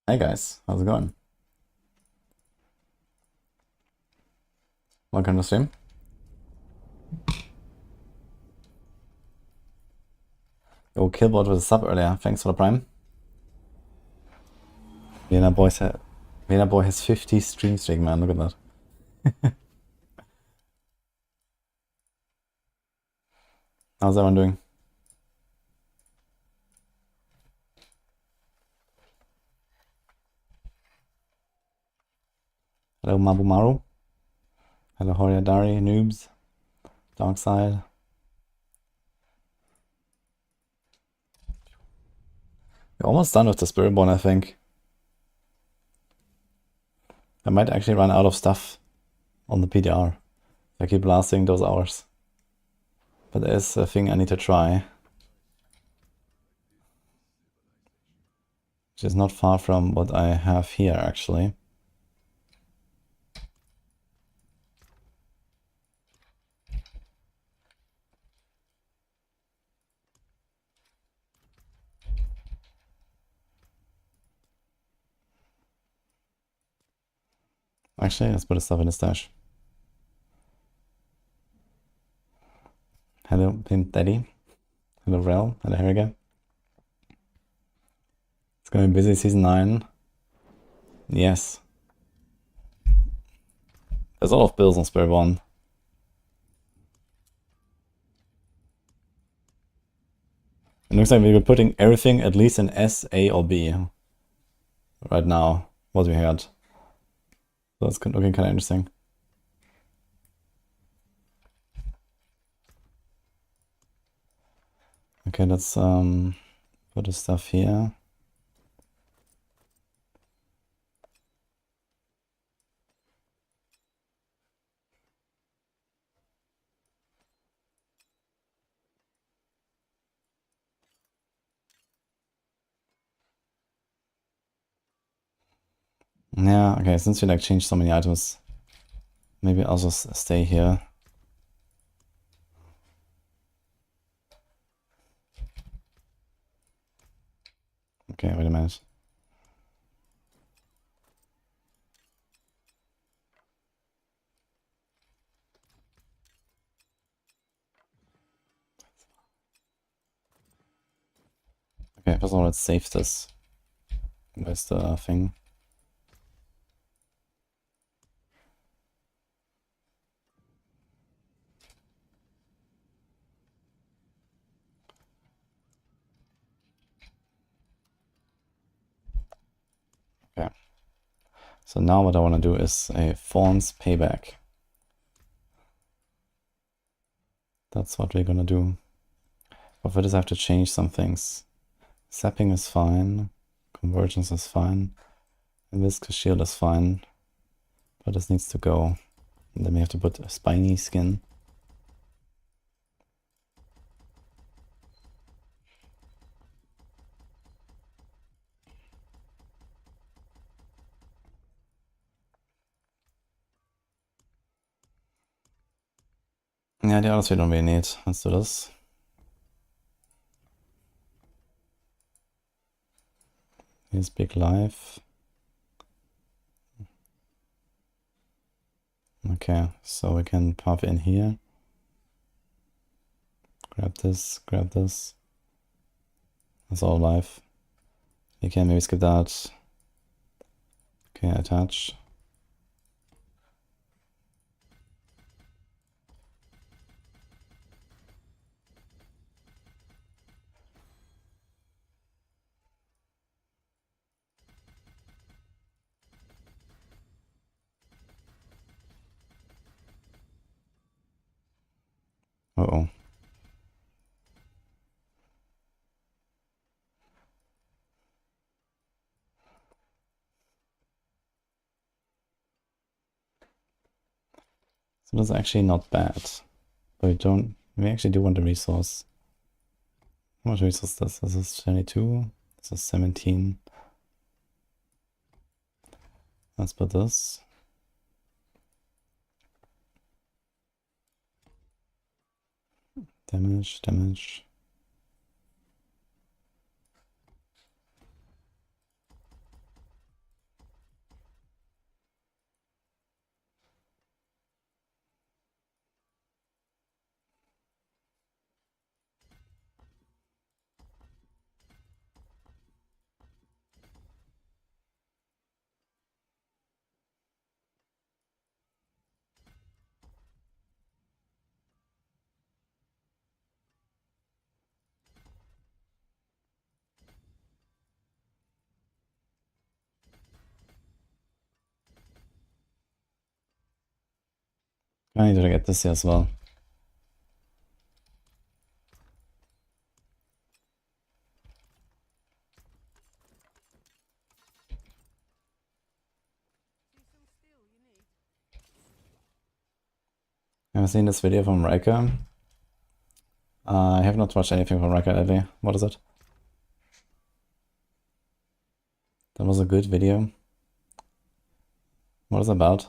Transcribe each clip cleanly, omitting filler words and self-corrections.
Hey guys, how's it going? Welcome to stream. Yo, Killbot with a sub earlier. Thanks for the prime. Vienna boy has 50 stream streak, man. Look at that. How's everyone doing? Hello, Mabumaru. Hello, Horiadari, noobs. Darkside. We're almost done with the Spiritborn, I think. I might actually run out of stuff on the PTR if I keep lasting those hours. But there's a thing I need to try, which is not far from what I have here, actually. Actually, let's put the stuff in the stash. Hello, Pimp Daddy. Hello, Rel. Hello, Herriga. It's gonna be busy season 9. Yes. There's a lot of bills on Spiritborn. It looks like we're putting everything at least in S, A, or B right now, what we had. So that's looking kind of interesting. Okay, let's put the stuff here. Yeah, okay, since we like changed so many items, maybe I'll just stay here. Okay, wait a minute. Okay, first of all, let's save this. Where's the thing? Okay. So now what I want to do is a Fawn's Payback. That's what we're gonna do. But for this I have to change some things. Sapping is fine. Convergence is fine. And Viscous Shield is fine. But this needs to go. And then we have to put a Spiny Skin. Yeah, the others we don't really need. Let's do this. Here's Big Life. Okay, so we can pop in here. Grab this, grab this. That's all life. We can maybe skip that. Okay, attach. Uh-oh. So that's actually not bad. But we actually do want a resource. How much resource is this? This is 22. This is 17. Let's put this. Damage, damage. I need to get this here as well. Have you seen this video from Riker? I have not watched anything from Riker lately. What is it? That was a good video. What is it about?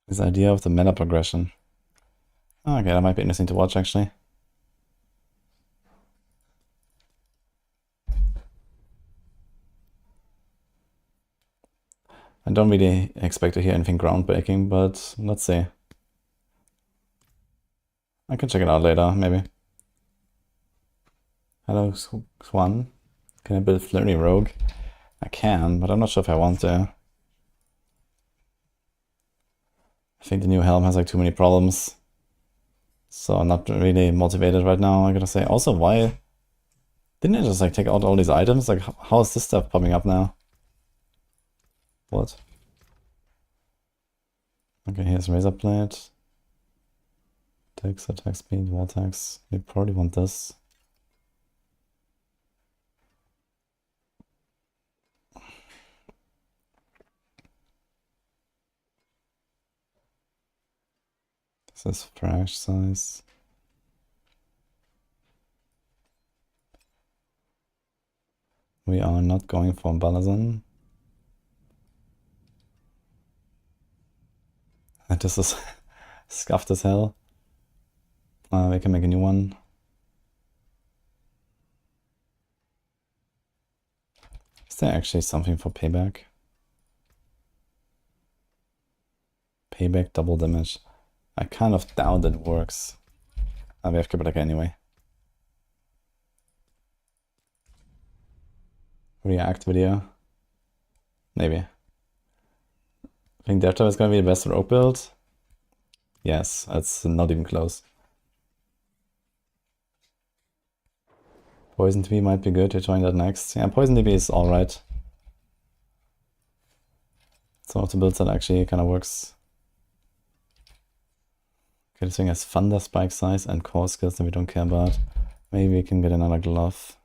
This idea of the meta progression. Okay, that might be interesting to watch actually. I don't really expect to hear anything groundbreaking, but let's see. I can check it out later, maybe. Hello, Swan. Can I build Flurry Rogue? I can, but I'm not sure if I want to. I think the new helm has like too many problems. So I'm not really motivated right now, I gotta say. Also, why didn't I just like take out all these items? Like, how is this stuff popping up now? What? Okay, here's Razor Blade. Dex, attack speed, vortex. You probably want this. This is fresh size. We are not going for Balazan. And this is scuffed as hell. We can make a new one. Is there actually something for payback? Payback double damage. I kind of doubt that it works. We have Kibbatek anyway. React video. Maybe. I think Depto is gonna be the best rogue build. Yes, it's not even close. Poison TB might be good, you're trying that next. Yeah, Poison TB is alright. It's one of the builds that actually kind of works. Okay, this thing has Thunder Spike size and core skills that we don't care about. Maybe we can get another glove.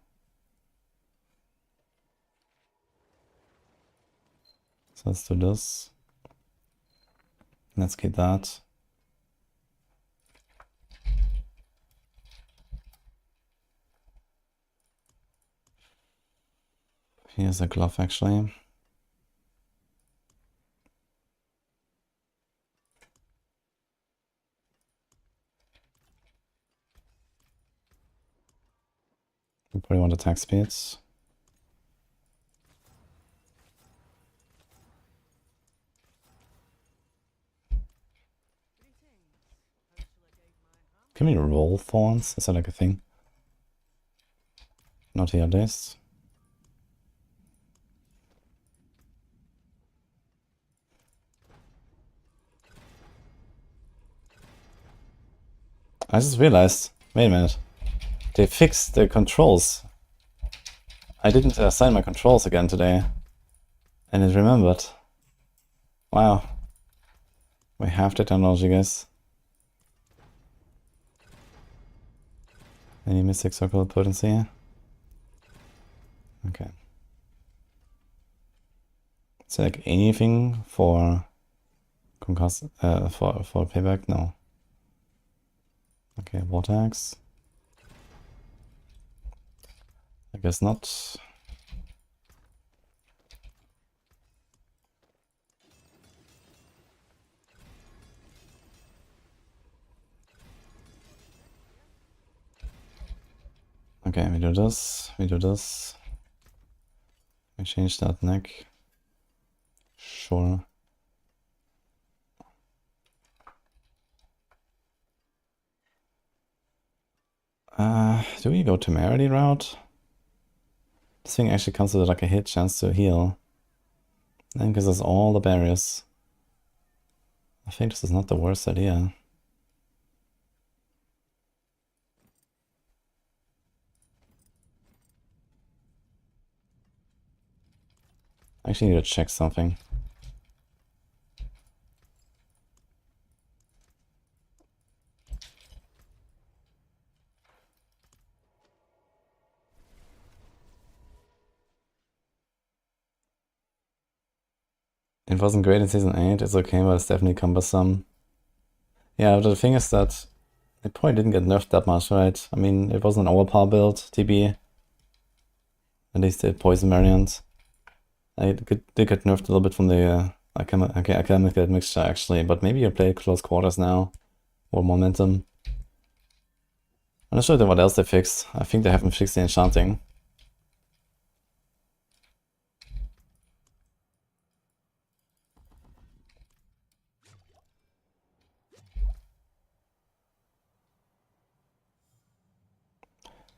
So let's do this. Let's keep that. Here's a glove actually. We probably want attack speeds. Can we roll thorns? Is that like a thing? Not here, this. I just realized, wait a minute, they fixed the controls. I didn't assign my controls again today, and it remembered. Wow. We have the technology, guys. Any Mystic Circle potency? Okay. Is there like anything for concuss for payback? No. Okay, vortex. I guess not. Okay, we do this, we do this. We change that neck. Sure. Do we go temerity route? This thing actually comes with like a hit chance to heal. And gives us all the barriers. I think this is not the worst idea. I actually need to check something. It wasn't great in Season 8, it's okay, but it's definitely cumbersome. Yeah, the thing is that it probably didn't get nerfed that much, right? I mean, it wasn't an overpower build, TB. At least the poison variant. It did get nerfed a little bit from the academic mixture, actually, but maybe you play close quarters now. More momentum. I'm not sure what else they fixed. I think they haven't fixed the enchanting.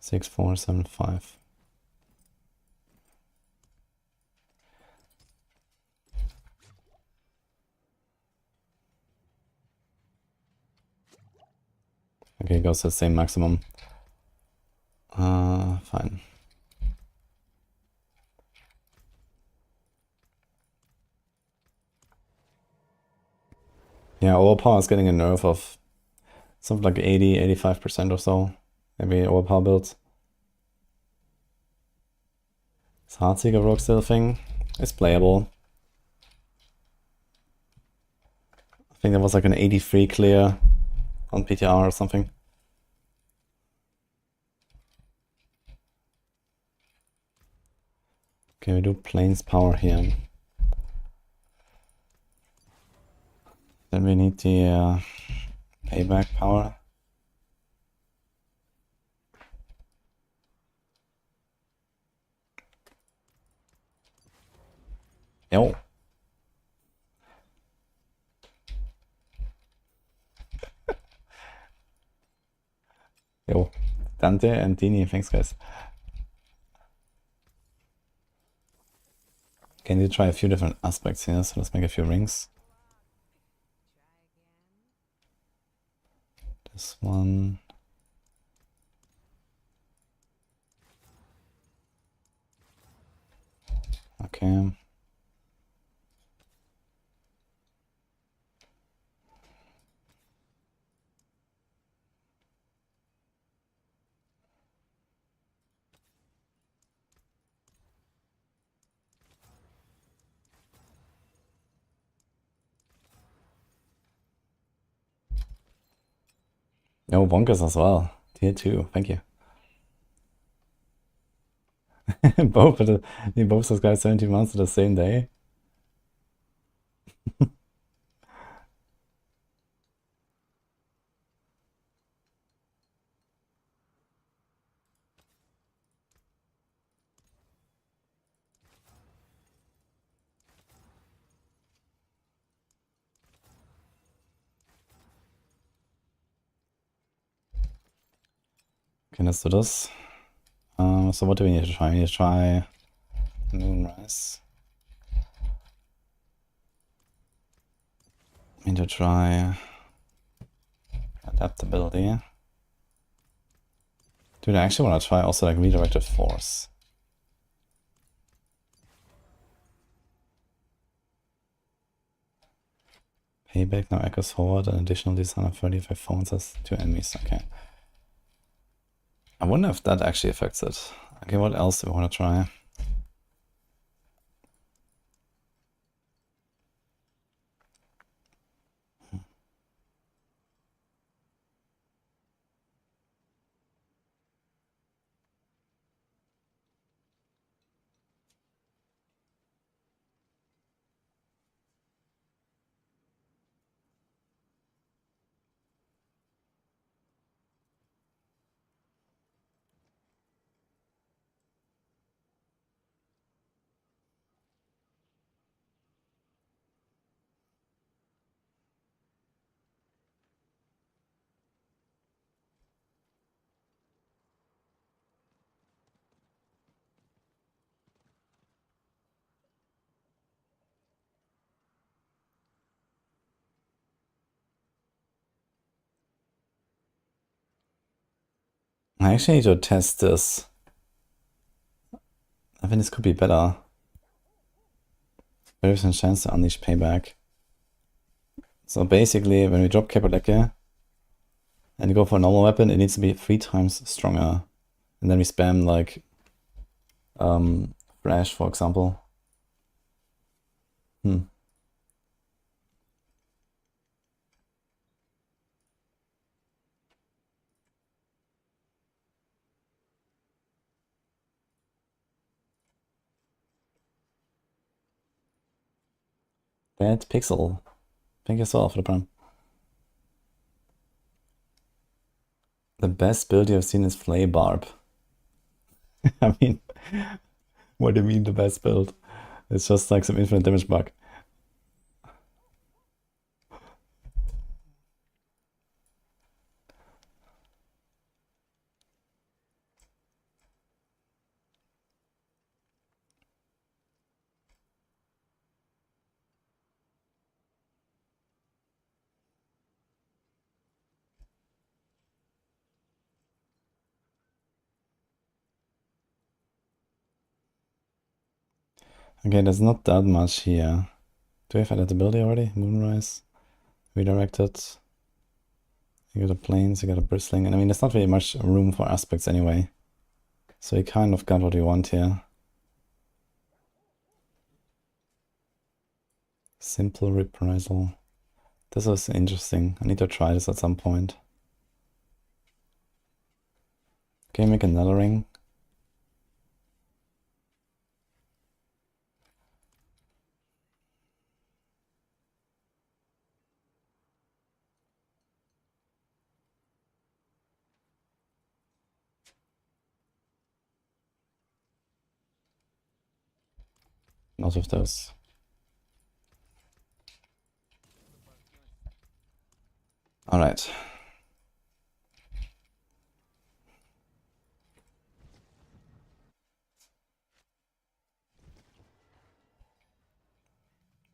Six, 4, 7, 5. Okay, it goes to the same maximum. Fine. Yeah, overpower is getting a nerf of something like 80, 85% or so. Maybe overpower builds. Is Heartseeker rogue still a thing? It's playable. I think there was like an 83 clear on PTR or something. Okay, we do plains power here. Then we need the payback power. Yo. Yo. Dante and Dini, thanks guys. Okay, I need to try a few different aspects here, so let's make a few rings. This one. Okay. Yo, bonkers as well. Tier 2, thank you. both subscribed 17 months to the same day. Okay, let's do this. So what do we need to try? We need to try Moonrise. We need to try adaptability. Dude, I actually want to try also like redirected force. Payback now echoes forward, an additional D135 phones us 2 enemies. Okay. I wonder if that actually affects it. Okay, what else do we want to try? I actually need to test this. I think this could be better. Very percent chance to unleash payback. So basically, when we drop Kapaleke and you go for a normal weapon, it needs to be 3 times stronger. And then we spam like Flash, for example. Bad Pixel. Thank you so much for the prime. The best build you have seen is Flay Barb. I mean, what do you mean the best build? It's just like some infinite damage bug. Okay, there's not that much here. Do we have editability already? Moonrise. Redirected. You got a planes, you got a bristling. And I mean, there's not really much room for aspects anyway. So you kind of got what you want here. Simple reprisal. This is interesting. I need to try this at some point. Okay, make another ring. Not of those. Alright.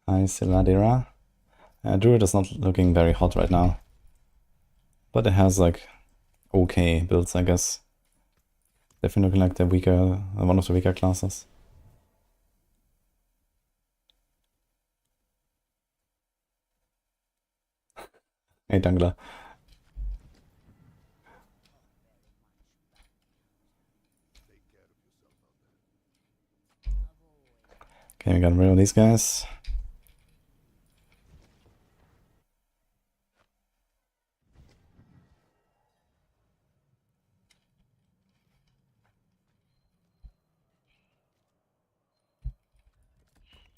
Hi, Siladira. Druid is not looking very hot right now. But it has like okay builds, I guess. Definitely looking like the weaker, one of the weaker classes. Hey, Dangler. Okay, we got rid of these guys.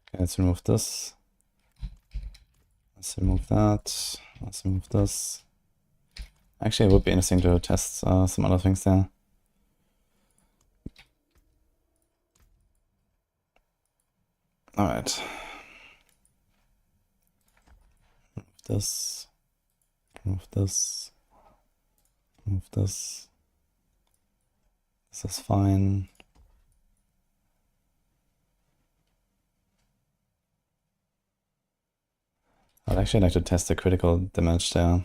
Okay, let's remove this. Let's remove that. Let's remove this. Actually, it would be interesting to test some other things there. Alright. Remove this. Remove this. Remove this. This is fine. I'd actually like to test the critical damage there.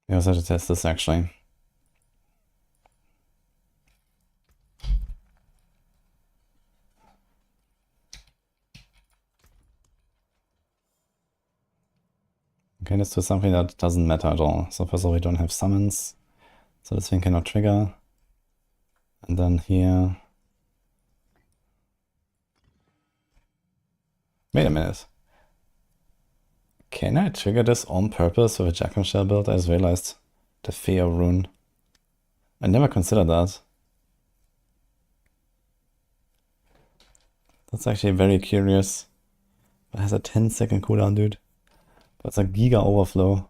We also have to test this actually. Okay, let's do something that doesn't matter at all. So first of all, we don't have summons. So this thing cannot trigger. And then here... Wait a minute. Can I trigger this on purpose with a Judgement Shell build? I just realized the fear rune. I never considered that. That's actually very curious. It has a 10-second cooldown, dude. But it's a giga overflow.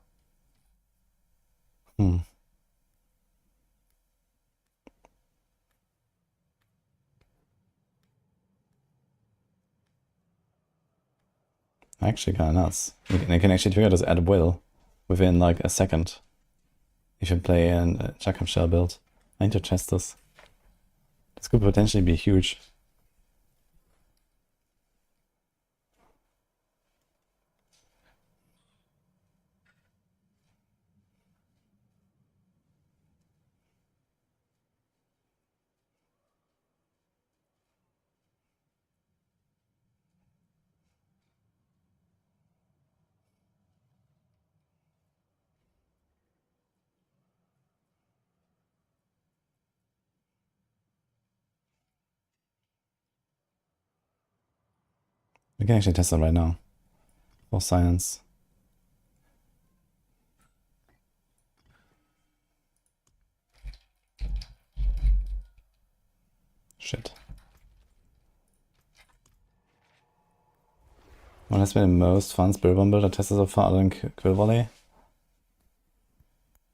Actually kind of nuts. You can actually trigger this at will within like a second. You should play a Judgement Shell build. I need to test this. This could potentially be huge. We can actually test it right now. For science. Shit. What has been the most fun Spiritborn build I tested so far other than Quill Volley?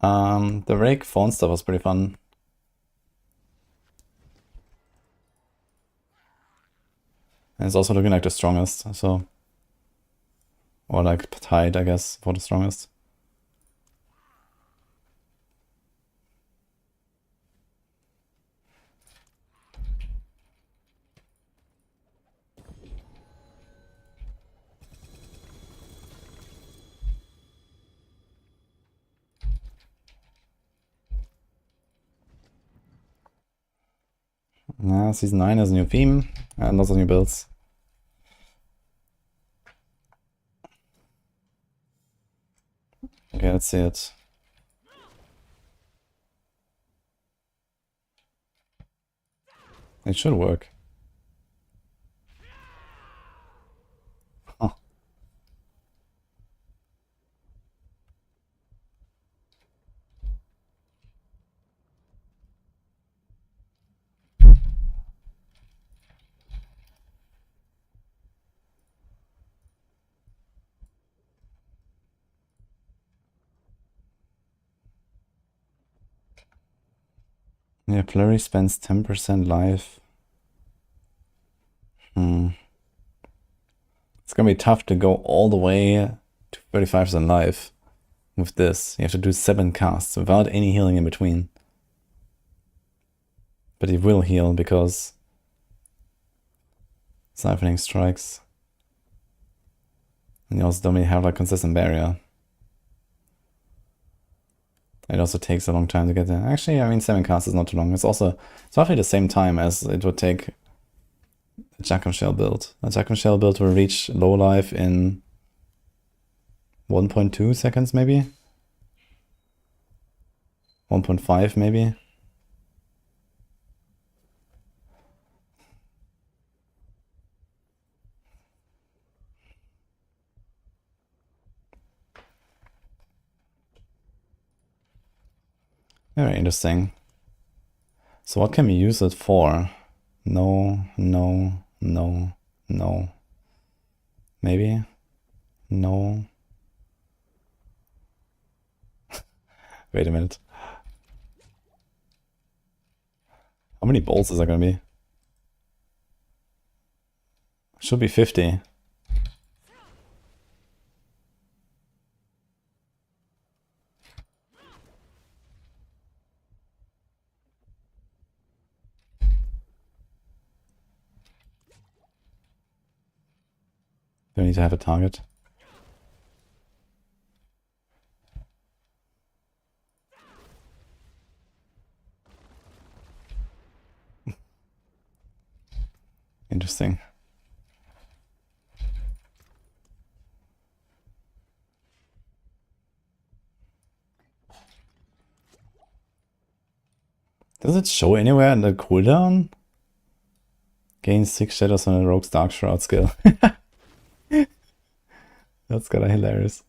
The Rake phone stuff was pretty fun. And it's also looking like the strongest, so... Or like tied, I guess, for the strongest. Yeah, Season 9 has a new theme and lots of new builds. Okay, let's see it. It should work. Huh. Yeah, Flurry spends 10% life. It's gonna be tough to go all the way to 35% life with this. You have to do 7 casts without any healing in between. But he will heal because Siphoning strikes. And you also don't really have like consistent barrier. It also takes a long time to get there. Actually, I mean 7 casts is not too long. It's roughly the same time as it would take a Judgement Shell build. A Judgement Shell build will reach low life in 1.2 seconds maybe? 1.5 maybe? Very interesting. So what can we use it for? No, no, no, no. Maybe? No. Wait a minute. How many bolts is that gonna be? Should be 50. Do I need to have a target? Interesting. Does it show anywhere in the cooldown? Gain 6 shadows on a rogue's dark shroud skill. That's kinda hilarious.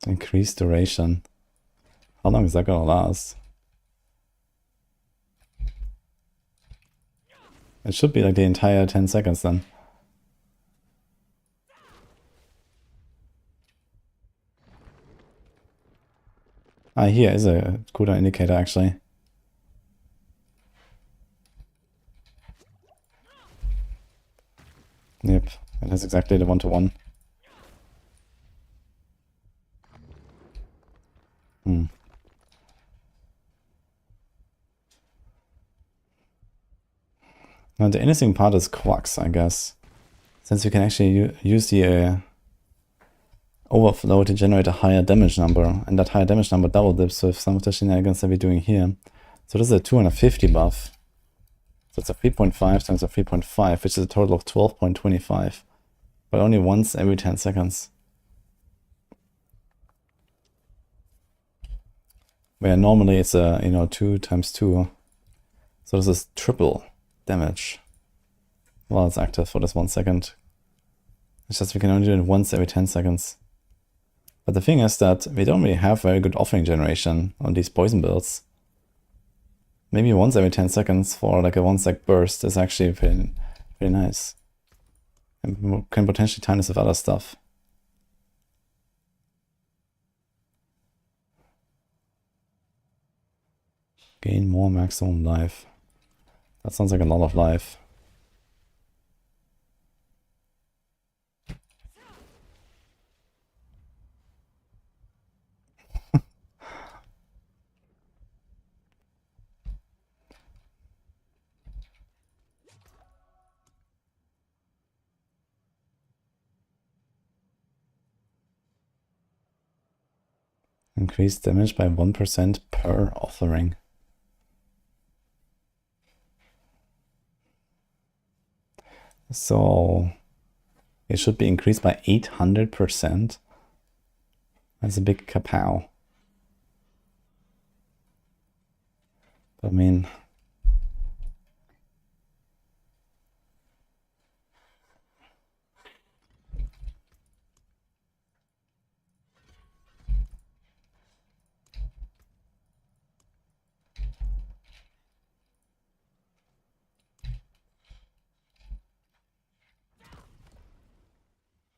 Increased duration. How long is that gonna last? It should be like the entire 10 seconds then. Here is a cooldown indicator actually. Yep, it is exactly the 1-to-1. Now the interesting part is quacks, I guess. Since we can actually use the overflow to generate a higher damage number, and that higher damage number double dips with some of the shenanigans that we're doing here. So this is a 250 buff. So it's a 3.5 times a 3.5, which is a total of 12.25. But only once every 10 seconds. Where normally it's a, 2 times 2. So this is triple damage while it's active for this 1 second. It's just we can only do it once every 10 seconds. But the thing is that we don't really have very good offering generation on these poison builds. Maybe once every 10 seconds for like a 1 sec burst is actually pretty nice. And we can potentially time this with other stuff. Gain more maximum life. That sounds like a lot of life. Increase damage by 1% per offering. So it should be increased by 800%. That's a big kapow. But I mean,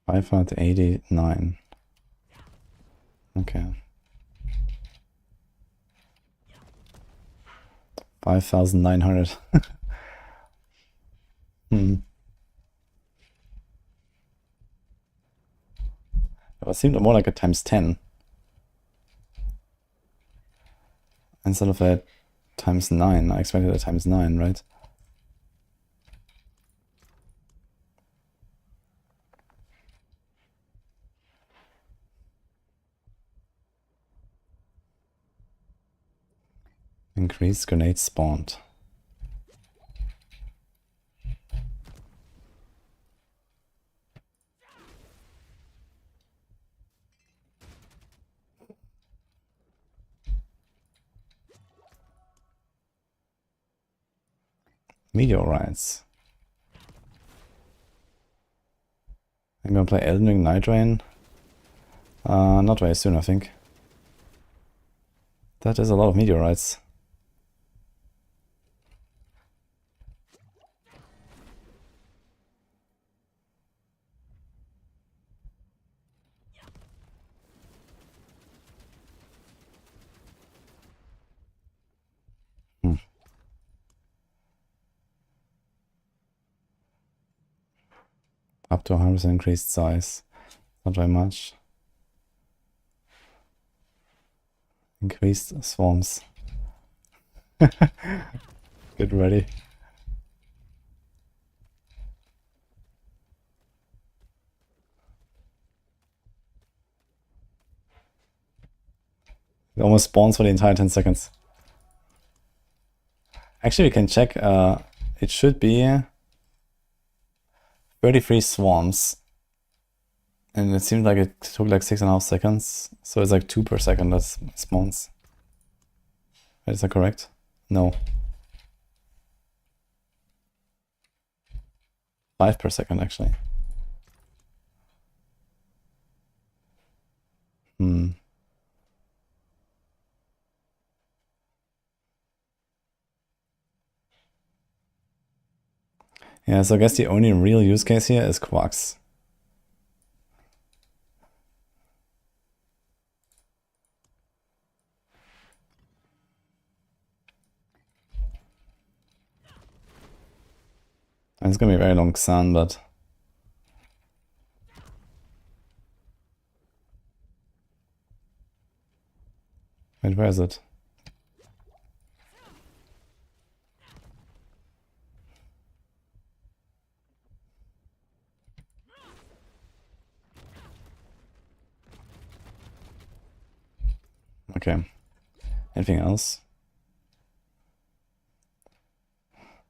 $589. Okay. 5,900. It seemed more like a times 10 instead of a times 9. I expected a times 9, right? Increased grenade spawned. Meteorites. I'm gonna play Elden Ring Night Rain. Not very soon, I think. That is a lot of meteorites. Up to 100% increased size. Not very much. Increased swarms. Get ready. It almost spawns for the entire 10 seconds. Actually, we can check. It should be 33 swarms. And it seemed like it took like 6.5 seconds. So it's like 2 per second that spawns. Is that correct? No. 5 per second actually. Yeah, so I guess the only real use case here is Quarks. It's gonna be a very long sun, but... Wait, where is it? Okay. Anything else?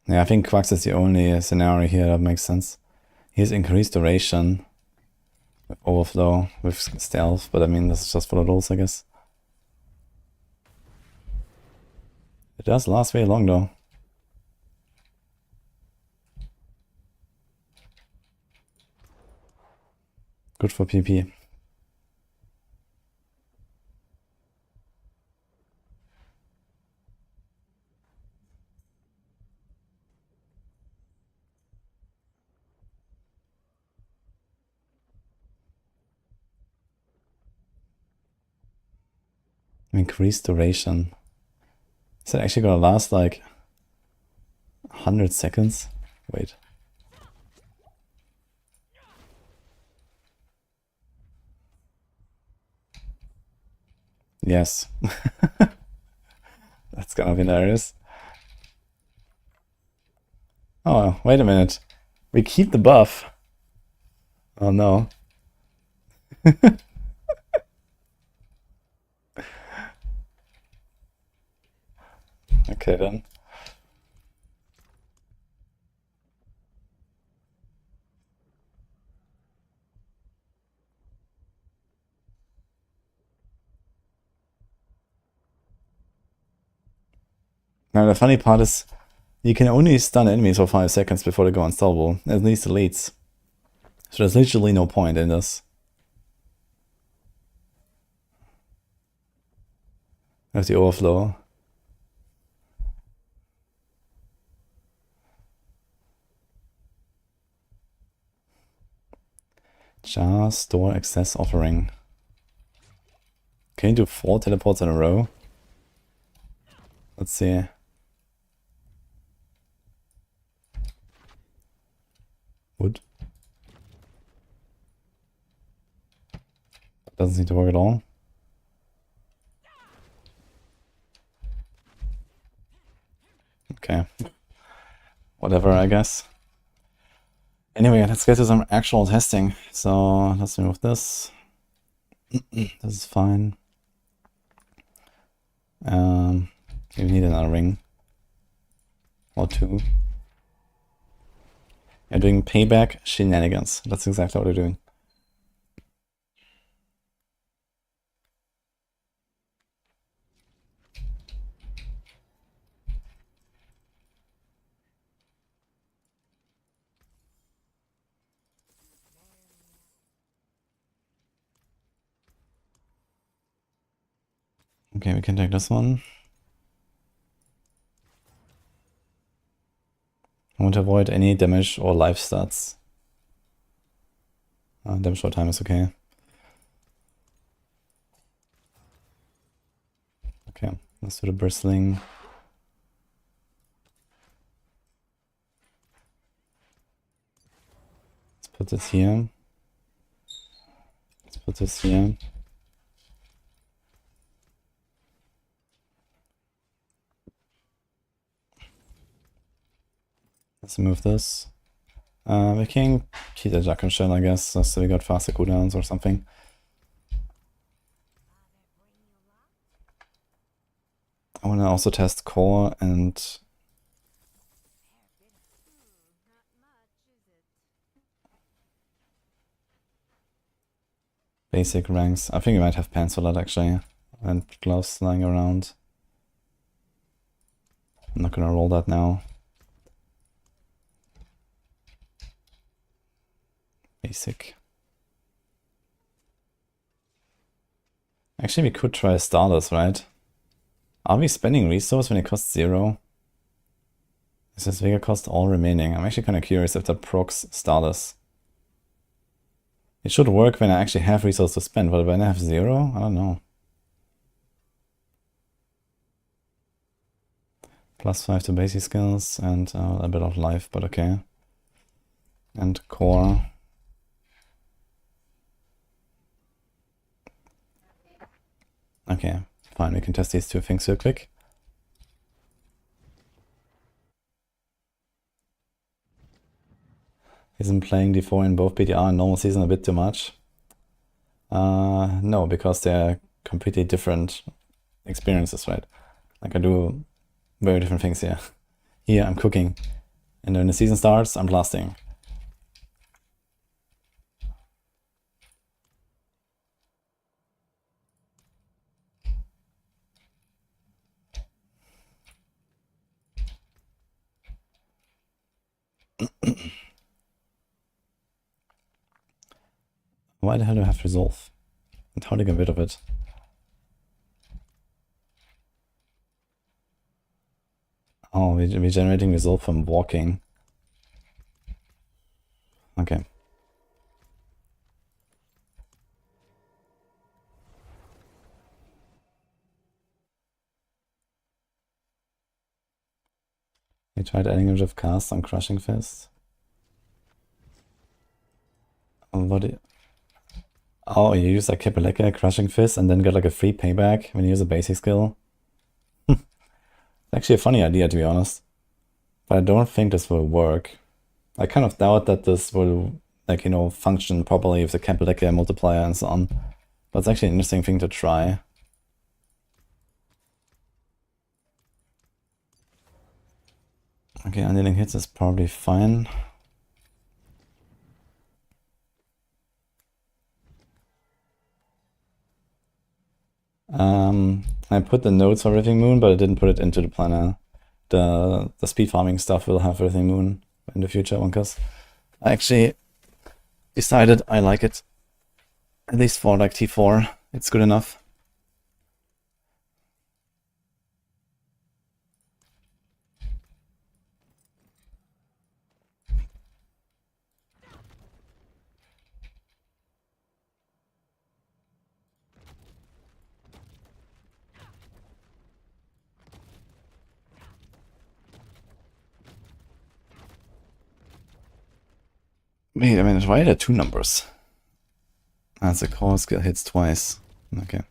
Yeah, I think Quax is the only scenario here that makes sense. He has increased duration with overflow, with stealth, but I mean, this is just for the rules, I guess. It does last very long, though. Good for PP. Increased duration. Is that actually gonna last like 100 seconds? Wait. Yes. That's gonna be hilarious. Oh, wait a minute. We keep the buff. Oh no. Okay then. Now the funny part is you can only stun enemies for 5 seconds before they go unstoppable, at least elites. So there's literally no point in this. There's the overflow. Jar store access offering. Can you do 4 teleports in a row? Let's see. Wood. Doesn't seem to work at all. Okay. Whatever, I guess. Anyway, let's get to some actual testing. So let's remove this. This is fine. You need another ring. Or 2. You're doing payback shenanigans. That's exactly what you're doing. Okay, we can take this one. I want to avoid any damage or life stats. Damage short time is okay. Okay, let's do the bristling. Let's put this here. Let's put this here. Let's move this. We can keep the Jack and Shell, I guess, so we got faster cooldowns or something. I want to also test core and basic ranks. I think we might have pants for that actually, and gloves lying around. I'm not gonna roll that now. Basic. Actually, we could try starless, right? Are we spending resource when it costs 0? Does this Vigor cost all remaining? I'm actually kind of curious if that procs starless. It should work when I actually have resources to spend, but when I have 0, I don't know. +5 to basic skills and a bit of life, but okay. And core. Okay, fine, we can test these two things real quick. Isn't playing D4 in both PTR and normal season a bit too much? No, because they're completely different experiences, right? Like I do very different things here. Here I'm cooking, and when the season starts, I'm blasting. Why the hell do I have resolve? And how to get rid of it? Oh, we're generating resolve from walking. Okay. We tried adding a bit of cast on Crushing Fist. What do you... Oh, you use like Kipaleka, Crushing Fist, and then get like a free payback when you use a basic skill? It's actually a funny idea, to be honest. But I don't think this will work. I kind of doubt that this will, like, you know, function properly with the Kipaleka multiplier and so on. But it's actually an interesting thing to try. Okay, undealing hits is probably fine. I put the nodes for Rethinking Moon, but I didn't put it into the planner. The speed farming stuff will have Rethinking Moon in the future, because I actually decided I like it. At least for like T4, it's good enough. Wait a minute, why are there two numbers? That's a core skill hits twice. Okay.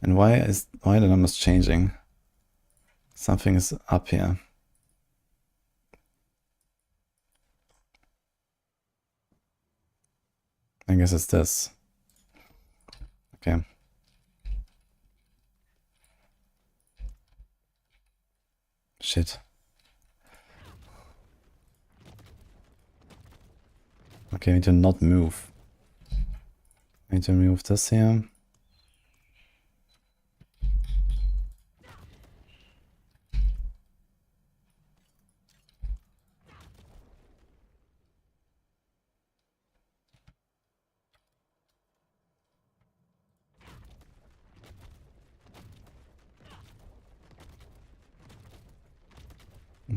And why are the numbers changing? Something is up here. I guess it's this. Okay. Shit. Okay, I need to not move. I need to remove this here.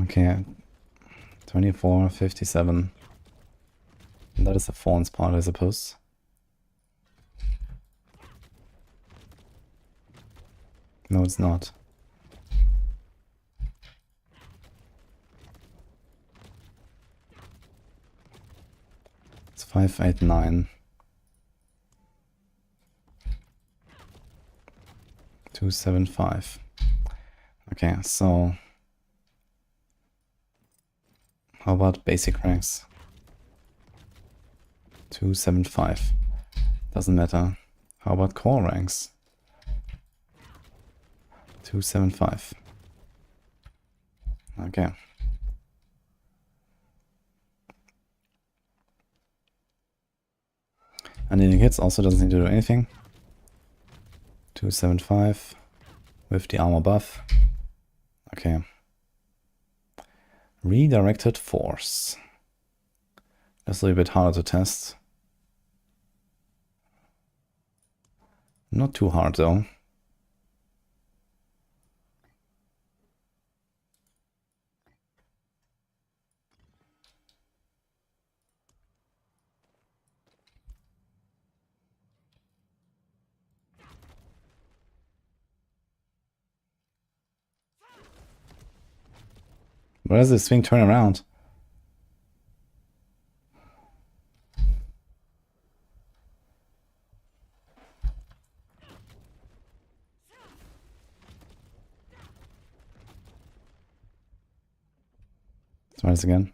Okay, 24, 57. That is the Fawn's part, I suppose. No, it's not. It's 589. 275. Okay, so how about basic ranks? 275. Doesn't matter. How about core ranks? 275. Okay. Undealing hits also doesn't need to do anything. 275 with the armor buff. Okay. Redirected force. That's a little bit harder to test. Not too hard though. Where does this thing turn around? Try this again.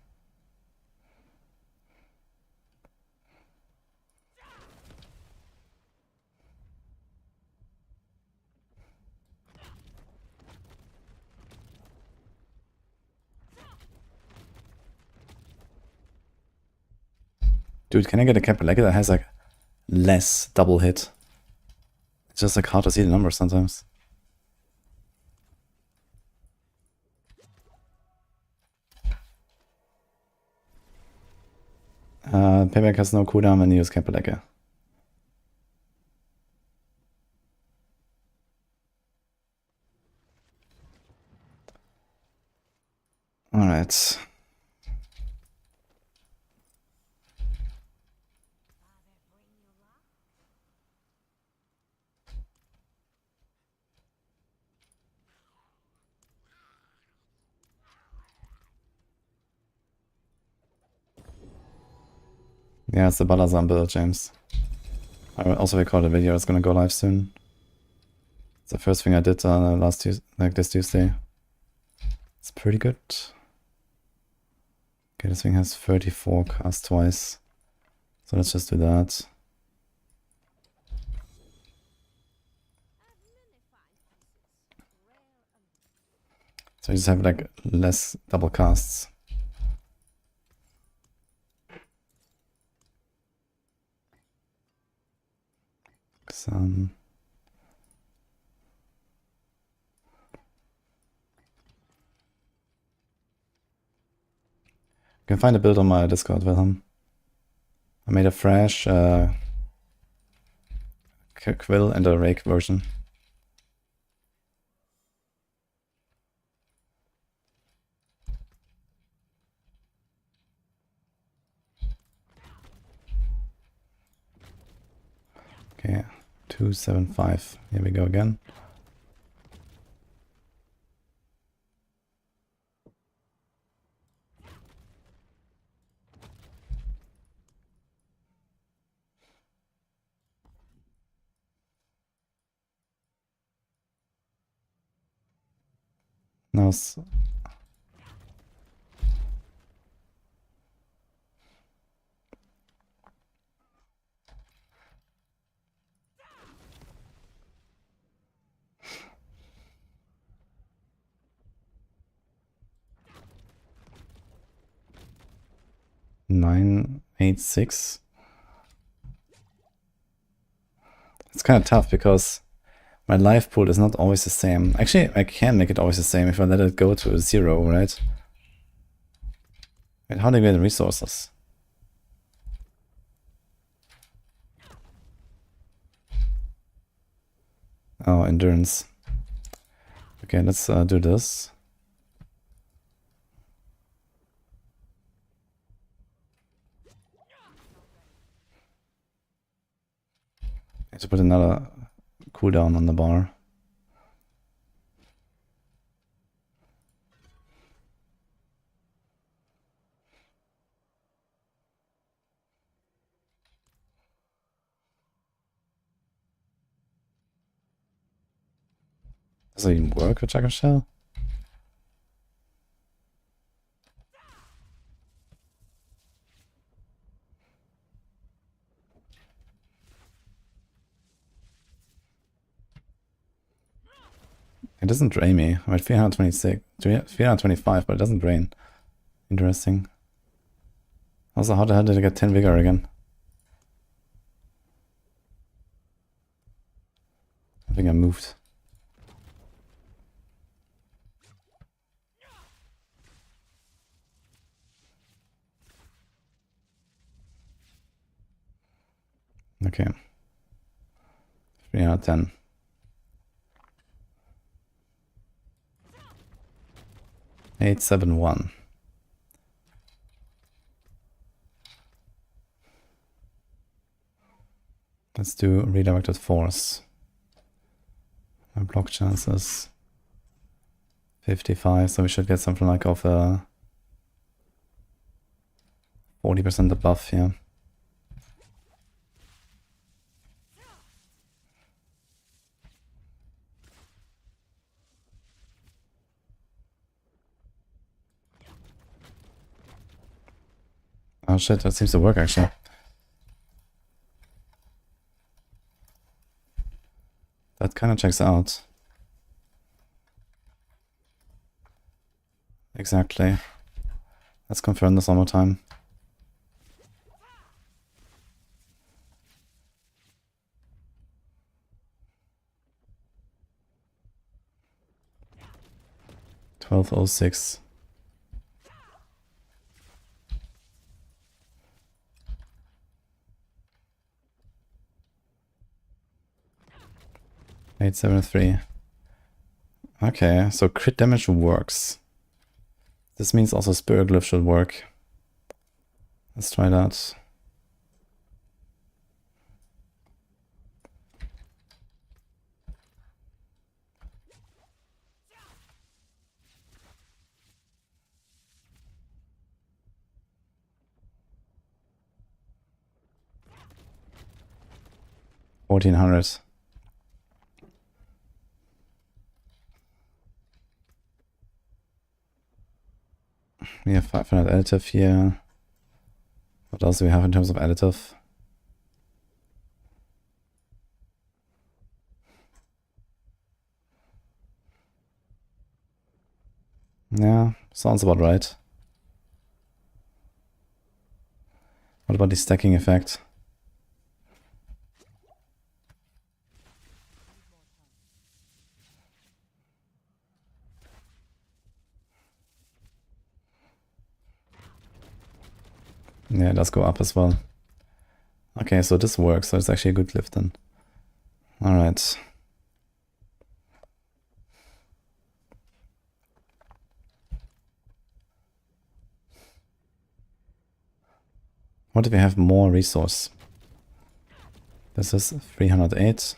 Dude, can I get a capital that has like less double hit? It's just like hard to see the numbers sometimes. Payback has no cooldown when you use capital. Alright. Yeah, it's the Balazan build, James. I also recorded a video, it's gonna go live soon. It's the first thing I did last Tuesday, like this Tuesday. It's pretty good. Okay, this thing has 34 cast twice. So let's just do that. So you just have like less double casts. Some. You can find a build on my Discord, Wilhelm. I made a fresh quill and a rake version. Okay, 275. Here we go again. Now 986. It's kind of tough because my life pool is not always the same. Actually, I can make it always the same if I let it go to 0, right? Wait, how do I get the resources? Oh, endurance. Okay, let's do this. I have to put another cooldown on the bar. Does it even work with Jagged Shell? It doesn't drain me. I'm at 326, 325, but it doesn't drain. Interesting. Also, how the hell did I get 10 Vigor again? I think I moved. Okay. 3 out of 10. Eight, 7, 1. Let's do redirected force. My block chances 55, so we should get something like of 40% above here. Oh shit, that seems to work actually. That kind of checks out. Exactly. Let's confirm this one more time. $12.06. $873. Okay, so crit damage works. This means also spirit glyph should work. Let's try that. $1,400. We have 500 additive here. What else do we have in terms of additive? Yeah, sounds about right. What about the stacking effect? Yeah, it does go up as well. Okay, so this works, so it's actually a good lift then. Alright. What if we have more resource? This is 308.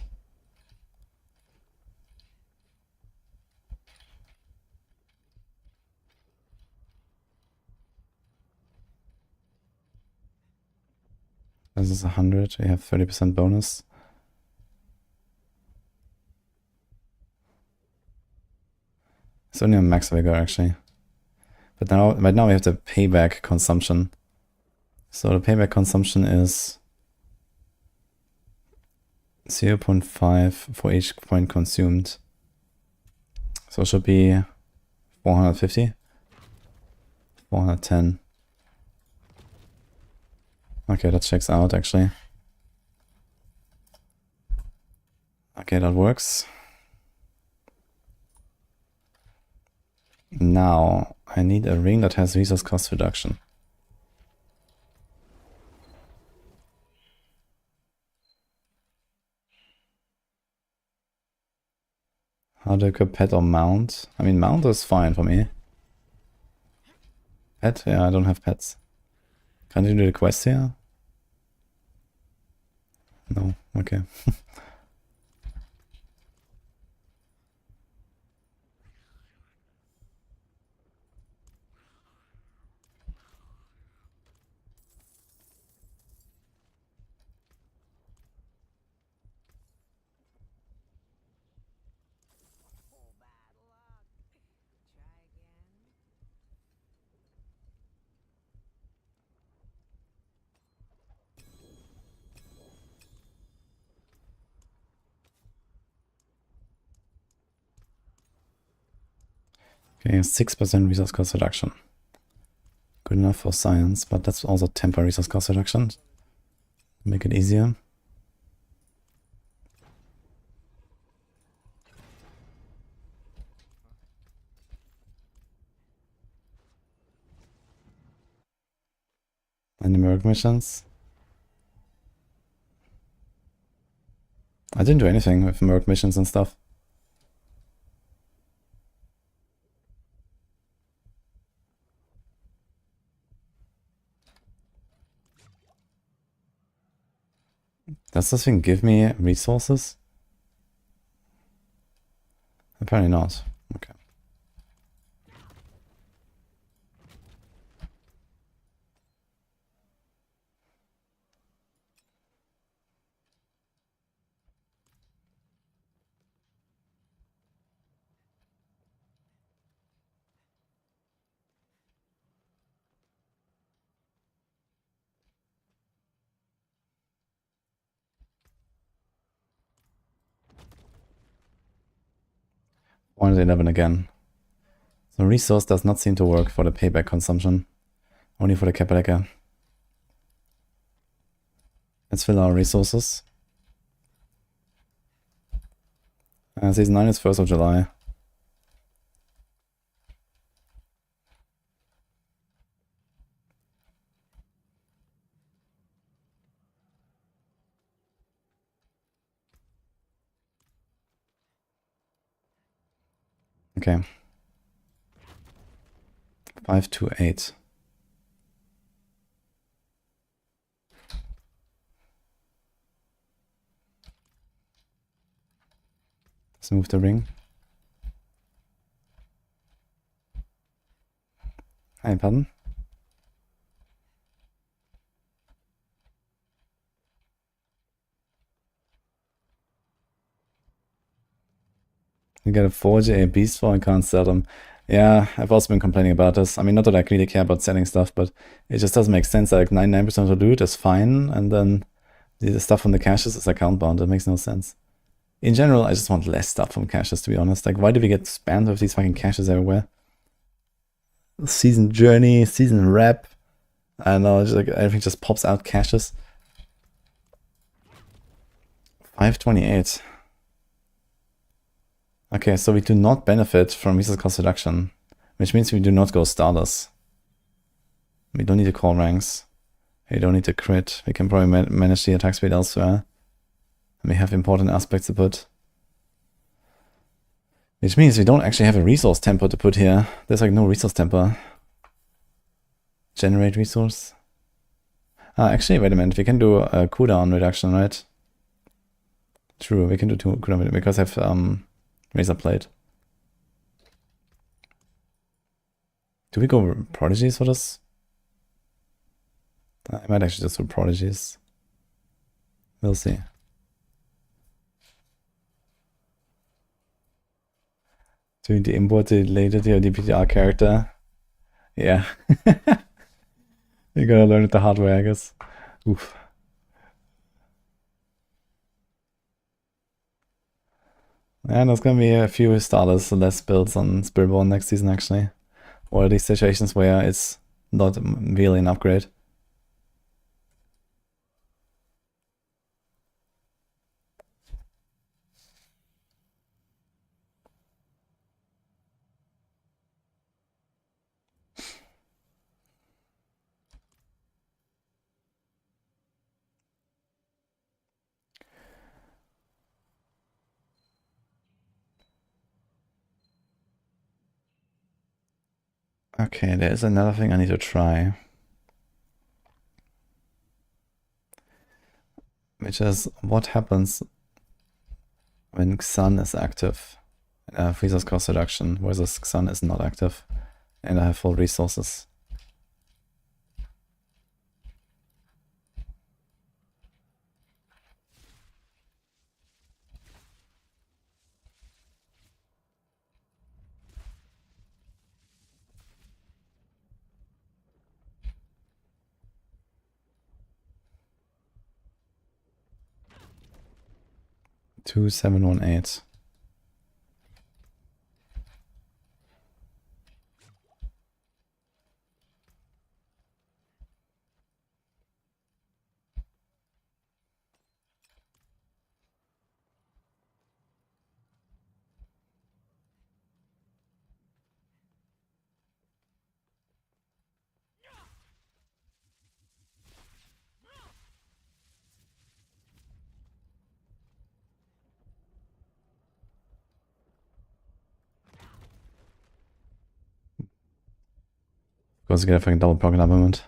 This is 100. We have 30% bonus. It's only a max vigor actually. But now, right now we have the payback consumption. So the payback consumption is 0.5 for each point consumed. So it should be 450. 410. Okay, that checks out actually. Okay, that works. Now, I need a ring that has resource cost reduction. How to equip pet or mount? I mean, mount is fine for me. Pet? Yeah, I don't have pets. Can you do the quest here? No, okay. Okay, 6% resource cost reduction. Good enough for science, but that's also temporary resource cost reduction. Make it easier. Any merc missions? I didn't do anything with merc missions and stuff. Does this thing give me resources? Apparently not. Okay. 411 again. So resource does not seem to work for the payback consumption. Only for the Capelleca. Let's fill our resources. Season 9 is 1st of July. Okay. 528. Let's move the ring. Hi, pardon? You get a forge, a beast for, and can't sell them. Yeah, I've also been complaining about this. I mean, not that I really care about selling stuff, but it just doesn't make sense. Like 99% of the loot is fine, and then the stuff from the caches is account bound. It makes no sense. In general, I just want less stuff from caches, to be honest. Like, why do we get spammed with these fucking caches everywhere? Season journey, season rep. I don't know, just like everything just pops out caches. 528. Okay, so we do not benefit from resource cost reduction, which means we do not go starless. We don't need to call ranks. We don't need to crit. We can probably manage the attack speed elsewhere. And we have important aspects to put. Which means we don't actually have a resource tempo to put here. There's like no resource tempo. Generate resource. Actually, wait a minute. We can do a cooldown reduction, right? True, we can do two cooldown because I have razor plate. Do we go prodigies for this? I might actually just do prodigies. We'll see. Doing the import related to the PTR character. Yeah. You're gonna learn it the hard way, I guess. Oof. And there's gonna be a few starless less builds on Spiritborn next season, actually. Or these situations where it's not really an upgrade. Okay, there's another thing I need to try. Which is what happens when Xan is active. Resource cost reduction versus Xan is not active. And I have full resources. Two 718. Of course, get a fucking double proc in that moment.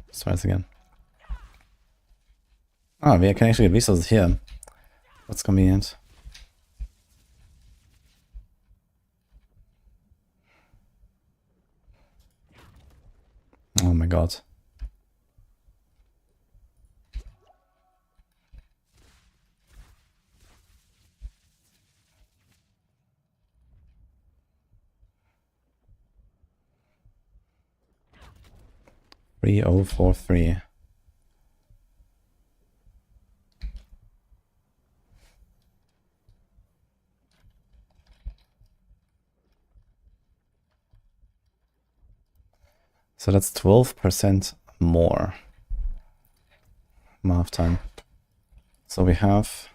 Let's try this again. Ah, we can actually get resources here. That's convenient. Oh my god. Three 3043. So that's 12% more math time. So we have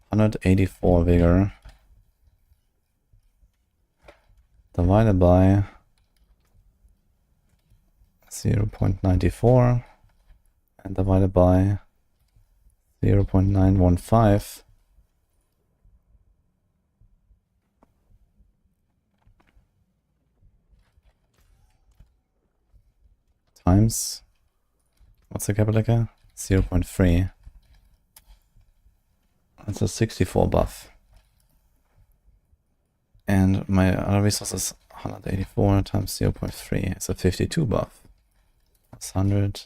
184 vigor divided by 0.94 and divided by 0.915 times, what's the capital again? 0.3. That's a 64 buff. And my other resource is 184 times 0.3. It's a 52 buff. That's 100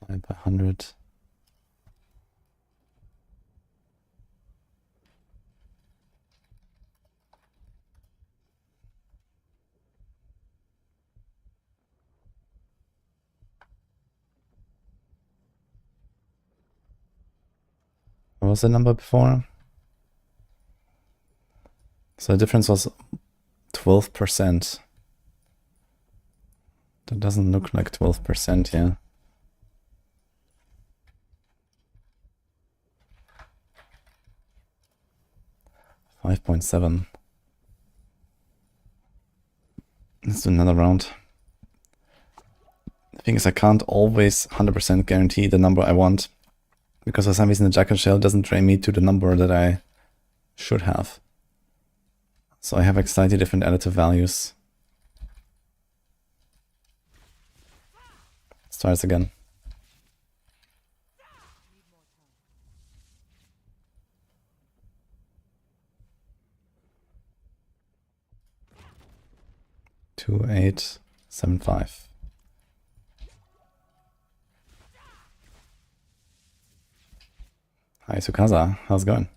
divided by 100. What was the number before? So the difference was 12%. That doesn't look like 12% here. Yeah. 5.7. Let's do another round. The thing is, I can't always 100% guarantee the number I want, because for some reason the jacket shell doesn't train me to the number that I should have. So I have like slightly different additive values. Let's try this again. Two, 8, 7, 5. Hi Tsukasa, how's it going?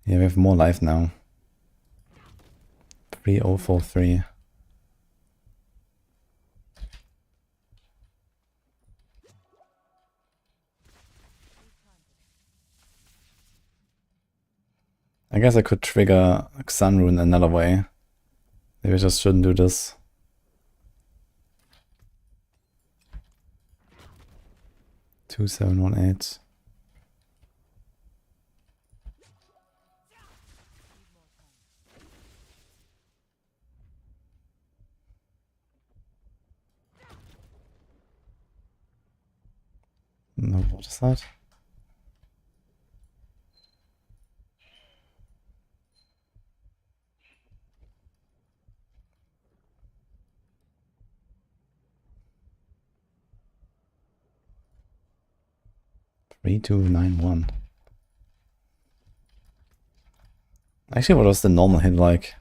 Yeah, we have more life now. 3043. I guess I could trigger Sun Rune another way. Maybe I just shouldn't do this. Two, 7, 1, 8. No, what is that? Three, 2, 9, 1. Actually, what was the normal hit like?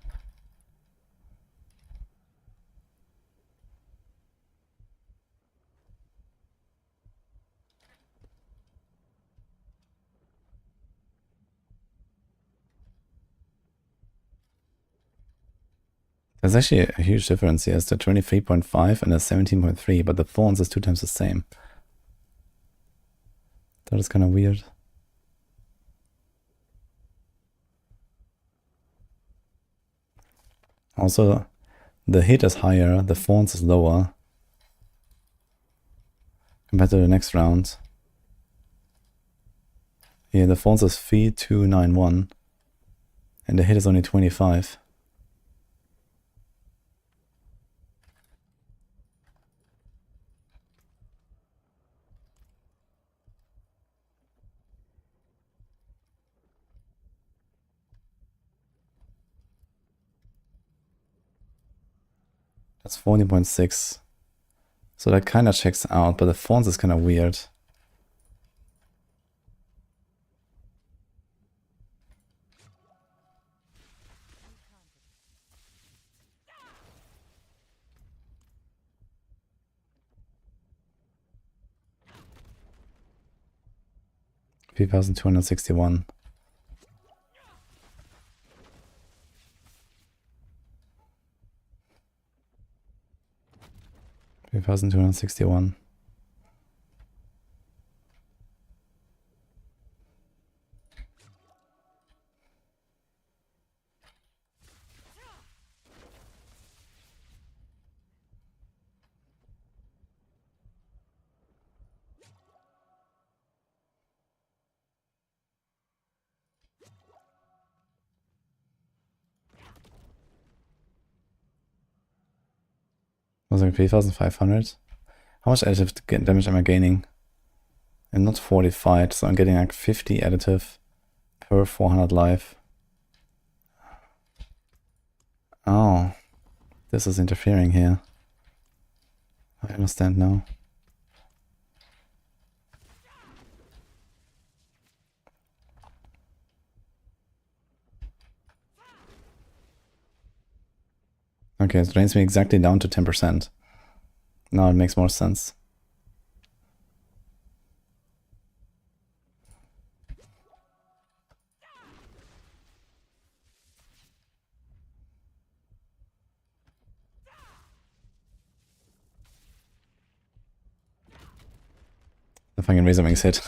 There's actually a huge difference here. It's the 23.5 and a 17.3, but the thorns is 2 times the same. That is kind of weird. Also, the hit is higher, the thorns is lower compared to the next round. Yeah, the thorns is 3291 and the hit is only 25. That's 40.6. So that kind of checks out, but the thorns is kind of weird. $3,261. 3,261. Was like 3,500. How much additive damage am I gaining? I'm not fortified, so I'm getting like 50 additive per 400 life. Oh, this is interfering here. I understand now. Okay, it drains me exactly down to 10%. Now it makes more sense. The fucking Razor Wings hit.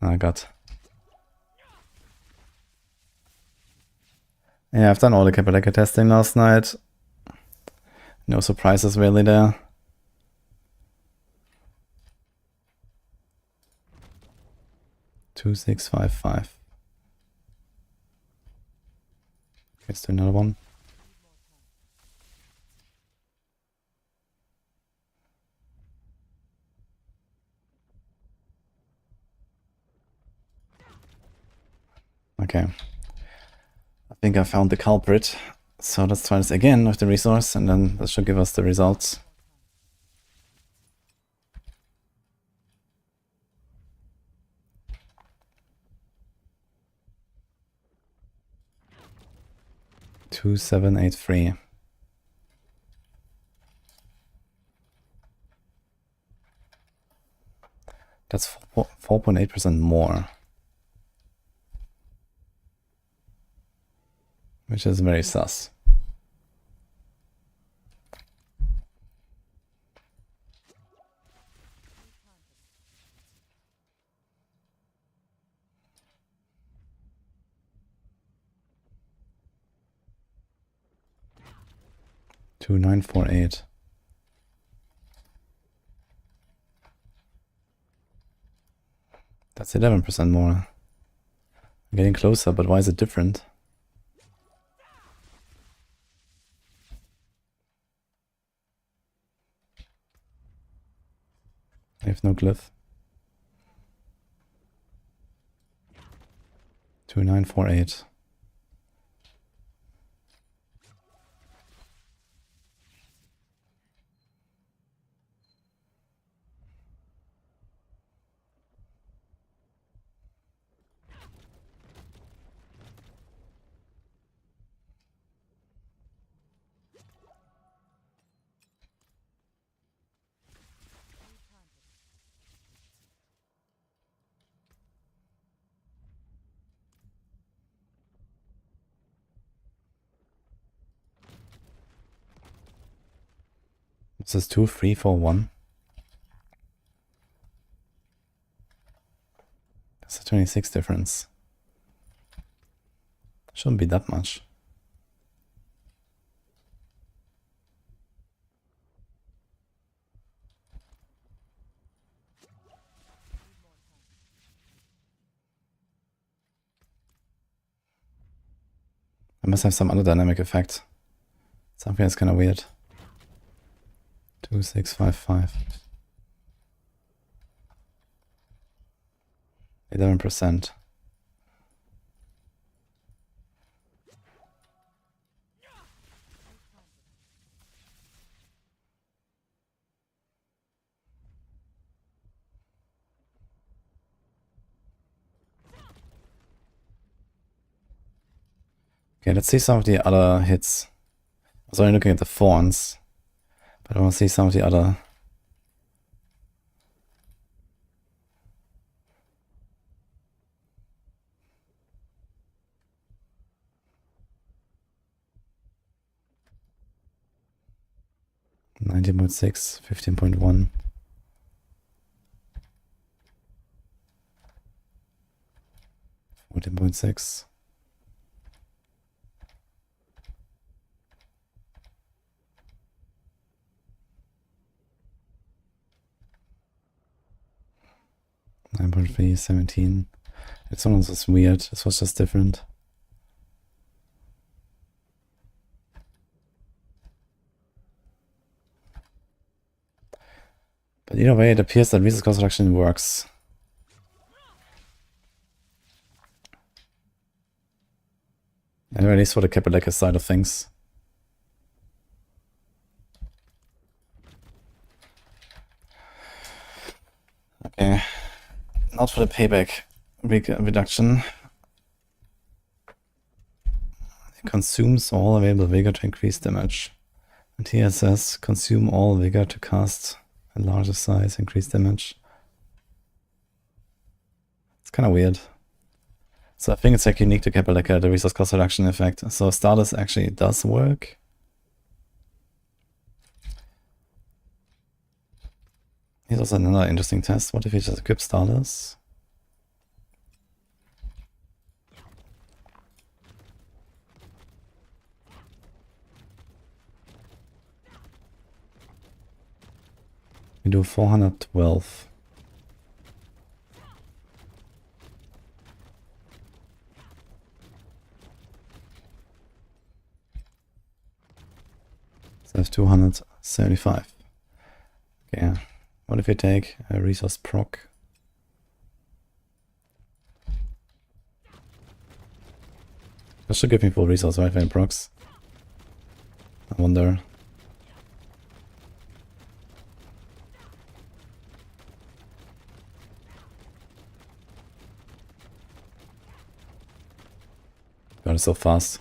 Oh god. Yeah, I've done all the Capillary testing last night. No surprises really there. Two, 6, 5, 5. Let's do another one. Okay. I think I found the culprit. So let's try this again with the resource, and then that should give us the results. Two, 7, 8, 3. That's 4.8% more. Which is very sus. Two, 9, 4, 8. That's 11% more. I'm getting closer, but why is it different? I have no glyph. 2, 9, 4, 8. This is 2, 3, 4, 1. That's a 26 difference. Shouldn't be that much. I must have some other dynamic effect. Something that's kind of weird. 2, 6, 5, 5. 11%. Okay, let's see some of the other hits. I was only looking at the thorns, but I want to see some of the other. $19.6, 15.1. $14.6. $9.3, 17. This one was just weird. This was just different. But either way, it appears that resource cost reduction works. At least for the Kapaleka side of things. Okay. Not for the payback reduction. It consumes all available vigor to increase damage. And here it says consume all vigor to cast a larger size, increase damage. It's kind of weird. So I think it's like unique to Kapaleka, the resource cost reduction effect. So starless actually does work. Here's also another interesting test. What if we just equip starless? We do 412. So that's 275. Okay. What if we take a resource proc? That should give me full resource, right, when procs? I wonder. God, it's so fast.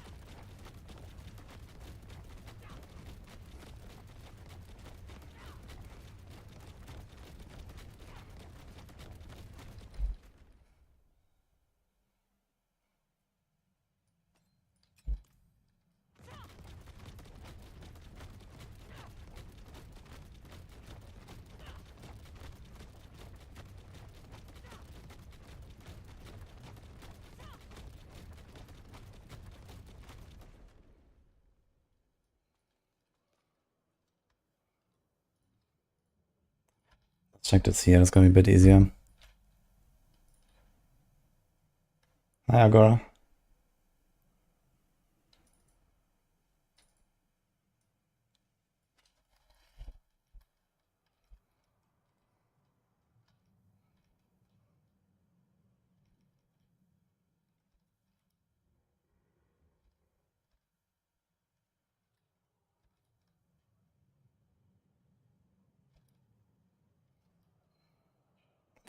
Check this here, that's gonna be a bit easier. Hi, Agora.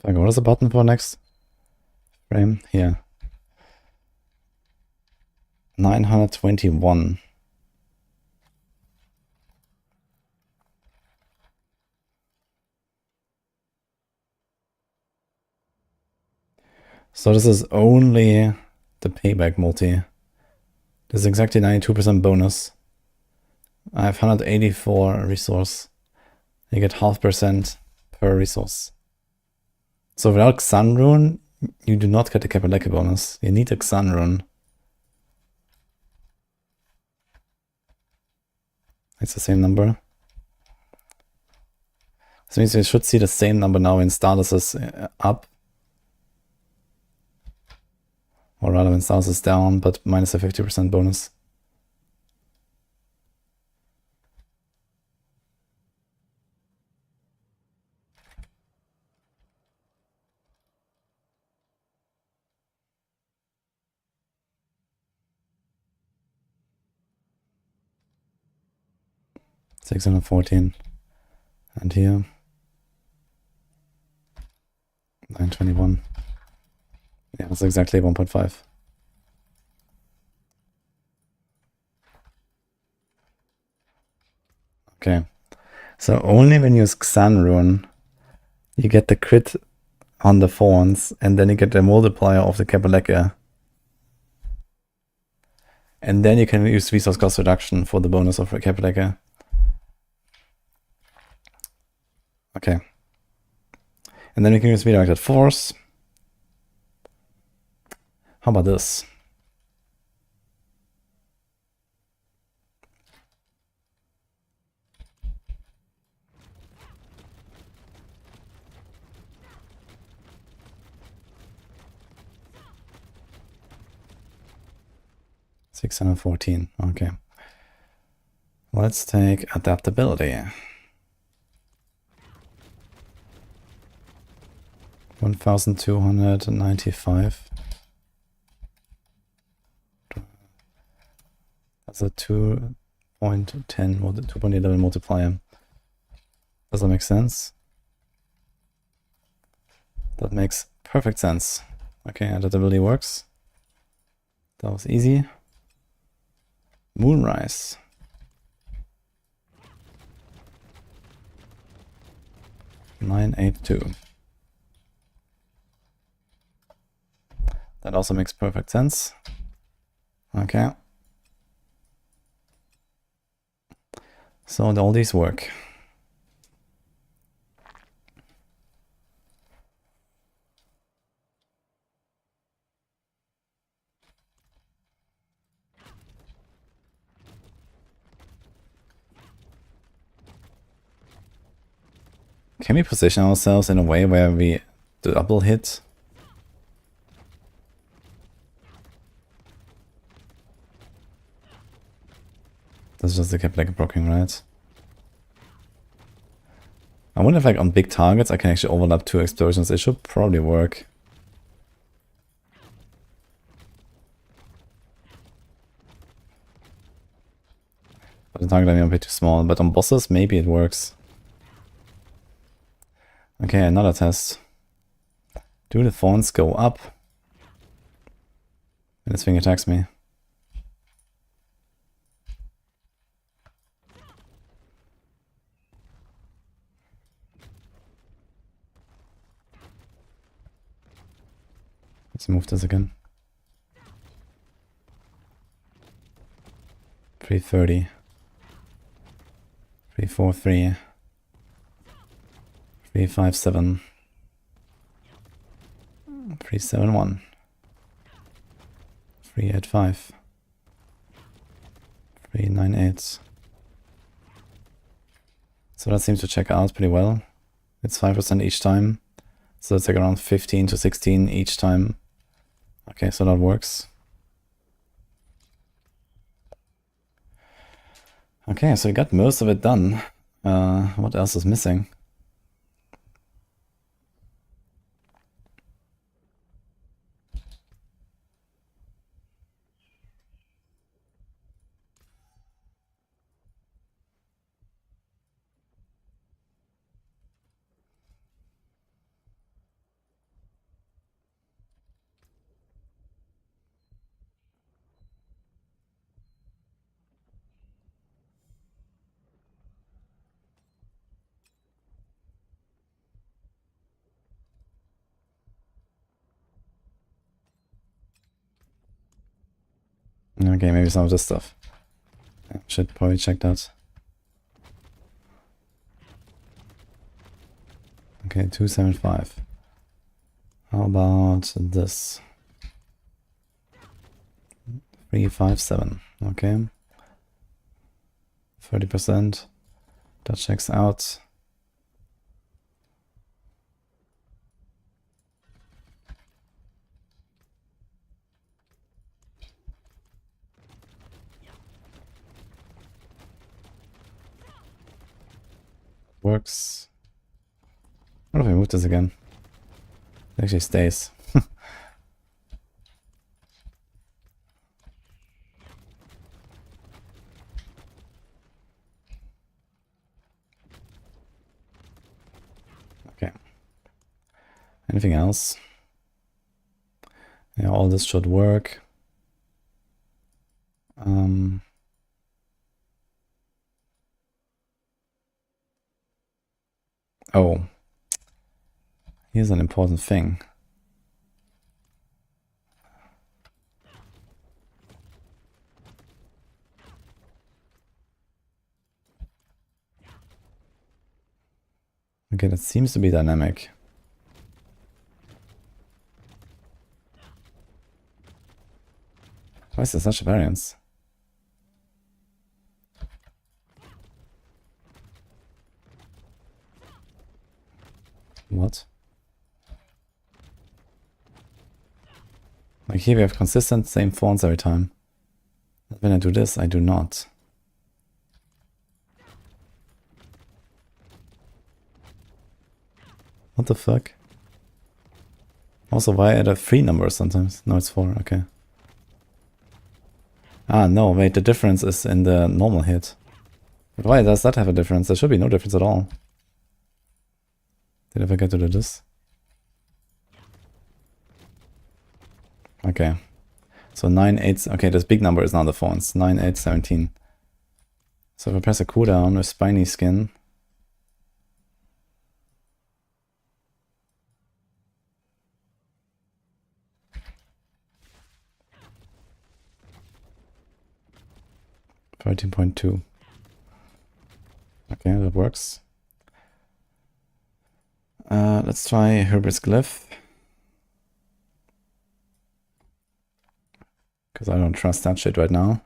What is the button for next frame? Here. 921. So this is only the payback multi. This is exactly 92% bonus. I have 184 resource. You get 0.5% per resource. So without Xan rune, you do not get the Kapaleka bonus. You need a Xan rune. It's the same number. This means you should see the same number now when starless is up. Or rather when starless is down, but minus a 50% bonus. $614. And here 921. Yeah, that's exactly 1.5. Okay. So only when you use Xan rune, you get the crit on the thorns, and then you get the multiplier of the Kapaleka. And then you can use resource cost reduction for the bonus of the Kapaleka. Okay. And then we can use redirected force. How about this? $614. Okay. Let's take adaptability. 1295. That's a 2.10 or the 2.11 multiplier. Does that make sense? That makes perfect sense. Okay, and that ability works. That was easy. Moonrise. $982. That also makes perfect sense. Okay. So all these work. Can we position ourselves in a way where we double hit? That's just the like blocking, right? I wonder if like on big targets I can actually overlap 2 explosions. It should probably work. But the target might be a bit too small, but on bosses maybe it works. Okay, another test. Do the thorns go up when this thing attacks me? Let's move this again. 330. 343. 357. 371. 385. 398. So that seems to check out pretty well. It's 5% each time. So it's like around 15 to 16 each time. Okay, so that works. Okay, so we got most of it done. What else is missing? Okay, maybe some of this stuff. I should probably check that. Okay, 275. How about this? 357. Okay. 30%. That checks out. Works. What if I move this again? It actually stays. Okay. Anything else? Yeah, all this should work. Oh. Here's an important thing. Okay, that seems to be dynamic. Why is there such a variance? What? Like here we have consistent same fonts every time. But when I do this, I do not. What the fuck? Also, why are there 3 numbers sometimes? No, it's 4, okay. Ah, no, wait, the difference is in the normal hit. But why does that have a difference? There should be no difference at all. Did I forget to do this? Okay. So 9, 8, okay, this big number is now the 4, it's 9, 8, 17. So if I press a cooldown with spiny skin, $13.2. Okay, that works. Let's try Herbert's Glyph. Because I don't trust that shit right now.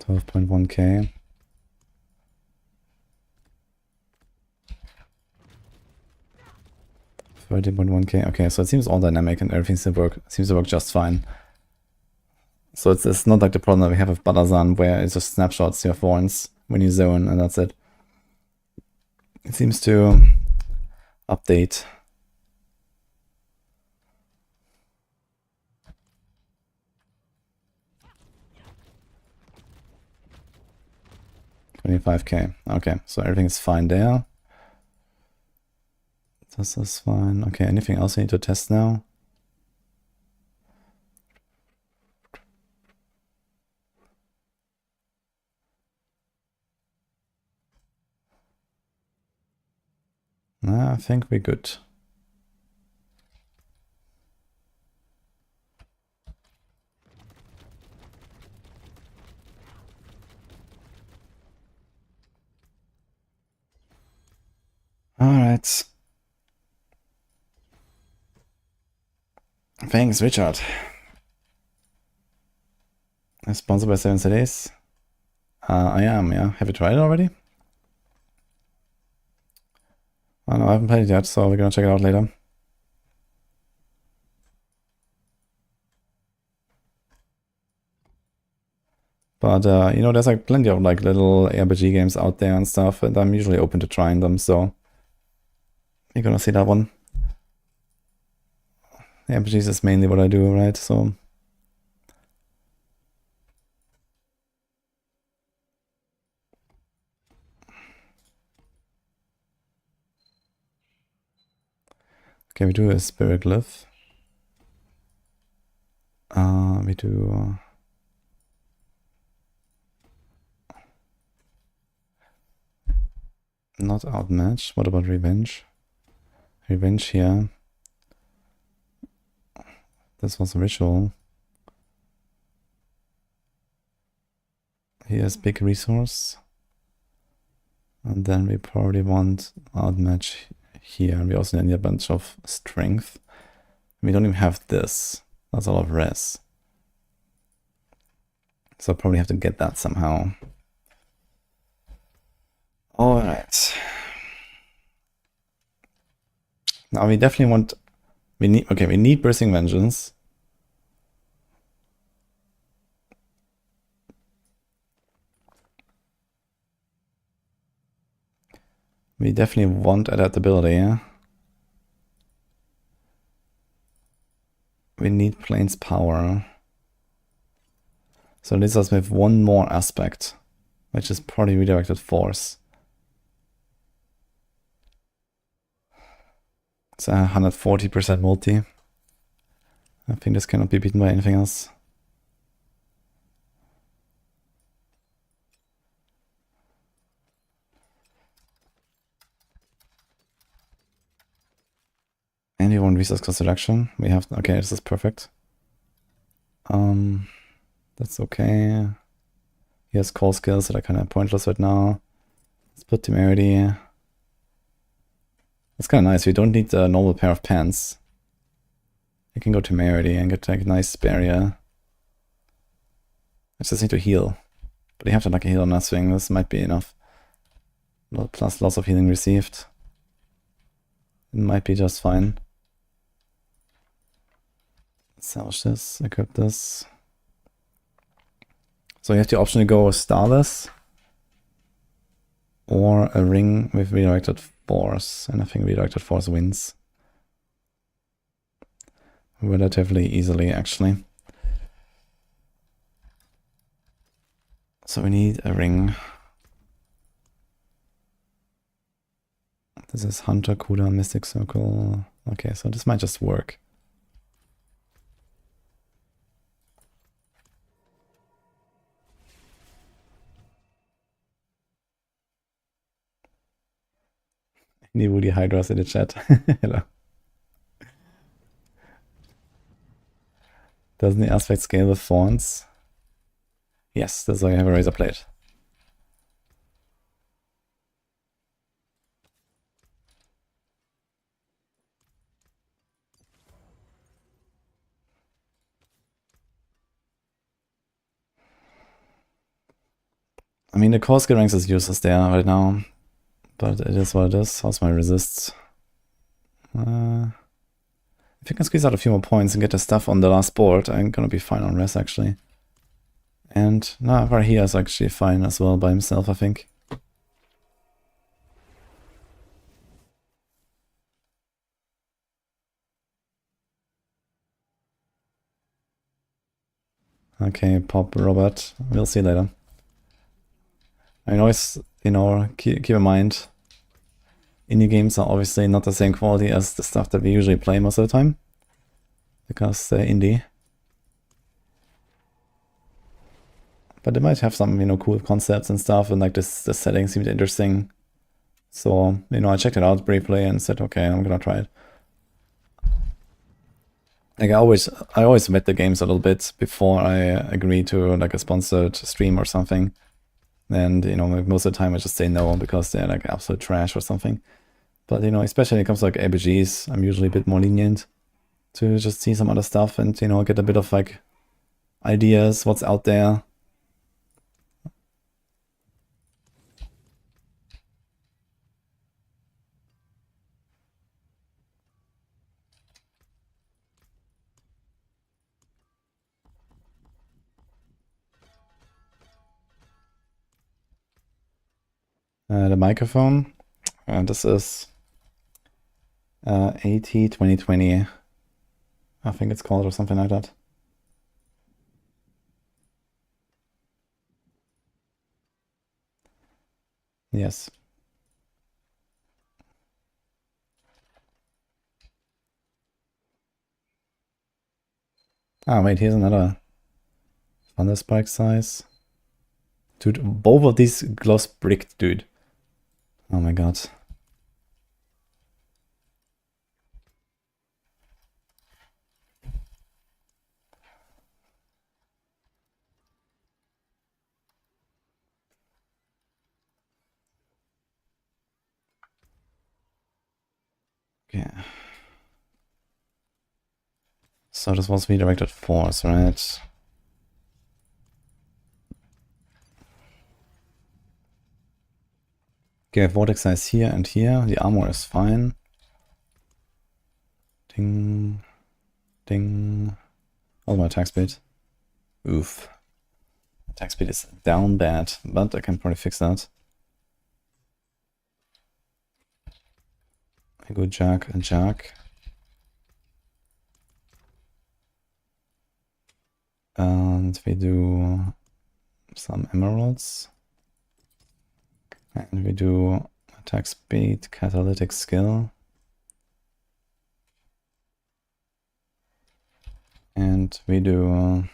$12.1k. $13.1k. Okay, so it seems all dynamic and everything seems to work just fine. So it's not like the problem that we have with Badazan, where it just snapshots your thorns when you zone and that's it. It seems to update. $25k. Okay, so everything is fine there. This is fine. Okay, anything else I need to test now? I think we're good. Alright. Thanks, Richard. I'm sponsored by 7 cities. I am, yeah. Have you tried it already? I don't know, I haven't played it yet, so we're gonna check it out later. But, you know, there's like plenty of like little ARPG games out there and stuff, and I'm usually open to trying them, so you're gonna see that one. ARPGs is mainly what I do, right? So okay, we do a spirit glyph. We do not outmatch. What about revenge? Revenge here. This was a ritual. Here's big resource. And then we probably want outmatch here. We also need a bunch of strength. We don't even have this. That's a lot of res. So I'll probably have to get that somehow. Alright. Now we definitely want... we need Bursting Vengeance. We definitely want adaptability, yeah? We need Plains Power. So this us with one more aspect, which is probably Redirected Force. It's a 140% multi. I think this cannot be beaten by anything else. And you want resource cost reduction? We have, okay, this is perfect. That's okay. He has call skills that are kind of pointless right now. Let's put temerity. That's kind of nice. We don't need a normal pair of pants. You can go temerity and get like a nice barrier. I just need to heal. But you have to like a heal on that swing. This might be enough. Plus loss of healing received. It might be just fine. Salvage this, equip this. So you have the option to go starless or a ring with redirected force, and I think redirected force wins relatively easily, actually. So we need a ring. This is Hunter, Cooldown, Mystic Circle. Okay, so this might just work. Any Woody Hydras in the chat. Hello. Doesn't the aspect scale with thorns? Yes, that's why I have a razor plate. I mean, the core skill ranks is useless there right now, but it is what it is. How's my resists? If I can squeeze out a few more points and get the stuff on the last board, I'm gonna be fine on res, actually. And no, Varahia is actually fine as well by himself, I think. Okay, pop Robert. We'll see later. I mean, always, you know, keep in mind, indie games are obviously not the same quality as the stuff that we usually play most of the time, because they're indie. But they might have some, you know, cool concepts and stuff, and like this setting seemed interesting. So, you know, I checked it out briefly and said, okay, I'm gonna try it. Like I always vet the games a little bit before I agree to like a sponsored stream or something. And, you know, most of the time I just say no because they're like absolute trash or something. But, you know, especially when it comes to like ARPGs, I'm usually a bit more lenient to just see some other stuff and, you know, get a bit of like ideas, what's out there. The microphone, this is AT2020, I think it's called, or something like that. Yes. Ah, wait, here's another thunder spike size. Dude, both of these gloss bricked, dude. Oh my god. Okay. So this was redirected force, right? Okay, I have vortex size here and here. The armor is fine. Ding. Ding. Oh, my attack speed. Oof. Attack speed is down bad, but I can probably fix that. I go jack and jack. And we do some emeralds. And we do attack speed, catalytic skill. And we do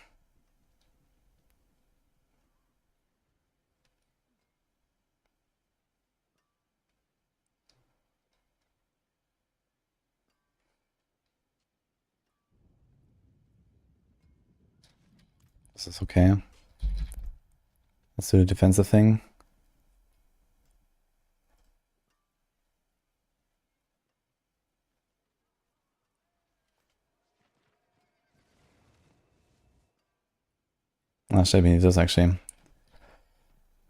this is okay. Let's do the defensive thing. Actually, we need this actually.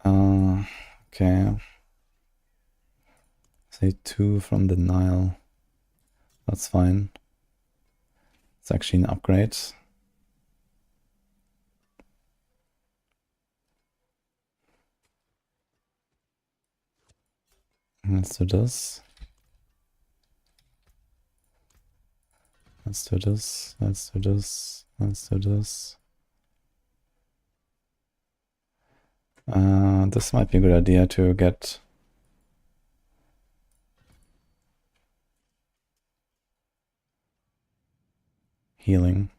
Okay. Say 2 from the Nile. That's fine. It's actually an upgrade. Let's do this. Let's do this. Let's do this. Let's do this. This might be a good idea to get healing.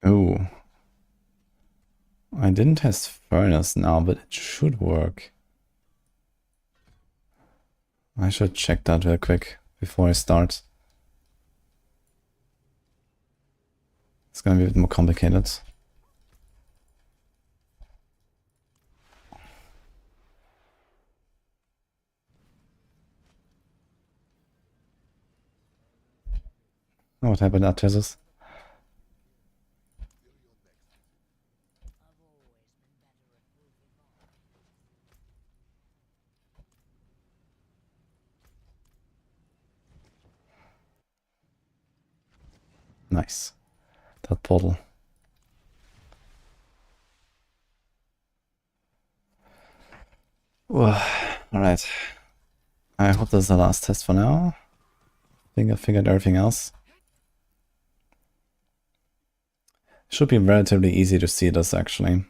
Oh. I didn't test furnace now, but it should work. I should check that real quick before I start. It's gonna be a bit more complicated. Oh, what happened at Tesis? Nice. That portal. Alright. I hope this is the last test for now. I think I figured everything else. Should be relatively easy to see this actually.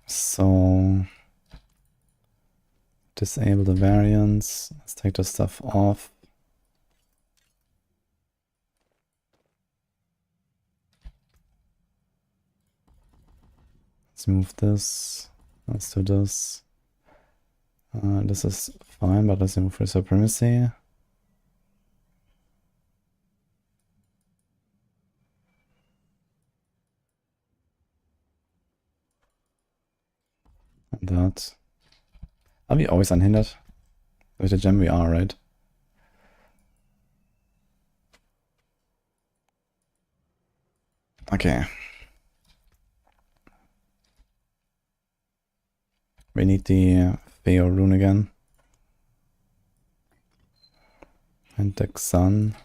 So disable the variants. Let's take this stuff off. Let's move this. Let's do this. This is fine, but let's move for supremacy. And that. Are we always unhindered? With the gem we are, right? Okay. We need the Vigor rune again. And the sun.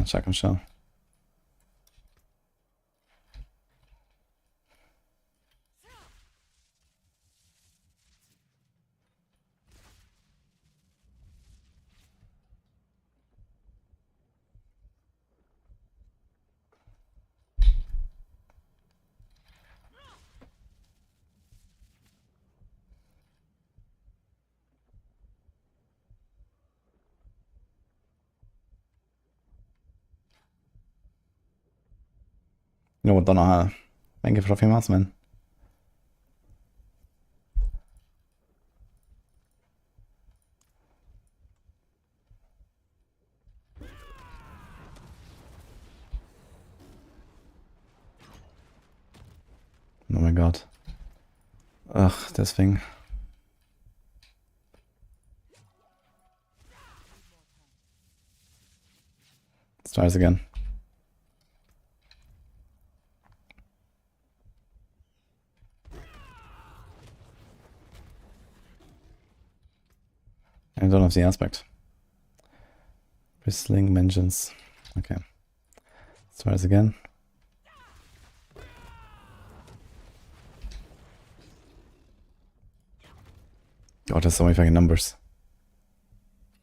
Check and shell. Jo, då har länge för att filmas, men oh my god. Ugh, this thing. Let's try this again. I don't have the aspect. Bristling vengeance. Okay. Let's try this again. God, there's so many fucking numbers.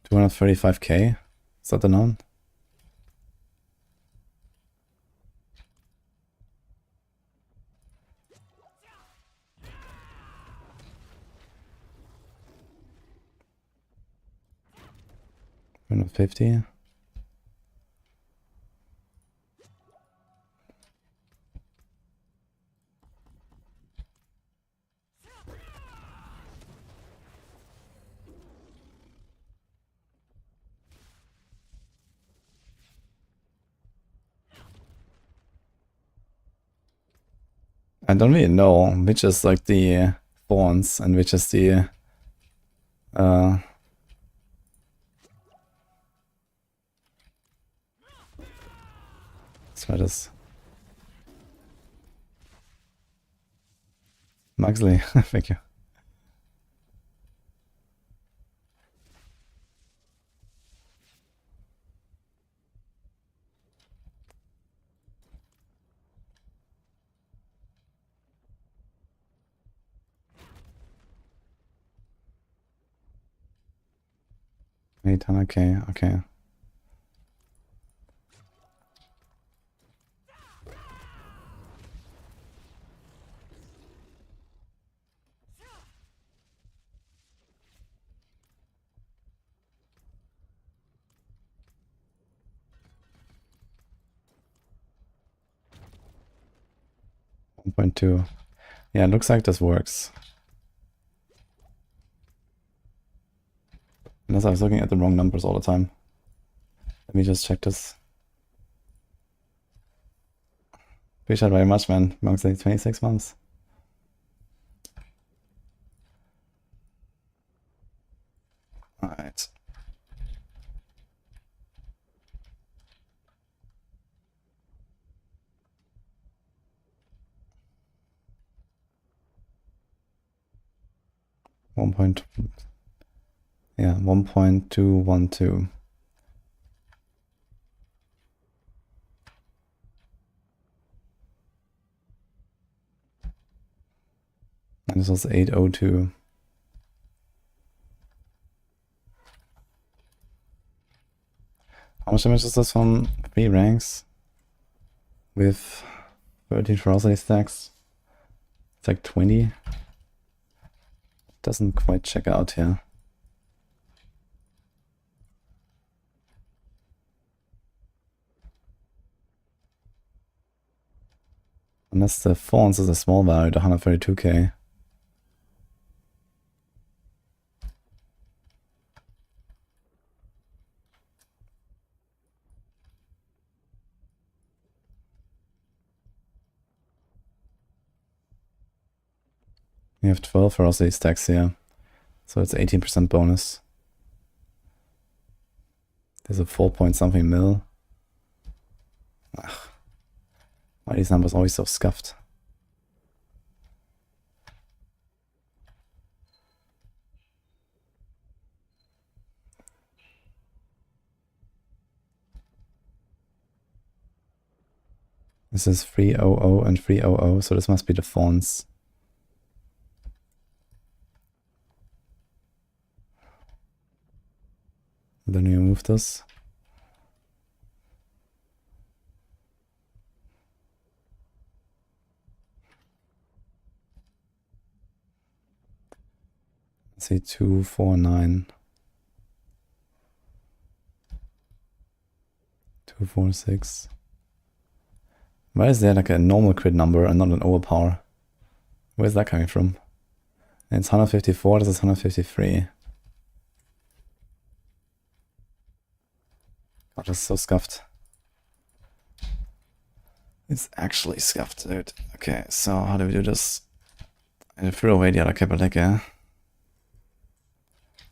235k? Is that the known? $150. I don't really know which is like the thorns and which is the let's try this. Muxley, thank you. $800k, okay. $1.2. Yeah, it looks like this works. Unless I was looking at the wrong numbers all the time. Let me just check this. Appreciate it very much, man. Monksley, 26 months. Alright. Yeah, 1.212. And this was 802. How much damage is this from 3 ranks? With 13 ferocity stacks? It's like 20. Doesn't quite check out here. Unless the Thorns is a small value at 132k. You have 12 ferocity stacks here, so it's 18% bonus. There's a 4 point something mil. Ugh. Why are these numbers always so scuffed? This is 300 and 300, so this must be the Thorns. Then we remove this. Let's see, 249. 246. Why is there like a normal crit number and not an overpower? Where's that coming from? And it's 154, this is 153. God, that's so scuffed. It's actually scuffed, dude. Okay, so how do we do this? I threw away the other Capelec.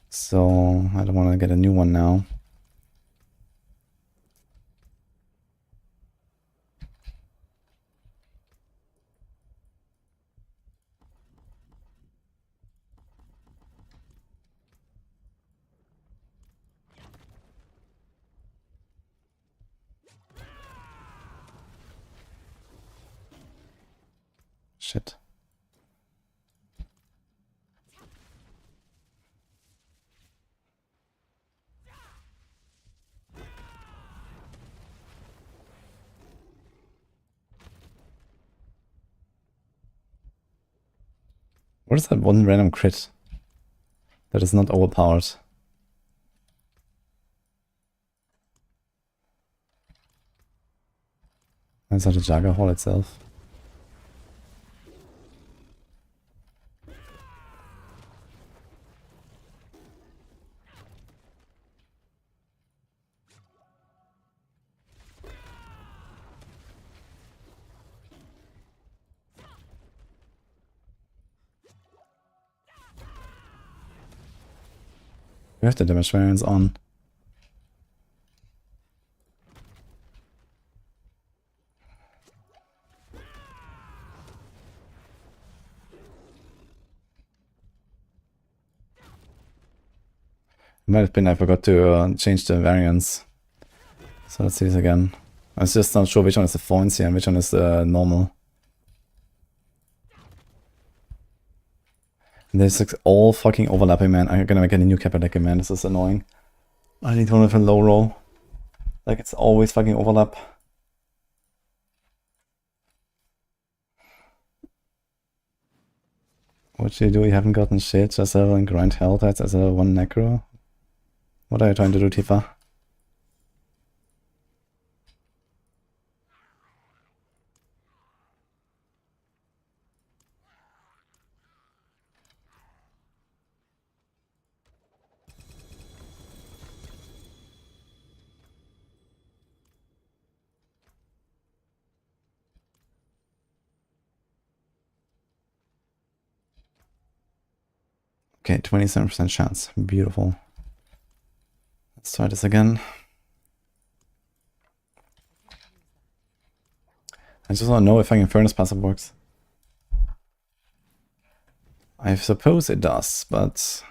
So I don't want to get a new one now. Shit. What is that one random crit that is not overpowered? Is that a Jagger Hall itself? We have the damage variance on. Might have been I forgot to change the variance. So let's see this again. I was just not sure which one is the foins here and which one is the normal. And there's like all fucking overlapping, man. I'm gonna make a new Kappa deck, man. This is annoying. I need one with a low roll. Like it's always fucking overlap. What should you do? You haven't gotten shit. Just and grind hell types as a one necro. What are you trying to do, Tifa? Okay, 27% chance. Beautiful. Let's try this again. I just want to know if fucking Furnace Passive works. I suppose it does, but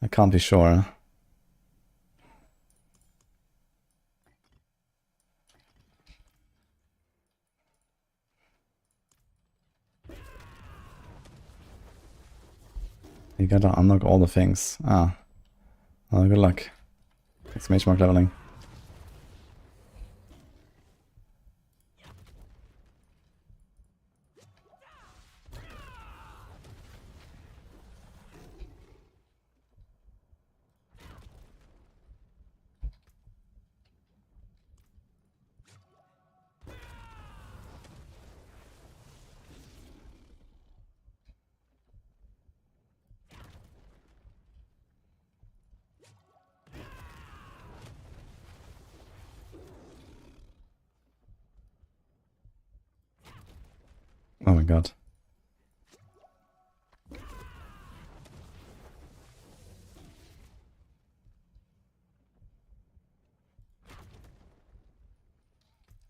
I can't be sure. You gotta unlock all the things. Ah. Well, good luck. Exclamation mark leveling. Oh my god.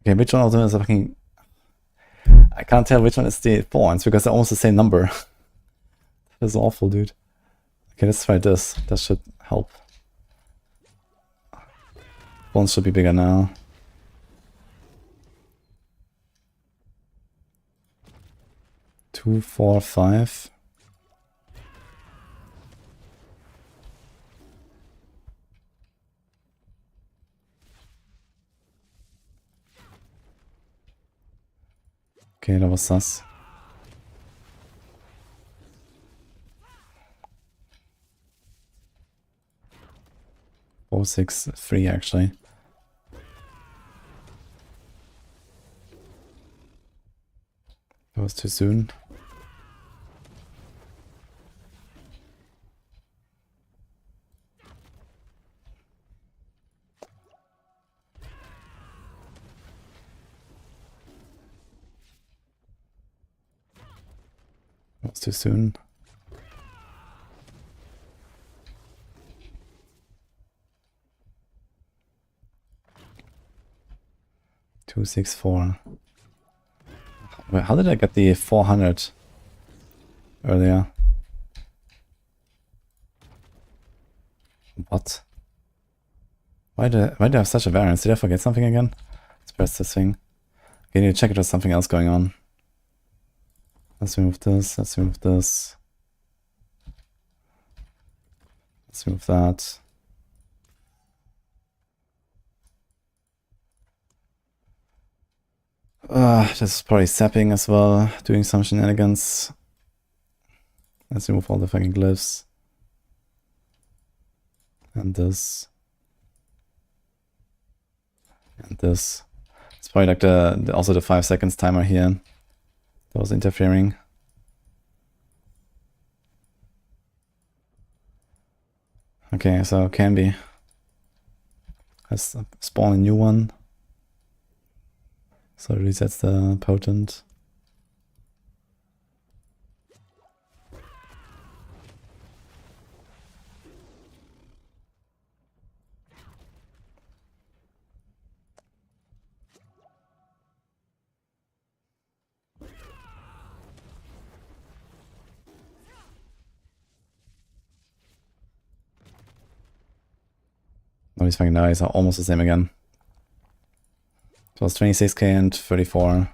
Okay, which one of them is a fucking... I can't tell which one is the thorns because they're almost the same number. That's awful, dude. Okay, let's try this. That should help. Thorns should be bigger now. Two, four, five. Okay, that was sus. Oh, 6, 3 actually. That was too soon. That was too soon. Two, 6, 4. Wait, how did I get the 400 earlier? What? Why do I have such a variance? Did I forget something again? Let's press this thing. Okay, I need to check if there's something else going on. Let's remove this, let's remove this. Let's remove that. This is probably sapping as well, doing some shenanigans. Let's remove all the fucking glyphs. And this. And this. It's probably like also the 5 seconds timer here that was interfering. Okay, so can be. Let's spawn a new one. So it resets the potent. these fucking dice are almost the same again. So it's 26k and 34.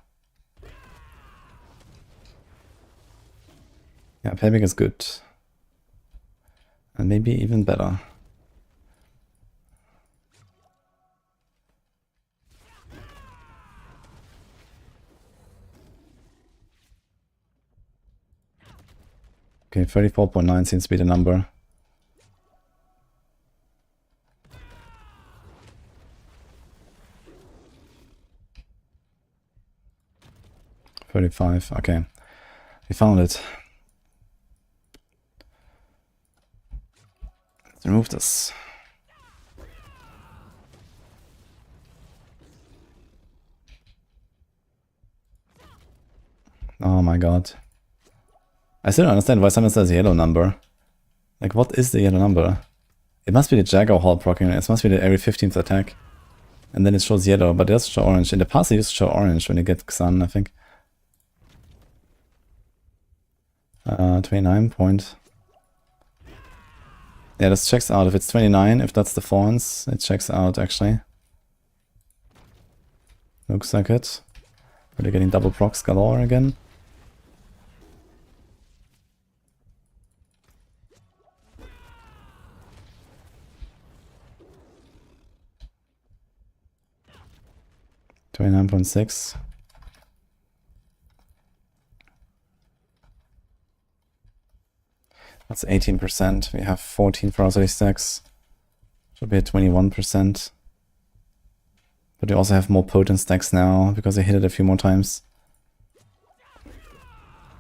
Yeah, payback is good. And maybe even better. Okay, 34.9 seems to be the number. $35, okay. We found it. Let's remove this. Oh my god. I still don't understand why someone says yellow number. Like, what is the yellow number? It must be the Jaguar Hall proccing. It must be the every 15th attack. And then it shows yellow, but it doesn't show orange. In the past it used to show orange when you get Xan, I think. 29 point. Yeah, this checks out. If it's 29, if that's the fawns, it checks out actually. Looks like it. Are they getting double procs galore again? $29.6. That's 18%. We have 14 ferocity stacks. Should be at 21%. But we also have more potent stacks now because I hit it a few more times.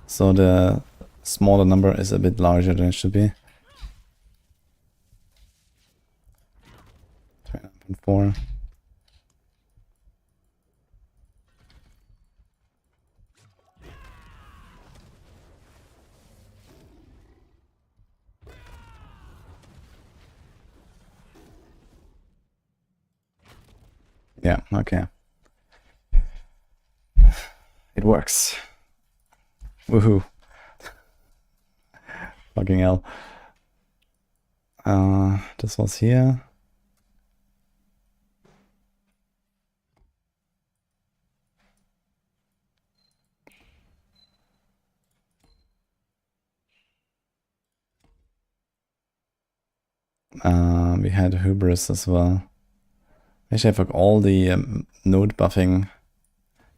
So the smaller number is a bit larger than it should be. 29.4. Yeah, okay. It works. Woohoo. Fucking hell. This was here. We had Hubris as well. Actually, I have like all the node buffing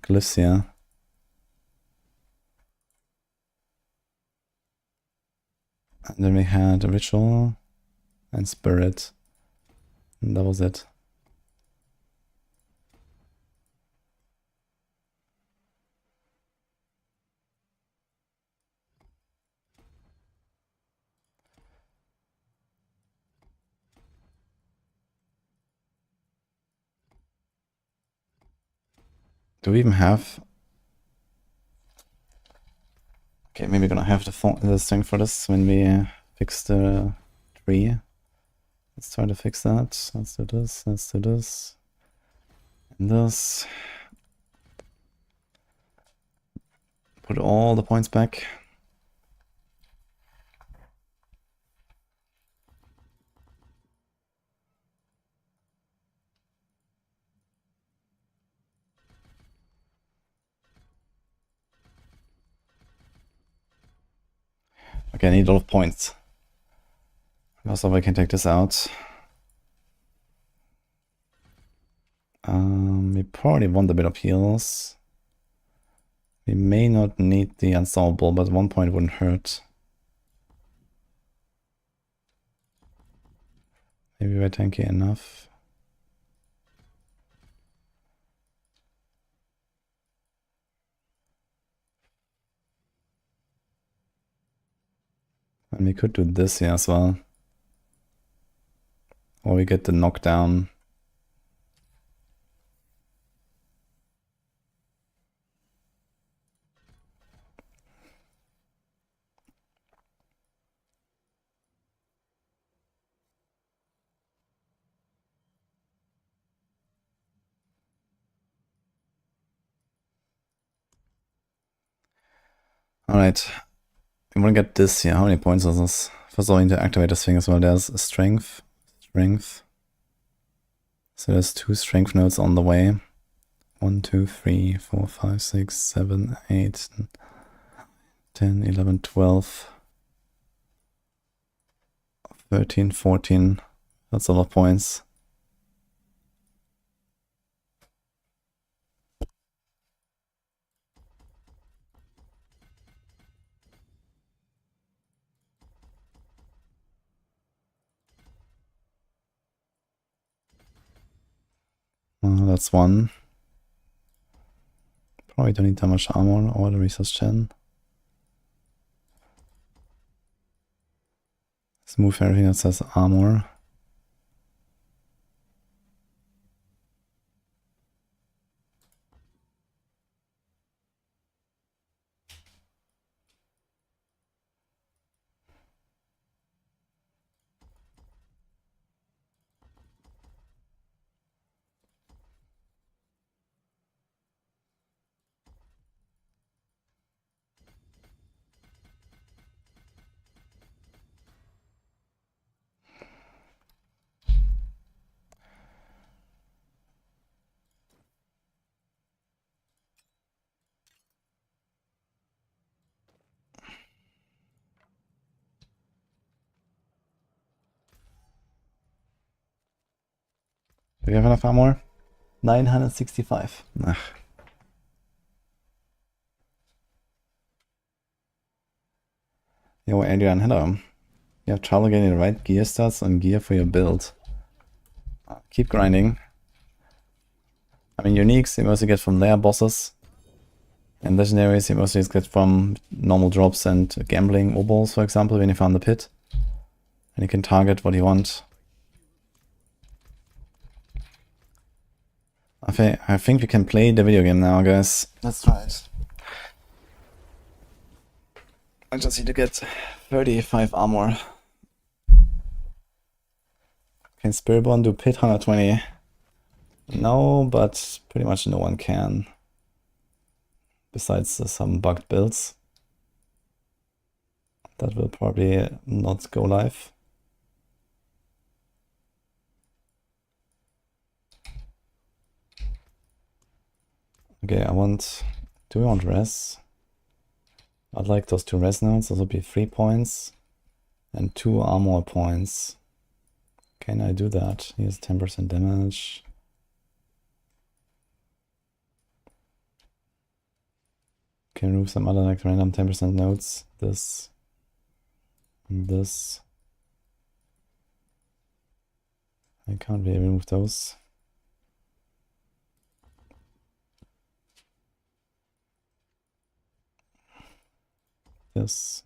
glyphs here. And then we had a ritual and spirit. And that was it. Do we even have... Okay, maybe we're gonna have the thing for this when we fix the tree. Let's try to fix that. Let's do this, let's do this. And this. Put all the points back. Okay, I need a lot of points. Also, I can take this out. We probably want a bit of heals. We may not need the unstoppable, but 1 point wouldn't hurt. Maybe we're tanky enough. And we could do this here as well. Or we get the knockdown. Alright. We want to get this here. How many points is this? First of all, we need to activate this thing as well. There's strength. Strength. So there's 2 strength nodes on the way. 1, 2, 3, 4, 5, 6, 7, 8, 10, 11, 12, 13, 14. That's a lot of points. That's 1. Probably don't need that much armor or the resource gen. Let's move everything that says armor. Do we have enough armor? 965. Ugh. Yo, Adrian, hello. You have trouble getting the right gear stats and gear for your build. Keep grinding. I mean, uniques you mostly get from layer bosses. And legendaries you mostly just get from normal drops and gambling obols, for example, when you found the pit. And you can target what you want. I think we can play the video game now, guys. Let's try it. I just need to get 35 armor. Can Spiritborn do pit 120? No, but pretty much no one can. Besides some bugged builds. That will probably not go live. Okay, do we want res? I'd like those 2 res nodes. Those would be 3 points and 2 armor points. Can I do that? Here's 10% damage. Can remove some other like random 10% nodes. This and this. I can't really remove those. This.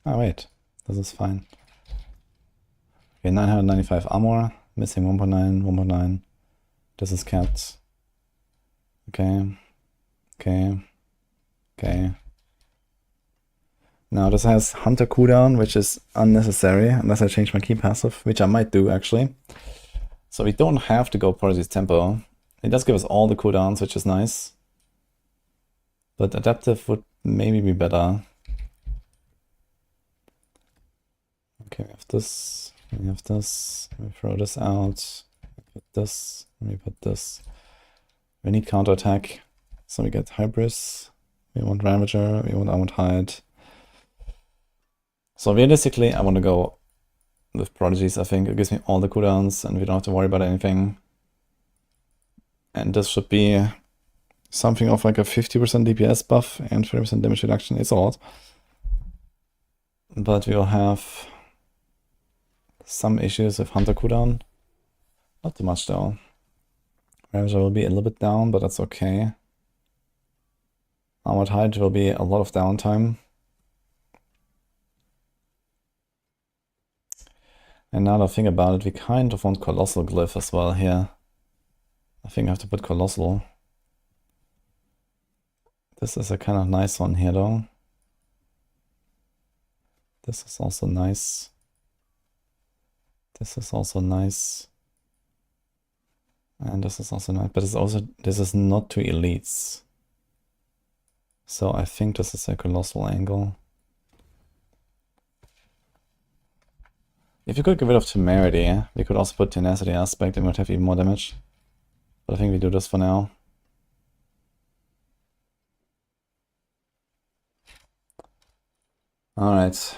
Ah, wait. This is fine. Okay, 995 armor. Missing 1.9, 1.9. This is kept. Okay. Okay. Okay. Now this has Hunter cooldown, which is unnecessary unless I change my key passive, which I might do actually. So we don't have to go Prodigy's Tempo. It does give us all the cooldowns, which is nice. But Adaptive would maybe be better. Okay, we have this, we have this, we throw this out, we put this, we put this. We need counterattack, so we get Hybris, we want Ravager, we want Armored Hide. So realistically, I want to go with Prodigies. I think it gives me all the cooldowns and we don't have to worry about anything. And this should be something of like a 50% DPS buff and 30% damage reduction. It's a lot. But we will have some issues with Hunter cooldown. Not too much though. Ravager will be a little bit down, but that's okay. Armored Hide will be a lot of downtime. And now that I think about it, we kind of want Colossal Glyph as well here. I think I have to put Colossal. This is a kind of nice one here though. This is also nice. This is also nice. And this is also nice, but this is not to elites. So I think this is a Colossal angle. If you could get rid of temerity, we could also put tenacity aspect and would have even more damage. But I think we do this for now. Alright.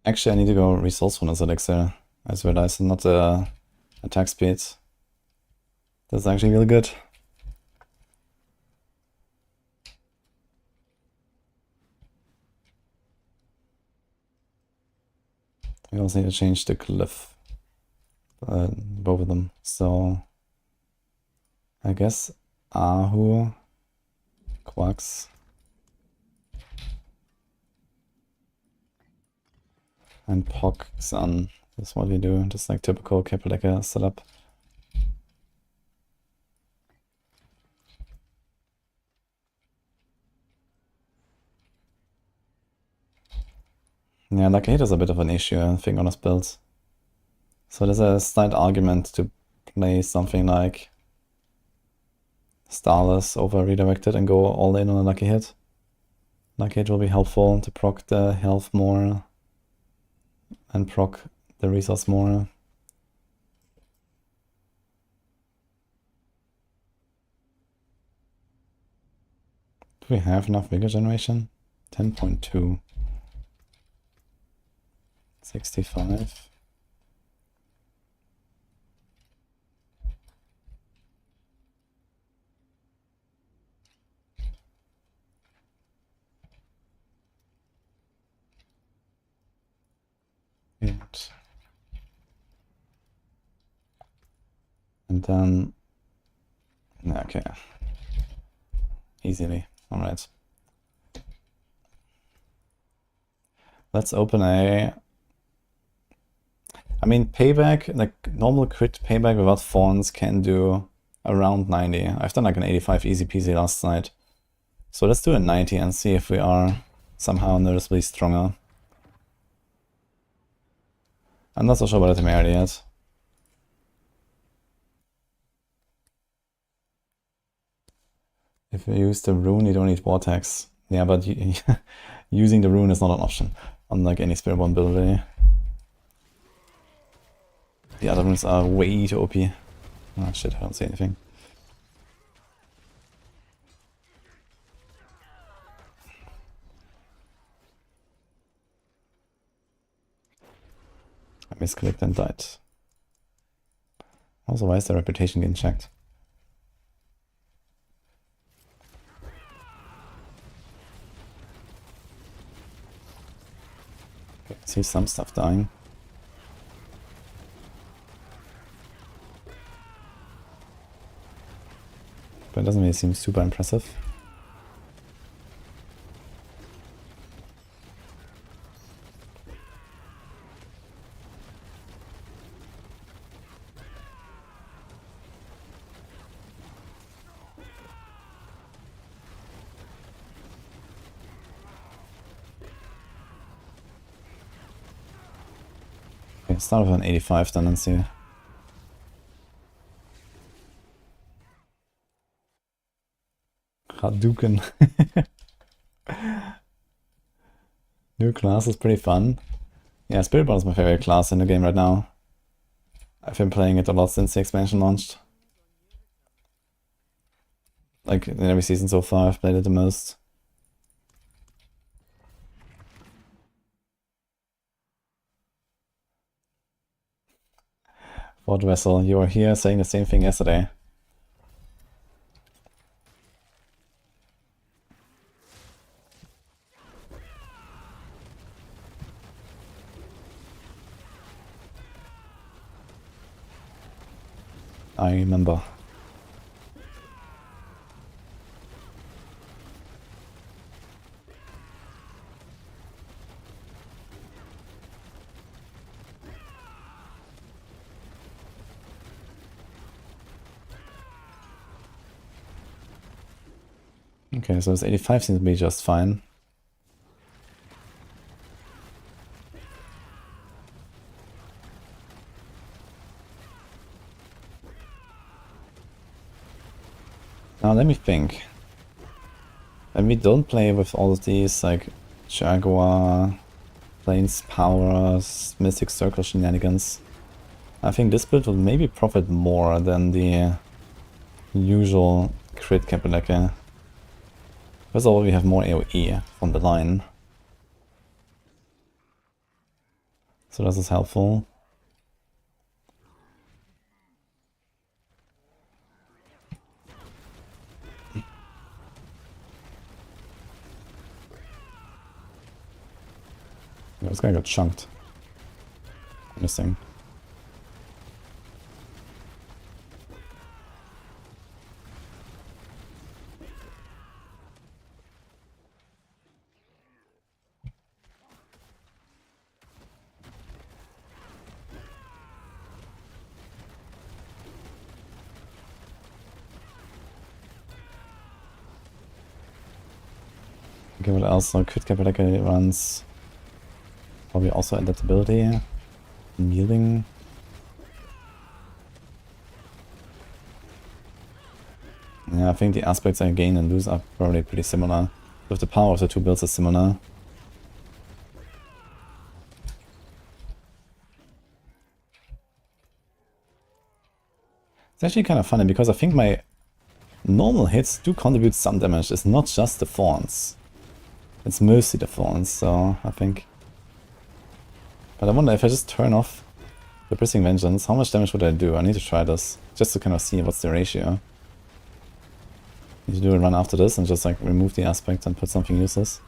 Actually, I need to go resourcefulness at Exile. I just realized not the attack speed. That's actually really good. We also need to change the glyph. Both of them. So I guess Ahu, Quax, and Pock Sun. That's what we do. Just like typical Kapaleka setup. Yeah, like hate is a bit of an issue, I think, on this build. So there's a slight argument to play something like Starless over Redirected and go all in on a Lucky Hit. Lucky Hit will be helpful to proc the health more and proc the resource more. Do we have enough Vigor generation? 10.2. 65. And then, okay, easily, all right. Let's open I mean, payback, like normal crit payback without fawns can do around 90. I've done like an 85 easy peasy last night. So let's do a 90 and see if we are somehow noticeably stronger. I'm not so sure about the temerity yet. If you use the rune, you don't need vortex. Yeah, but using the rune is not an option, unlike any Spiritborn build really. The other runes are way too OP. Oh shit, I don't see anything. I misclicked and died. Also, why is the reputation getting checked? Okay, I see some stuff dying. But it doesn't really seem super impressive. Okay, start with an 85 then and see. Hadouken. New class is pretty fun. Yeah, Spiritborn is my favorite class in the game right now. I've been playing it a lot since the expansion launched. Like, in every season so far, I've played it the most. Fort Vessel, you were here saying the same thing yesterday. I remember. Okay, so this 85 seems to be just fine. Now let me think. When we don't play with all of these, like Jaguar, Plains Powers, Mystic Circle shenanigans, I think this build will maybe profit more than the usual crit Kapaleka. First of all, we have more AoE from the line. So this is helpful. This guy got chunked. Missing. Okay, what else? So crit Kapaleka runs. Probably also adaptability. Yielding. Yeah, I think the aspects I gain and lose are probably pretty similar. With the power of the two builds is similar. It's actually kind of funny because I think my normal hits do contribute some damage. It's not just the thorns. It's mostly the thorns, so I think. But I wonder if I just turn off the Bristling Vengeance, how much damage would I do? I need to try this, just to kind of see what's the ratio. Need to do a run after this and just like remove the aspect and put something useless.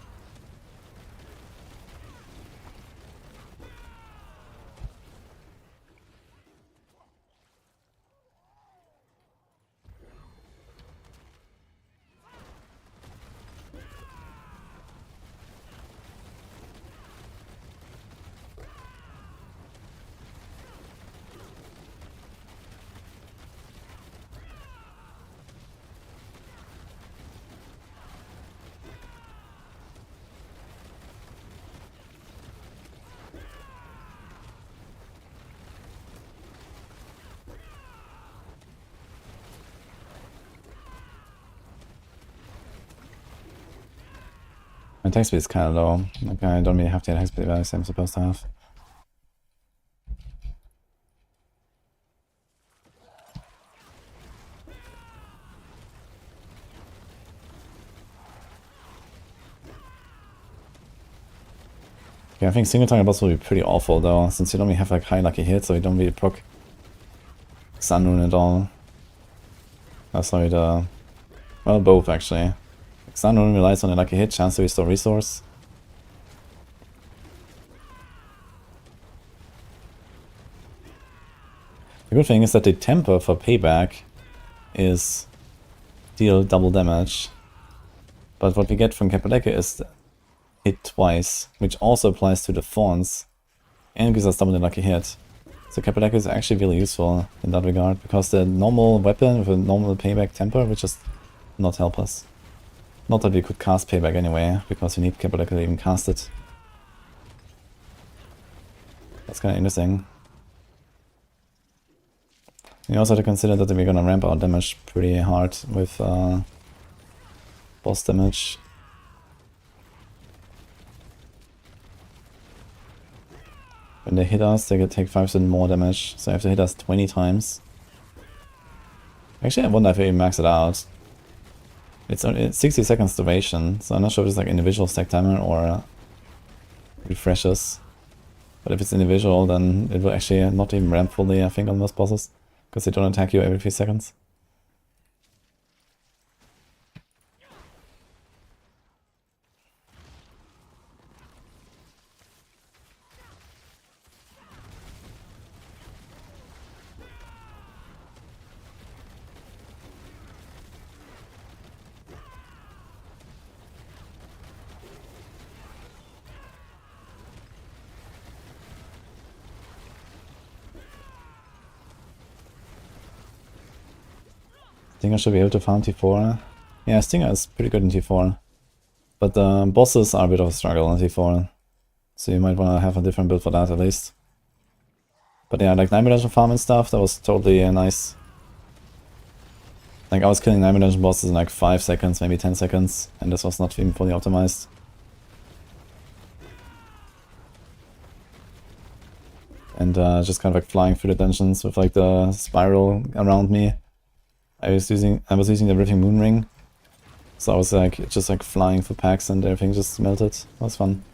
My attack speed is kind of low. Like I don't really have the attack speed values I'm supposed to have. Okay, I think single target boss will be pretty awful though, since you don't really have like high lucky hits, so you don't really proc Sun Rune at all. Oh, sorry, well, both actually. Sun Rune relies on a lucky hit, chance to restore resource. The good thing is that the temper for payback is deal double damage. But what we get from Kapaleka is hit twice, which also applies to the thorns and gives us double the lucky hit. So Kapaleka is actually really useful in that regard, because the normal weapon with a normal payback temper would just not help us. Not that we could cast payback anyway, because we need Kapaleka to even cast it. That's kind of interesting. We also have to consider that we're gonna ramp our damage pretty hard with boss damage. When they hit us, they can take 5% more damage, so they have to hit us 20 times. Actually, I wonder if we max it out. It's 60 seconds duration, so I'm not sure if it's like individual stack timer or refreshes. But if it's individual, then it will actually not even ramp fully, I think, on most bosses, because they don't attack you every few seconds. I think I should be able to farm T4. Yeah, Stinger is pretty good in T4. But the bosses are a bit of a struggle in T4. So you might want to have a different build for that at least. But yeah, like Nightmare Dungeon farm and stuff, that was totally nice. Like I was killing Nightmare Dungeon bosses in like 5 seconds, maybe 10 seconds. And this was not even fully optimized. And just kind of like flying through the dungeons with like the spiral around me. I was using the Ripping Moon Ring. So I was like just like flying through packs and everything just melted. That was fun.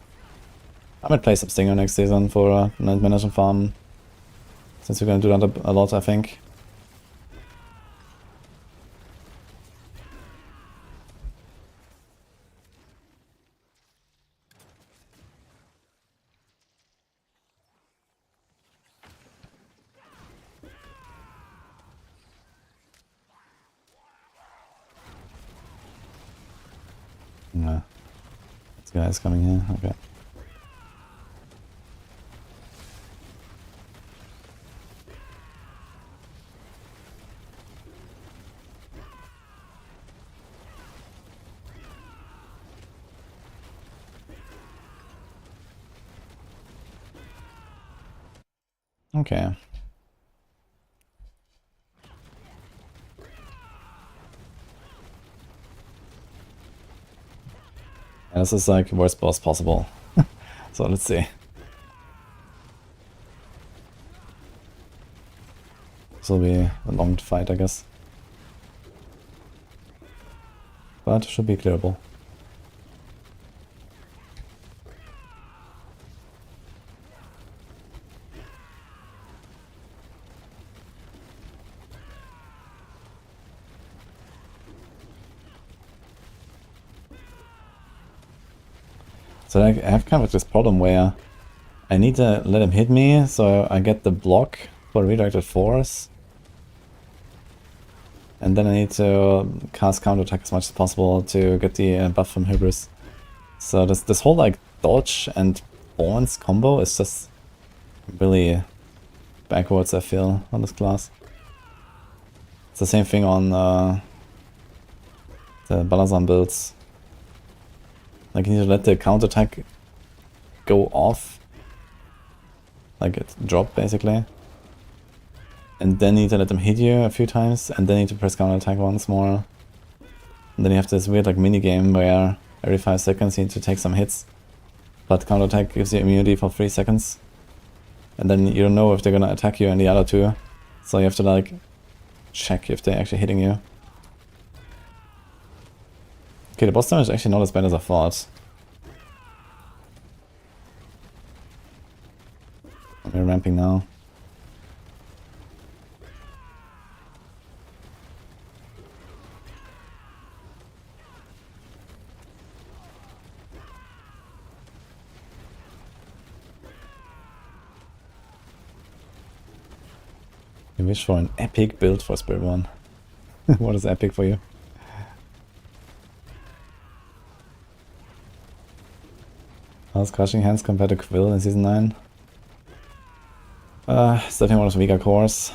I might play some Stinger next season for Night Management farm. Since we're gonna do that a lot, I think. Yeah. This guy is coming here, okay. Okay. Yeah, this is like worst boss possible. So let's see. This will be a long fight, I guess. But should be clearable. So I have kind of this problem where I need to let him hit me so I get the block for redirected force. And then I need to cast counterattack as much as possible to get the buff from Hybris. So this whole like dodge and bonds combo is just really backwards, I feel, on this class. It's the same thing on the Balazan builds. Like you need to let the counterattack go off. Like it drop basically. And then you need to let them hit you a few times, and then you need to press counterattack once more. And then you have this weird like mini game where every 5 seconds you need to take some hits. But counterattack gives you immunity for 3 seconds. And then you don't know if they're gonna attack you and the other two. So you have to like check if they're actually hitting you. Okay, the boss damage is actually not as bad as I thought. We're ramping now. You wish for an epic build for Spiritborn. What is epic for you? How's Crushing Hands compared to Quill in Season 9? It's definitely one of the weaker cores.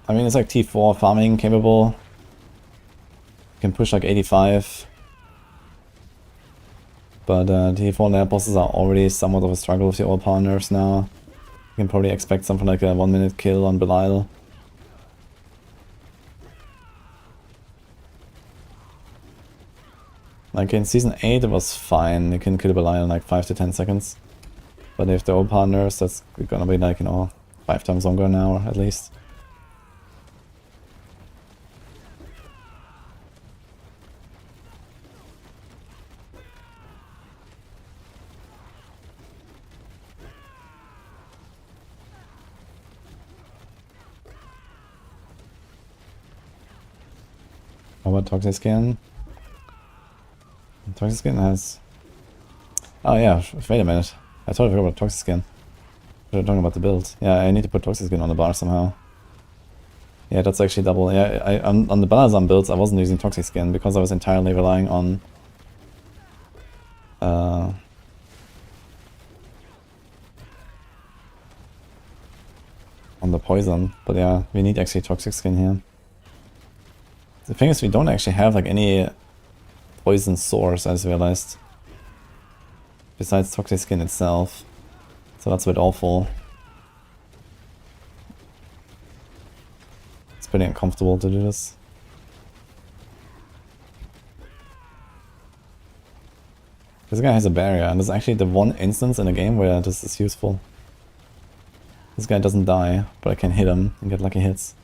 I mean, it's like T4 farming capable. You can push like 85. But T4 layer bosses are already somewhat of a struggle with the overpower nerfs now. You can probably expect something like a 1-minute kill on Belial. Like in Season 8 it was fine, you can kill Belial in like 5 to 10 seconds. But if the overpower nerfs, that's gonna be like, you know, 5 times longer now at least. How about Toxic Skin? Toxic Skin has... Oh yeah, wait a minute. I totally forgot about Toxic Skin. We're talking about the build. Yeah, I need to put Toxic Skin on the bar somehow. Yeah, that's actually double. Yeah, on the Balazan builds I wasn't using Toxic Skin because I was entirely relying on... on the poison. But yeah, we need actually Toxic Skin here. The thing is, we don't actually have like any poison source, as realized. Besides toxic skin itself. So that's a bit awful. It's pretty uncomfortable to do this. This guy has a barrier, and this is actually the one instance in a game where this is useful. This guy doesn't die, but I can hit him and get lucky hits.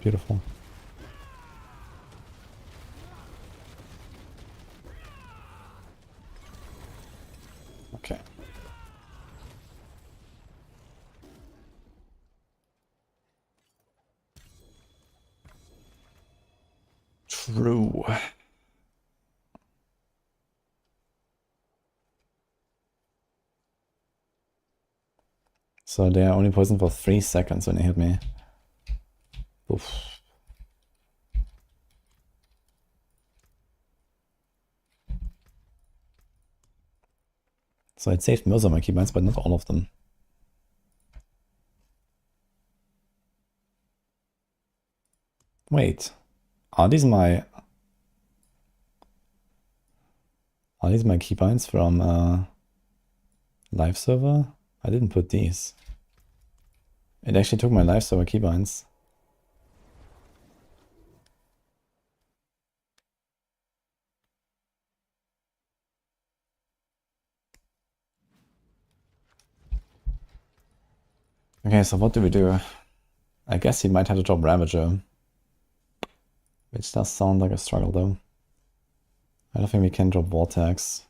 Beautiful. Okay. True. So they are only poisoned for 3 seconds when they hit me. Oof. So I'd saved most of my keybinds, but not all of them. Wait, are these my keybinds from live server? I didn't put these. It actually took my live server keybinds. Okay, so what do we do? I guess he might have to drop Ravager. Which does sound like a struggle though. I don't think we can drop Vortex.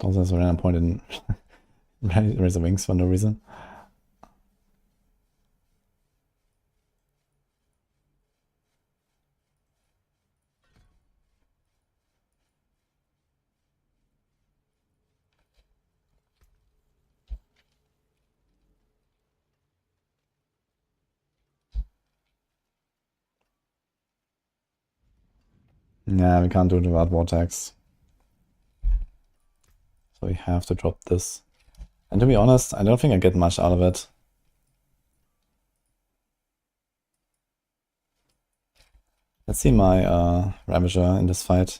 Also has a random point in raise the wings for no reason. Yeah, we can't do it without Vortex. So we have to drop this. And to be honest, I don't think I get much out of it. Let's see my Ravager in this fight.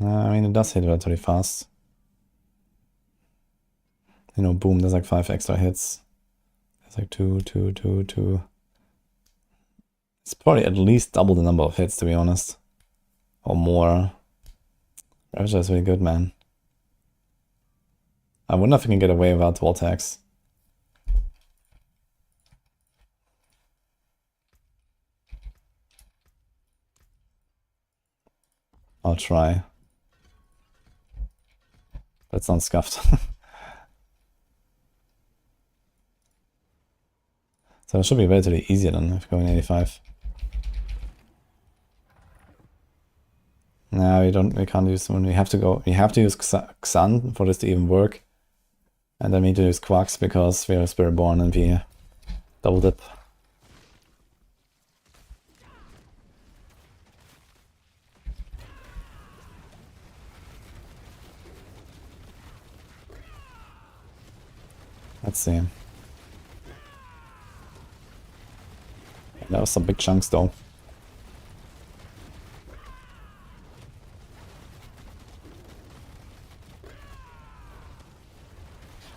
I mean, it does hit relatively fast. You know, boom, there's like 5 extra hits. There's like 2, 2, 2, 2. It's probably at least double the number of hits, to be honest. Or more. Ravager is really good, man. I wonder if I can get away without Vortex. I'll try. That sounds scuffed. So it should be relatively easier than if going 85. No, we can't use one. We have to use Xan for this to even work. And then we need to use Quacks because we are Spiritborn and we double dip. Let's see. That was some big chunks though.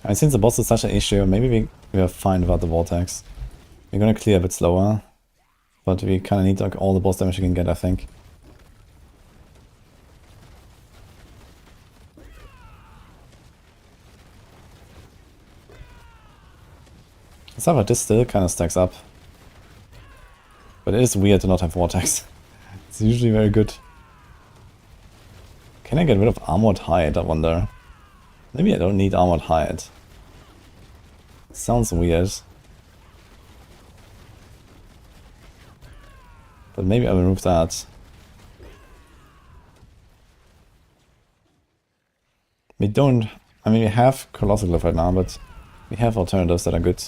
And since the boss is such an issue, maybe we are fine without the Vortex. We're gonna clear a bit slower, but we kinda need like all the boss damage we can get, I think. Stuff like this still kinda stacks up. But it is weird to not have Vortex. It's usually very good. Can I get rid of Armored Hide, I wonder? Maybe I don't need Armored Hide. Sounds weird. But maybe I'll remove that. We don't... I mean, we have Colossal Glyph right now, but we have alternatives that are good.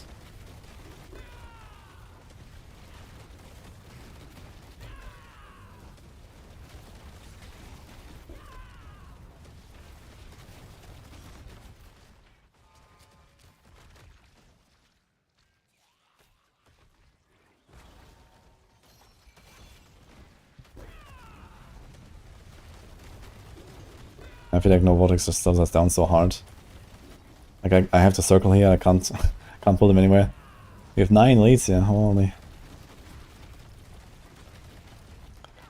I feel like no vortex just slows us down so hard. Like I have to circle here, I can't can't pull them anywhere. We have 9 leads here, holy.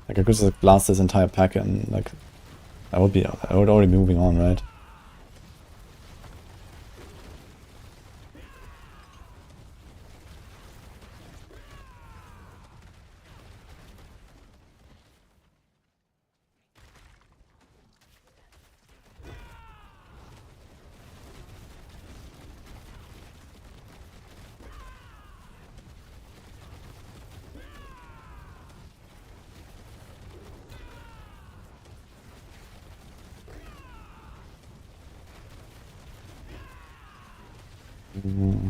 Like I could just blast this entire pack and like I would already be moving on, right?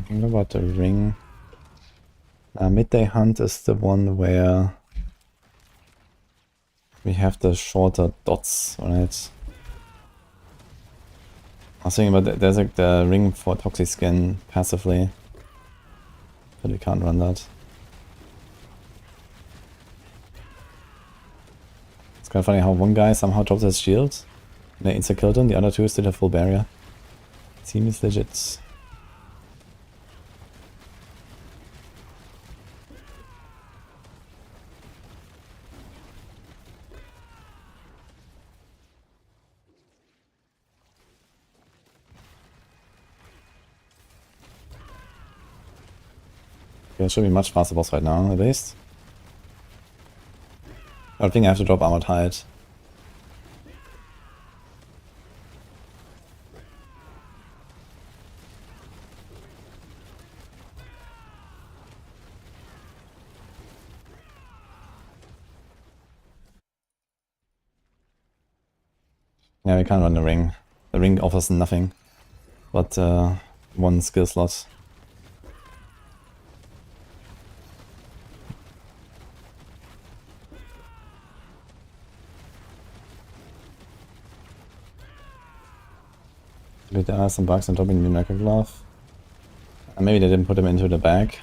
What about the ring? Midday Hunt is the one where we have the shorter dots, right? I was thinking about there's like the ring for toxic skin passively, but we can't run that. It's kind of funny how one guy somehow dropped his shield and they insta-killed him, the other two still have full barrier. Seems legit. Okay, it should be much faster boss right now, at least. I think I have to drop Armored Hide. Yeah, we can't run the ring. The ring offers nothing but 1 skill slot. There are some bugs on dropping the Necro glove. And maybe they didn't put them into the bag.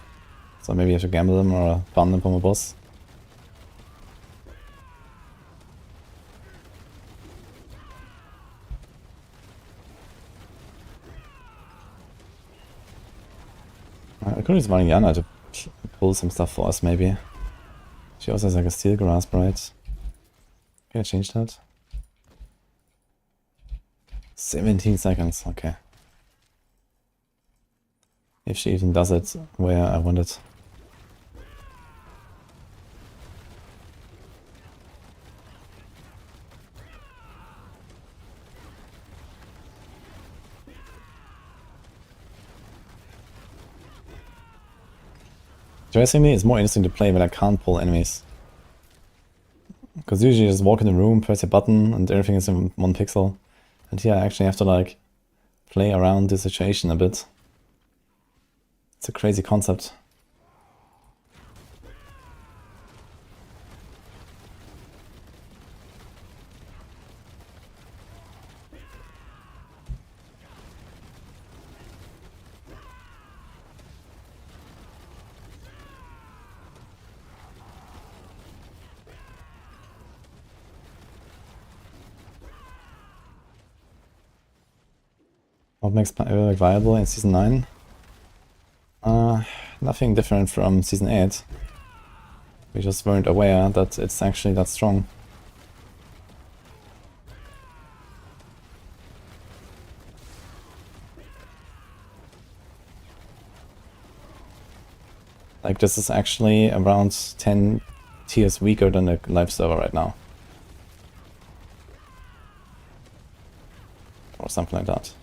So maybe you have to gamble them or farm them from a boss. I could use Mariana to pull some stuff for us, maybe. She also has like a steel grasp, right? Can I change that? 17 seconds, okay. If she even does it where I want it. Interestingly, it's more interesting to play when I can't pull enemies. Because usually you just walk in the room, press a button, and everything is in 1 pixel. And here I actually have to like play around the situation a bit. It's a crazy concept. What makes Epoch viable in Season 9? Nothing different from Season 8. We just weren't aware that it's actually that strong. Like, this is actually around 10 tiers weaker than the live server right now. Or something like that.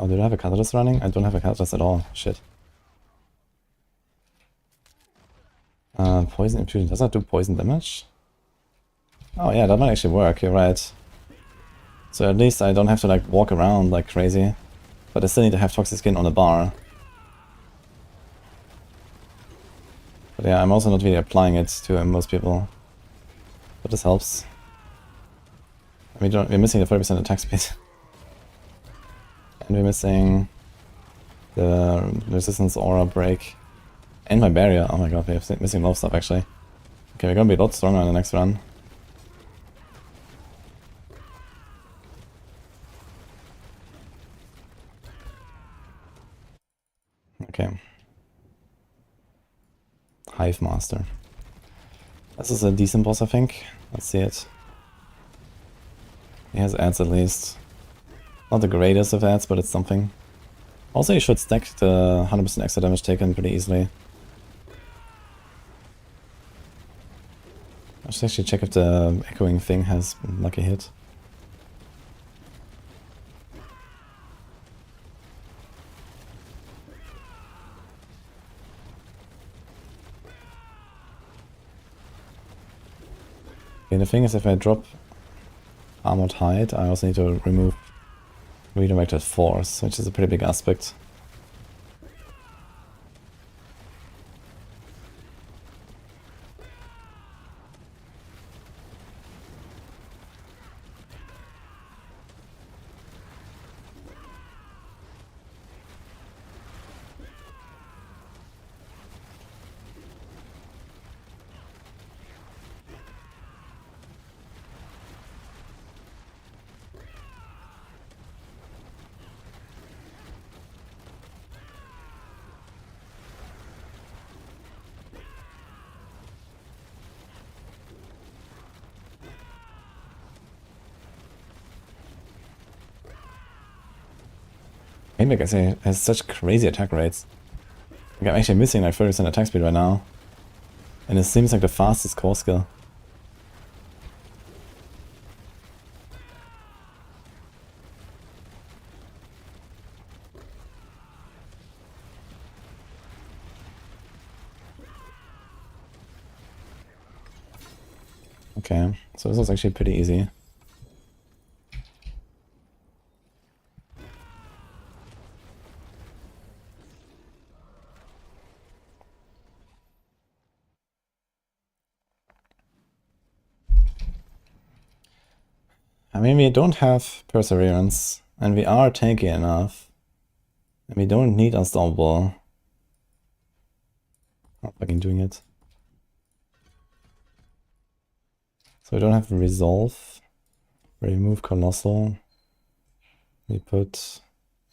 Oh, did I have a catalyst running? I don't have a catalyst at all. Shit. Poison infusion. Does that do poison damage? Oh yeah, that might actually work. You're right. So at least I don't have to like walk around like crazy. But I still need to have toxic skin on the bar. But yeah, I'm also not really applying it to most people. But this helps. We're missing the 30% attack speed. And we're missing the resistance aura break. And my barrier. Oh my god, we're missing a lot of stuff actually. Okay, we're gonna be a lot stronger in the next run. Okay. Hive Master. This is a decent boss, I think. Let's see it. He has ads at least. Not the greatest of ads, but it's something. Also, you should stack the 100% extra damage taken pretty easily. I should actually check if the echoing thing has lucky hit. Okay, the thing is, if I drop Armored Hide, I also need to remove Redirected Force, which is a pretty big aspect. Maybe I has such crazy attack rates. Like, I'm actually missing like 30% attack speed right now. And it seems like the fastest core skill. Okay, so this was actually pretty easy. I mean, we don't have Perseverance, and we are tanky enough. And we don't need Unstoppable. Not fucking doing it. So we don't have Resolve. We remove Colossal. We put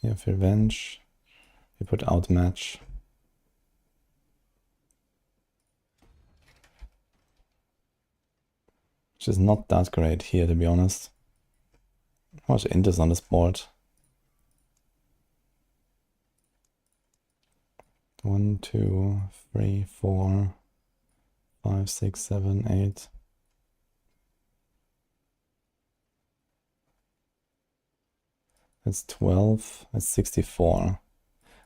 Revenge. We put Outmatch. Which is not that great here, to be honest. How much int is on this board? 1, 2, 3, 4, 5, 6, 7, 8. That's 12. That's 64.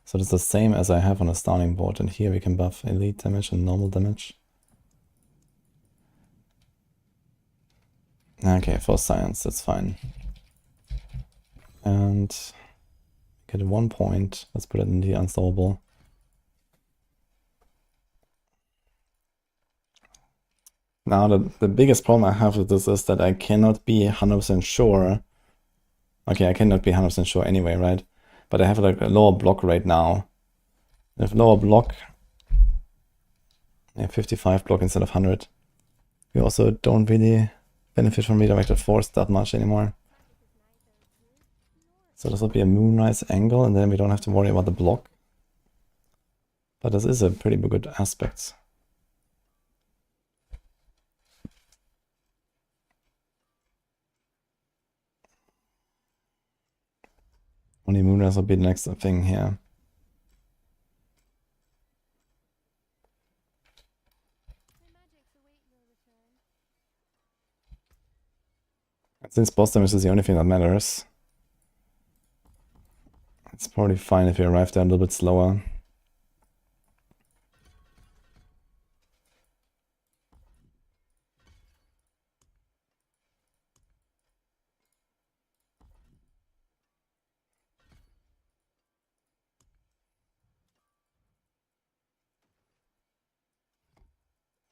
So that's the same as I have on a starting board, and here we can buff elite damage and normal damage. Okay, for science, that's fine. And get 1 point. Let's put it in the unstoppable. Now, the biggest problem I have with this is that I cannot be 100% sure. Okay, I cannot be 100% sure anyway, right? But I have like a lower block right now. If lower block, 55 block instead of 100. We also don't really benefit from redirected force that much anymore. So this will be a moonrise angle, and then we don't have to worry about the block. But this is a pretty good aspect. Only moonrise will be the next thing here. And since boss damage is the only thing that matters, it's probably fine if we arrive there a little bit slower.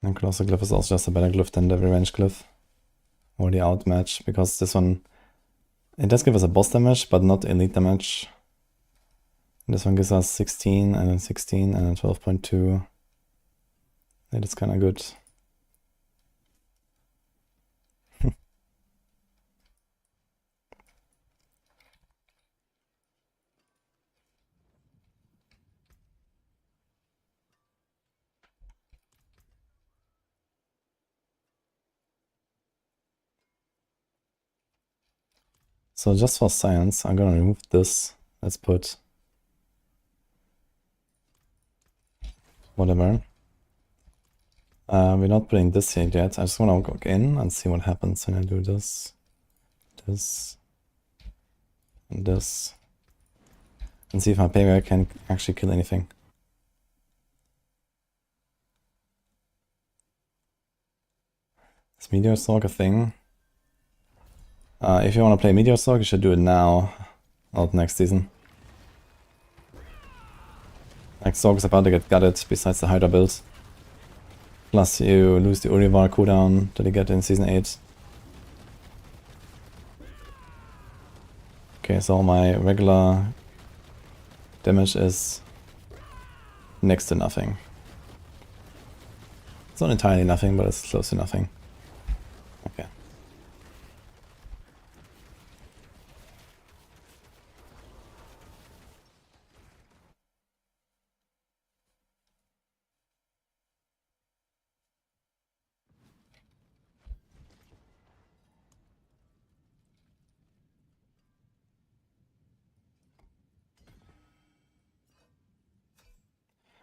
And Colossal Glyph is also just a better glyph than the Revenge Glyph. Or the Outmatch, because this one, it does give us a boss damage, but not elite damage. This one gives us 16, and then 16, and then 12.2. That is kind of good. So just for science, I'm gonna remove this. Let's put whatever. We're not putting this here yet. I just want to go in and see what happens when I do this, this, and this, and see if my payback can actually kill anything. Is Meteor Sorc a thing? If you want to play Meteor Sorc, you should do it now, not next season. Like, Sorc is about to get gutted besides the Hydra build. Plus you lose the Urivar cooldown that you get in Season 8. Okay, so my regular damage is next to nothing. It's not entirely nothing, but it's close to nothing. Okay.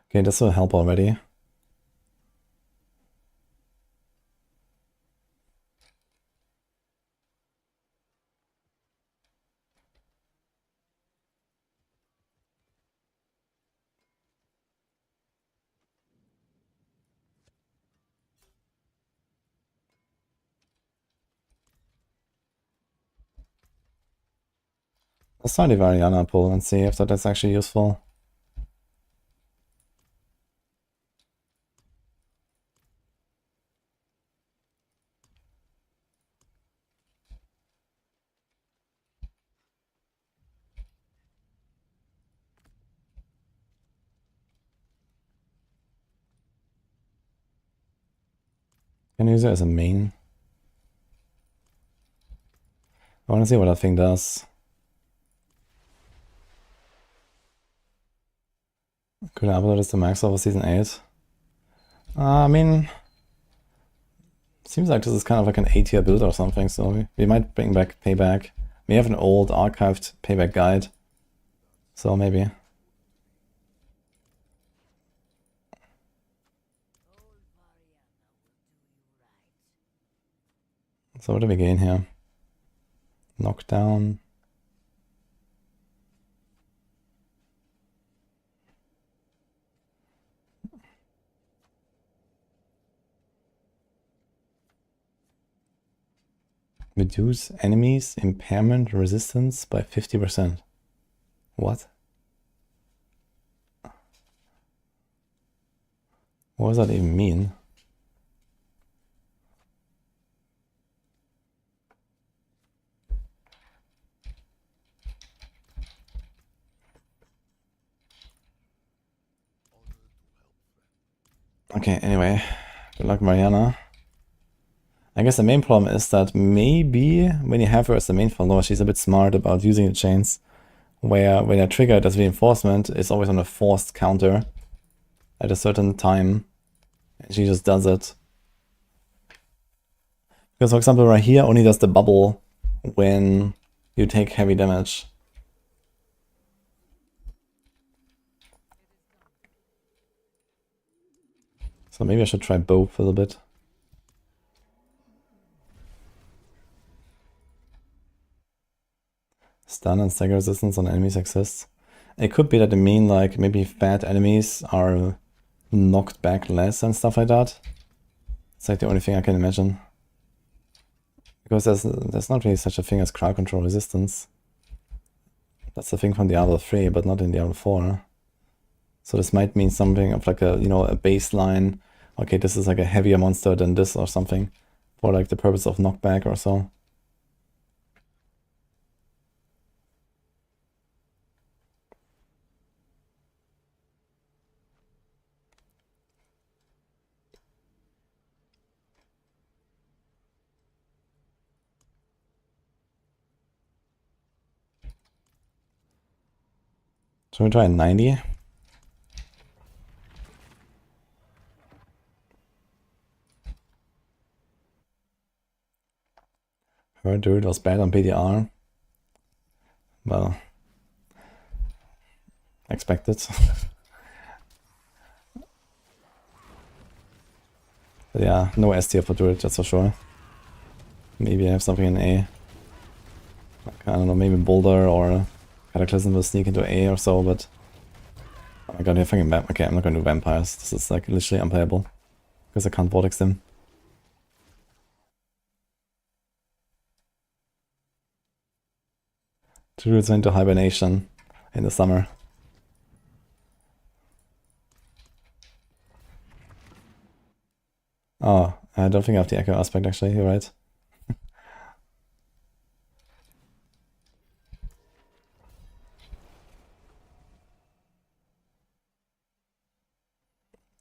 Okay, this will help already. Let's try the Variana pull and see if that is actually useful. Can use it as a main. I want to see what that thing does. Could I upload this to max over Season 8? I mean, seems like this is kind of like an A-tier build or something, so we might bring back payback. We have an old archived payback guide, so maybe. So what do we gain here? Knockdown. Reduce enemies impairment resistance by 50%. What? What does that even mean? Okay, anyway. Good luck, Mariana. I guess the main problem is that maybe when you have her as the main follower, she's a bit smart about using the chains, where when I trigger it as reinforcement, it's always on a forced counter at a certain time, and she just does it. Because for example right here only does the bubble when you take heavy damage. So maybe I should try both a little bit. Stun and stagger resistance on enemies exists. It could be that they mean like maybe fat enemies are knocked back less and stuff like that. It's like the only thing I can imagine. Because there's not really such a thing as crowd control resistance. That's the thing from Diablo 3, but not in Diablo 4. So this might mean something of like a, you know, a baseline. Okay, this is like a heavier monster than this or something. For like the purpose of knockback or so. Should we try 90? Her Druid was bad on PTR. Well, expected. But yeah, no S tier for Druid, that's for sure. Maybe I have something in A. Like, I don't know, maybe Boulder or Cataclysm will sneak into A or so, but... Oh my god, you're fucking vamp. Okay, I'm not gonna do vampires. This is like literally unplayable. Because I can't vortex them. Druids went to hibernation in the summer. Oh, I don't think I have the echo aspect actually, you're right.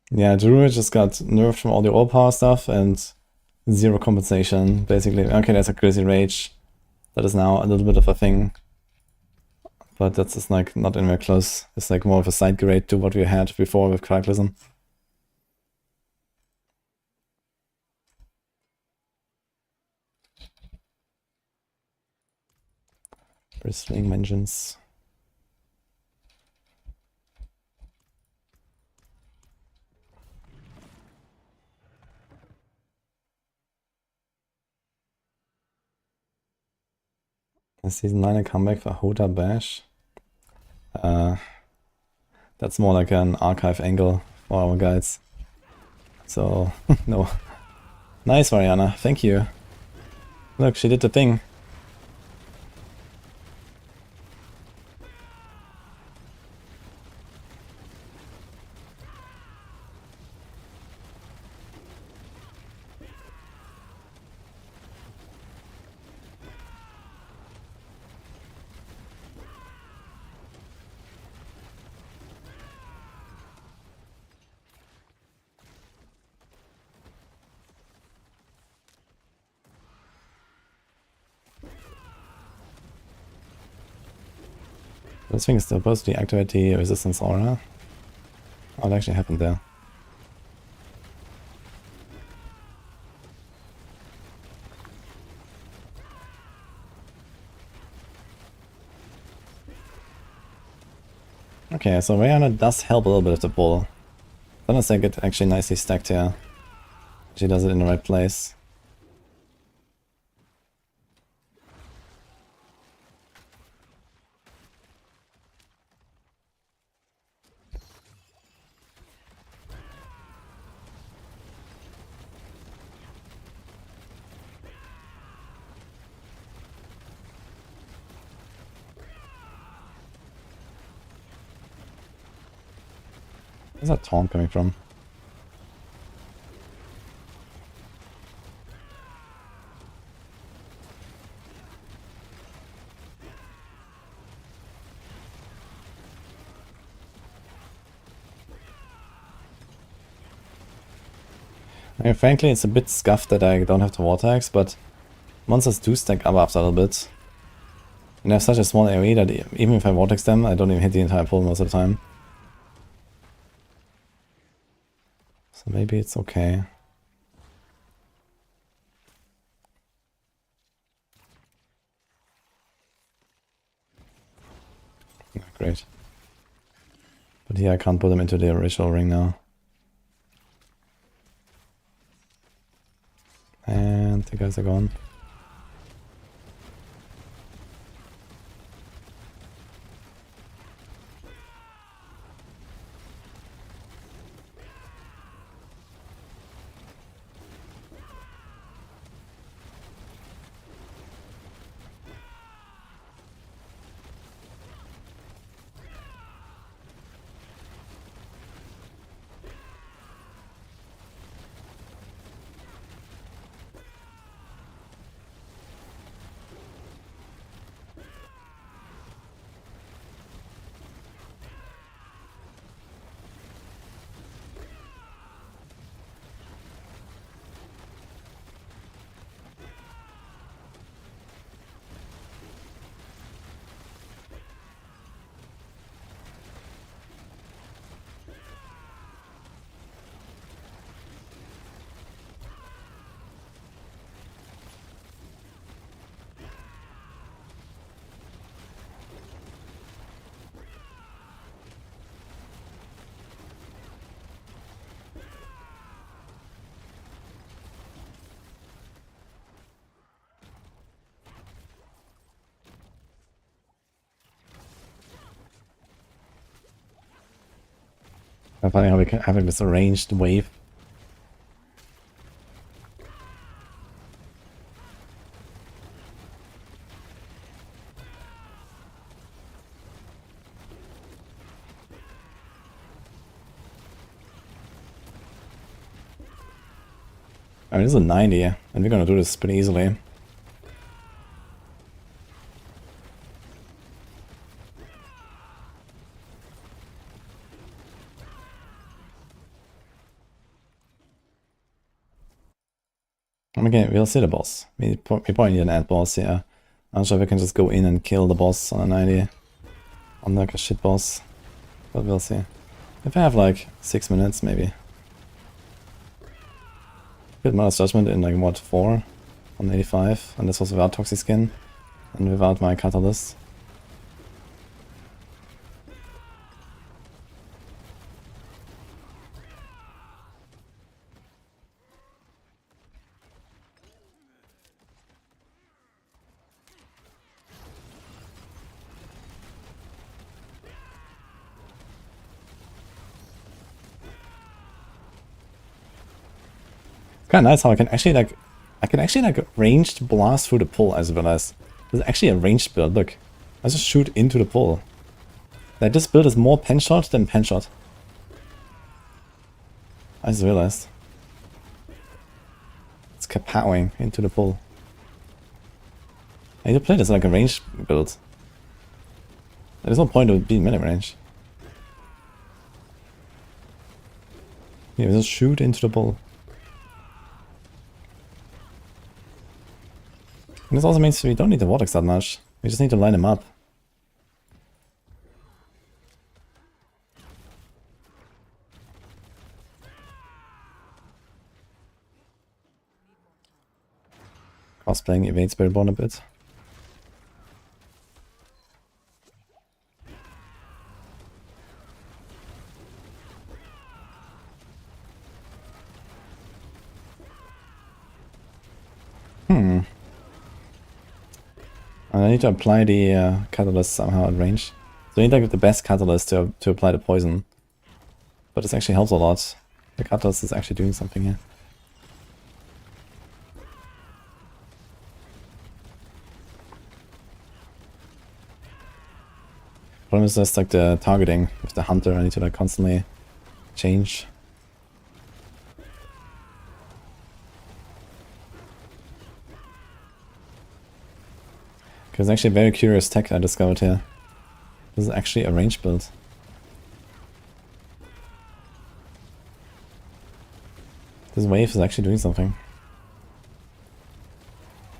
Yeah, Druid just got nerfed from all the overpower stuff and zero compensation, basically. Okay, that's a crazy rage. That is now a little bit of a thing. But that's just like not anywhere close. It's like more of a side grade to what we had before with Cataclysm. Bristling Vengeance. A Season 9 comeback for Hoda Bash. That's more like an archive angle for our guides. So, no. Nice, Mariana. Thank you. Look, she did the thing. This thing is supposed to deactivate the resistance aura. What actually happened there? Okay, so Rihanna does help a little bit with the pull. Sometimes I get actually nicely stacked here. She does it in the right place. Where's that taunt coming from? I mean, frankly, it's a bit scuffed that I don't have the vortex, but monsters do stack up after a little bit. And I have such a small AoE that even if I vortex them, I don't even hit the entire pull most of the time. So maybe it's okay. Great. But here I can't put them into the ritual ring now. And the guys are gone. I'm finding how we can have this arranged wave. I mean, this is a 90, and we're gonna do this pretty easily. Okay, we'll see the boss. We probably need an ad boss here. I'm not sure if we can just go in and kill the boss on a 90. On like a shit boss. But we'll see. If I have like 6 minutes, maybe. Good Mother's Judgement in like what, 4? On 85. And this was without Toxic Skin. And without my Catalyst. Kinda nice how I can actually like ranged blast through the pole, as well as there's actually a ranged build. Look, I just shoot into the pole. Like this build is more pen shot than pen shot. I just realized. It's kapowing into the pole. I need to play this like a ranged build. There's no point of being melee range. Yeah, just shoot into the pole. And this also means we don't need the vortex that much. We just need to line them up. Cosplaying evades Spiritborn a bit. I need to apply the catalyst somehow at range. So I need like the best catalyst to apply the poison. But this actually helps a lot. The catalyst is actually doing something here. Problem is just like the targeting with the hunter. I need to like constantly change. There's actually a very curious tech I discovered here. This is actually a range build. This wave is actually doing something.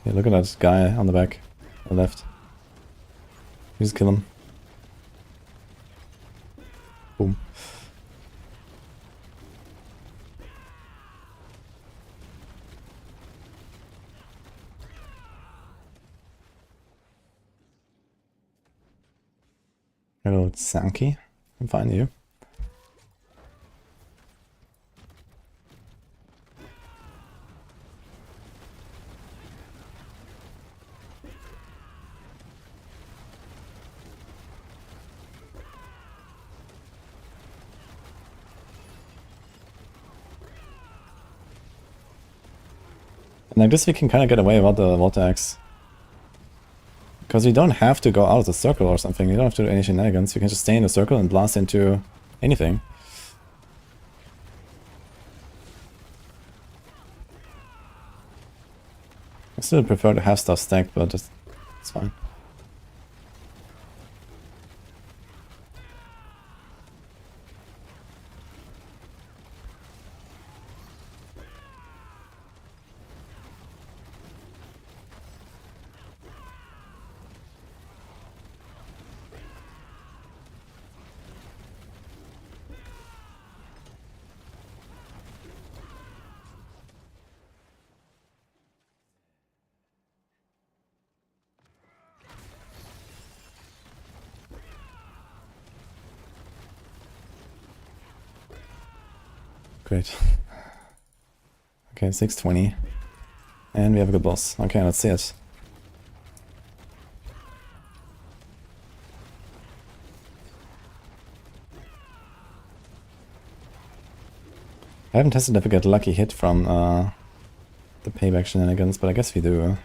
Yeah, look at that guy on the back, on the left. You just kill him. Boom. Hello, Sanky. I'm fine, you. And like this we can kind of get away without the vortex. Because we don't have to go out of the circle or something, you don't have to do any shenanigans, you can just stay in the circle and blast into anything. I still prefer to have stuff stacked, but it's fine. Great. Okay, 620. And we have a good boss. Okay, let's see it. I haven't tested if we get a lucky hit from the payback shenanigans, but I guess we do.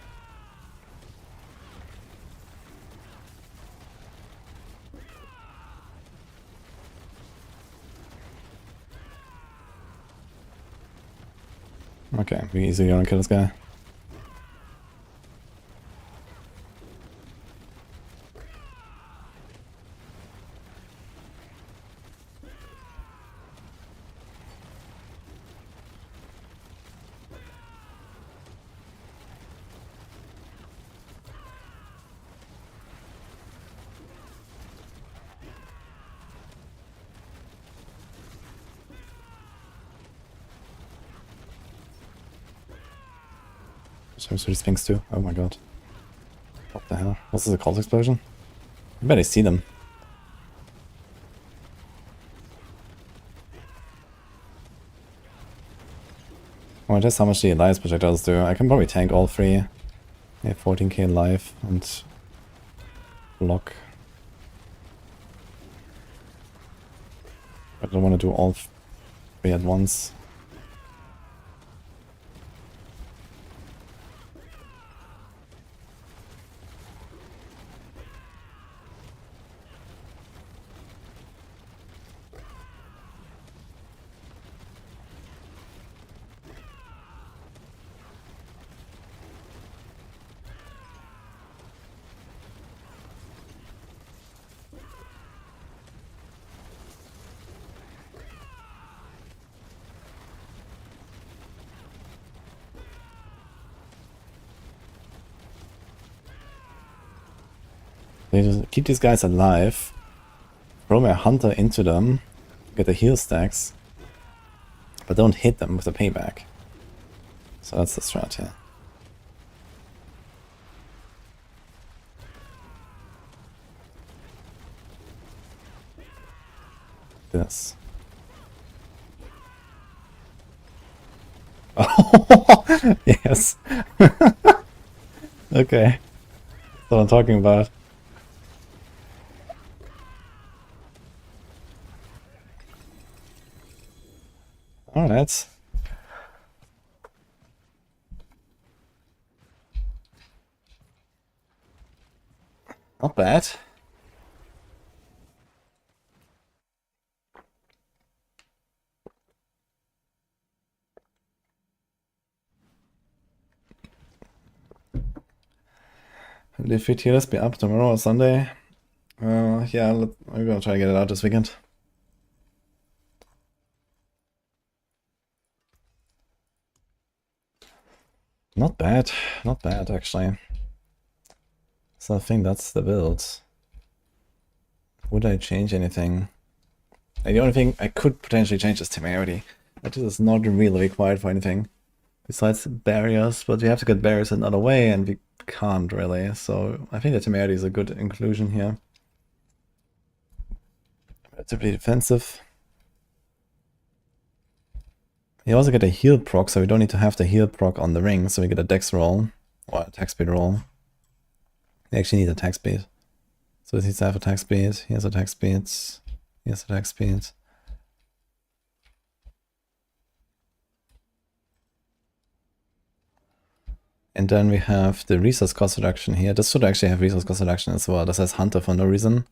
Okay, we easily gonna kill this guy. So these things too. Oh my god. What the hell? Was this a cult explosion? I bet I see them. I want to test how much the Elias projectiles do. I can probably tank all three. Yeah, 14k life and block. I don't want to do all three at once. They just keep these guys alive, throw my hunter into them, get the heal stacks, but don't hit them with the payback. So that's the strat here. This. Oh, yes. Okay. That's what I'm talking about. Alright. Not bad. Will the PTRs be up tomorrow or Sunday? Yeah, I'm gonna try to get it out this weekend. Not bad actually. So I think that's the build. Would I change anything? The only thing I could potentially change is temerity. That is not really required for anything besides barriers, but we have to get barriers another way and we can't really. So I think the temerity is a good inclusion here. Relatively defensive. You also get a heal proc, so we don't need to have the heal proc on the ring, so we get a dex roll or attack speed roll. We actually need attack speed. So this needs to have attack speed, here's attack speed, here's attack speed. And then we have the resource cost reduction here. This should actually have resource cost reduction as well. This has Hunter for no reason.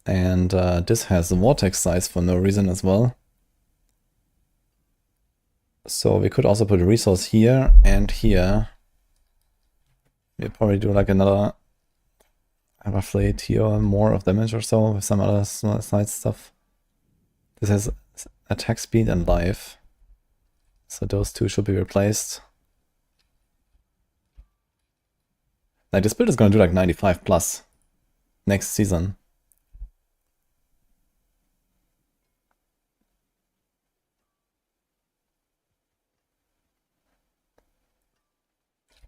And this has the vortex size for no reason as well. So we could also put a resource here and here. We'll probably do like another roughly tier or more of damage or so with some other side stuff. This has attack speed and life. So those two should be replaced. Like this build is going to do like 95 plus next season.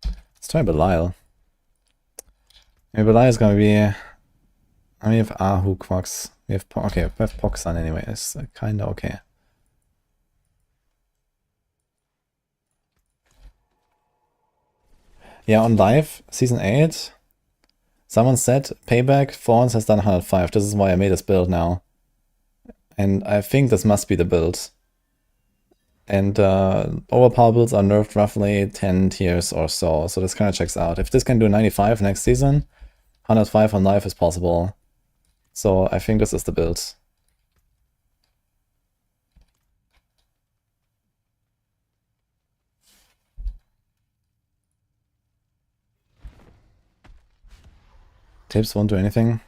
Let's try Belial. Maybe Belial is going to be... I mean, we have Ahu Quacks. We have... Okay, we have Poxan anyway. It's kind of okay. Yeah, on live, Season 8, someone said Payback, Thorns has done 105. This is why I made this build now. And I think this must be the build. And overpower builds are nerfed roughly 10 tiers or so, so this kind of checks out. If this can do 95 next season, 105 on life is possible. So I think this is the build. Tips won't do anything.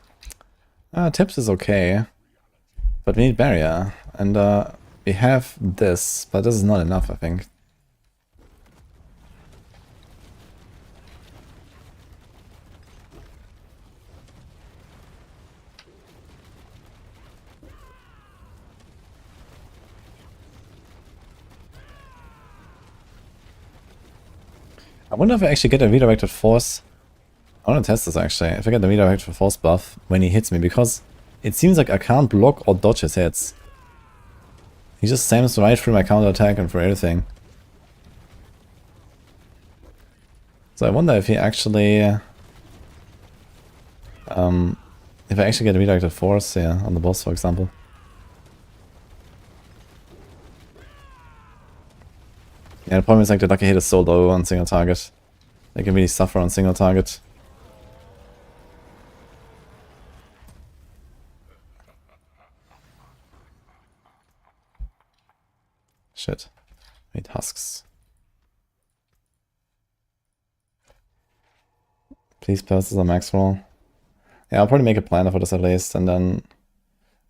Tips is okay, but we need barrier, and we have this, but this is not enough, I think. I wonder if I actually get a redirected force. I want to test this actually, if I get the redirected force buff when he hits me, because it seems like I can't block or dodge his hits. He just slams right through my counter attack and for everything. So I wonder if he actually... if I actually get a redirected force here on the boss, for example. Yeah, the problem is like the lucky hit is so low on single target. They can really suffer on single target. Shit. Wait, husks. Please pass this on max roll. Yeah, I'll probably make a plan for this at least, and then...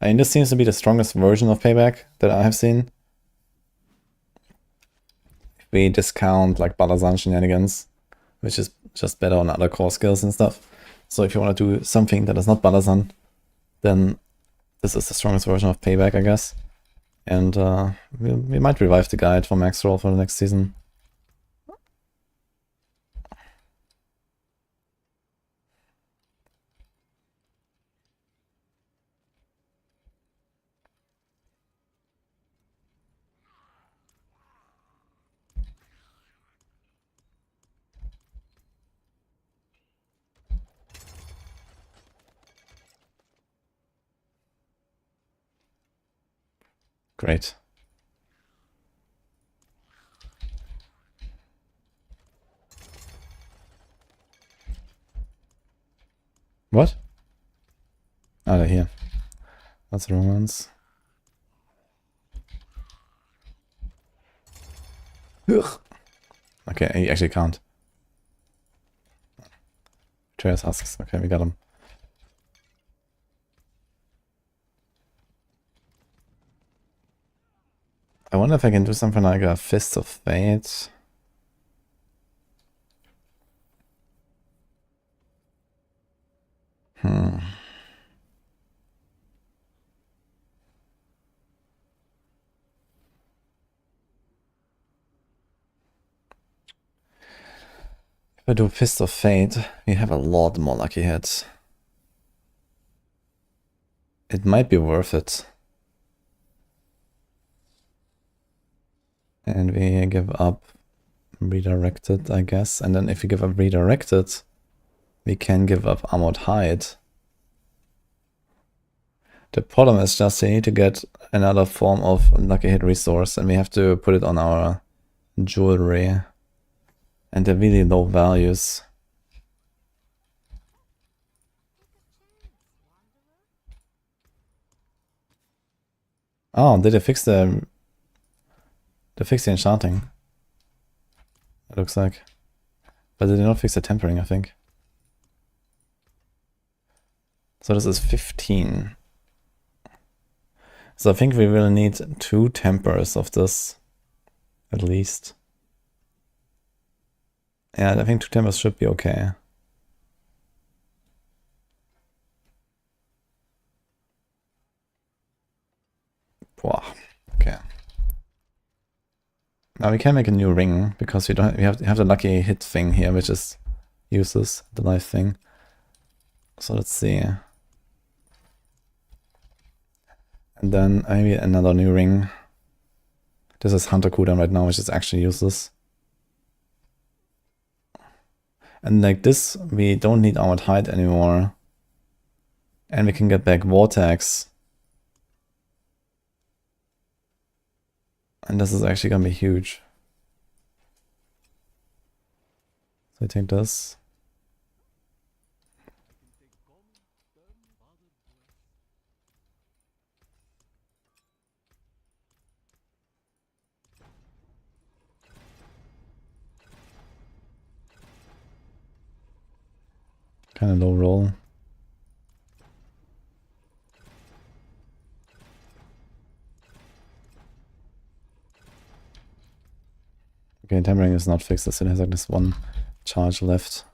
I mean, this seems to be the strongest version of Payback that I have seen. If we discount, like, Balazan shenanigans, which is just better on other core skills and stuff. So if you want to do something that is not Balazan, then this is the strongest version of Payback, I guess. And we might revive the guide for max roll for the next season. Great. What? Oh, they're here. That's the wrong ones. Ugh. Okay, he actually can't. Trails husks. Okay, we got him. I wonder if I can do something like a Fist of Fate. If I do Fist of Fate, we have a lot more lucky hits. It might be worth it. And we give up Redirected, I guess. And then if we give up Redirected, we can give up Armored Hide. The problem is just we need to get another form of lucky hit resource, and we have to put it on our jewelry. And they're really low values. Oh, did they fix the... They fixed the enchanting. It looks like. But they did not fix the tempering, I think. So this is 15. So I think we will need 2 tempers of this. At least. Yeah, I think 2 tempers should be okay. Wow. Okay. Now we can make a new ring because we have the lucky hit thing here, which is useless, the life thing. So let's see. And then maybe another new ring. This is Hunter cooldown right now, which is actually useless. And like this, we don't need Armored Hide anymore. And we can get back Vortex. And this is actually gonna be huge. So I take this. Kind of low roll. Okay, Tammering is not fixed, it has like this one charge left.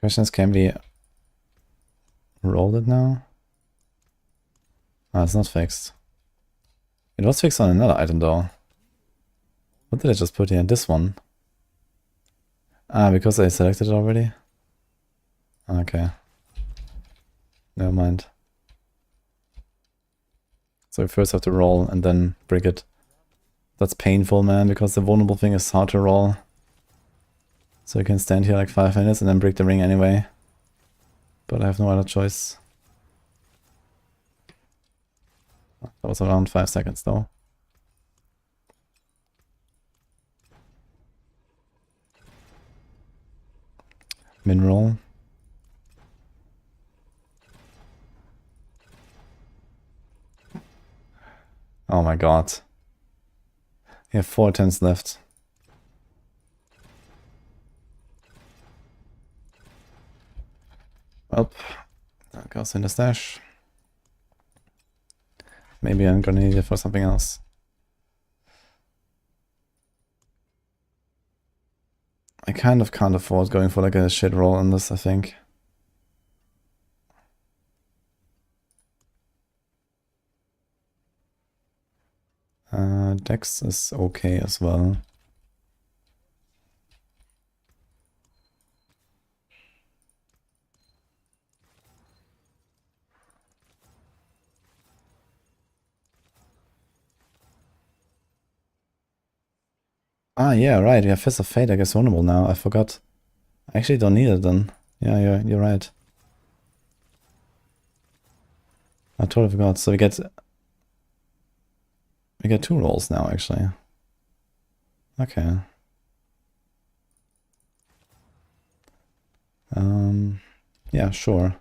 Question is, can we roll it now? Ah, it's not fixed. It was fixed on another item though. What did I just put here? This one. Ah, because I selected it already? Okay. Never mind. So we first have to roll and then break it. That's painful, man, because the vulnerable thing is hard to roll. So you can stand here like 5 minutes and then break the ring anyway. But I have no other choice. That was around 5 seconds though. Min roll. Oh my god. You have 4 attempts left. Well, that goes in the stash. Maybe I'm gonna need it for something else. I kind of can't afford going for like a shit roll on this, I think. Dex is okay as well. Ah, yeah, right. We have Fist of Fate. I guess vulnerable now. I forgot. I actually don't need it then. Yeah, you're right. I totally forgot. So we get 2 rolls now, actually. Okay. Yeah, sure.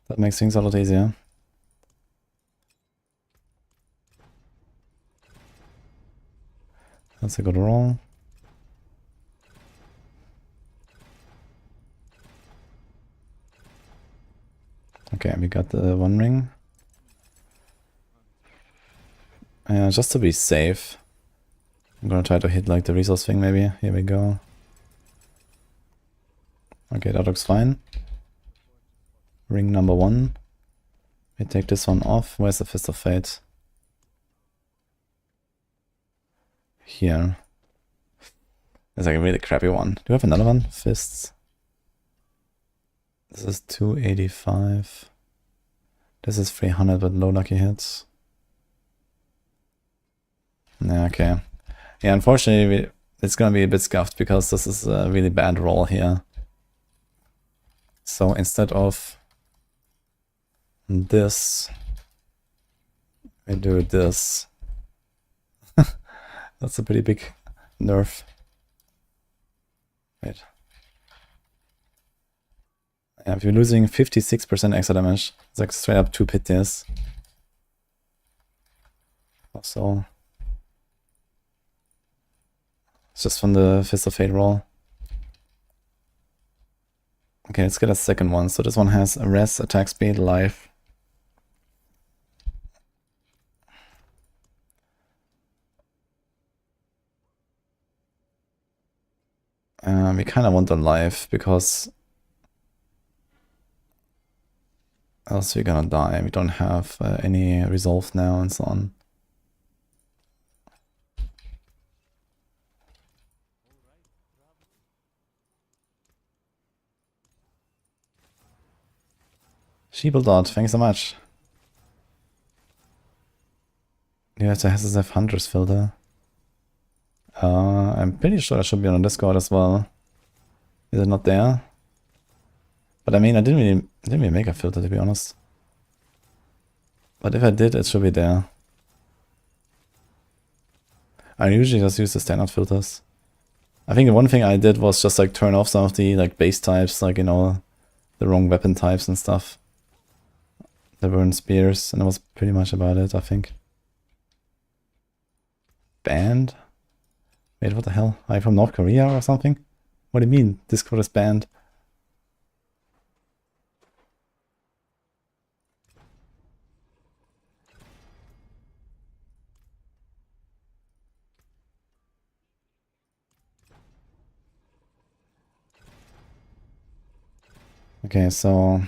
That makes things a lot easier. That's a good roll. Okay, we got the 1 ring. Just to be safe, I'm gonna try to hit like the resource thing maybe. Here we go. Okay, that looks fine. Ring number 1. We take this one off. Where's the Fist of Fate? Here. It's like a really crappy one. Do we have another one? Fists. This is 285. This is 300 with low lucky hits. Yeah, okay. Yeah, unfortunately, it's gonna be a bit scuffed because this is a really bad roll here. So instead of this, we do this. That's a pretty big nerf. Wait. Yeah, if you're losing 56% extra damage, it's like straight up 2 PTRs. So it's just from the Fist of Fate roll. Okay, let's get a second one. So this one has a res, attack speed, life. We kind of want the life because else we're gonna die. We don't have any resolve now and so on. Sheeple Dot, thanks so much. Yeah, it's a SSF Hunters filter. I'm pretty sure that should be on Discord as well. Is it not there? But I mean, I didn't really make a filter, to be honest. But if I did, it should be there. I usually just use the standard filters. I think the one thing I did was just like turn off some of the like base types, like, you know, the wrong weapon types and stuff. There weren't spears, and that was pretty much about it, I think. Banned? Wait, what the hell? Are you from North Korea or something? What do you mean Discord is banned? Okay, so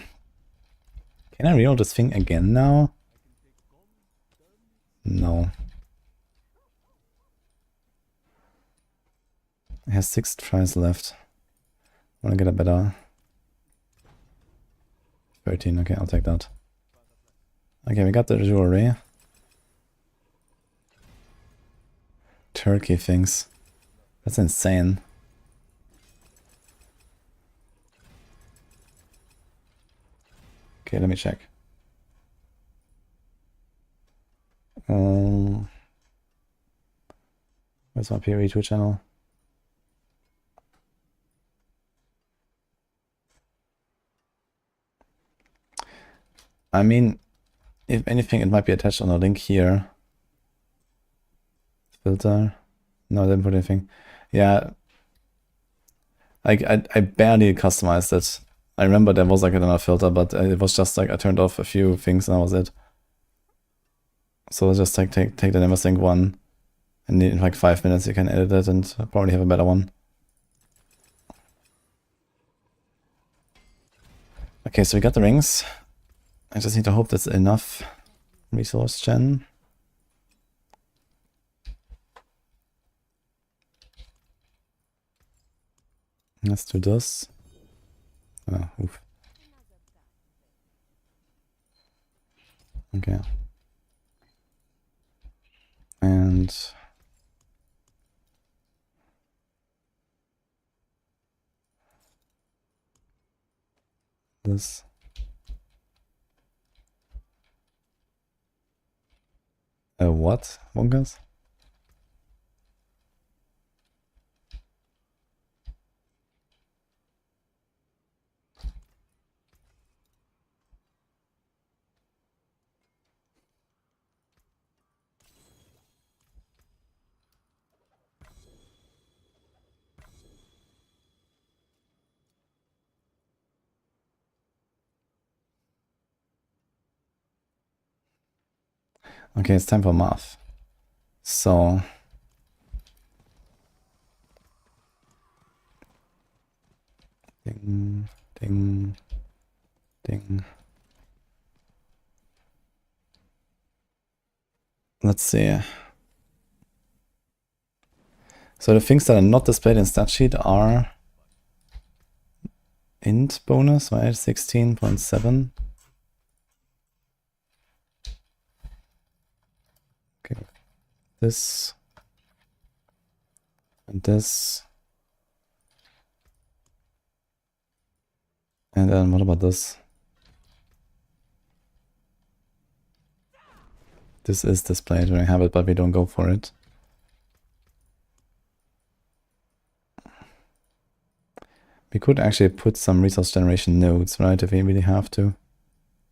can I reroll this thing again now? No. It has 6 tries left. Wanna get a better 13, okay, I'll take that. Okay, we got the jewelry. Turkey things. That's insane. Okay, let me check. Where's my PRE2 channel? I mean, if anything, it might be attached on a link here. Filter. No, I didn't put anything. Yeah. Like, I barely customized it. I remember there was like another filter, but it was just like I turned off a few things and that was it. So I'll just take the NeverSync one, and in like 5 minutes you can edit it and probably have a better one. Okay, so we got the rings. I just need to hope that's enough resource gen. Let's do this. Oh, oof. Okay. And this. What? Wonkas? Okay, it's time for math. So ding, ding, ding. Let's see. So the things that are not displayed in stat sheet are int bonus, right? 16.7. Okay. This and this. And then what about this? This is displayed when I have it, but we don't go for it. We could actually put some resource generation nodes, right, if we really have to.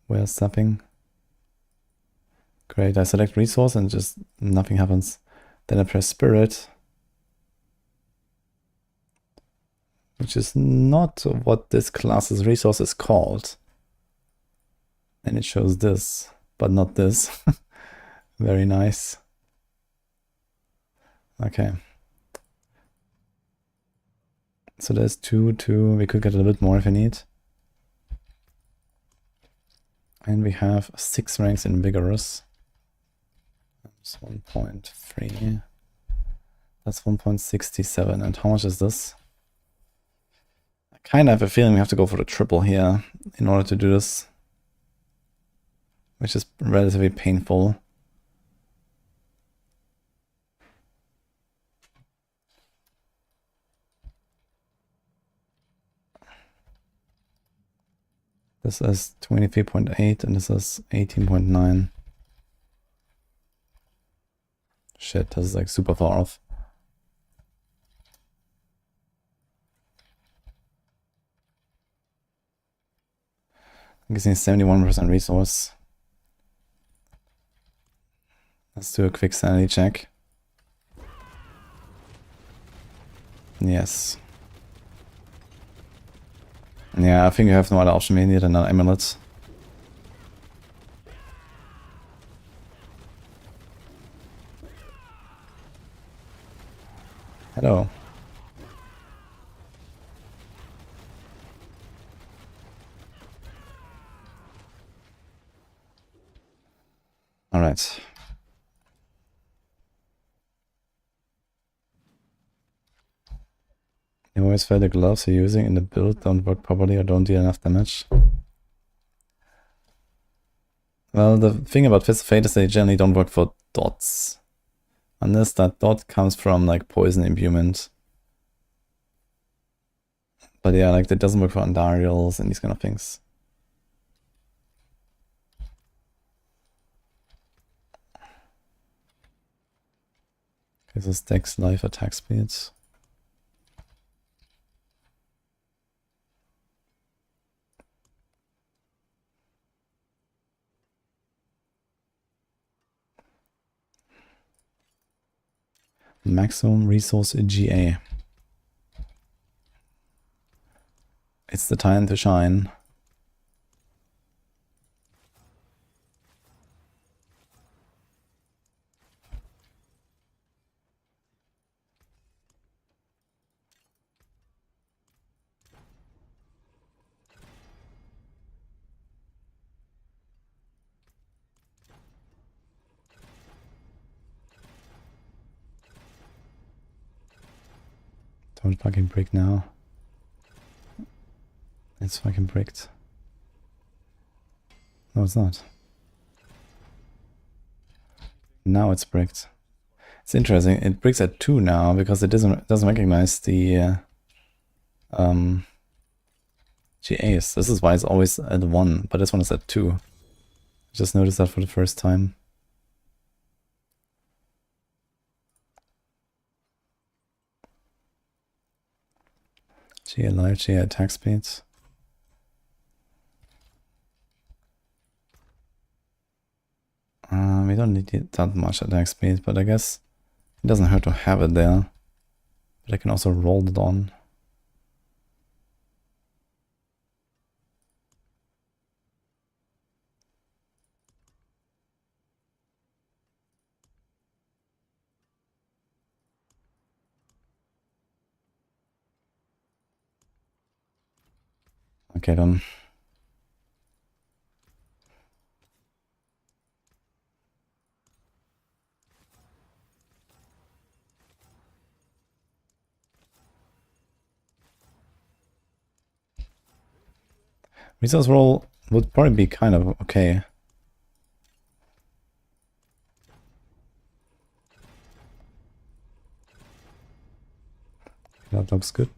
Where's zapping? Great, I select resource and just nothing happens. Then I press spirit, which is not what this class's resource is called. And it shows this, but not this. Very nice. Okay. So there's 2, we could get a little bit more if we need. And we have 6 ranks in Vigorous. That's 1.3. That's 1.67. And how much is this? I kind of have a feeling we have to go for the triple here in order to do this, which is relatively painful. This is 23.8 and this is 18.9. Shit, this is like super far off. I'm guessing 71% resource. Let's do a quick sanity check. Yes. Yeah, I think you have no other option. We need another amulet. Hello. Alright. You always feel the gloves you're using in the build don't work properly or don't deal enough damage. Well, the thing about Fist of Fate is they generally don't work for dots. Unless that dot comes from like poison imbuement. But yeah, like that doesn't work for Andariels and these kind of things. Okay, so stacks life attack speeds. Maximum resource GA. It's the time to shine. Don't fucking break now. It's fucking bricked. No, it's not. Now it's bricked. It's interesting. It bricks at 2 now because it doesn't recognize the GAs. This is why it's always at 1, but this one is at 2. I just noticed that for the first time. GA life, GA attack speeds. We don't need that much attack speed, but I guess it doesn't hurt to have it there. But I can also roll it on. Okay then. Resource roll would probably be kind of okay. That looks good.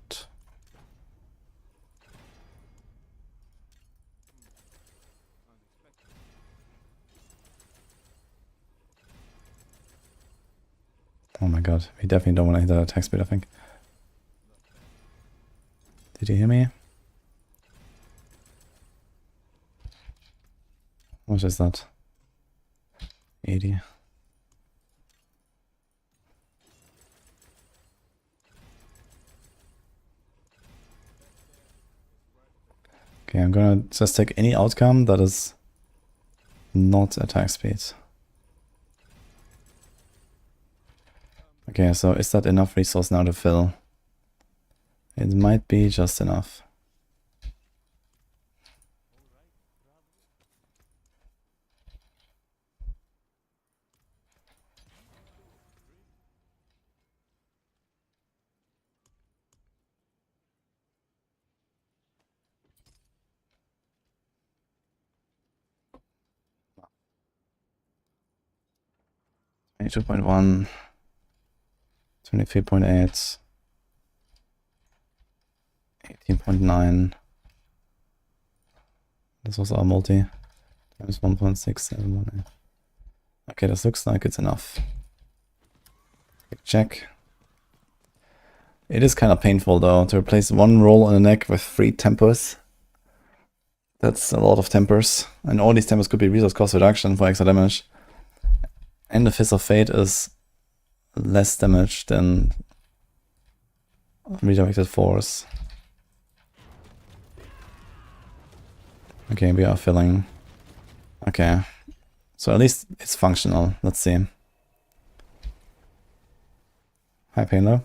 Oh my god, we definitely don't want to hit that attack speed, I think. Did you hear me? How much is that? 80. Okay, I'm gonna just take any outcome that is not attack speed. Okay, so is that enough resource now to fill? It might be just enough. Twenty-two point 23.8, 18.9, This was our multi. Times 1.671. Okay, this looks like it's enough. Check. It is kind of painful though to replace one roll on the neck with 3 tempers. That's a lot of tempers. And all these tempers could be resource cost reduction for extra damage. And the Fist of Fate is less damage than redirected force. Okay, we are filling. Okay. So at least it's functional. Let's see. Hi, Payload.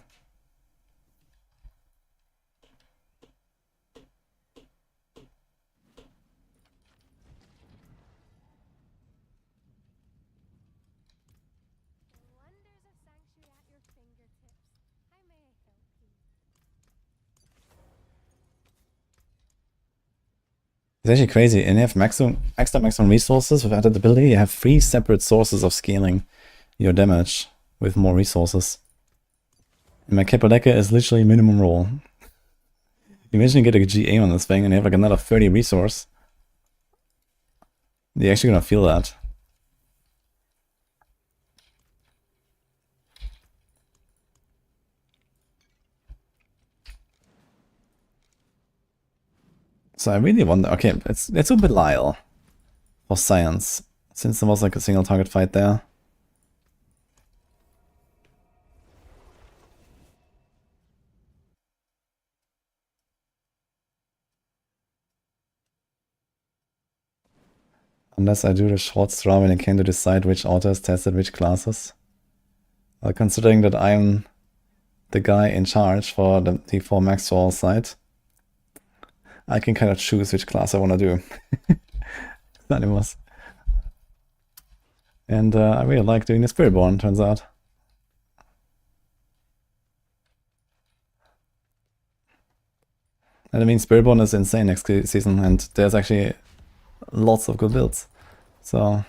It's actually crazy. And you have maximum resources with added ability. You have 3 separate sources of scaling your damage with more resources. And my Kapaleka is literally minimum roll. Imagine you get a GA on this thing and you have like another 30 resource. You're actually gonna feel that. So I really wonder, okay, let's a Belial for science, since there was like a single target fight there. Unless I do the short straw when I can to decide which auto is tested which classes. Well, considering that I'm the guy in charge for the D4 max for all side, I can kind of choose which class I want to do. Animals. And I really like doing the Spiritborn, turns out. And I mean, Spiritborn is insane next season, and there's actually lots of good builds. So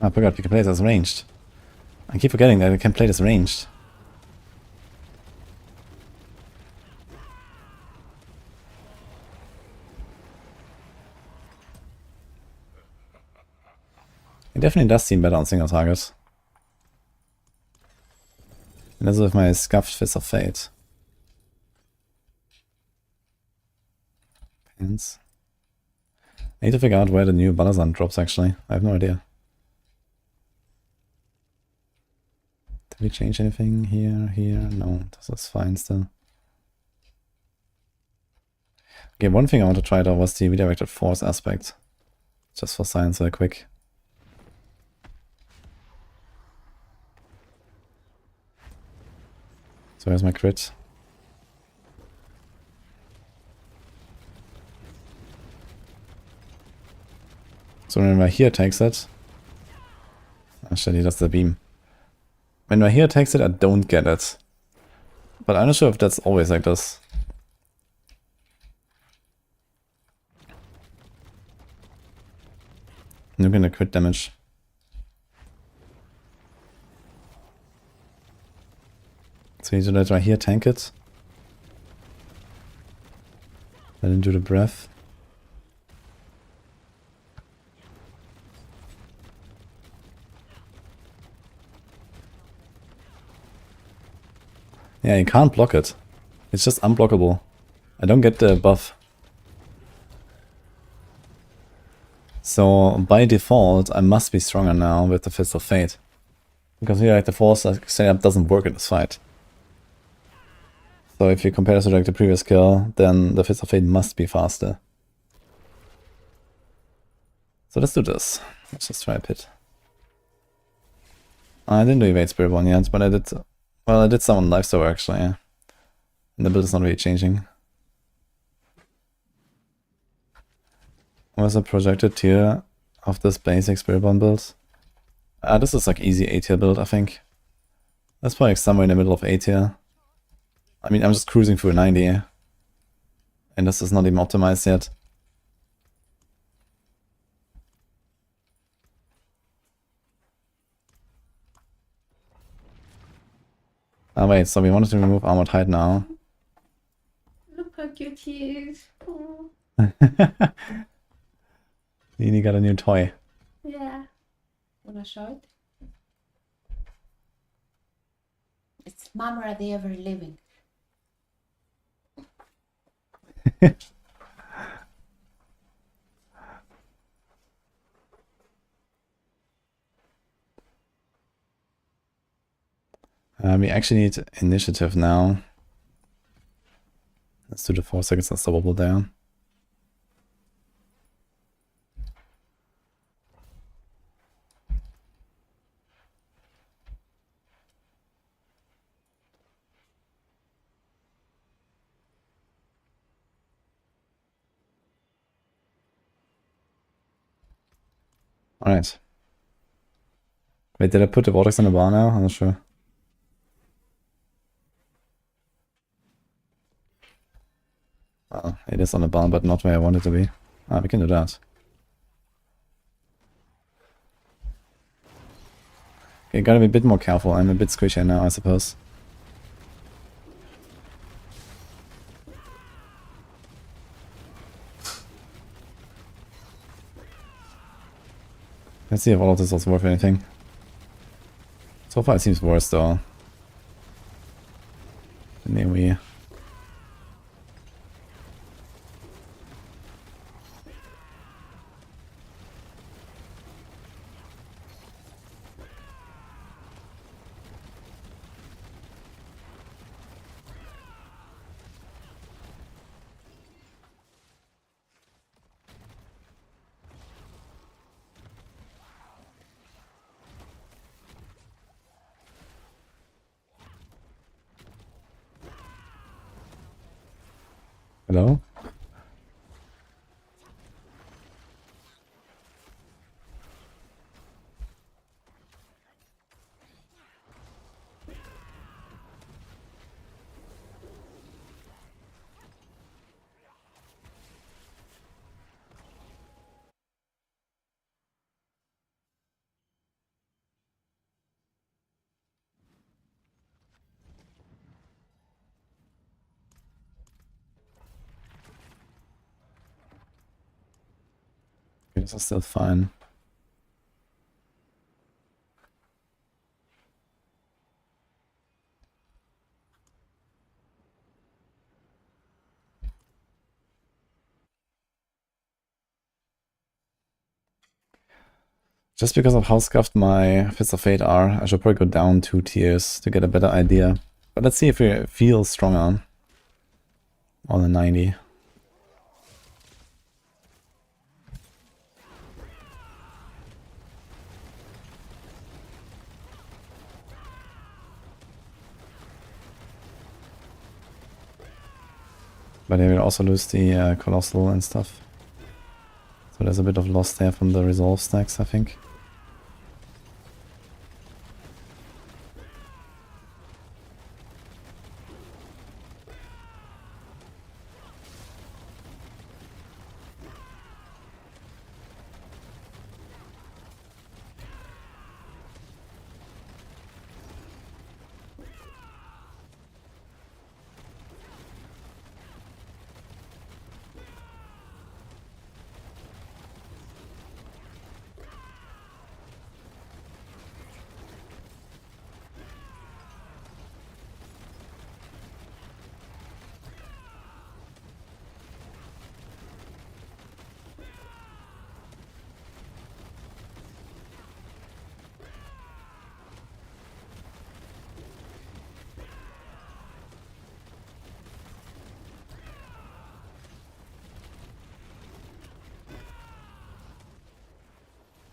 I forgot we can play this as ranged. I keep forgetting that we can play this ranged. It definitely does seem better on single target. And that's with my Scuffed Fist of Fate. Pins. I need to figure out where the new Balazan drops actually. I have no idea. Did we change anything here, here? No, this is fine still. Okay, one thing I want to try though was the redirected force aspect. Just for science real quick. So here's my crit. So when my here takes it... Actually, that's the beam. When my here takes it, I don't get it. But I'm not sure if that's always like this. I'm gonna crit damage. So you let right here tank it. Let him do the breath. Yeah, you can't block it. It's just unblockable. I don't get the buff. So by default, I must be stronger now with the Fist of Fate. Because here like the force setup doesn't work in this fight. So if you compare this to like the previous kill, then the Fist of Fate must be faster. So let's do this. Let's just try a pit. I didn't do evade Spiritborn yet, but I did. Well, I did summon Lifesteal actually. Yeah. And the build is not really changing. What's the projected tier of this basic Spiritborn build? This is like easy A tier build, I think. That's probably like somewhere in the middle of A tier. I mean, I'm just cruising through 90. And this is not even optimized yet. Oh wait, so we wanted to remove Armored Hide now. Look how cute he is. Oh. Nini got a new toy. Yeah. Wanna show it? It's Mamra the Ever Living. We actually need initiative now. Let's do the 4 seconds unstoppable there. Alright. Wait, did I put the vortex on the bar now? I'm not sure. Well, it is on the bar, but not where I want it to be. We can do that. Okay, gotta be a bit more careful. I'm a bit squishy now, I suppose. Let's see if all of this was worth anything. So far it seems worse though. And then we... Hello? Okay, this is still fine. Just because of how scuffed my Fists of Fate are, I should probably go down 2 tiers to get a better idea. But let's see if we feel stronger on the 90. But they will also lose the Colossal and stuff. So there's a bit of loss there from the Resolve stacks, I think.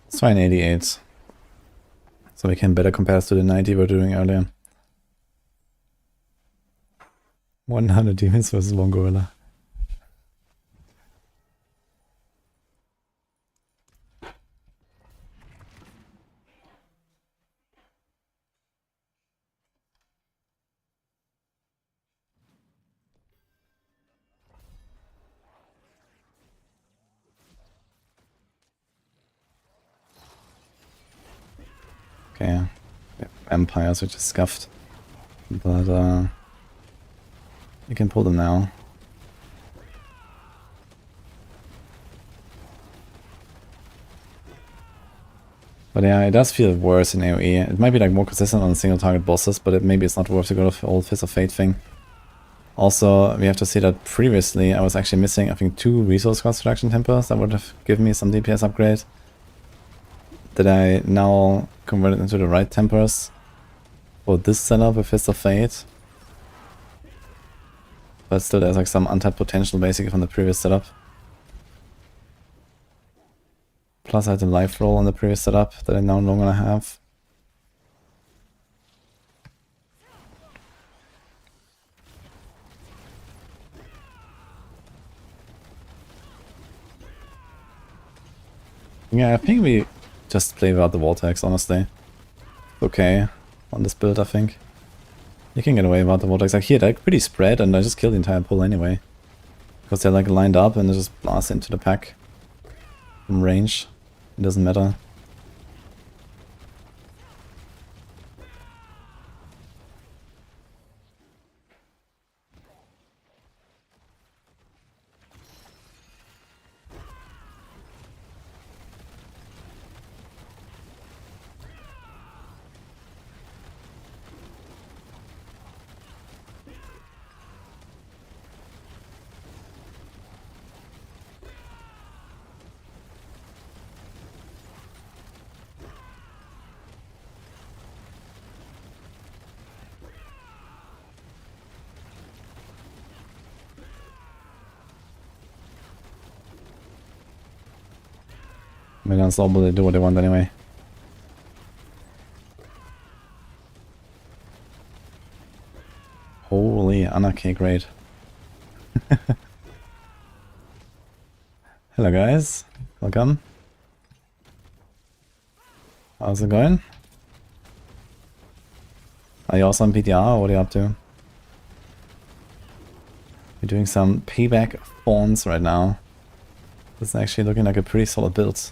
Let's try an 88. So we can better compare to the 90 we were doing earlier. 100 demons versus 1 gorilla. Okay, vampires which is scuffed, but you can pull them now. But yeah, it does feel worse in AoE. It might be like more consistent on single target bosses, but maybe it's not worth to go to the old Fist of Fate thing. Also, we have to see that previously I was actually missing, I think, 2 resource cost reduction tempers that would have given me some DPS upgrade. That I now converted into the right tempers for this setup with Fist of Fate. But still there's like some untapped potential basically from the previous setup. Plus I had a life roll on the previous setup that I now no longer have. Yeah, I think we just play without the vortex, honestly. Okay, on this build I think. You can get away without the vortex. Like here, they're pretty spread and I just kill the entire pool anyway. Because they're like lined up and they just blast into the pack. From range. It doesn't matter. I mean, that's all, but they do what they want anyway. Holy anarchy, great. Hello guys, welcome. How's it going? Are you also on PTR or what are you up to? We're doing some payback fawns right now. This is actually looking like a pretty solid build.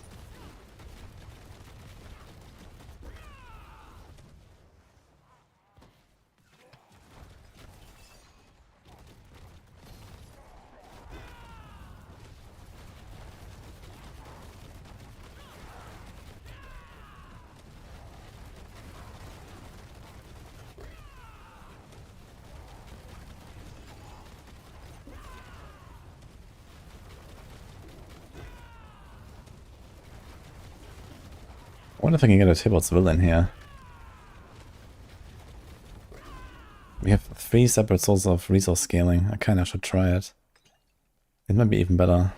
I wonder if I can get a Tibault's villain here. We have 3 separate sources of resource scaling. I kinda should try it. It might be even better.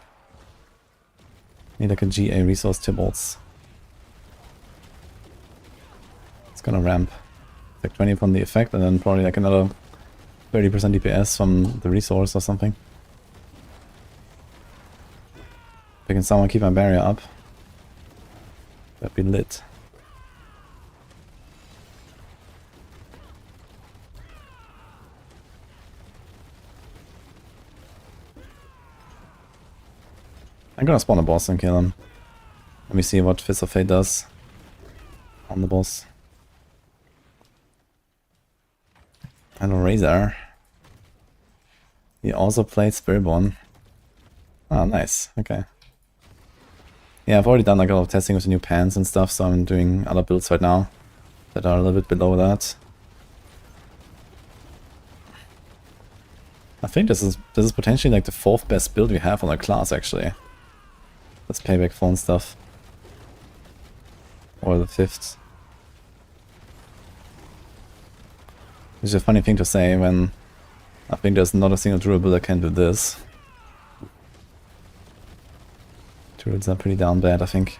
Need like a GA resource Tibault's. It's gonna ramp. Like 20 from the effect and then probably like another 30% DPS from the resource or something. If I can someone keep my barrier up, that'd be lit. I'm gonna spawn a boss and kill him. Let me see what Fist of Fate does on the boss. And a Razor. He also played Spiritborn. Oh, nice. Okay. Yeah, I've already done like a lot of testing with the new pants and stuff, so I'm doing other builds right now that are a little bit below that. I think this is potentially like the 4th best build we have on our class actually. This payback phone stuff. Or the 5th. Which is a funny thing to say when I think there's not a single Druid build that can do this. Druids are pretty down bad, I think.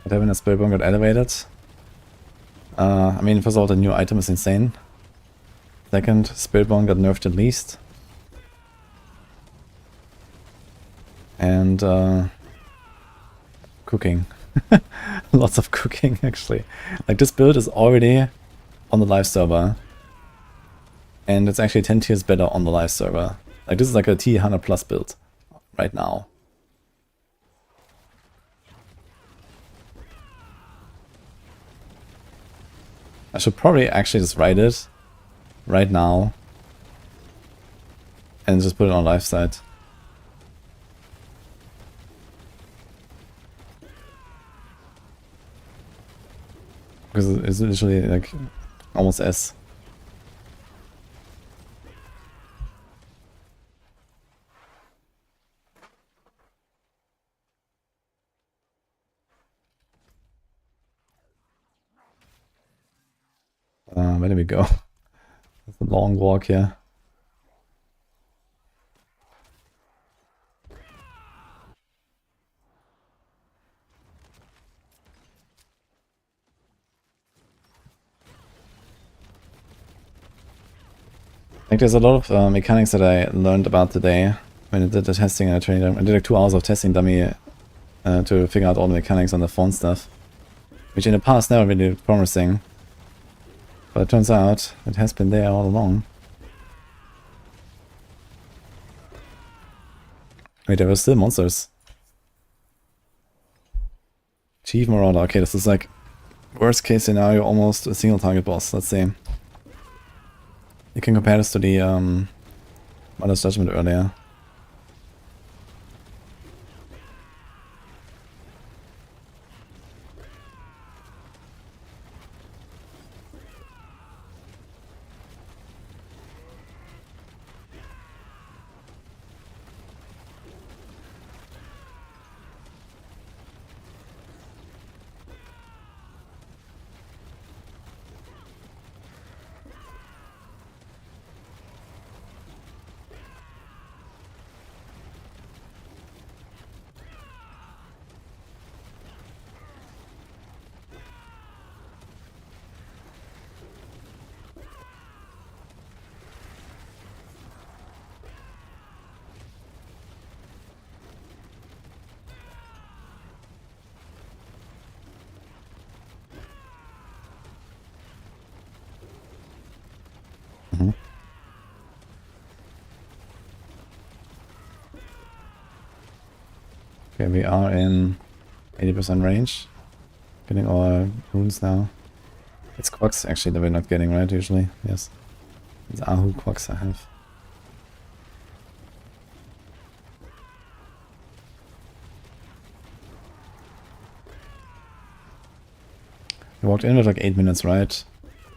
What happened as Spiritborn got elevated? I mean, first of all, the new item is insane. Second, Spiritborn got nerfed at least. And cooking. Lots of cooking, actually. Like, this build is already on the live server. And it's actually 10 tiers better on the live server. Like, this is like a T100 plus build right now. I should probably actually just write it right now and just put it on live site. Because it's literally like almost S. Where do we go? It's a long walk here. Like, there's a lot of mechanics that I learned about today when I did the testing and training. I did like 2 hours of testing dummy to figure out all the mechanics on the font stuff, which in the past never really looked promising. But it turns out it has been there all along. Wait, there were still monsters. Chief Marauder. Okay, this is like worst case scenario, almost a single target boss. Let's see. You can compare this to the Mother's Judgement earlier. Okay, we are in 80% range. Getting our runes now. It's quacks actually that we're not getting, right, usually? Yes. It's Ahu quacks I have. We walked in with like 8 minutes, right?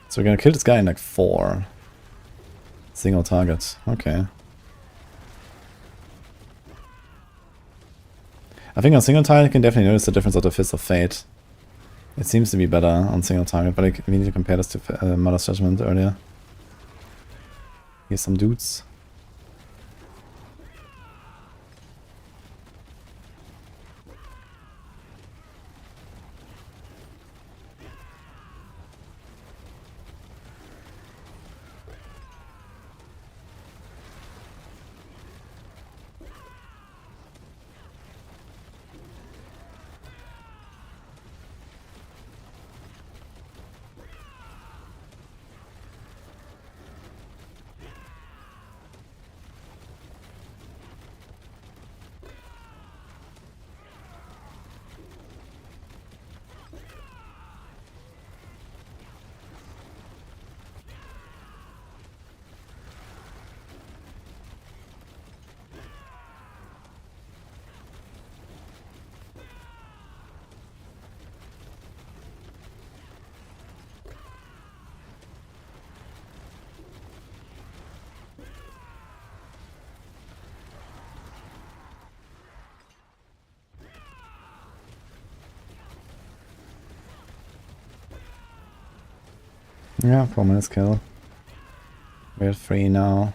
So we're gonna kill this guy in like 4. Single target. Okay. I think on single target you can definitely notice the difference of the Fist of Fate. It seems to be better on single target, but we need to compare this to Mother's Judgement earlier. Here's some dudes. Yeah, 4 minutes kill. We're at 3 now.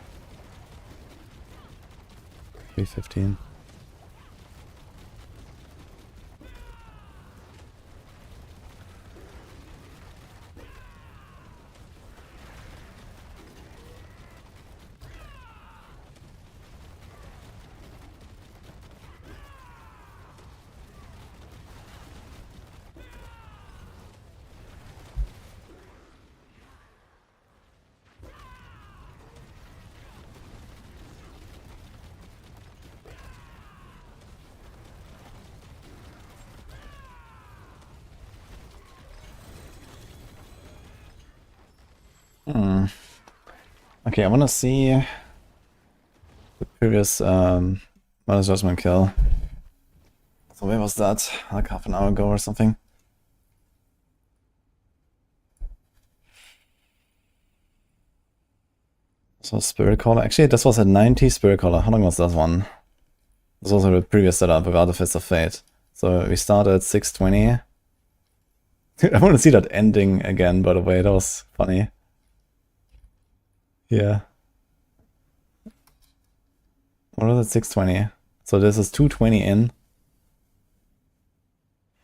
3:15. Okay, I want to see the previous Mother's Judgment kill. So where was that? Like half an hour ago or something? So Spirit Caller. Actually, this was at 90 Spirit Caller. How long was that one? This was the previous setup without the Fist of Fate. So we started at 620. I want to see that ending again, by the way. That was funny. Yeah. What was it? 620. So this is 220 in.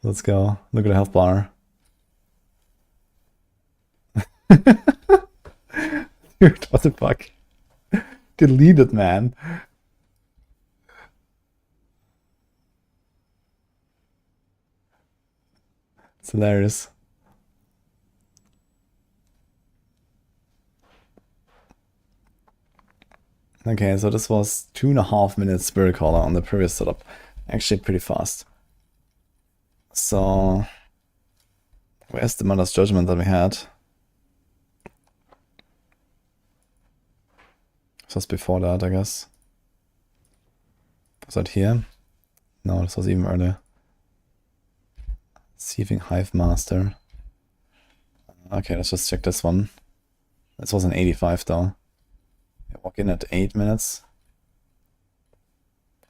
Let's go. Look at the health bar. Dude, what the fuck? Delete it, man. It's hilarious. Okay, so this was 2.5 minutes Spirit Caller on the previous setup. Actually pretty fast. So where's the Mother's Judgment that we had? This was before that, I guess. Was that here? No, this was even earlier. Sieving Hive Master. Okay, let's just check this one. This was an 85 though. We walk in at 8 minutes.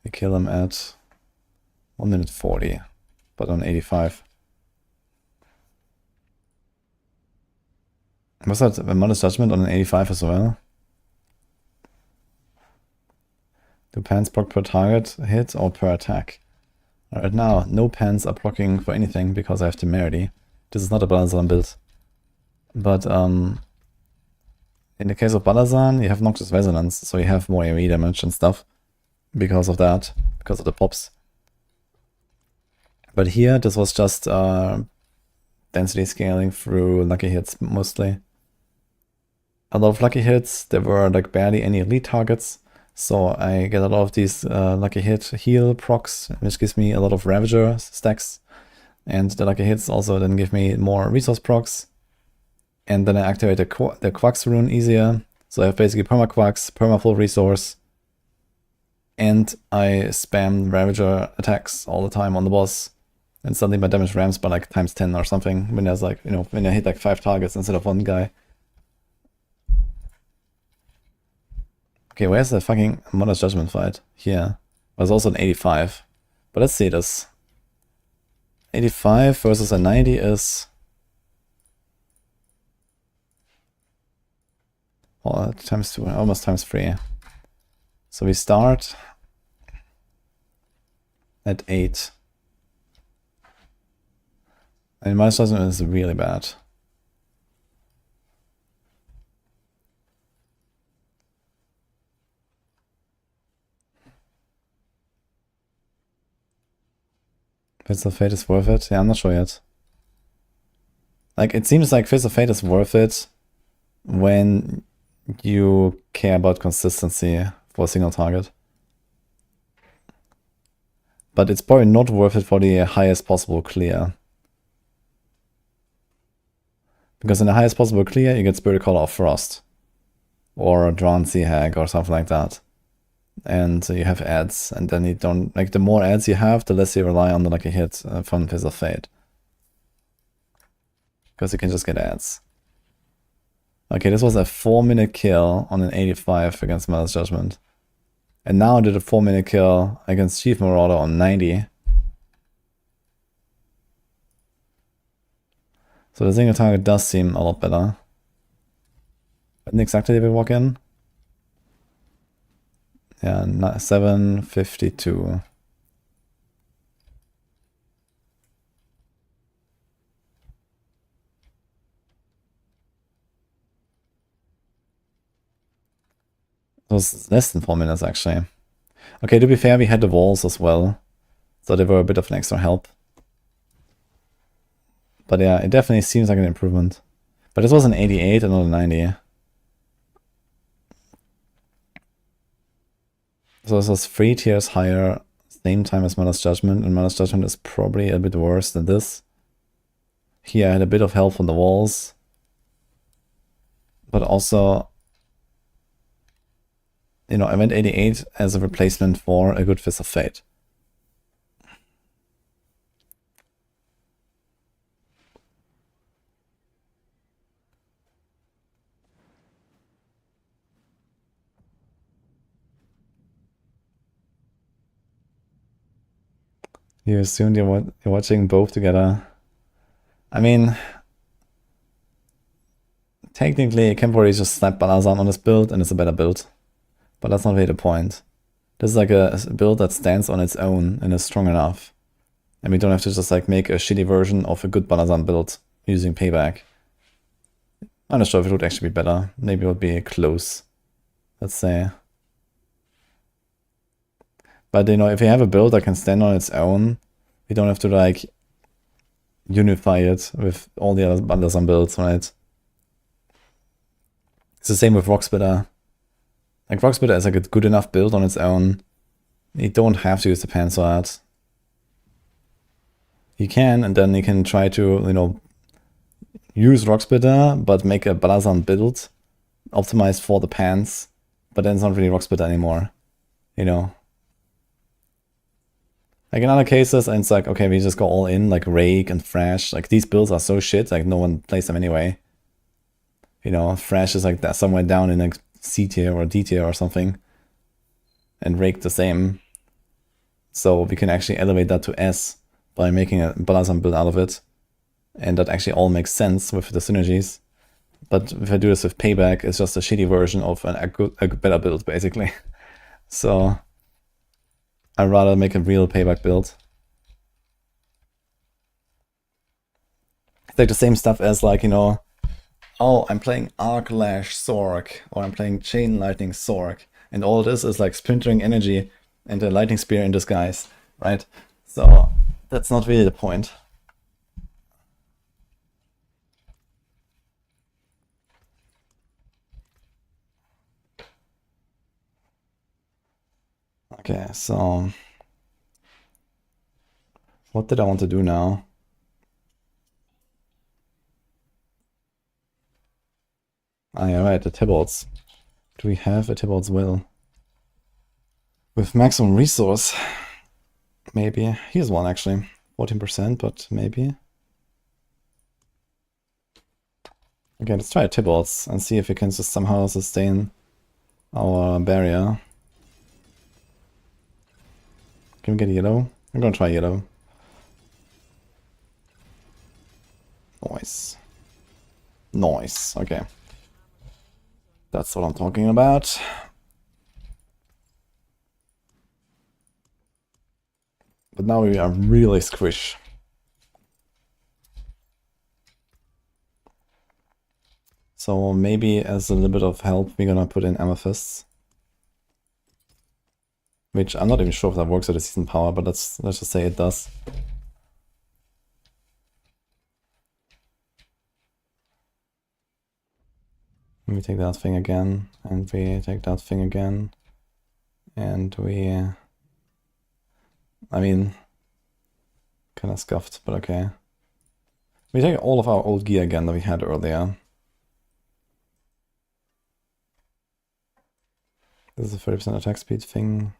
We kill him at 1 minute 40, but on 85. Was that a Mother's Judgment on an 85 as well? Do pants proc per target hit or per attack? Right now, no pants are proccing for anything because I have temerity. This is not a Balazan build. But in the case of Balazan, you have Noxious Resonance, so you have more AoE damage and stuff because of that, because of the pops. But here, this was just density scaling through lucky hits mostly. A lot of lucky hits, there were like barely any elite targets. So I get a lot of these lucky hit heal procs, which gives me a lot of Ravager stacks. And the lucky hits also then give me more resource procs. And then I activate the Quacks rune easier. So I have basically perma Quacks, perma full resource. And I spam Ravager attacks all the time on the boss. And suddenly my damage ramps by like times 10 or something. When there's like, you know, when I hit like 5 targets instead of 1 guy. Okay, where's the fucking Mother's Judgment fight? Here. There's also an 85. But let's see this. 85 versus a 90 is... well, times 2, almost times 3. So we start at 8. And Mother's Judgment is really bad. Fist of Fate is worth it? Yeah, I'm not sure yet. Like, it seems like Fist of Fate is worth it when you care about consistency for a single target. But it's probably not worth it for the highest possible clear. Because in the highest possible clear, you get Spirit Caller of Frost. Or Drowned Sea Hag or something like that. And you have ads, and then you don't, like, the more ads you have, the less you rely on the lucky hit from Fist of Fate. Because you can just get ads. Okay, this was a 4-minute kill on an 85 against Mother's Judgment. And now I did a 4-minute kill against Chief Marauder on 90. So the single target does seem a lot better. When exactly did we walk in? Yeah, 7:52. It was less than 4 minutes actually. Okay, to be fair, we had the walls as well, so they were a bit of an extra help. But yeah, it definitely seems like an improvement. But this was an 88 and not a 90. So this was 3 tiers higher, same time as Mother's Judgment, and Mother's Judgment is probably a bit worse than this. Here I had a bit of help from the walls. but also, you know, Event 88 as a replacement for a good Fist of Fate. You assumed you're watching both together. I mean, technically, Enquiries just slap Balazan on his build and it's a better build. But that's not really the point. This is like a build that stands on its own and is strong enough. And we don't have to just like make a shitty version of a good Balazan build using payback. I'm not sure if it would actually be better. Maybe it would be close, let's say. But you know, if you have a build that can stand on its own, we don't have to like unify it with all the other Balazan builds, right? It's the same with Rocksplitter. Like Rocksplitter is like a good enough build on its own. You don't have to use the Panzer art. You can, and then you can try to, you know, use Rocksplitter, but make a Balazan build optimized for the pants, but then it's not really Rocksplitter anymore, you know. Like in other cases, and it's like, okay, we just go all in, like Rake and Thrash. Like these builds are so shit, like no one plays them anyway. You know, Thrash is like that somewhere down in like C tier or D tier or something. And Rake the same. So we can actually elevate that to S by making a Balazan build out of it. And that actually all makes sense with the synergies. But if I do this with payback, it's just a shitty version of a better build, basically. So I'd rather make a real payback build. It's like the same stuff as like, you know, oh, I'm playing Arc Lash Sorc, or I'm playing Chain Lightning Sorc, and all this is like splintering energy and a lightning spear in disguise, right? So that's not really the point. Okay, so what did I want to do now? Ah, yeah, right, the Tibaults. Do we have a Tibault's Will? With maximum resource, maybe. Here's one actually, 14%, but maybe. Okay, let's try Tibault's and see if we can just somehow sustain our barrier. Can we get yellow? I'm gonna try yellow. Nice. Nice, okay. That's what I'm talking about. But now we are really squish. So maybe as a little bit of help, we're gonna put in amethysts. Which I'm not even sure if that works with the season power, but let's just say it does. We take that thing again, and we take that thing again. And we... I mean... Kinda scuffed, but okay. We take all of our old gear again that we had earlier. This is a 30% attack speed thing.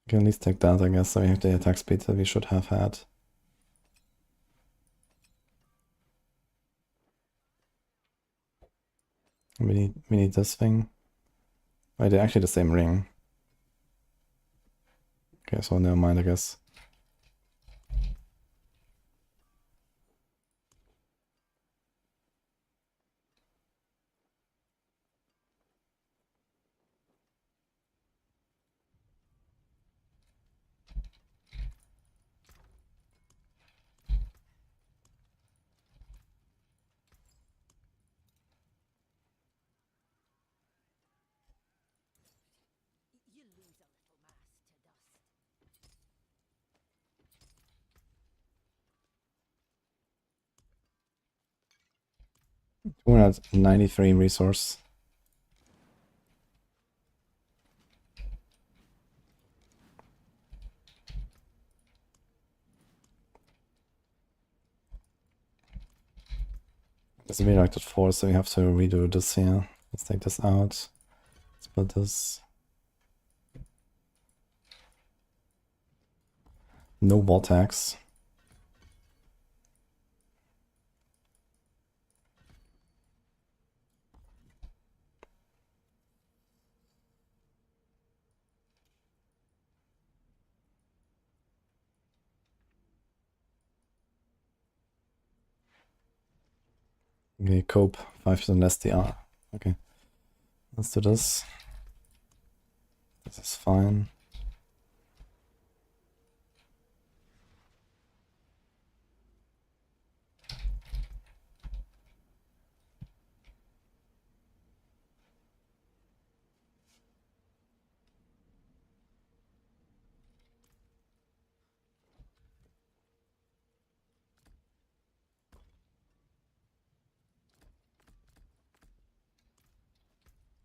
We can at least take that, I guess, so we have the attack speed that we should have had. We need this thing. Wait, they're actually the same ring. Okay, so never mind, I guess. We're at 93 resource. It's redirected 4, so we have to redo this here. Let's take this out. Let's put this. No vortex. Okay, cope, 5% less DR. Okay, let's do this. This is fine.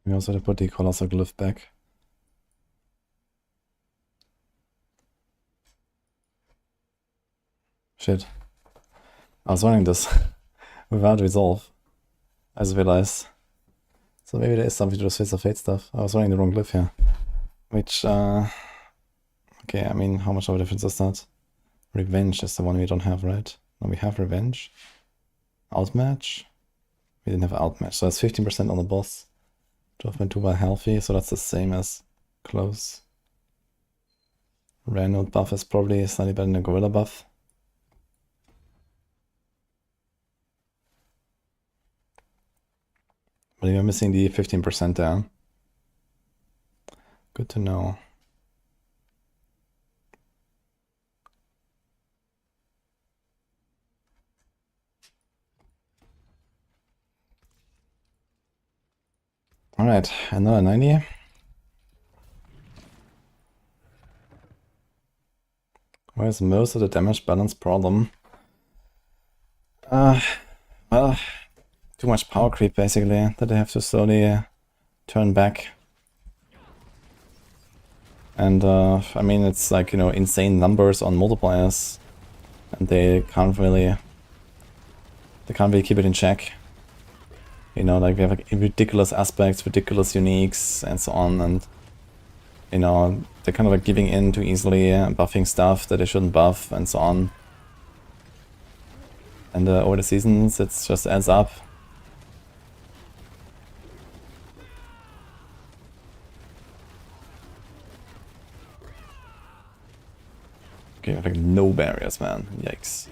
We also have to put the colossal glyph back. Shit. I was running this without resolve. I just realized. So maybe there is something to do with Face of Fate stuff. I was running the wrong glyph here. Which, okay, I mean, how much of a difference is that? Revenge is the one we don't have, right? No, we have Revenge. Outmatch? We didn't have Outmatch, so it's 15% on the boss. 12.2 by healthy, so that's the same as close. Rare node buff is probably slightly better than the gorilla buff. But you're missing the 15% there. Good to know. Alright, another 90. Where's most of the damage balance problem? Well, too much power creep basically, that I have to slowly turn back. And I mean, it's like, you know, insane numbers on multipliers. And they can't really keep it in check. You know, like we have like ridiculous aspects, ridiculous uniques, and so on, and you know, they're kind of like giving in too easily, buffing stuff that they shouldn't buff, and so on. And over the seasons, it just adds up. Okay, like no barriers, man. Yikes.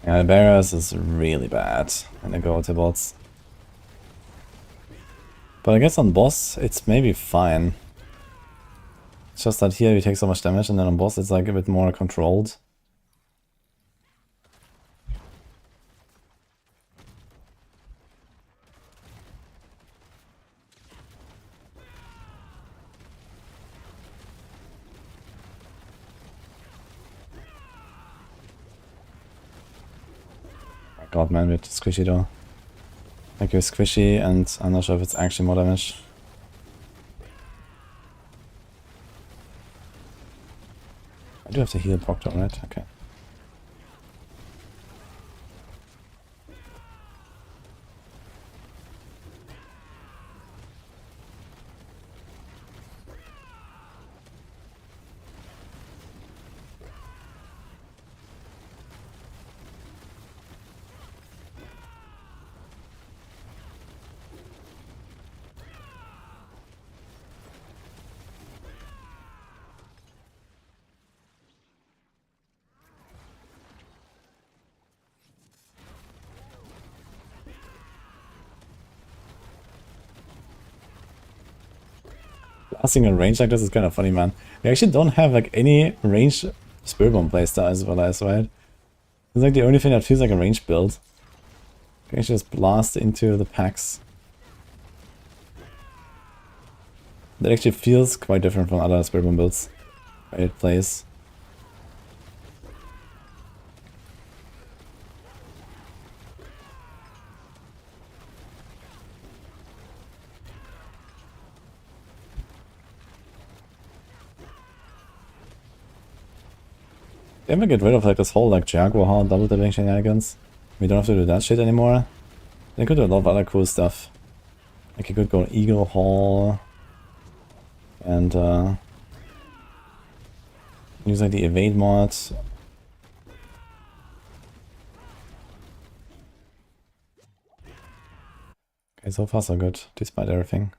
Yeah, the barriers is really bad when they go to bots. But I guess on boss, it's maybe fine. It's just that here you take so much damage, and then on boss it's like a bit more controlled. Oh god, man, we're squishy though. Like you're squishy, and I'm not sure if it's actually more damage. I do have to heal Proctor, right? Okay. Passing a range like this is kind of funny, man. We actually don't have like any range Spiritborn playstyle as well as, right? It's like the only thing that feels like a range build. You can just blast into the packs. That actually feels quite different from other Spiritborn builds. Right, it plays. They ever get rid of like this whole like Jaguar Horn double dipping shenanigans? We don't have to do that shit anymore. They could do a lot of other cool stuff. Like you could go Eagle Hall and use like the evade mod. Okay, so far so good, despite everything.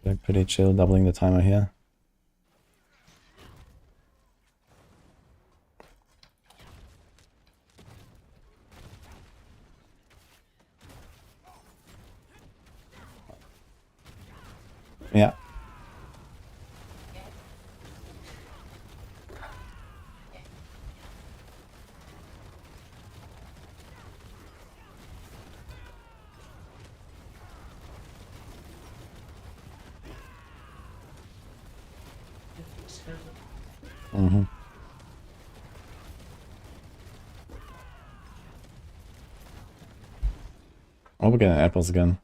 Like pretty chill, doubling the timer here. Yeah. Mm-hmm. Oh, we're getting apples again.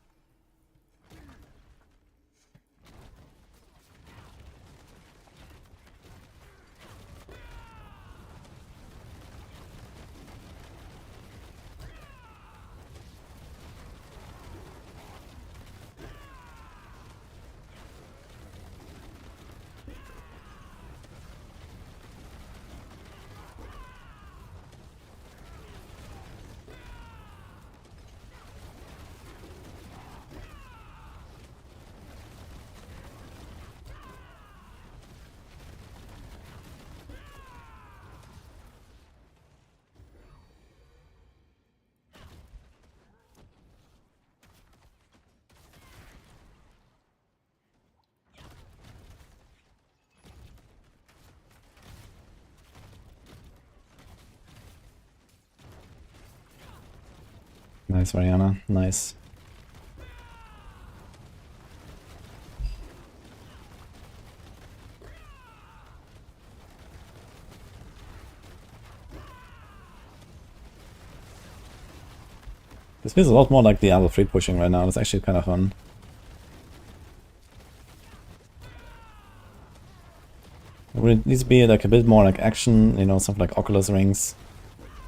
Nice, Mariana. Nice. This feels a lot more like Diablo 3 pushing right now. It's actually kind of fun. It needs to be like a bit more like action, you know, something like Oculus rings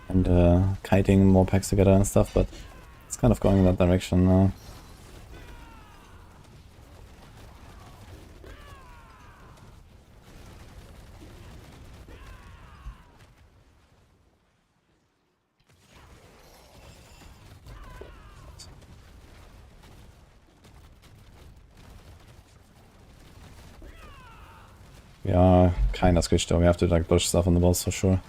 and kiting more packs together and stuff, but it's kind of going in that direction now. We are kinda squished though, we have to like push stuff on the boss for sure.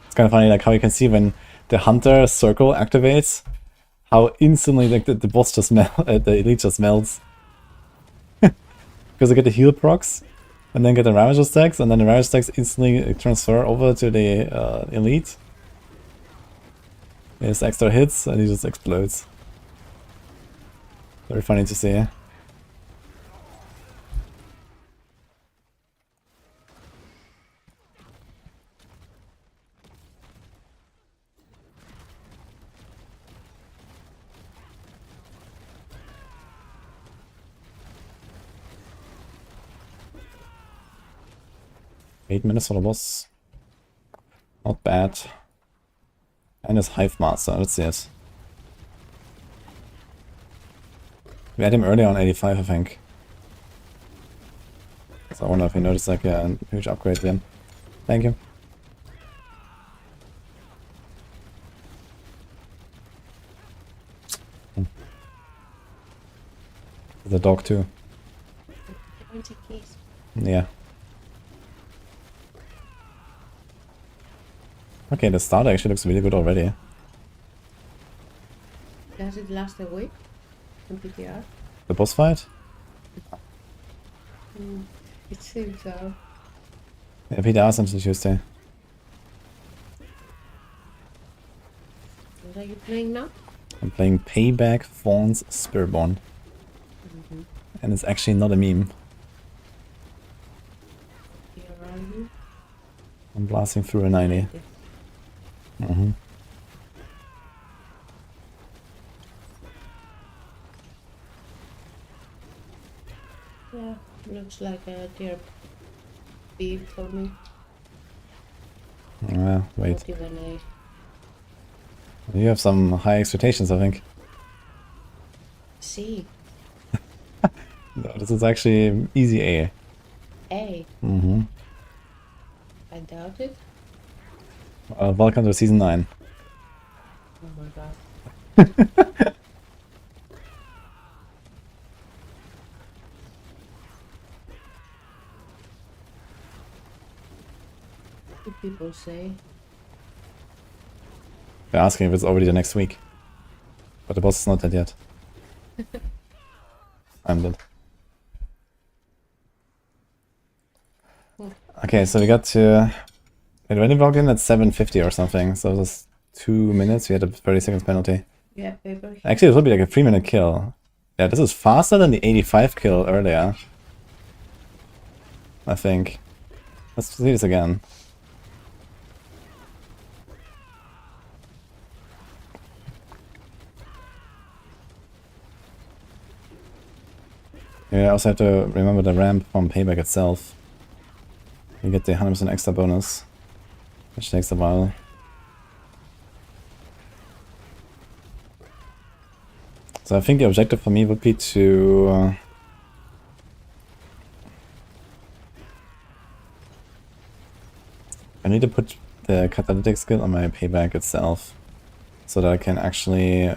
It's kind of funny like how you can see when the hunter circle activates, how instantly like the boss just the elite just melts. Because they get the heal procs and then get the Ravager stacks, and then the Ravager stacks instantly transfer over to the elite. He has extra hits and he just explodes. Very funny to see. Eight minutes for the boss. Not bad. And his Hive Master, let's see it. We had him earlier on 85, I think. So I wonder if he noticed like a huge upgrade then. Thank you. The dog too. Yeah. Okay, the starter actually looks really good already. Does it last a week on PTR? The boss fight? It seems so. Yeah, PTR until Tuesday. What are you playing now? I'm playing Payback Fawn's Spiritborn. And it's actually not a meme. Here are you? I'm blasting through a 90. Mm-hmm. Yeah, looks like a tier B for me. Wait. Not even A. You have some high expectations, I think. C. No, this is actually easy A. A. Mm-hmm. I doubt it. Welcome to season 9. Oh my god. What do people say? They're asking if it's already the next week. But the boss is not dead yet. I'm dead. Okay, so we got to... Wait, when did we log in? At 7:50 or something. So it was 2 minutes. We had a 30 seconds penalty. Yeah, paper. Actually, it would be like a 3-minute kill. Yeah, this is faster than the 85 kill earlier. I think. Let's see this again. Yeah, I also have to remember the ramp from Payback itself. You get the 100% extra bonus, which takes a while. So I think the objective for me would be to... I need to put the catalytic skill on my Payback itself, so that I can actually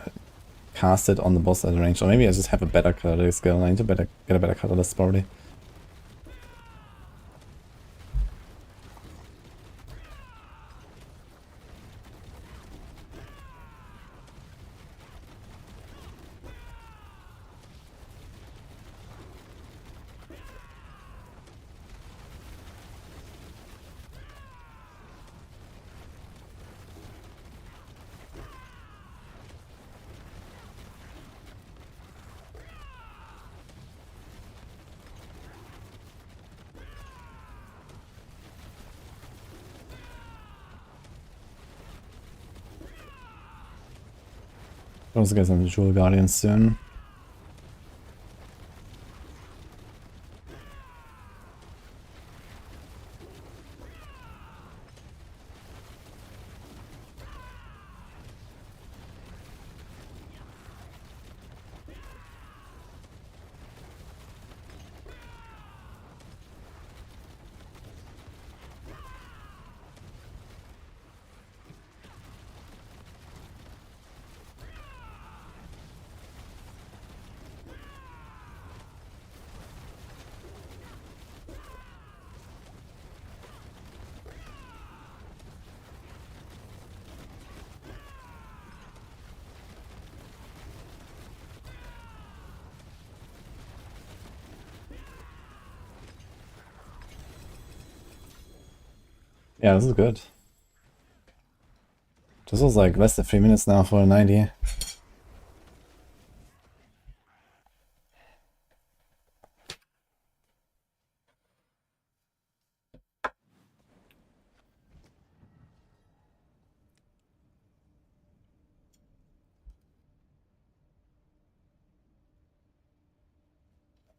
cast it on the boss at range. Or maybe I just have a better catalytic skill. I need to get a better catalyst probably. Those guys are the Jewel Guardians soon. Yeah, this is good. This was like less than 3 minutes now for a 90.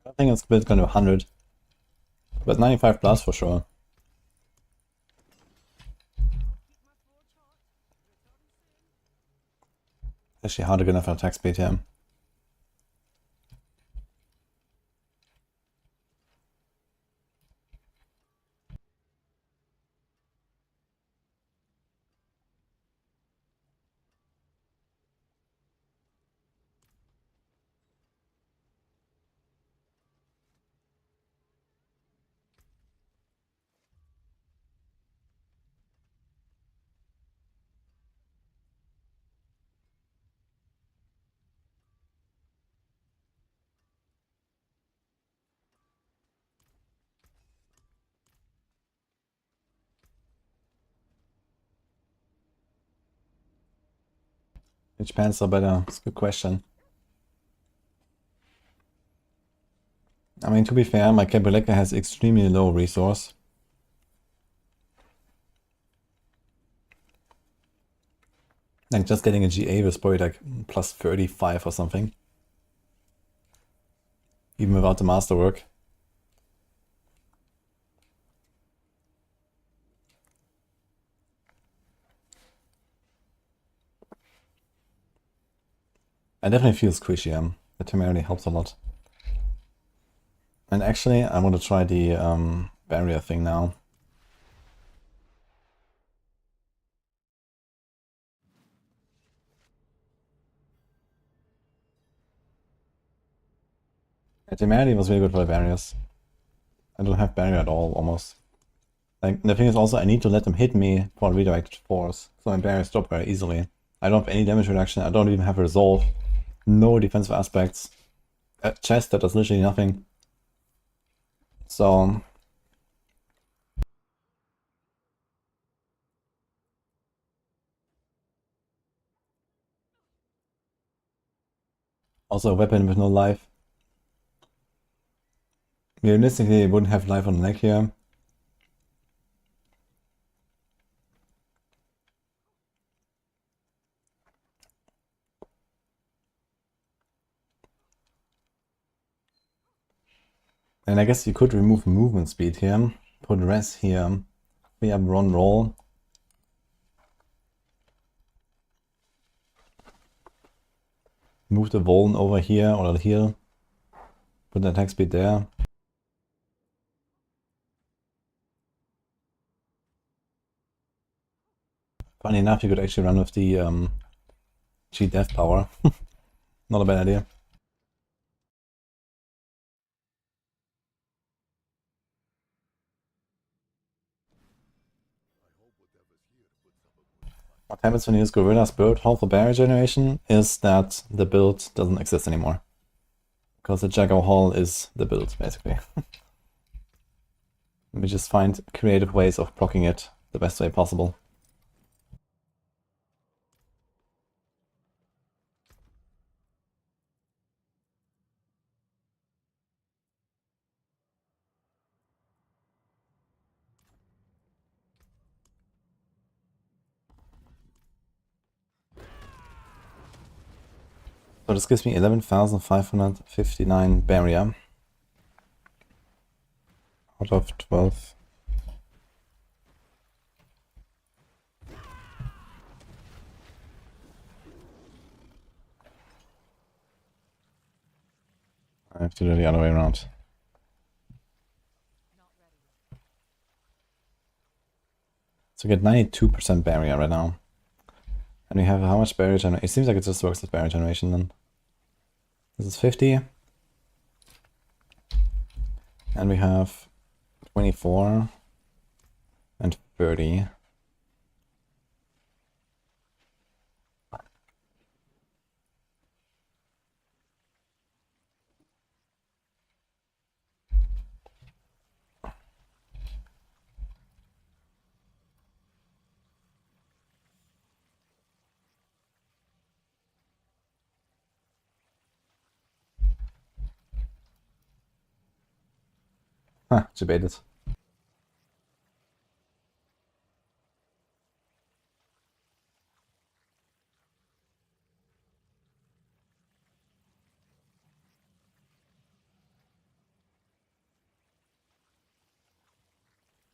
I think it's built going to 100. But 95 plus for sure. Actually hard to get enough attack speed here. Which pants are better? It's a good question. I mean, to be fair, my Cabaleka has extremely low resource. Like, just getting a GA was probably like plus 35 or something. Even without the masterwork. I definitely feel squishy. The temerity helps a lot. And actually, I want to try the barrier thing now. The temerity was really good for the barriers. I don't have barrier at all, almost. Like, the thing is also, I need to let them hit me for redirected force, so my barriers drop very easily. I don't have any damage reduction, I don't even have resolve. No defensive aspects. A chest that does literally nothing. So... also a weapon with no life. Realistically, it wouldn't have life on the neck here. And I guess you could remove movement speed here, put res here, free up run roll. Move the Voln over here or here, put the attack speed there. Funny enough, you could actually run with the G death power. Not a bad idea. What happens when you use Gorilla's build hall for barrier generation is that the build doesn't exist anymore. Because the Jaguar Hall is the build, basically. We just find creative ways of blocking it the best way possible. So this gives me 11,559 barrier. Out of 12. I have to do the other way around. So we get 92% barrier right now. And we have how much barrier generation? It seems like it just works with barrier generation then. This is 50. And we have 24 and 30. Huh, debated.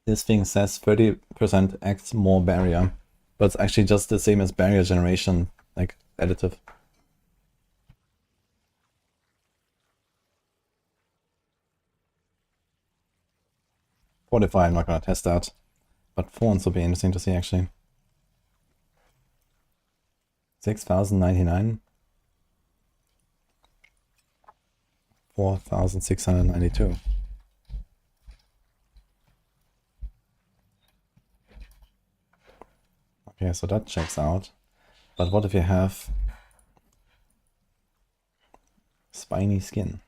This thing says 30% X more barrier, but it's actually just the same as barrier generation, like additive. Fortify, I'm not gonna test that, but Thorns will be interesting to see actually. 6,099. 4,692. Okay, so that checks out. But what if you have spiny skin?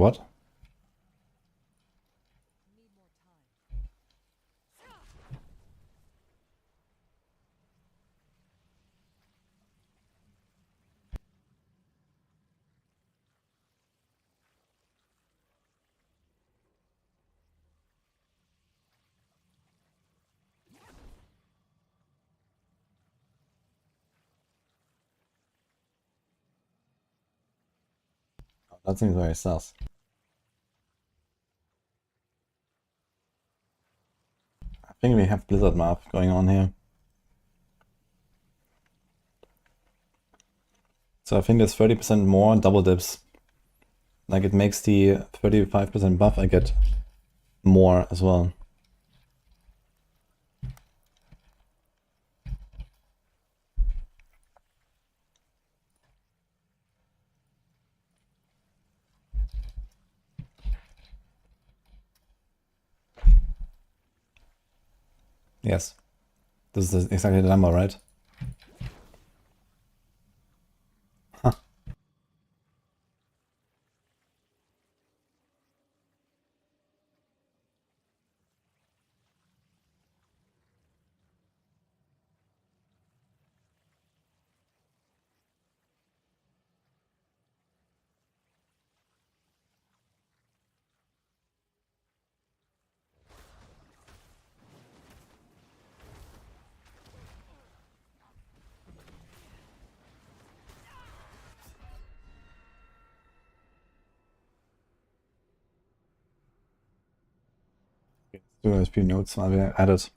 What? That seems very sus. I think we have Blizzard map going on here. So I think there's 30% more double dips. Like it makes the 35% buff I get more as well. Yes. This is exactly the number, right? Huh. Do SP notes while we're at it.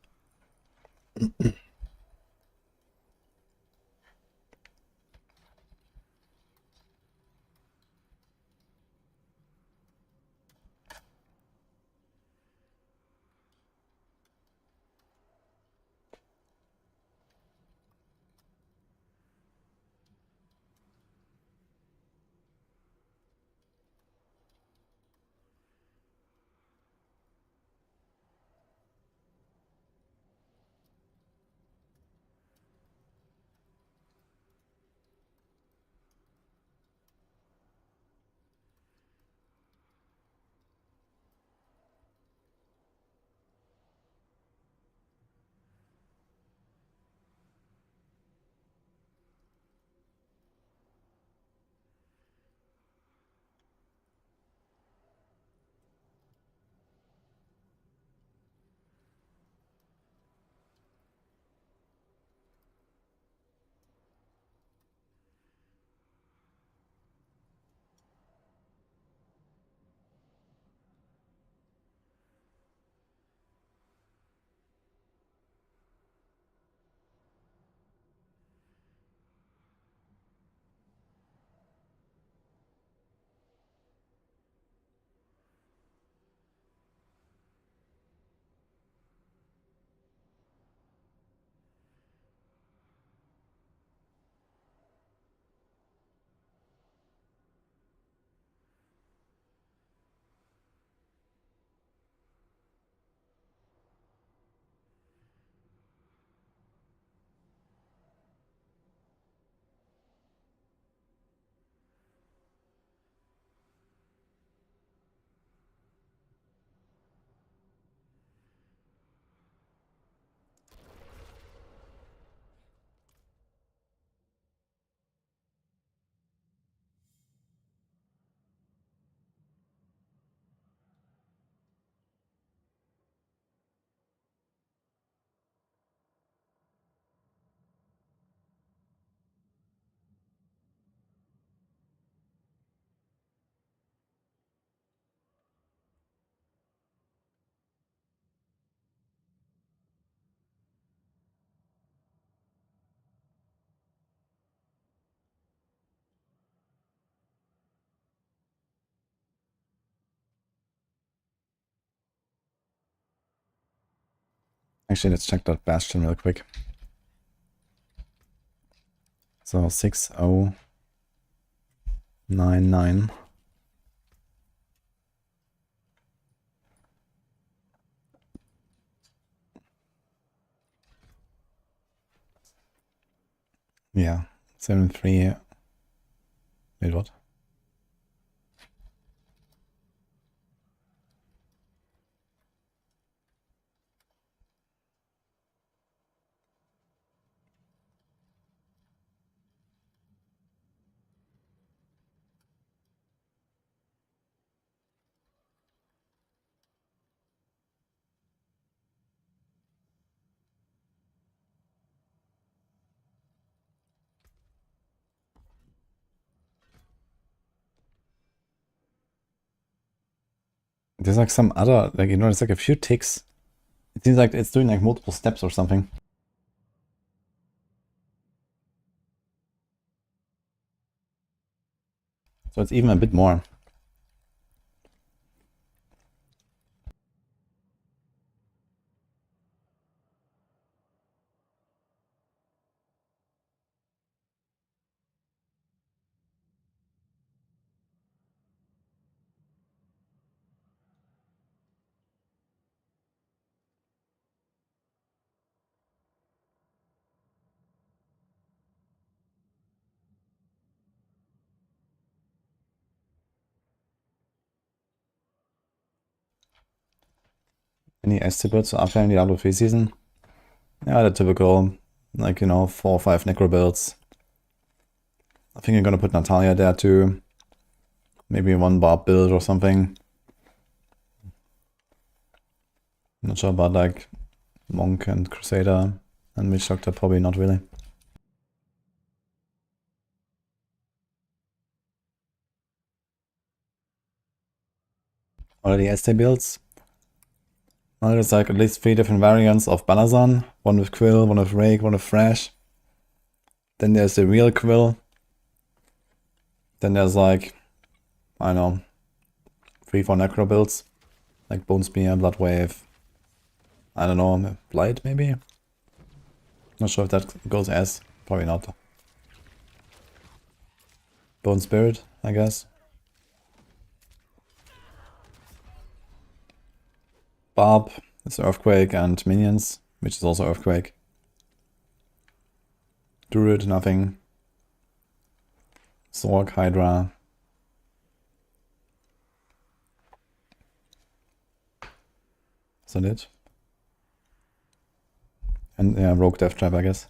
Actually, let's check that Bastion real quick. So 6099. Yeah, 73. Wait, what? There's like some other, like, you know, there's like a few ticks. It seems like it's doing like multiple steps or something. So it's even a bit more. Any ST builds after in Diablo 3 season? Yeah, the typical, like, you know, 4 or 5 Necro builds. I think I'm gonna put Natalia there too. Maybe one Barb build or something. Not sure about like Monk and Crusader and Witch Doctor, probably not really. What are the ST builds? Well, there's like at least 3 different variants of Balazan. One with Quill, one with Rake, one with Thrash. Then there's the real Quill. Then there's like, I don't know, 3-4 Necro builds. Like Bone Spear, Blood Wave. I don't know, Blight maybe? Not sure if that goes as. Probably not. Bone Spirit, I guess. Barb is Earthquake and Minions, which is also Earthquake. Druid, nothing. Sorc, Hydra. Is that it? And yeah, Rogue Death Trap, I guess.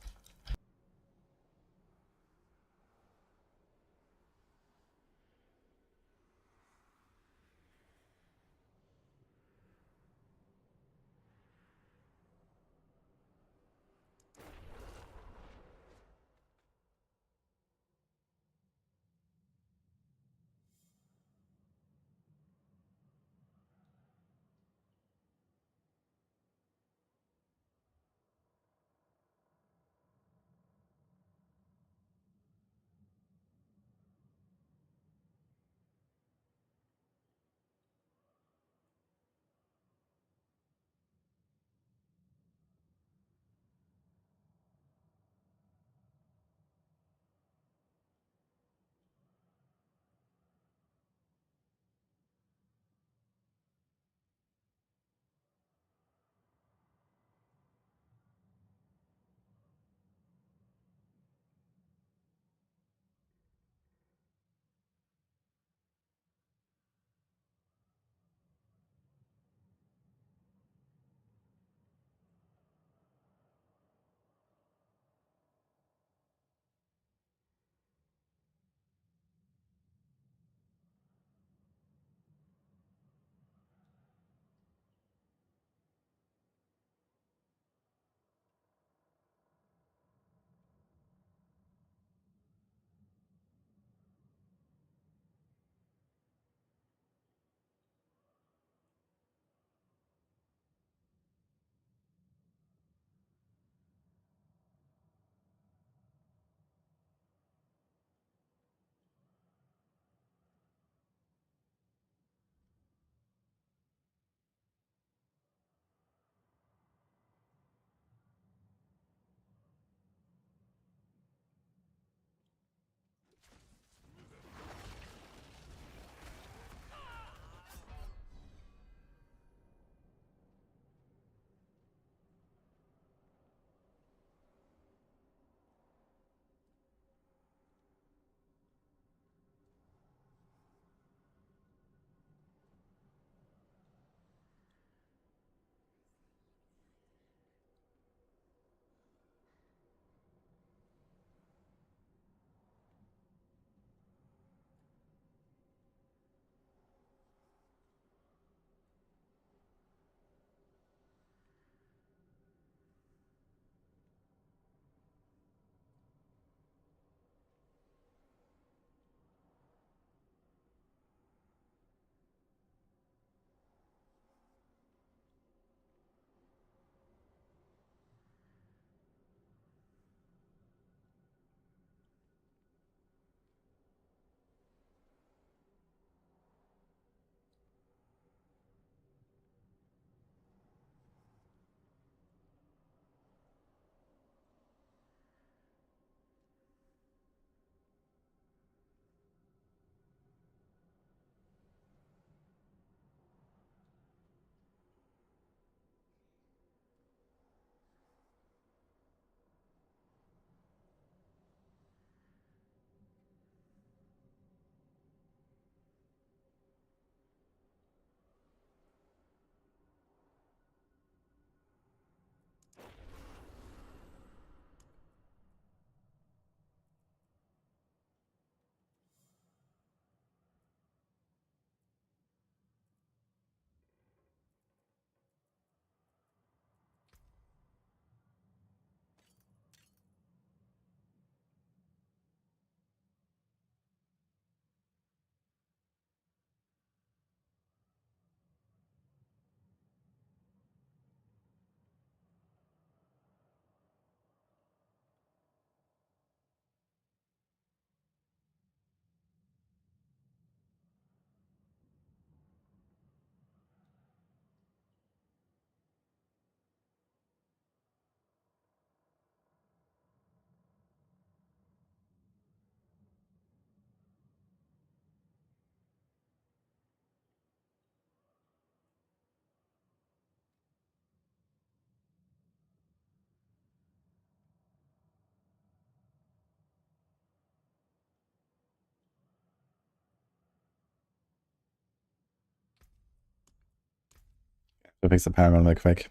To fix the paragon real quick.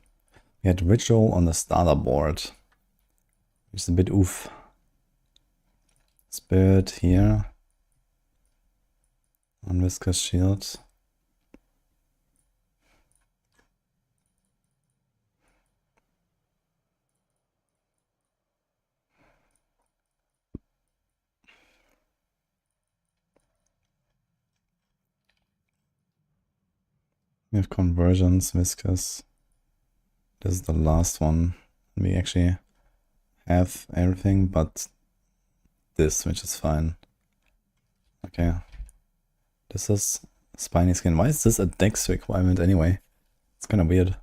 We had ritual on the starter board, which is a bit oof. Spirit here. On viscous shield. We have conversions, viscous. This is the last one. We actually have everything but this, which is fine. Okay. This is spiny skin. Why is this a dex requirement anyway? It's kind of weird.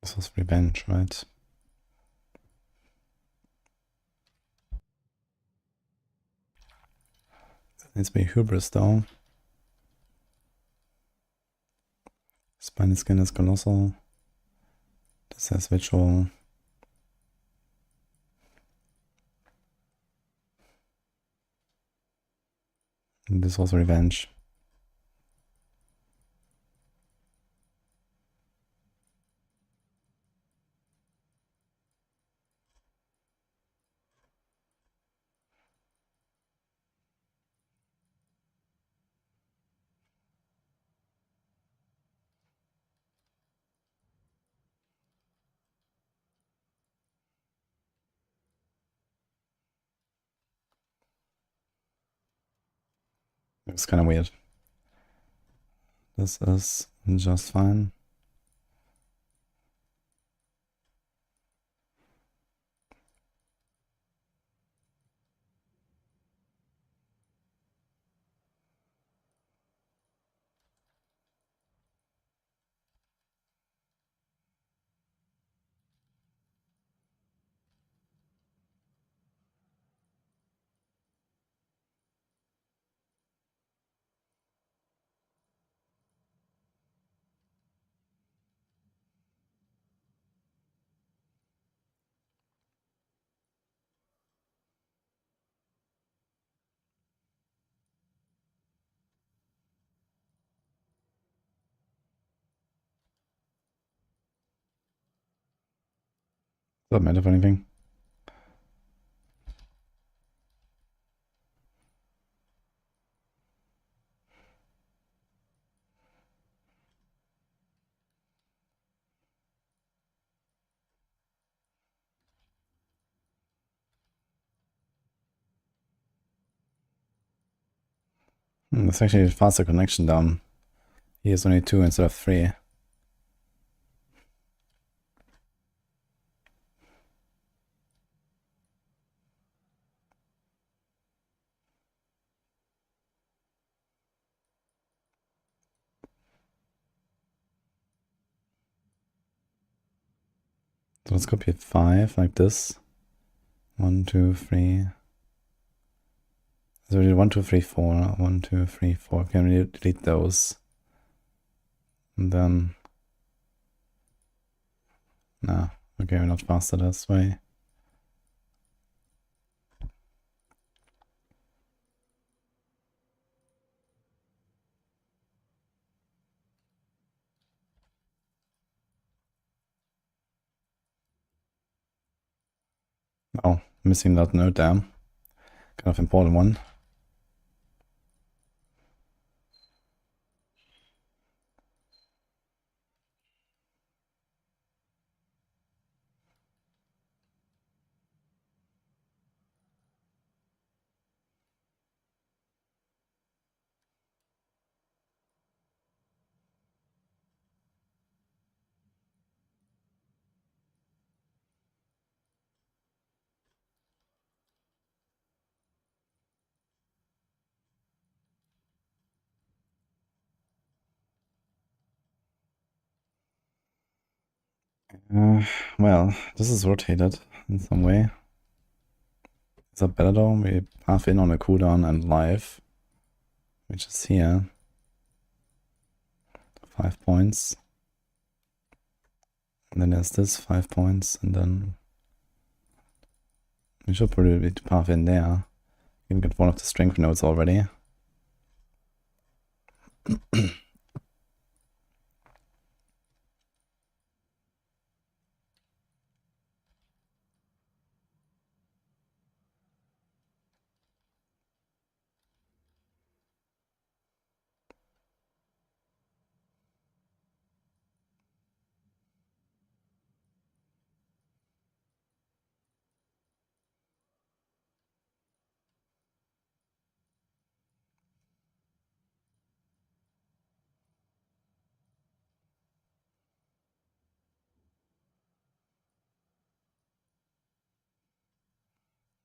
This was revenge, right? That needs to be hubris though. Spiny skin is colossal. This has ritual. And this was revenge. It's kind of weird. This is just fine. Doesn't matter for anything. It's actually a faster connection down. He has only 2 instead of 3. So let's copy 5 like this. 1, 2, 3. So we did 1, 2, 3, 4. 1, 2, 3, 4. Can we delete those? And then. No. Okay, we're not faster this way. Oh, missing that note there. Kind of important one. Well, this is rotated in some way. Is that better though? We path in on a cooldown and live, which is here. 5 points. And then there's this 5 points, and then we should probably path in there. You can get one of the strength nodes already.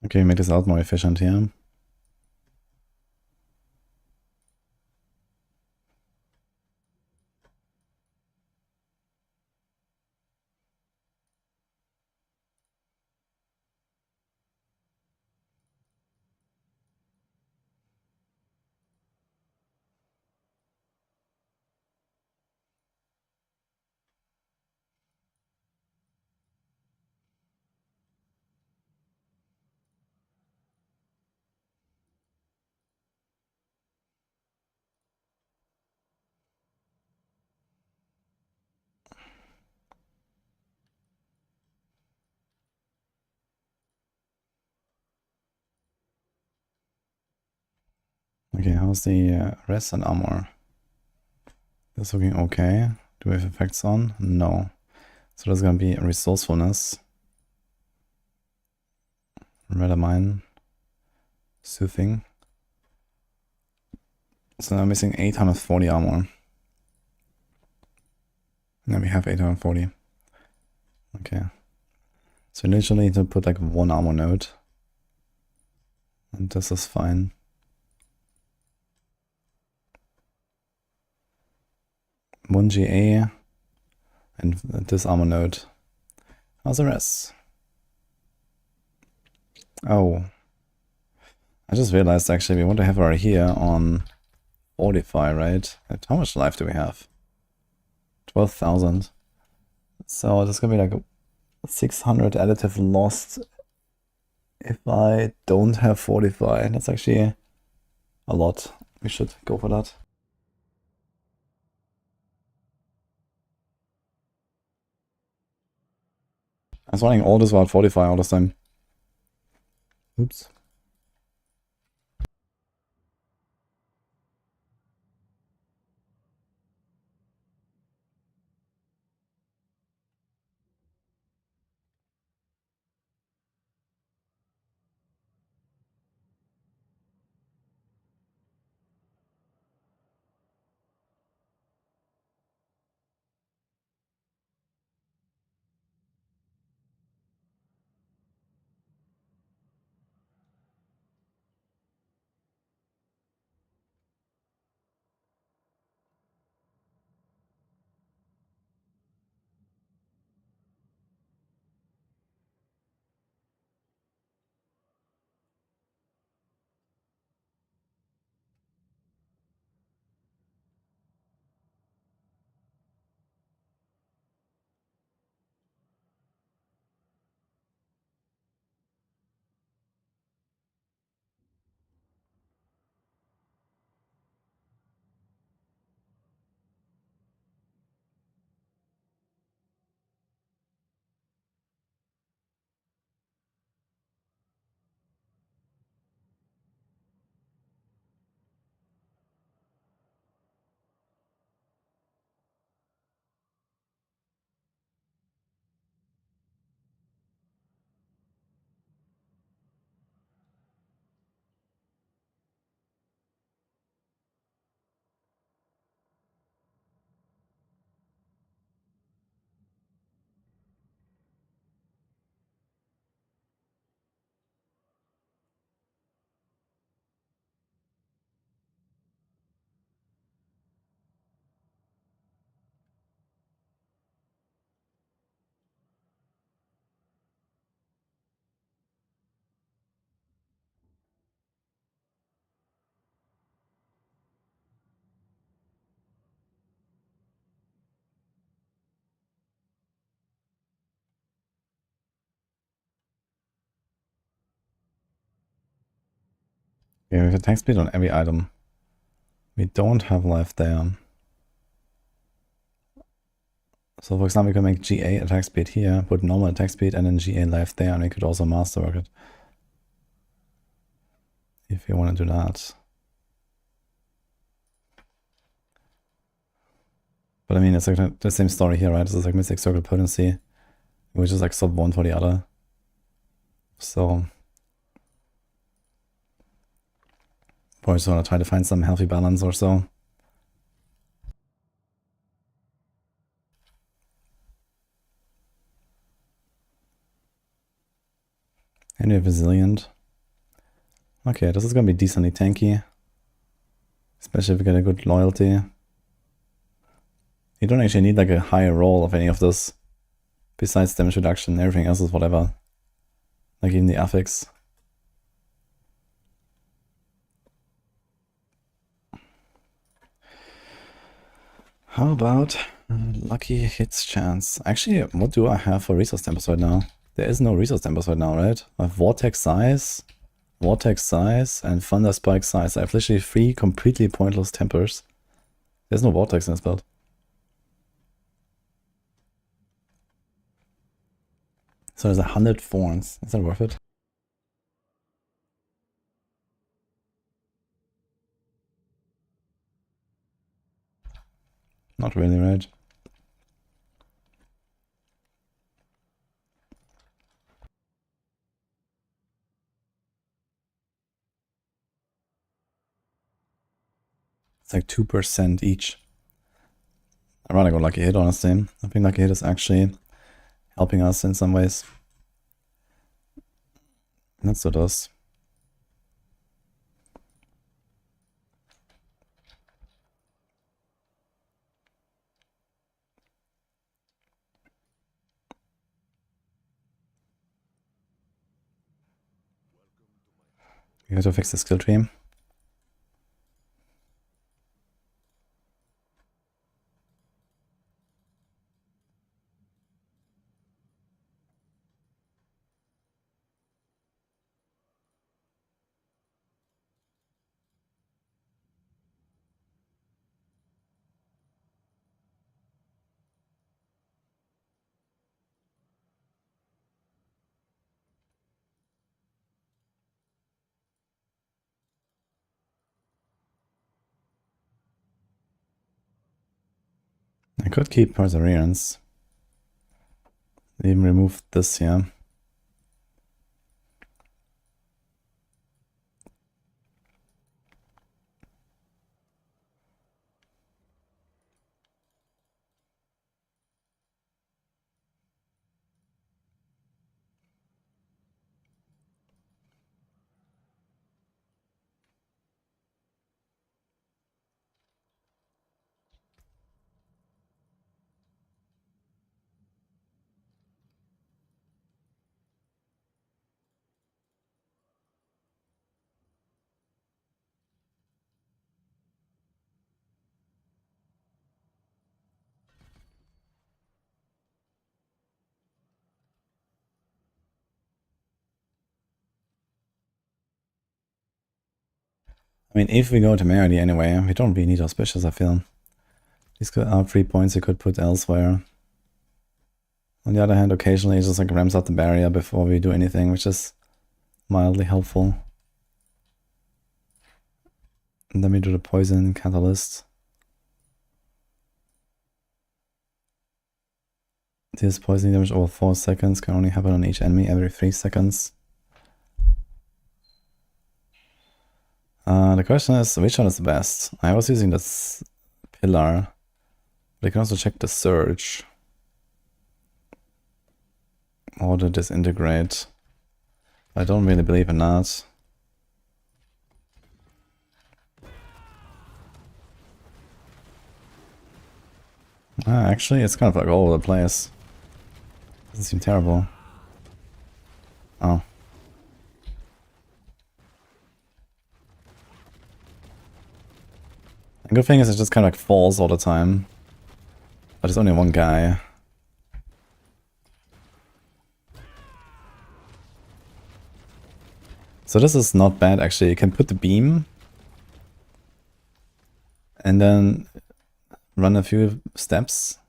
Okay, make this out more efficient here. Okay, how's the rest and armor? That's looking okay. Do we have effects on? No. So there's gonna be resourcefulness. Rather mine. Soothing. So I'm missing 840 armor. Now we have 840. Okay. So initially need to put like 1 armor node. And this is fine. One GA and this armor node. How's the rest? Oh. I just realized actually we want to have her here on Fortify, right? How much life do we have? 12,000. So there's gonna be like 600 additive lost if I don't have Fortify. That's actually a lot. We should go for that. I was running all this without Fortify all this time. Oops. Okay, we have attack speed on every item. We don't have life there. So for example, we can make GA attack speed here, put normal attack speed and then GA life there, and we could also masterwork it. If you want to do that. But I mean, it's like the same story here, right? This is like Mystic Circle potency, which is like sub 1 for the other. So probably just want to try to find some healthy balance or so. And we have Resilient. Okay, this is going to be decently tanky. Especially if we get a good loyalty. You don't actually need like a higher roll of any of this. Besides damage reduction, everything else is whatever. Like even the affix. How about lucky hits chance? Actually, what do I have for resource tempers right now? There is no resource tempers right now, right? I have Vortex Size, and Thunder Spike Size. I have literally 3 completely pointless tempers. There's no Vortex in this build. So there's 100 thorns. Is that worth it? Not really, right? It's like 2% each. I'd rather go Lucky Hit, honestly. I think Lucky Hit is actually helping us in some ways. Let's do this. We have to fix the skill tree. I could keep Perseverance. Even remove this here. I mean, if we go to Temerity anyway, we don't really need Auspicious, I feel. These are 3 points you could put elsewhere. On the other hand, occasionally it just like ramps out the barrier before we do anything, which is mildly helpful. And then we do the Poison Catalyst. This poisoning damage over 4 seconds can only happen on each enemy every 3 seconds. The question is, which one is the best? I was using this Pillar, but I can also check the Surge. Or the Disintegrate. I don't really believe in that. Actually, it's kind of like all over the place. Doesn't seem terrible. Oh. The good thing is it just kind of like falls all the time. But there's only one guy. So this is not bad actually. You can put the beam and then run a few steps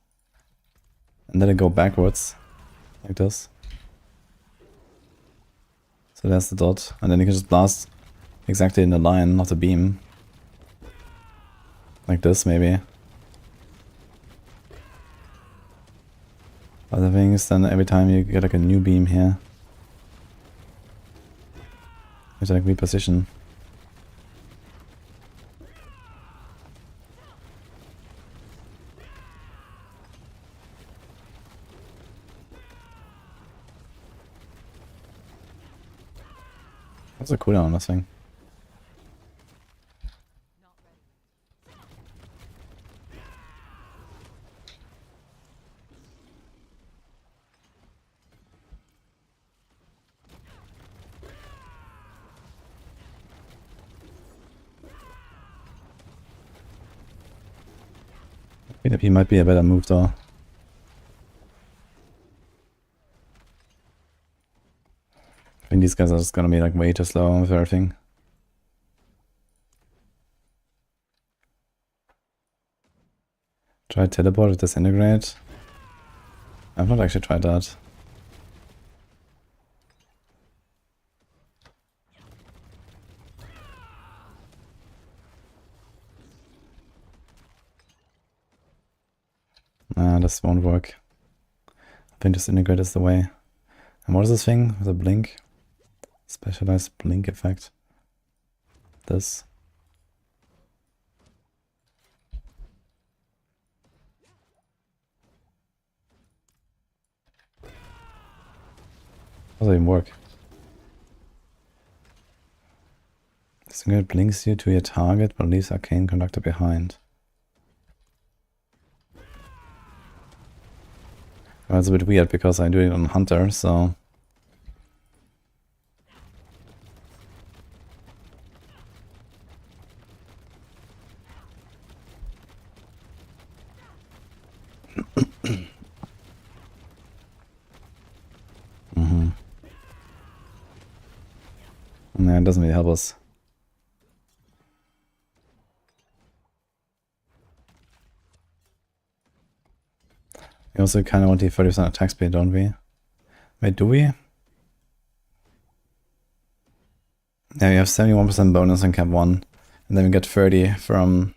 and then go backwards like this. So there's the dot, and then you can just blast exactly in the line, not the beam. Like this, maybe. But the thing is, then every time you get like a new beam here, you have to like reposition. What's the cooldown on this thing? PTP might be a better move though. I think these guys are just gonna be like way too slow with everything. Try teleport or disintegrate. I've not actually tried that. Nah, this won't work. I think disintegrate is the way. And what is this thing with a blink? Specialized blink effect. This. How does it even work? Disintegrate blinks you to your target but leaves arcane conductor behind. Well, it's a bit weird because I do it on Hunter, so... Nah, it doesn't really help us. We also kind of want the 30% attack speed, don't we? Wait, do we? Yeah, we have 71% bonus on cap 1. And then we get 30 from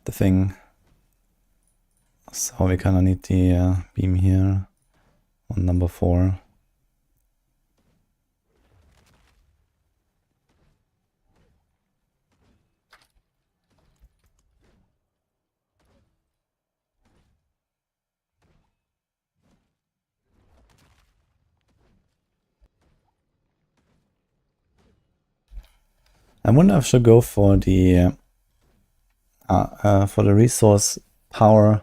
the thing. So we kind of need the beam here on number 4. I wonder if I should go for the resource power.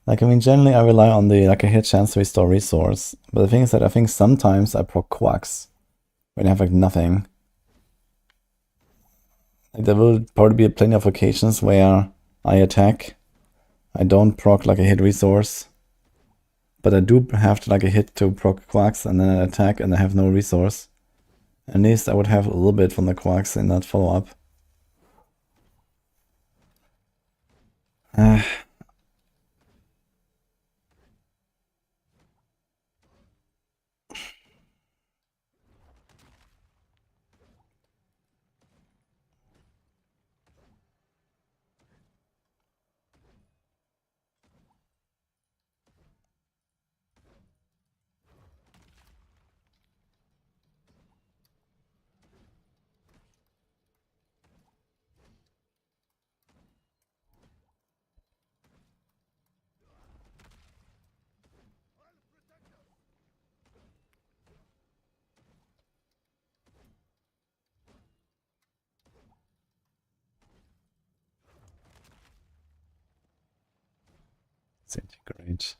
Like, I mean, generally I rely on the, like, a hit chance to restore resource. But the thing is that I think sometimes I proc quacks when I have, like, nothing. Like, there will probably be plenty of occasions where I attack. I don't proc, like, a hit resource. But I do have to, like, a hit to proc quacks and then I attack and I have no resource. At least I would have a little bit from the quacks in that follow-up. Disintegrate.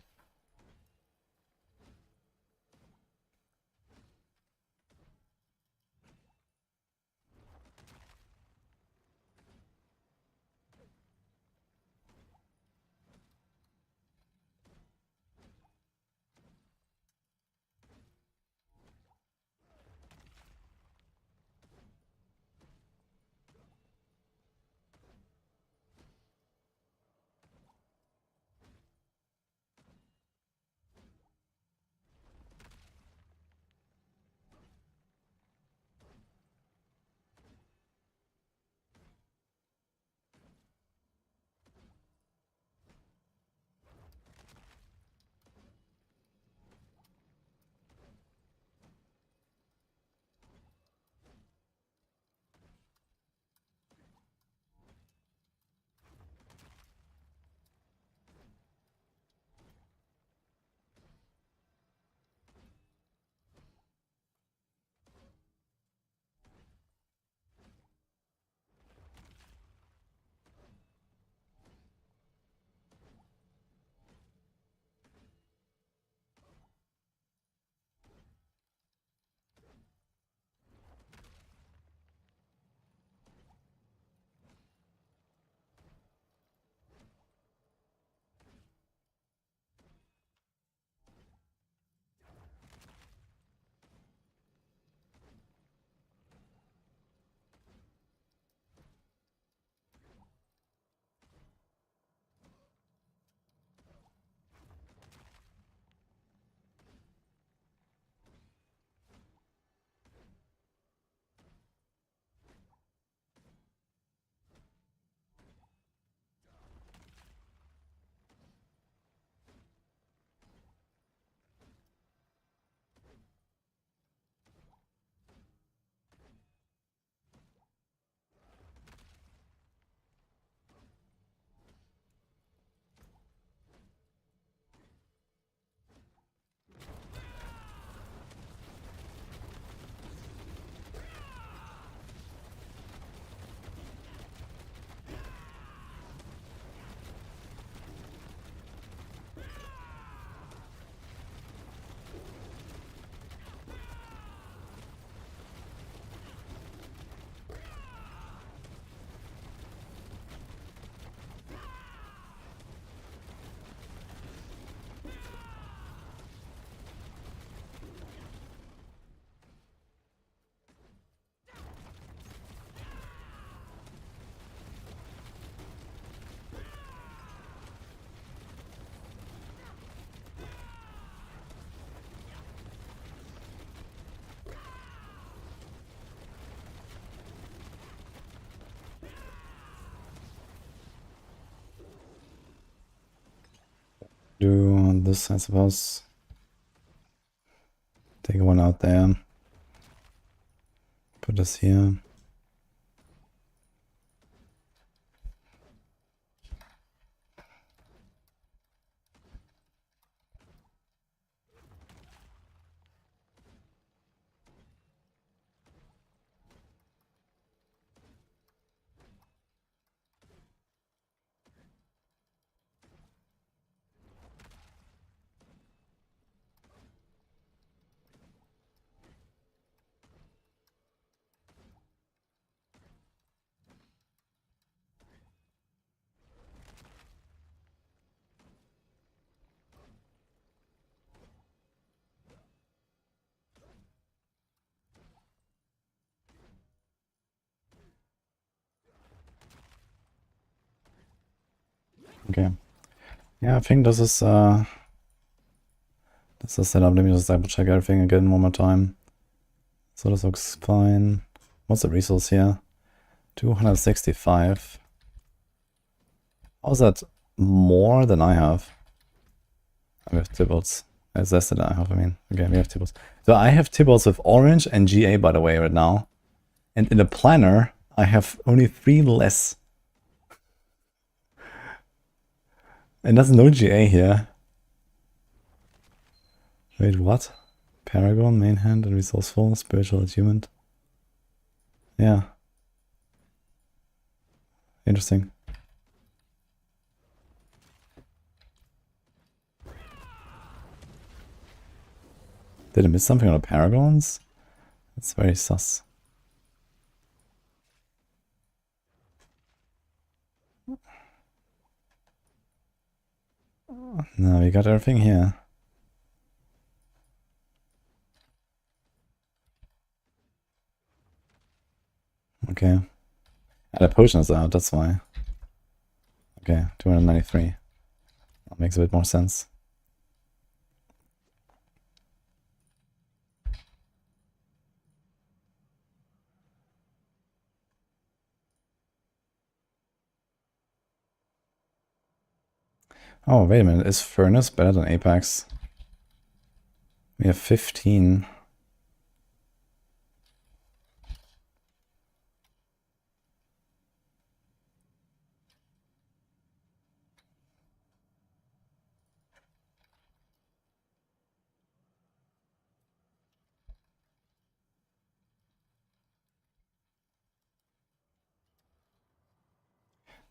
Do this, I suppose. Take one out there. Put this here. Okay. Yeah, I think this is the setup. Let me just double check everything again one more time. So this looks fine. What's the resource here? 265. How's that more than I have? I have Tibaults. That's less than I have, I mean. Okay, we have Tibaults. So I have Tibaults with orange and GA, by the way, right now. And in the planner, I have only 3 less. And there's no GA here. Wait, what? Paragon, main hand, and resourceful, spiritual achievement. Yeah. Interesting. Did I miss something on the paragons? That's very sus. No, we got everything here. Okay. And the potion is out, that's why. Okay, 293. That makes a bit more sense. Oh, wait a minute. Is Furnace better than Apex? We have 15.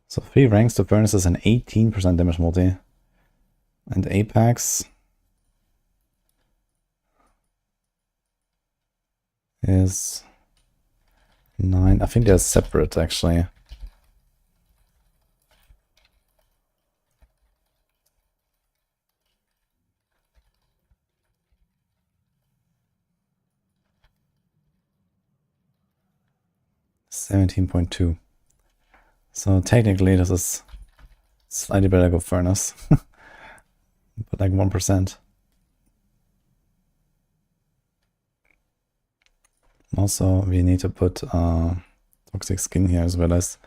So 3 ranks to Furnace is an 18% damage multi. And Apex is 9. I think they're separate, actually. $17.2. So technically this is slightly better go Furnace. But like 1%. Also, we need to put toxic skin here as well as.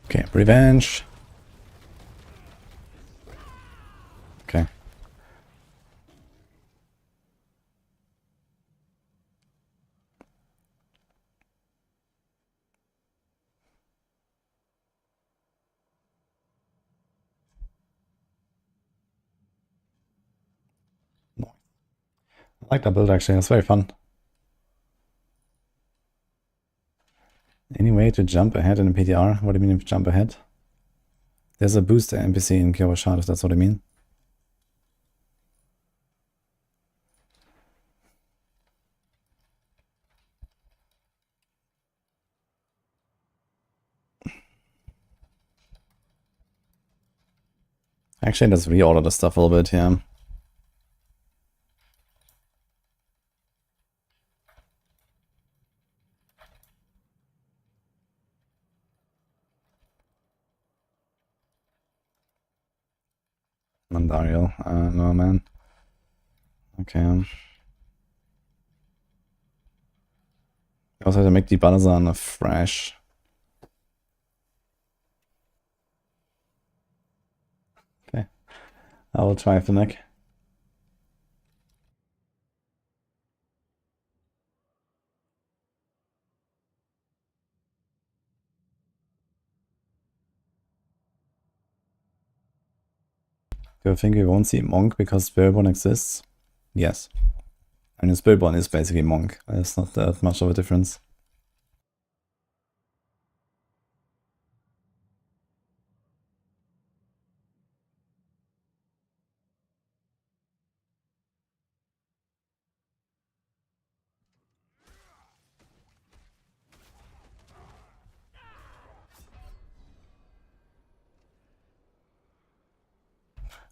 Okay, revenge. Okay. I like that build actually, it's very fun. Any way to jump ahead in the PTR? What do you mean if jump ahead? There's a booster NPC in Kyowa, if that's what I mean. Actually, let's reorder the stuff a little bit, yeah. Mandariel, no man. Okay. I also have to make the Balazan fresh. Okay. I will try Finnick. Do you think we won't see Monk because Spiritborn exists? Yes. I mean, Spiritborn is basically Monk. There's not that much of a difference.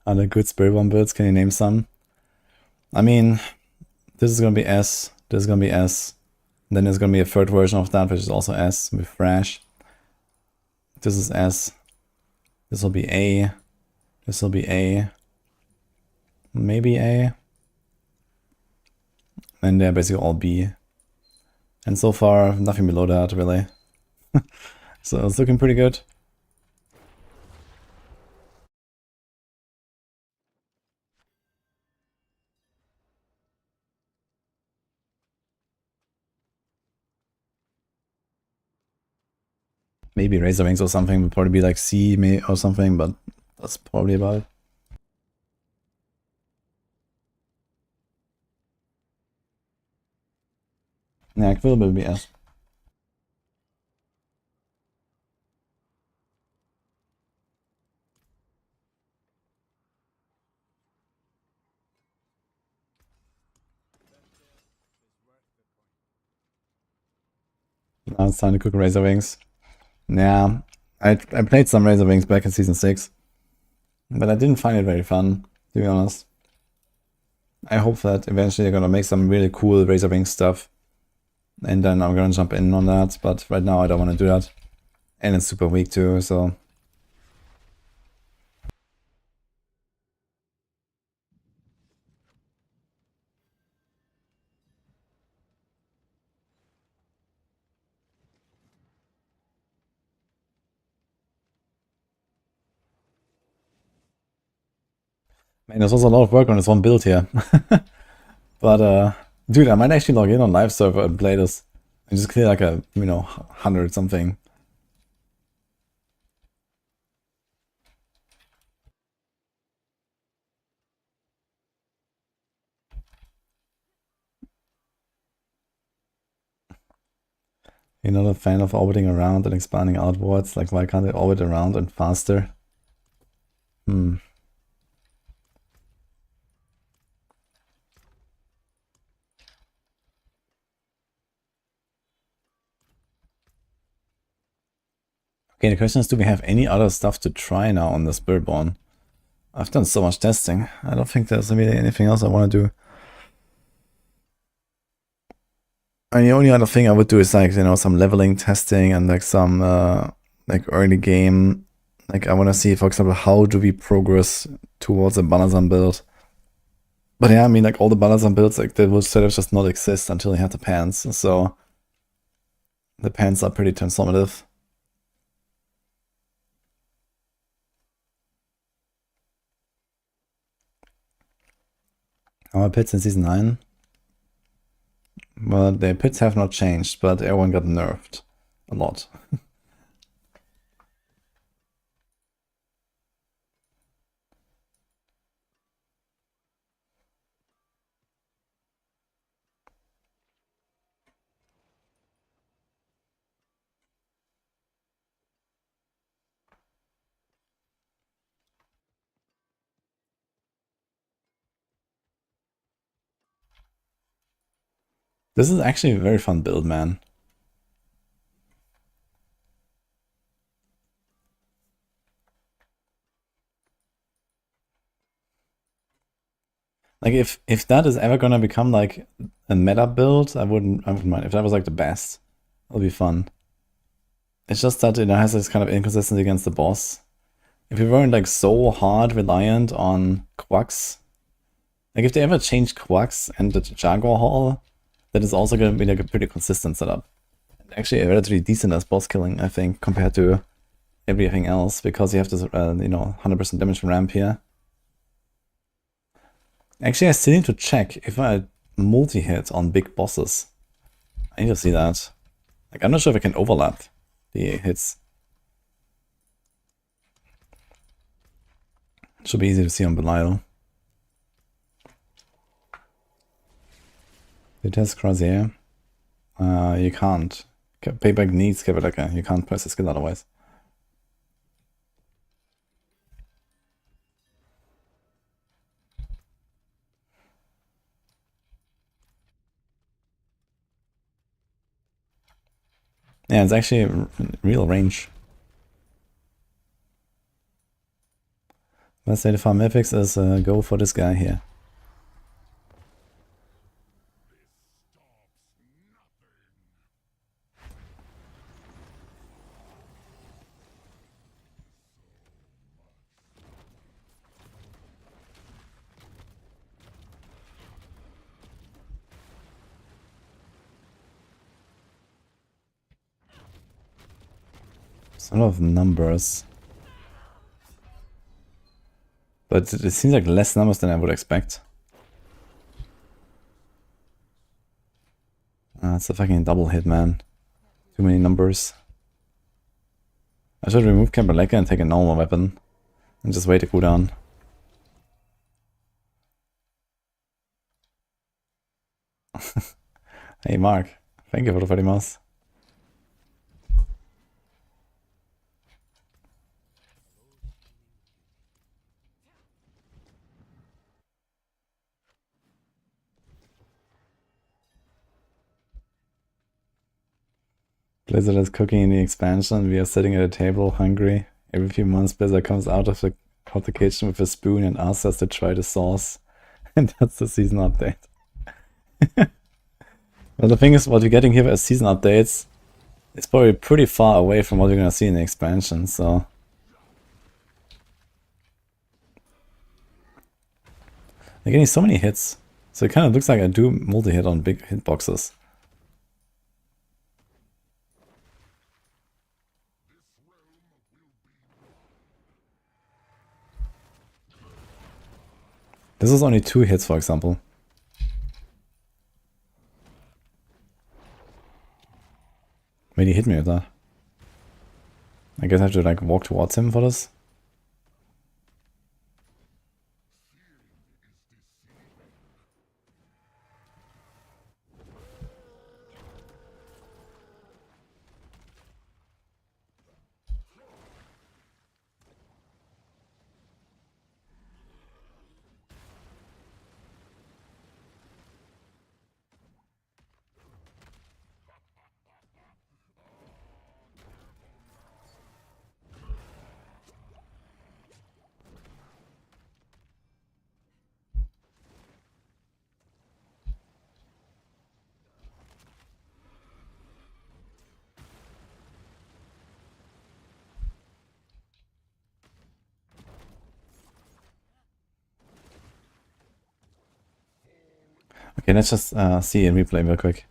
Are there good Spiritborn builds? Can you name some? I mean, this is gonna be S, this is gonna be S. Then there's gonna be a third version of that, which is also S with Thrash. This is S. This will be A. This will be A. Maybe A. And they're basically all B. And so far, nothing below that, really. So it's looking pretty good. Maybe Razor Wings or something would probably be like C or something, but that's probably about it. Yeah, Quill will be S. Now it's time to cook Razor Wings. Yeah, I played some Razor Wings back in Season 6, but I didn't find it very fun, to be honest. I hope that eventually they're gonna make some really cool Razor Wings stuff, and then I'm gonna jump in on that, but right now I don't want to do that. And it's super weak too, so... Man, there's also a lot of work on this one build here. But, dude, I might actually log in on live server and play this. And just clear like a, 100 something. You're not a fan of orbiting around and expanding outwards? Like, why can't they orbit around and faster? Hmm. Okay, the question is, do we have any other stuff to try now on the Spiritborn? I've done so much testing. I don't think there's really anything else I want to do. And the only other thing I would do is like, some leveling testing and like some like early game. Like I want to see, for example, how do we progress towards a Balazan build. But yeah, I mean, like all the Balazan builds, like they will sort of just not exist until you have the pants. So the pants are pretty transformative. Our pits in Season 9? Well, the pits have not changed, but everyone got nerfed a lot. This is actually a very fun build, man. Like if that is ever gonna become like a meta build, I wouldn't mind. If that was like the best, it'll be fun. It's just that it has this kind of inconsistency against the boss. If we weren't like so hard reliant on quacks, like if they ever change quacks and the Jaguar Hall, that is also gonna be like a pretty consistent setup. Actually, relatively decent as boss killing, I think, compared to everything else, because you have this, 100% damage ramp here. Actually, I still need to check if I multi-hit on big bosses. I need to see that. Like, I'm not sure if I can overlap the hits. Should be easy to see on Belial. The test Crozier. You can't. Payback needs Kavaleka. You can't press the skill otherwise. Yeah, it's actually a real range. Let's say the farm mythics is go for this guy here. It's a lot of numbers. But it seems like less numbers than I would expect. It's a fucking double hit, man. Too many numbers. I should remove Kabaleka and take a normal weapon. And just wait a cooldown. Hey Mark, thank you for the 40 mouse. Blizzard is cooking in the expansion. We are sitting at a table, hungry. Every few months, Blizzard comes out of the kitchen with a spoon and asks us to try the sauce. And that's the season update. Well, the thing is, what you're getting here as season updates is probably pretty far away from what you're gonna see in the expansion, so... They're getting so many hits. So it kind of looks like I do multi-hit on big hitboxes. This is only 2 hits, for example. Wait, he hit me with that. I guess I have to like walk towards him for this. Okay, let's just see a replay real quick.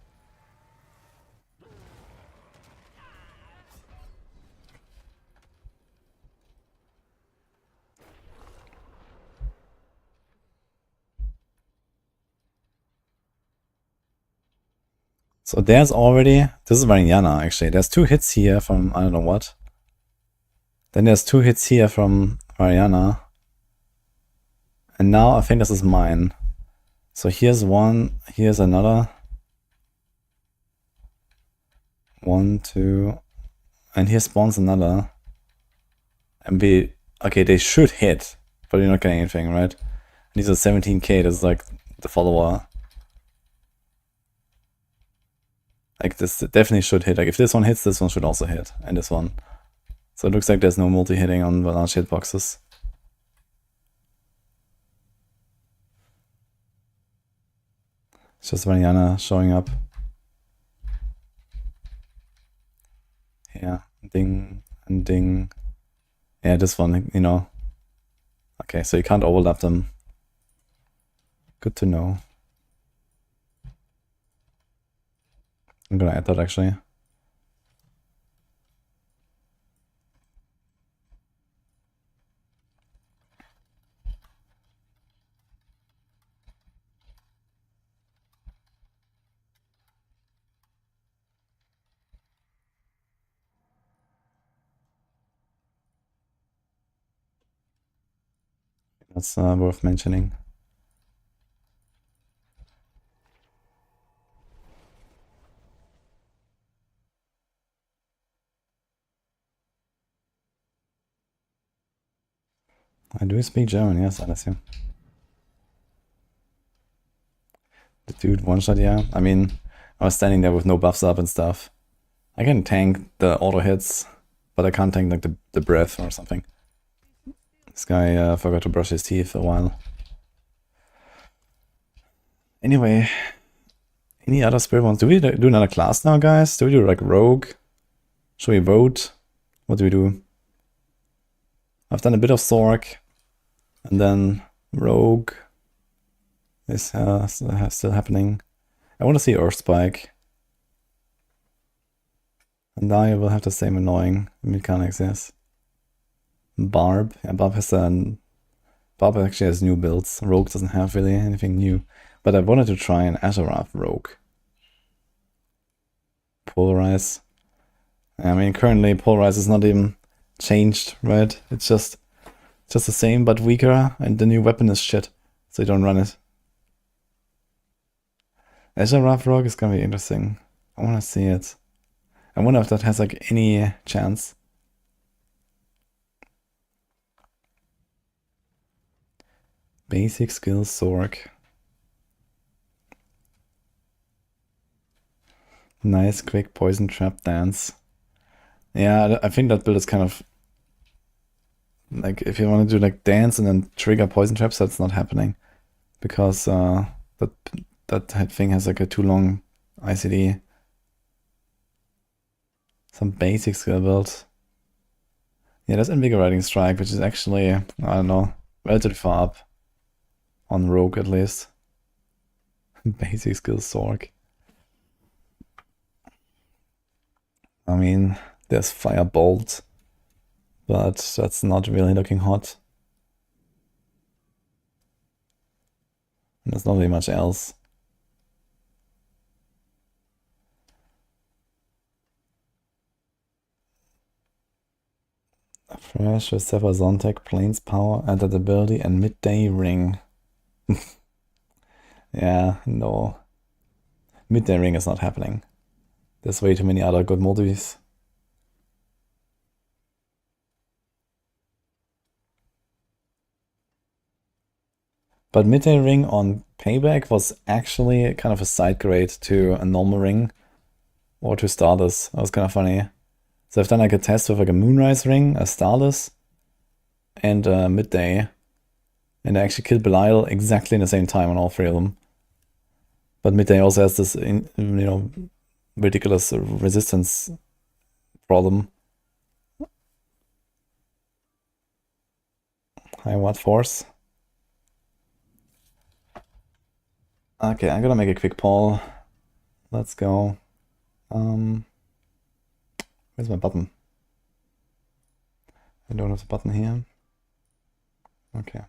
So there's already, this is Mariana actually, there's 2 hits here from I don't know what. Then there's 2 hits here from Mariana. And now I think this is mine. So here's one, here's another. 1, 2, and here spawns another. And okay, they should hit, but you're not getting anything, right? And these are 17k, this is like the follower. Like this definitely should hit. Like if this one hits, this one should also hit, and this one. So it looks like there's no multi-hitting on the large hitboxes. It's just Vanyana showing up. Yeah, ding and ding. Yeah, this one, you know. Okay, so you can't overlap them. Good to know. I'm gonna add that actually. That's worth mentioning. I do speak German, yes, Alessio. The dude one-shot, yeah. I mean, I was standing there with no buffs up and stuff. I can tank the auto hits, but I can't tank like the breath or something. This guy forgot to brush his teeth a while. Anyway, any other Spiritborns? Do we do another class now, guys? Do we do like Rogue? Should we vote? What do we do? I've done a bit of Sorc, and then Rogue is still happening. I want to see Earthspike. And now you will have the same annoying mechanics, yes. Barb. Yeah, Barb actually has new builds. Rogue doesn't have really anything new. But I wanted to try an Azarath Rogue. Pulverize. I mean, currently Pulverize is not even changed, right? It's just the same, but weaker, and the new weapon is shit, so you don't run it. Azarath Rogue is gonna be interesting. I wanna see it. I wonder if that has like any chance. Basic skills Sorc. Nice quick poison trap dance. Yeah, I think that build is kind of like, if you want to do like dance and then trigger poison traps, that's not happening, because that thing has like a too long ICD. Some basic skill build. Yeah, there's invigorating strike, which is actually, I don't know, relatively far up on Rogue at least. Basic skill Sorc. I mean, there's Firebolt, but that's not really looking hot. And there's not really much else. Fresh with Sever Zontek, Plains Power, Added Ability, and Midday Ring. Yeah, no. Midday Ring is not happening. There's way too many other good multis. But Midday Ring on Payback was actually kind of a side grade to a normal ring or to Starless. That was kind of funny. So I've done like a test with like a Moonrise ring, a Starless, and a Midday. And I actually killed Belial exactly in the same time on all three of them. But Midday also has this, ridiculous resistance problem. High watt force. Okay, I'm gonna make a quick poll. Let's go. Where's my button? I don't have the button here. Okay.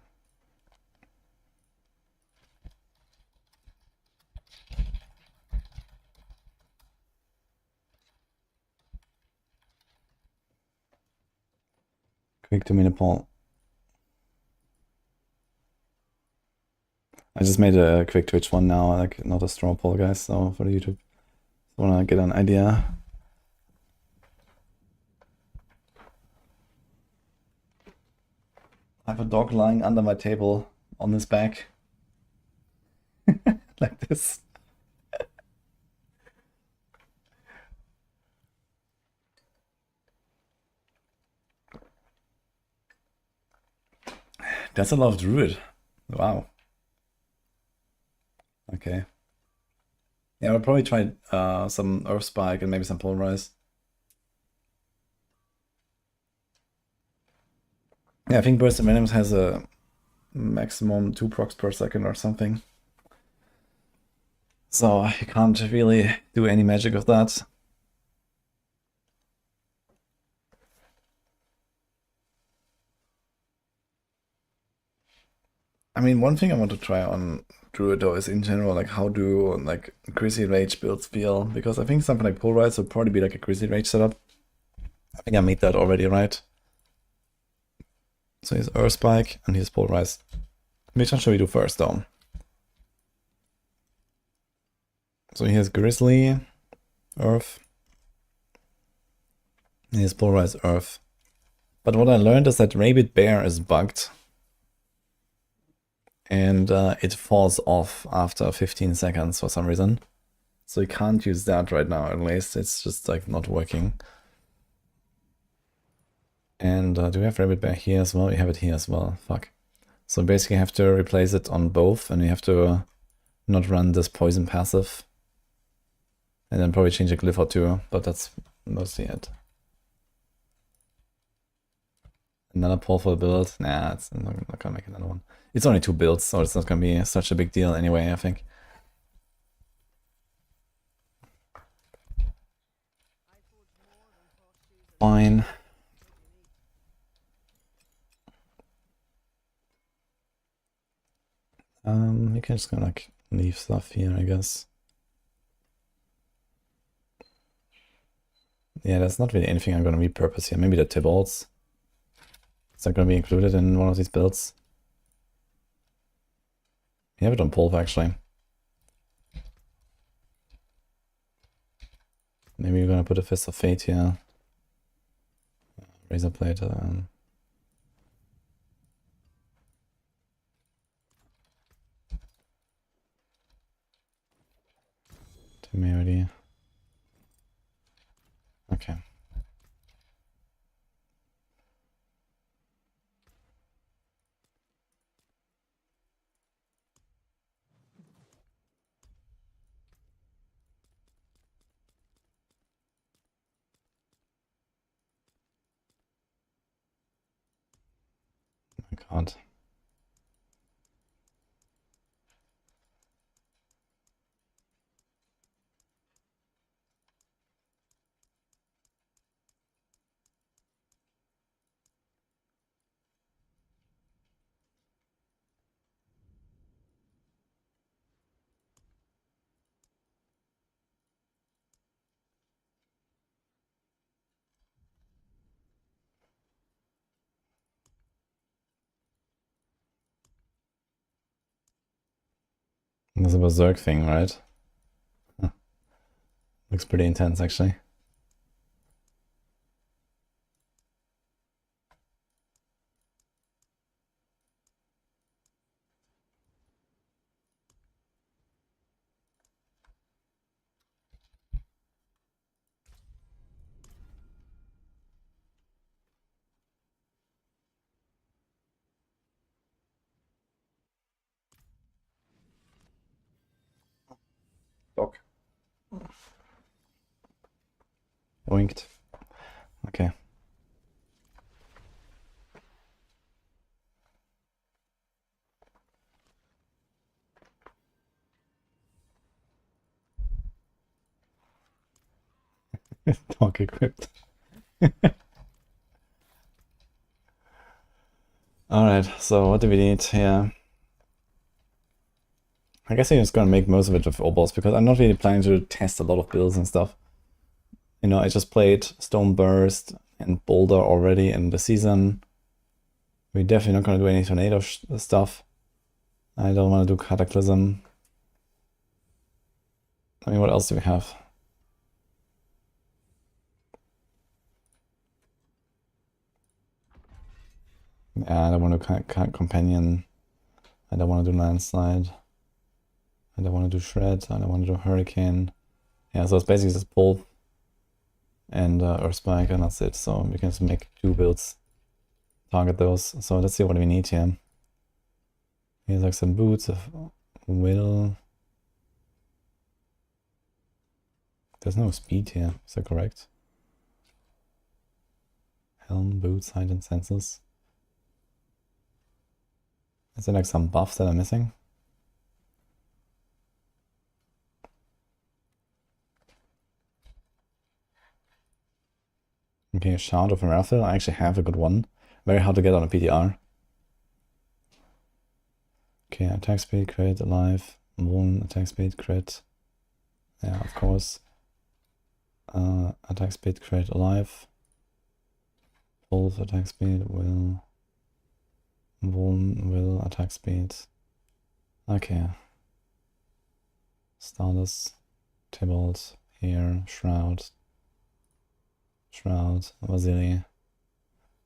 Quick 2-minute poll. I just made a quick Twitch one now, like not a straw poll, guys. So for the YouTube, wanna get an idea. I have a dog lying under my table on his back, like this. That's a lot of Druid. Wow. Okay. Yeah, I'll probably try some Earth Spike and maybe some Pulverize. Yeah, I think Burst of Venoms has a maximum 2 procs per second or something. So you can't really do any magic with that. I mean, one thing I want to try on Druid though is in general, like how do like Grizzly Rage builds feel? Because I think something like Pulverize would probably be like a Grizzly Rage setup. I think I made that already, right? So here's Earth Spike and here's Pulverize. Which one should we do first though? So here's Grizzly, Earth. Here's Pulverize Earth. But what I learned is that Rabid Bear is bugged. And it falls off after 15 seconds for some reason. So you can't use that right now, at least. It's just like not working. And do we have Rabbit Bear here as well? We have it here as well. Fuck. So basically you have to replace it on both, and you have to not run this poison passive. And then probably change a glyph or two, but that's mostly it. Another powerful build? Nah, it's not gonna make another one. It's only 2 builds, so it's not gonna be such a big deal anyway, I think. Fine. We can just gonna like leave stuff here, I guess. Yeah, there's not really anything I'm gonna repurpose here. Maybe the Tibaults. Is that gonna be included in one of these builds? We have it on Pulv actually. Maybe you're gonna put a Fist of Fate here. Razor Blade. Temerity. Okay. Oh my god. There's a berserk thing, right? Huh. Looks pretty intense actually. Doc. Winked. Okay. Doc equipped. Alright, so what do we need here? I guess I'm just gonna make most of it with Obos because I'm not really planning to test a lot of builds and stuff. You know, I just played Stone Burst and Boulder already in the season. We're definitely not gonna do any tornado stuff. I don't want to do Cataclysm. I mean, what else do we have? Yeah, I don't want to Companion. I don't want to do Landslide. I don't want to do Shred. I don't want to do Hurricane. Yeah, so it's basically just Pull and Earth Spike, and that's it. So we can just make 2 builds, target those. So let's see what we need here. Here's like some Boots of Will. There's no speed here, is that correct? Helm, boots, heightened senses. Is there like some buff that I'm missing? Okay, Shard of Miracle. I actually have a good one. Very hard to get on a PTR. Okay, attack speed, crit, alive. One attack speed, crit. Yeah, of course. Attack speed, crit, alive. Wolf attack speed, will. One will attack speed. Okay. Starless, Tibault, here, Shroud. Shroud, Vasily.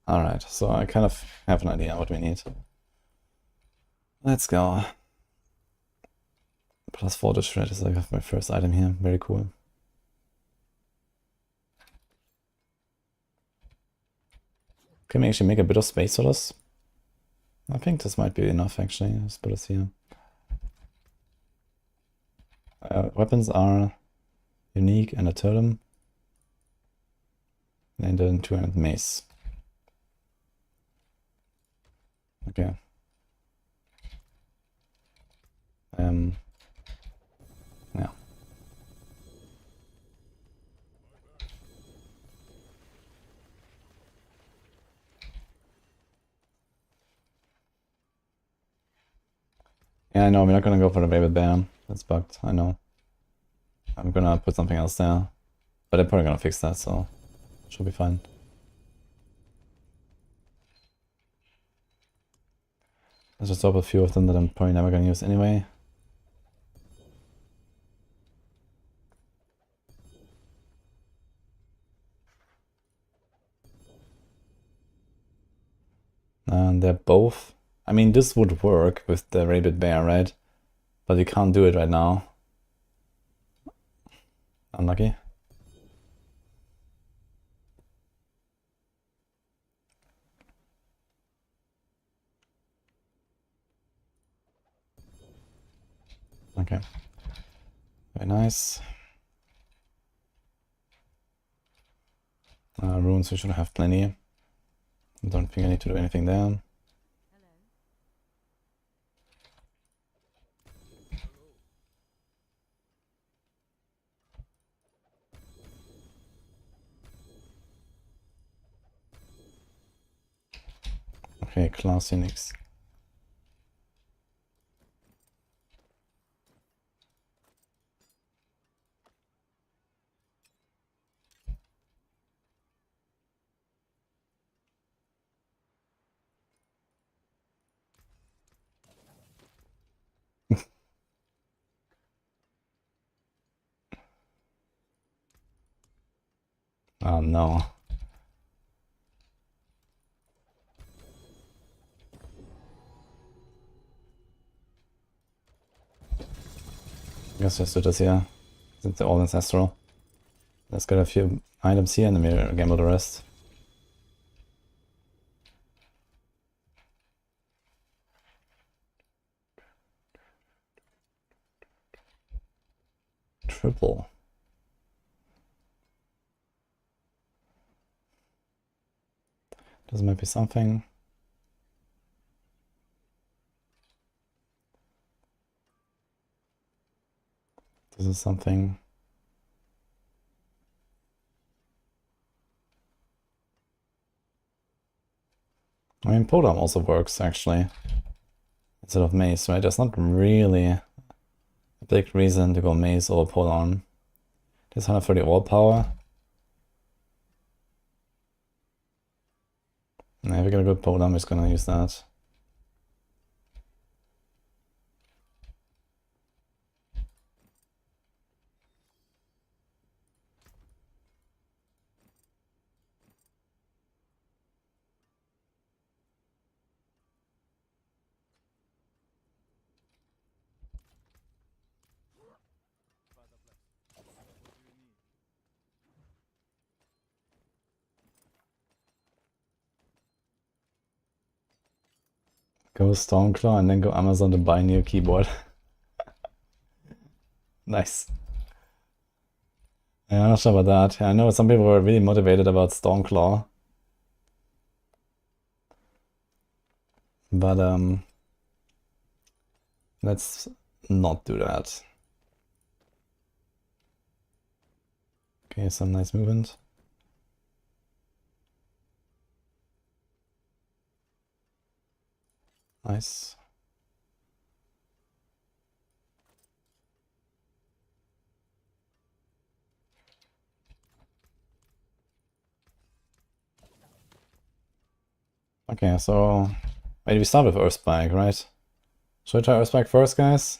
Alright, so I kind of have an idea what we need. Let's go. Plus 4 to shred is like my first item here. Very cool. Can we actually make a bit of space for this? I think this might be enough actually. Let's put us here. Weapons are unique and a totem. And then 200 mace. Okay. Yeah. Yeah, I know, we're not gonna go for the Rabbit Bear. That's bugged, I know. I'm gonna put something else there. But I'm probably gonna fix that, so should be fine. Let's just drop a few of them that I'm probably never gonna use anyway. And they're both... I mean, this would work with the Rabbit Bear, right? But you can't do it right now. Unlucky. Okay. Very nice. Runes, we should have plenty. I don't think I need to do anything there. Okay, class Unix. Oh no. I guess just do this here, since they're all ancestral. Let's get a few items here and then we'll gamble the rest. Triple. This might be something. This is something. I mean, Podam also works, actually. Instead of Mace, right? There's not really a big reason to go Mace or Podam. There's 130 all power. Nah, if we get a good Podam, we're just gonna use that. Go Stormclaw and then go Amazon to buy a new keyboard. Nice. Yeah, I'm not sure about that. I know some people were really motivated about Stormclaw. But let's not do that. Okay, some nice movement. Nice. Okay, so wait, we start with Earthspike, right? Should I try Earthspike first, guys?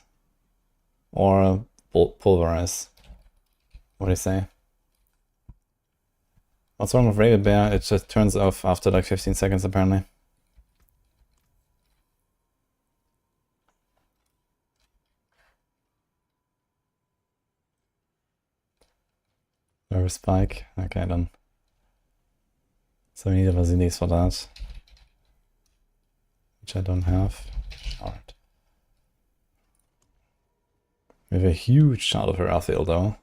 Or pulverize? What do you say? What's wrong with Raven Bear? It just turns off after like 15 seconds apparently. Earthspike. Okay then. So we need a Basilisk for that. Which I don't have. Shard. We have a huge shard of Erathiel though.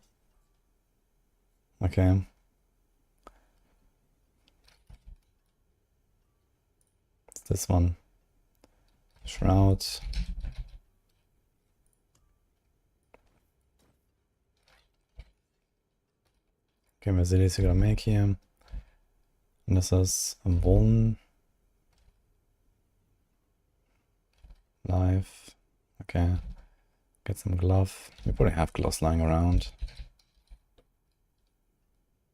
Okay. It's this one. Shroud. Okay, Basilisk we're gonna make here. And this is a Vuln. Live. Okay. Get some glove. We probably have gloves lying around.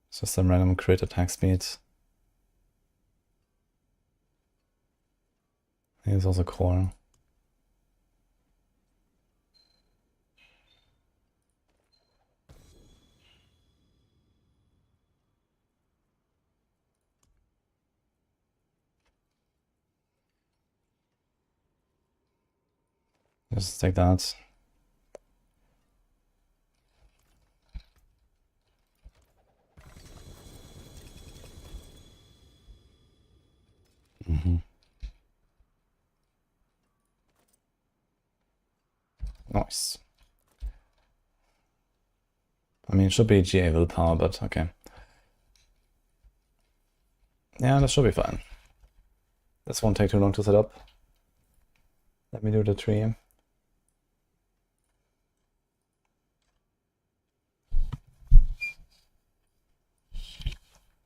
It's just some random crit attack speed. Here's also core. Just take that. Nice. I mean, it should be GA willpower, but okay. Yeah, that should be fine. This won't take too long to set up. Let me do the tree.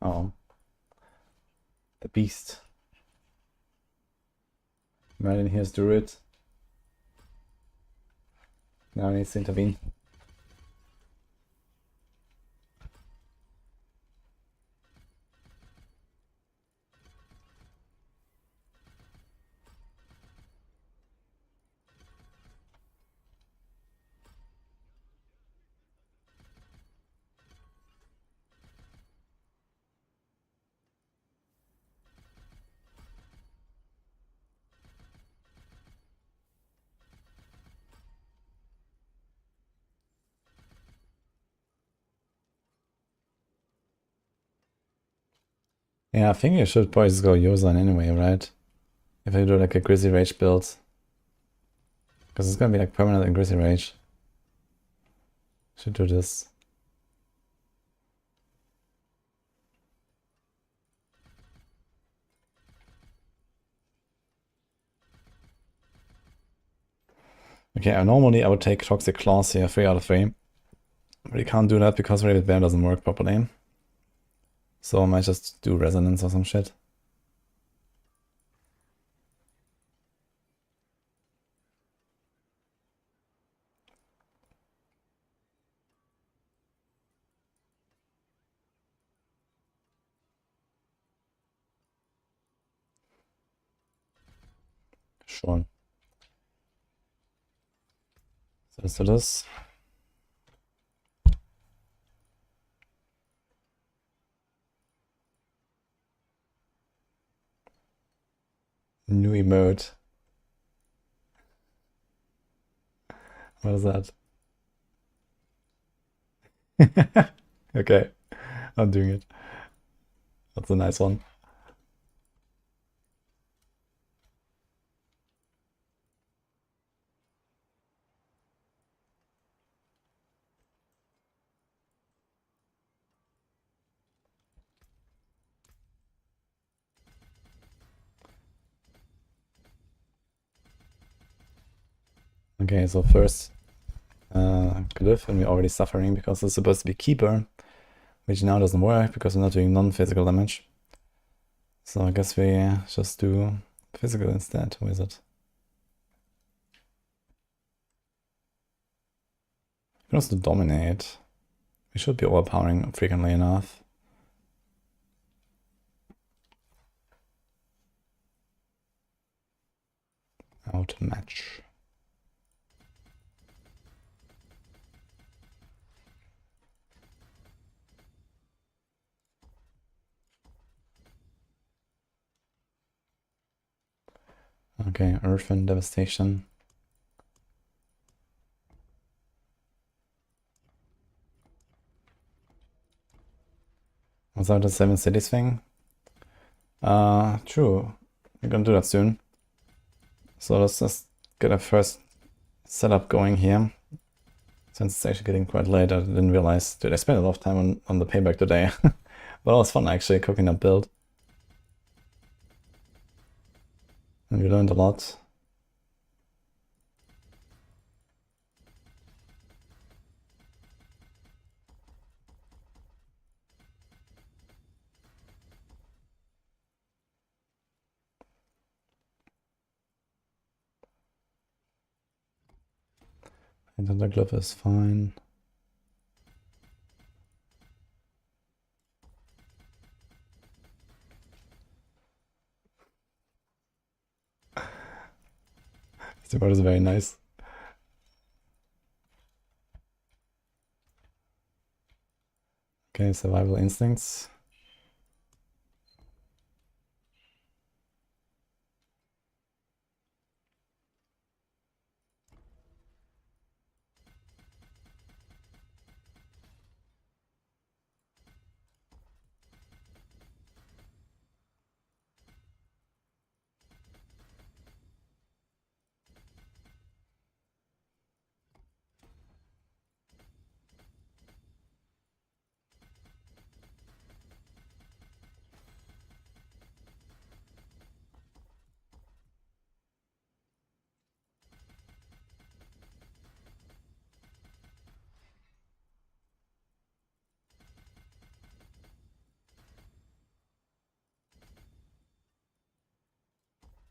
Oh. The beast. Right in here's Druid. Now he needs to intervene. Yeah, I think you should probably just go Yozan anyway, right? If I do like a Grizzly Rage build. Because it's gonna be like permanent in Grizzly Rage. Should do this. Okay, normally I would take Toxic Claws here, 3 out of 3. But you can't do that because Rabbit Bear doesn't work properly. So I might just do Resonance or some shit. Sure. So let's do this. New emote. What is that? Okay, I'm doing it. That's a nice one. Okay, so first glyph, and we're already suffering because it's supposed to be keeper, which now doesn't work because we're not doing non-physical damage. So I guess we just do physical instead. Who is it? We can also dominate. We should be overpowering frequently enough. Outmatch. Okay, Earth and Devastation. Was that the 7 cities thing? True. We're gonna do that soon. So let's just get a first setup going here. Since it's actually getting quite late, I didn't realize. Dude, I spent a lot of time on the payback today. But it was fun actually, cooking that build. And we learned a lot. And then the glove is fine. The word is very nice. Okay, survival instincts.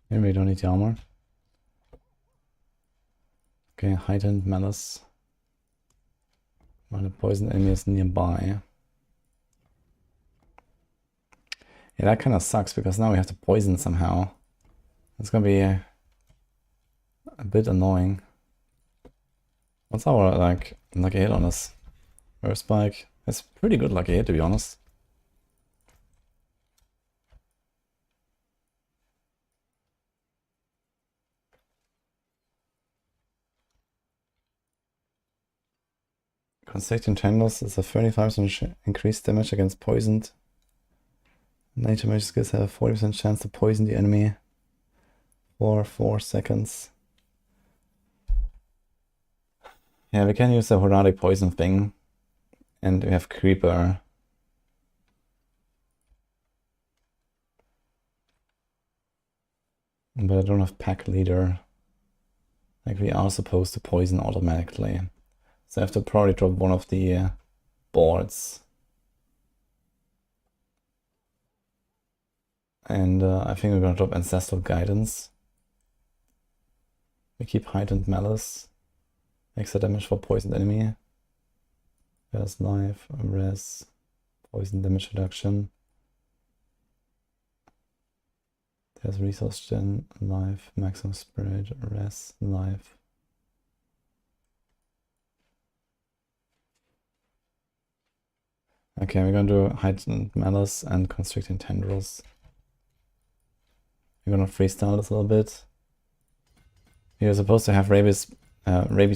Maybe we don't need the armor. Okay, heightened malice. While the poison enemy is nearby. Yeah, that kind of sucks because now we have to poison somehow. It's gonna be a bit annoying. What's our like lucky hit on this? First spike. It's pretty good lucky hit to be honest. Constricting tendrils is a 35% increased damage against poisoned. Nature magic skills have a 40% chance to poison the enemy for 4 seconds. Yeah, we can use the Horadic poison thing. And we have Creeper. But I don't have Pack Leader. Like, we are supposed to poison automatically. So I have to probably drop one of the boards. And I think we're gonna drop Ancestral Guidance. We keep Heightened Malice. Extra damage for poisoned enemy. There's life, res, poison damage reduction. There's resource gen, life, maximum spirit, res, life. Okay, we're gonna do heightened malice and constricting tendrils. We're gonna freestyle this a little bit. You're supposed to have rabies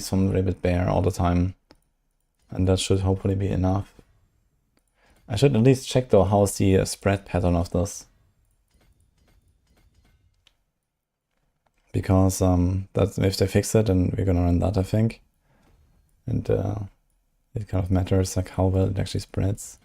from Rabid Bear all the time. And that should hopefully be enough. I should at least check though how's the spread pattern of this. Because that's, if they fix it, then we're gonna run that, I think. And it kind of matters like how well it actually spreads.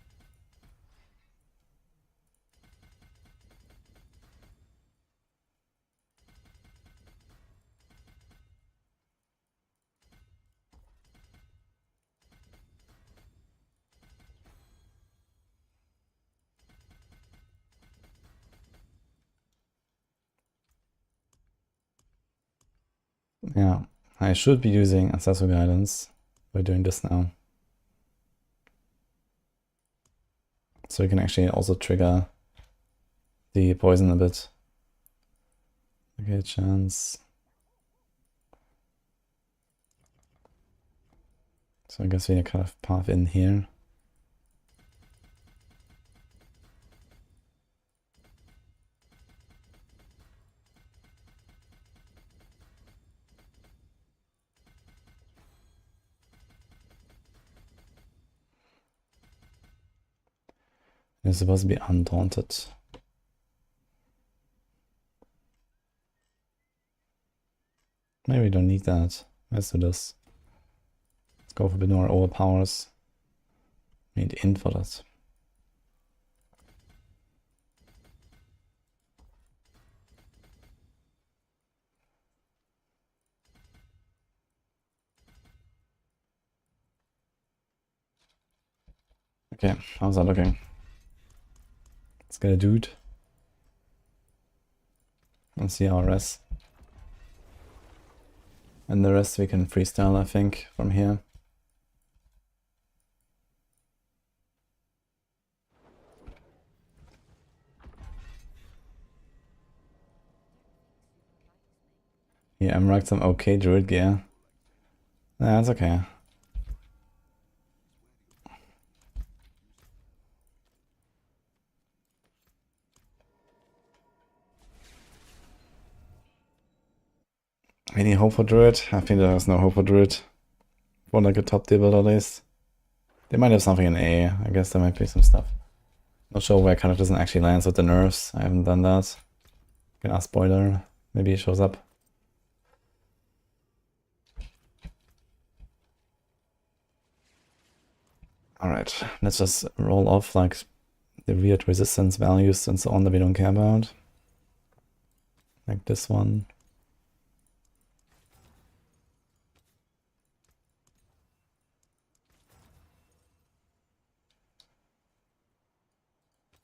Yeah, I should be using Ancestral Guidance. We're doing this now. So you can actually also trigger the poison a bit. Okay, chance. So I guess we need to kind of path in here. It's supposed to be undaunted. Maybe we don't need that. Let's do this. Let's go for a bit more overpowers. We need int for that. Okay, how's that looking? Let's get a dude. And see our rest. And the rest we can freestyle, I think, from here. Yeah, I'm rocked some okay Druid gear. Nah, that's okay. Any hope for Druid? I think there's no hope for Druid. For like a top tier build at least. They might have something in A. I guess there might be some stuff. Not sure where kind of doesn't actually land with the nerfs. I haven't done that. Can ask Spoiler. Maybe he shows up. Alright, let's just roll off like the weird resistance values and so on that we don't care about. Like this one.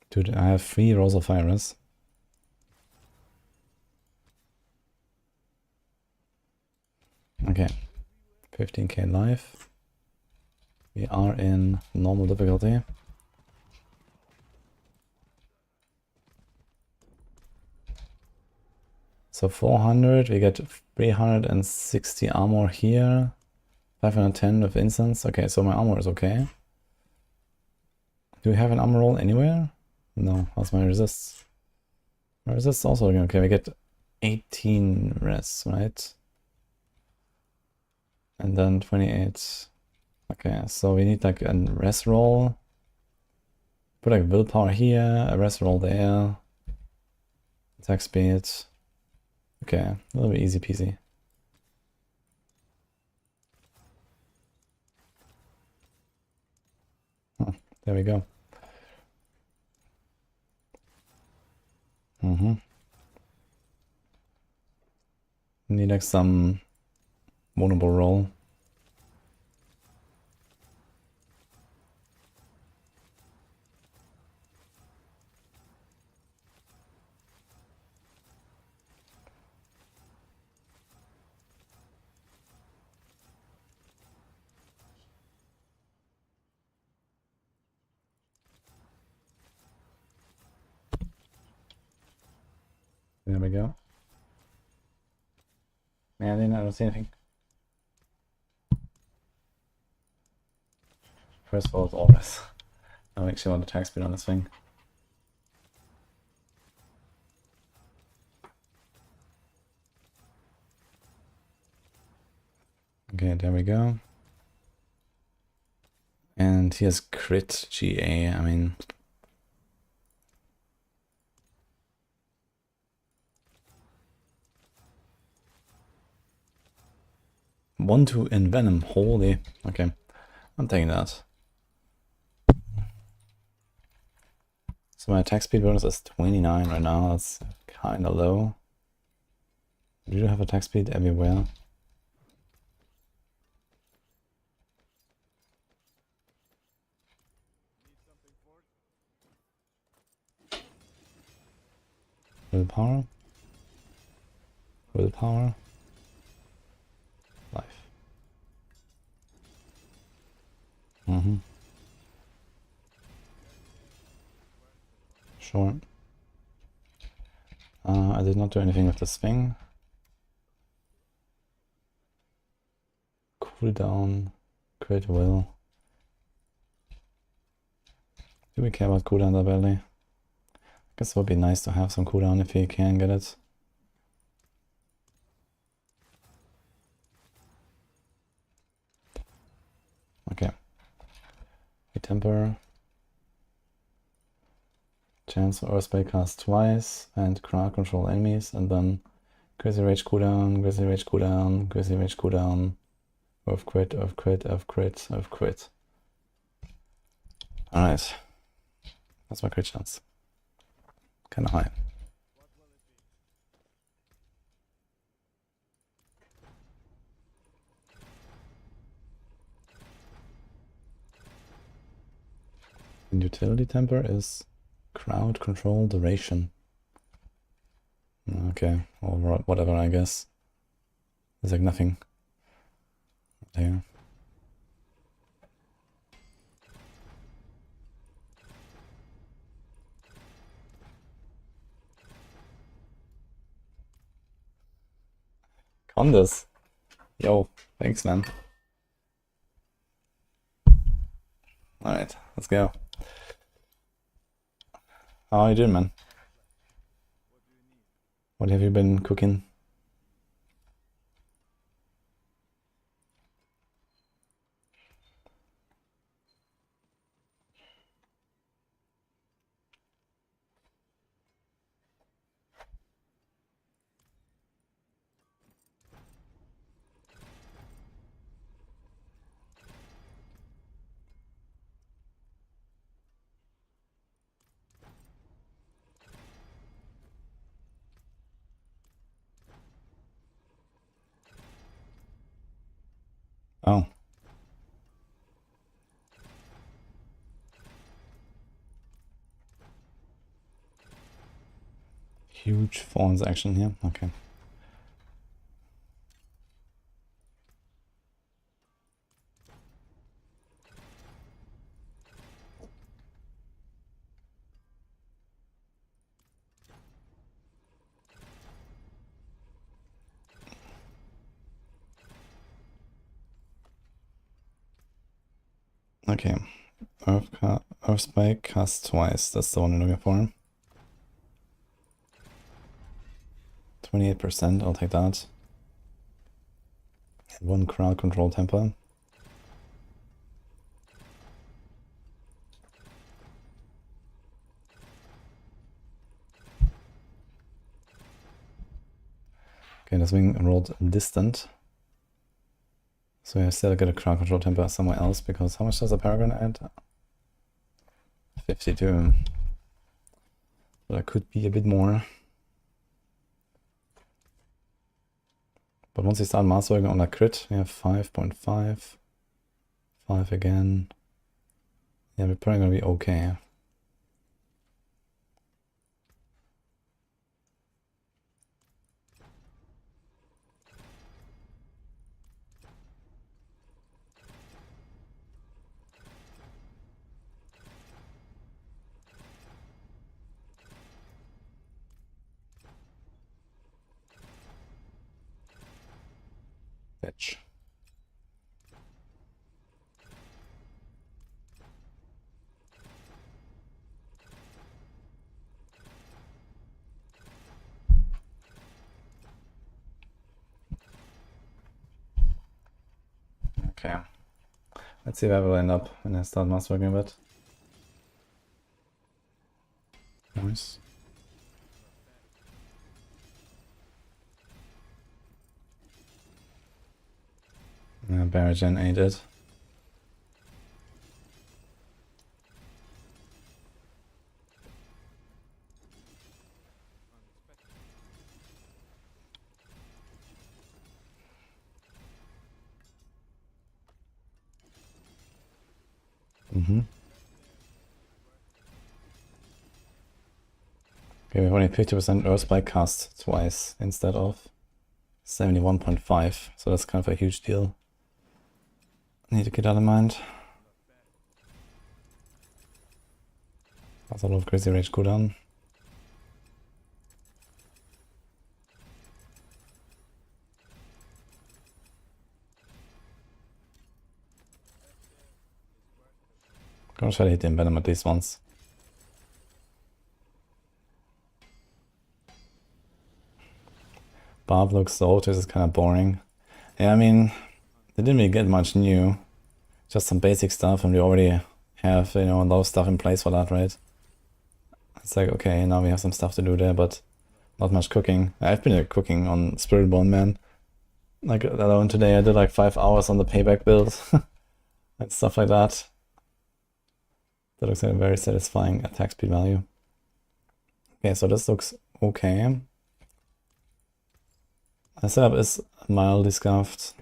Dude, I have 3 Rolls of Fires. Okay. 15k life. We are in normal difficulty. So 400, we get 360 armor here. 510 with instance. Okay, so my armor is okay. Do we have an armor roll anywhere? No, how's my resists? My resists also looking okay. We get 18 res, right? And then 28. Okay, so we need like a res roll. Put like willpower here, a res roll there. Attack speed. Okay, a little bit easy peasy. Oh, there we go. Need like some vulnerable roll. There we go. Man, I don't see anything. First of all, it's always. I'll actually want the attack speed on this thing. Okay, there we go. And he has crit GA, I mean... One to envenom, holy. Okay, I'm taking that. So my attack speed bonus is 29 right now, that's kinda low. Do you have attack speed everywhere? Willpower? Willpower? Sure. I did not do anything with the swing. Cooldown. Great will. Do we care about cooldown there, barely? I guess it would be nice to have some cooldown if you can get it. Okay. We temper. Chance for Earthspell cast twice and crowd control enemies, and then Crazy Rage cooldown, Crazy Rage cooldown, Crazy Rage cooldown, Earth crit, Earth crit, Earth crit, Earth crit. Alright. That's my crit chance. Kinda high. And utility temper is crowd control duration. Okay, or whatever, I guess. There's like nothing there. Condas. Yo, thanks, man. Alright, let's go. How are you doing, man? What have you been cooking? Oh. Huge fawns action here. Okay. Okay. Earth Spike cast twice. That's the one I'm looking for. 28%, I'll take that. One crowd control temper. Okay, the swing rolled distant. So I still get a crowd control temper somewhere else, because how much does a paragon add? 52. So that could be a bit more. But once you start master working on a crit, we have 5.5. 5 again. Yeah, we're probably gonna be okay. Bitch. Okay. Let's see where we'll end up when I start master working a bit. Nice. Barragen ain't it. Okay, we have only 50% Earthspike cast twice instead of 71.5, so that's kind of a huge deal. Need to keep that in mind. That's a lot of crazy rage cooldown. Gonna try to hit the envenom at least once. Barb looks so, this is kind of boring. Yeah, I mean, they didn't really get much new. Just some basic stuff, and we already have, you know, a lot of stuff in place for that, right? It's like, okay, now we have some stuff to do there, but not much cooking. I've been cooking on Spiritborn, man. Like, alone today, I did like 5 hours on the payback build and stuff like that. That looks like a very satisfying attack speed value. Okay, so this looks okay. The setup is mildly scuffed,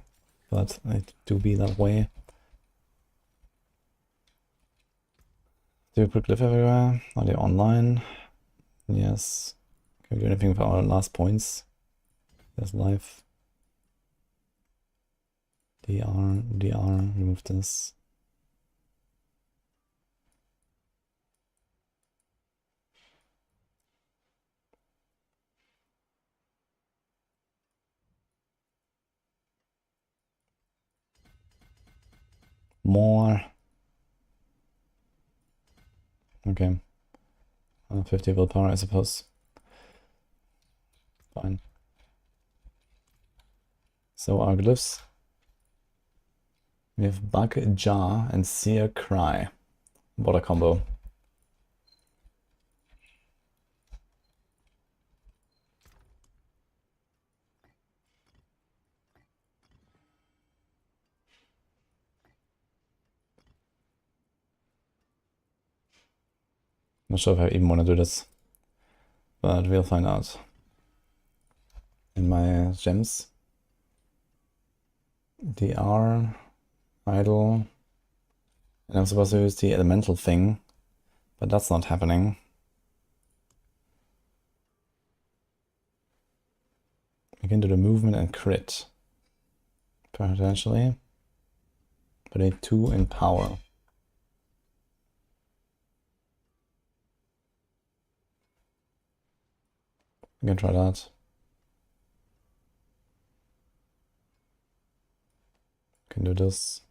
but it do be that way. Do we put glyph everywhere? Are they online? Yes. Can we do anything with our last points? There's life. DR, remove this. More. Okay. 50 willpower, I suppose. Fine. So our glyphs. We have Bug Jar and Seer Cry. What a combo. Not sure if I even want to do this, but we'll find out. In my gems, DR, idle, and I'm supposed to use the elemental thing, but that's not happening. We can do the movement and crit, potentially, but a 2 in power. We can try that. We can do this.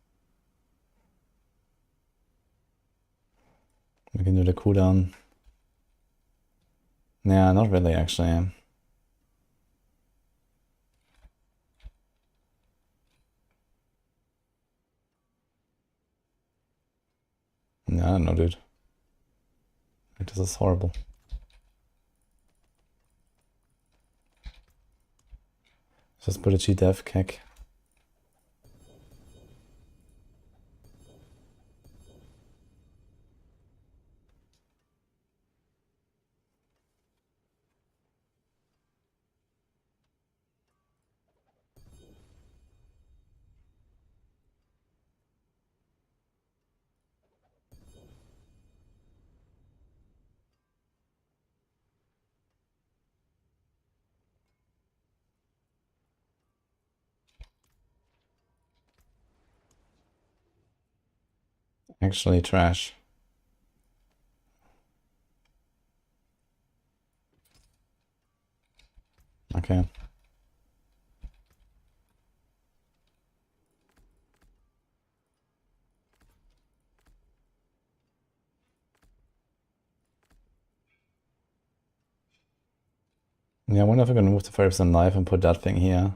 We can do the cooldown. Yeah, not really, actually. Yeah, I don't know, dude. Like, this is horrible. Just put a GDev kick. Actually trash. Okay. Yeah, I wonder if I can move the 5% life and put that thing here.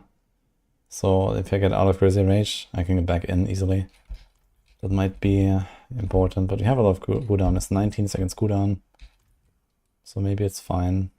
So if I get out of Crazy Rage, I can get back in easily. That might be important, but we have a lot of cooldown. It's 19 seconds cooldown. So maybe it's fine.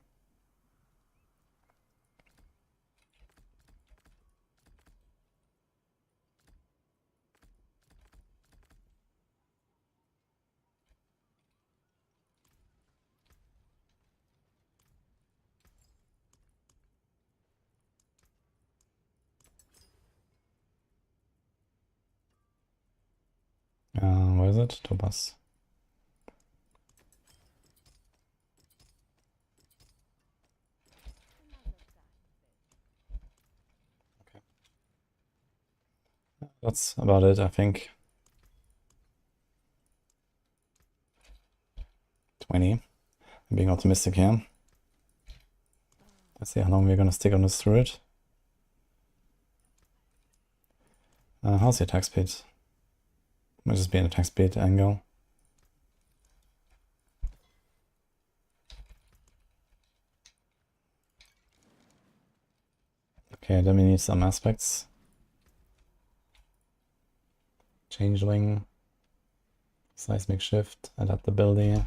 Where is it? Tobas. Okay. That's about it, I think. 20. I'm being optimistic here. Let's see how long we're gonna stick on this Druid. How's the attack speed? Might just be an attack speed angle. Okay, then we need some aspects. Changeling, seismic shift, adaptability,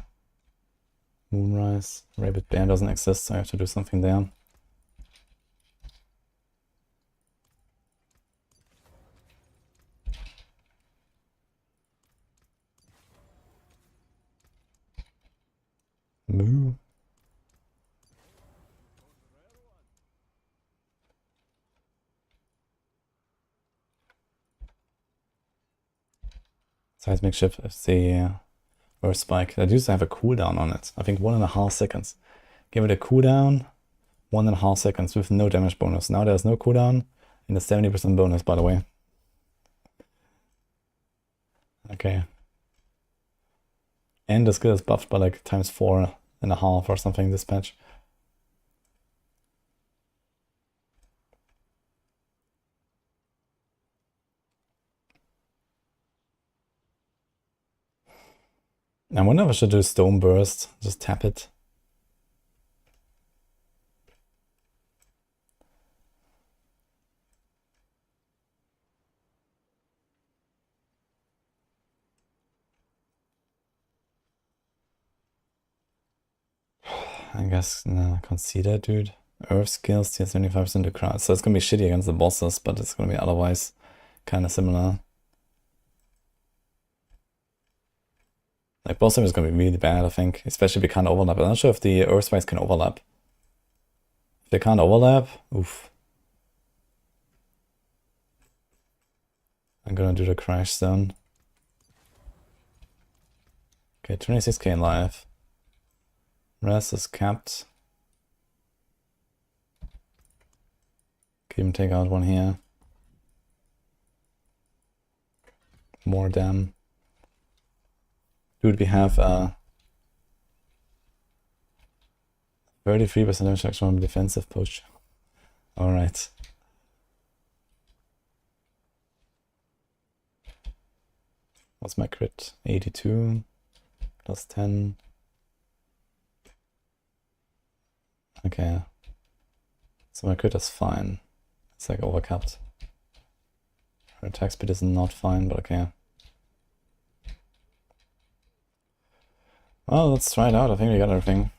moonrise. Rabbit bear doesn't exist, so I have to do something there. Moo. Seismic shift is the burst spike. That used to have a cooldown on it. I think 1.5 seconds. Give it a cooldown, 1.5 seconds with no damage bonus. Now there's no cooldown and a 70% bonus, by the way. Okay. And the skill is buffed by like times 4.5 or something this patch. I wonder if I should do Stone Burst, just tap it. I guess, nah, consider, dude. Earth skills, tier 75% to crowd. So it's gonna be shitty against the bosses, but it's gonna be otherwise kind of similar. Like, boss time is gonna be really bad, I think. Especially if we can't overlap. I'm not sure if the Earth spikes can overlap. If they can't overlap, oof. I'm gonna do the crash stone. Okay, 26k in life. Rest is capped. Can even take out one here. More dam. Dude, we have 33% damage action on defensive push. Alright. What's my crit? 82 plus 10. Okay. So my crit is fine. It's like overcapped. Her attack speed is not fine, but okay. Well, let's try it out. I think we got everything.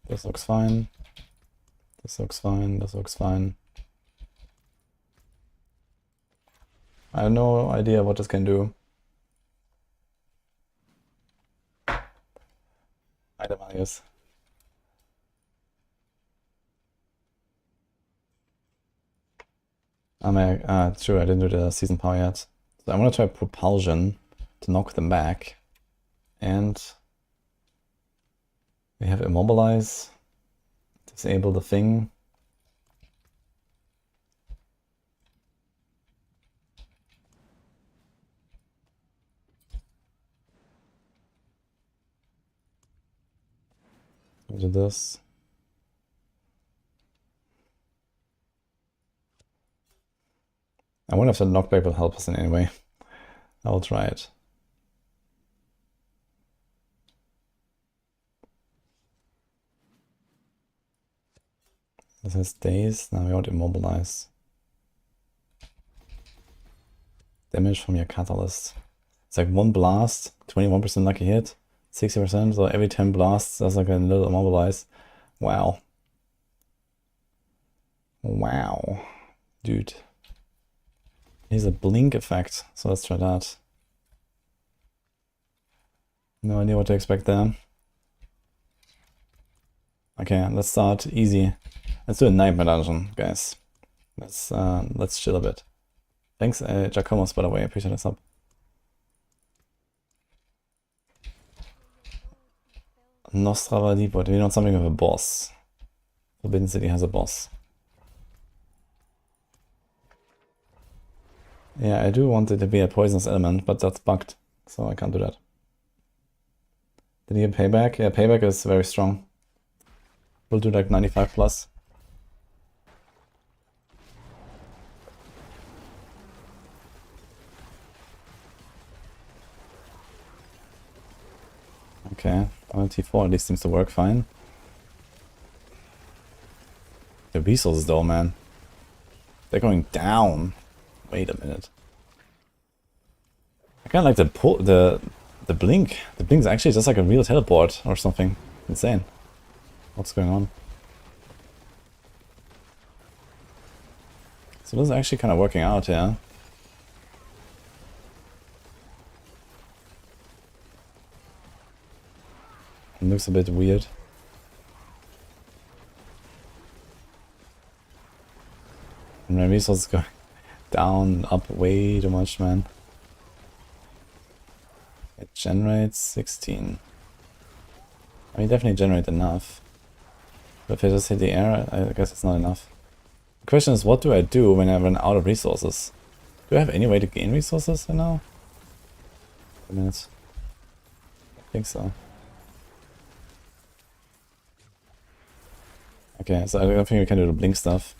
This looks fine. This looks fine. This looks fine. I have no idea what this can do. Item values. True, I didn't do the season power yet. So I'm gonna try propulsion to knock them back. And we have immobilize. Disable the thing. We do this. I wonder if the knockback will help us in any way. I will try it. This has days. Now we want immobilize. Damage from your catalyst. It's like 1 blast, 21% lucky hit, 60%. So every 10 blasts, that's like a little immobilize. Wow. Wow. Dude. Here's a blink effect, so let's try that. No idea what to expect there. Okay, let's start easy. Let's do a nightmare dungeon, guys. Let's chill a bit. Thanks, Giacomos, by the way. I appreciate the sub. Nostrava Depot. Do we want something with a boss? Forbidden City has a boss. Yeah, I do want it to be a poisonous element, but that's bugged, so I can't do that. Did he get payback? Yeah, payback is very strong. We'll do like 95 plus. Okay, T4 at least seems to work fine. The resources though, man. They're going down. Wait a minute. I kinda like the blink. The blink's actually just like a real teleport or something. Insane. What's going on? So this is actually kind of working out, yeah. It looks a bit weird. And my resources go down, up way too much, man. It generates 16. I mean, definitely generate enough. But if I just hit the air, I guess it's not enough. The question is, what do I do when I run out of resources? Do I have any way to gain resources right now? A minute. I think so. Okay, so I don't think we can do the blink stuff.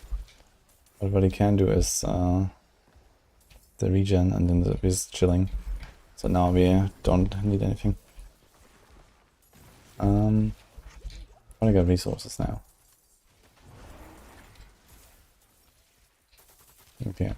But what we can do is the regen, and then we're just chilling. So now we don't need anything. I wanna get resources now. Okay.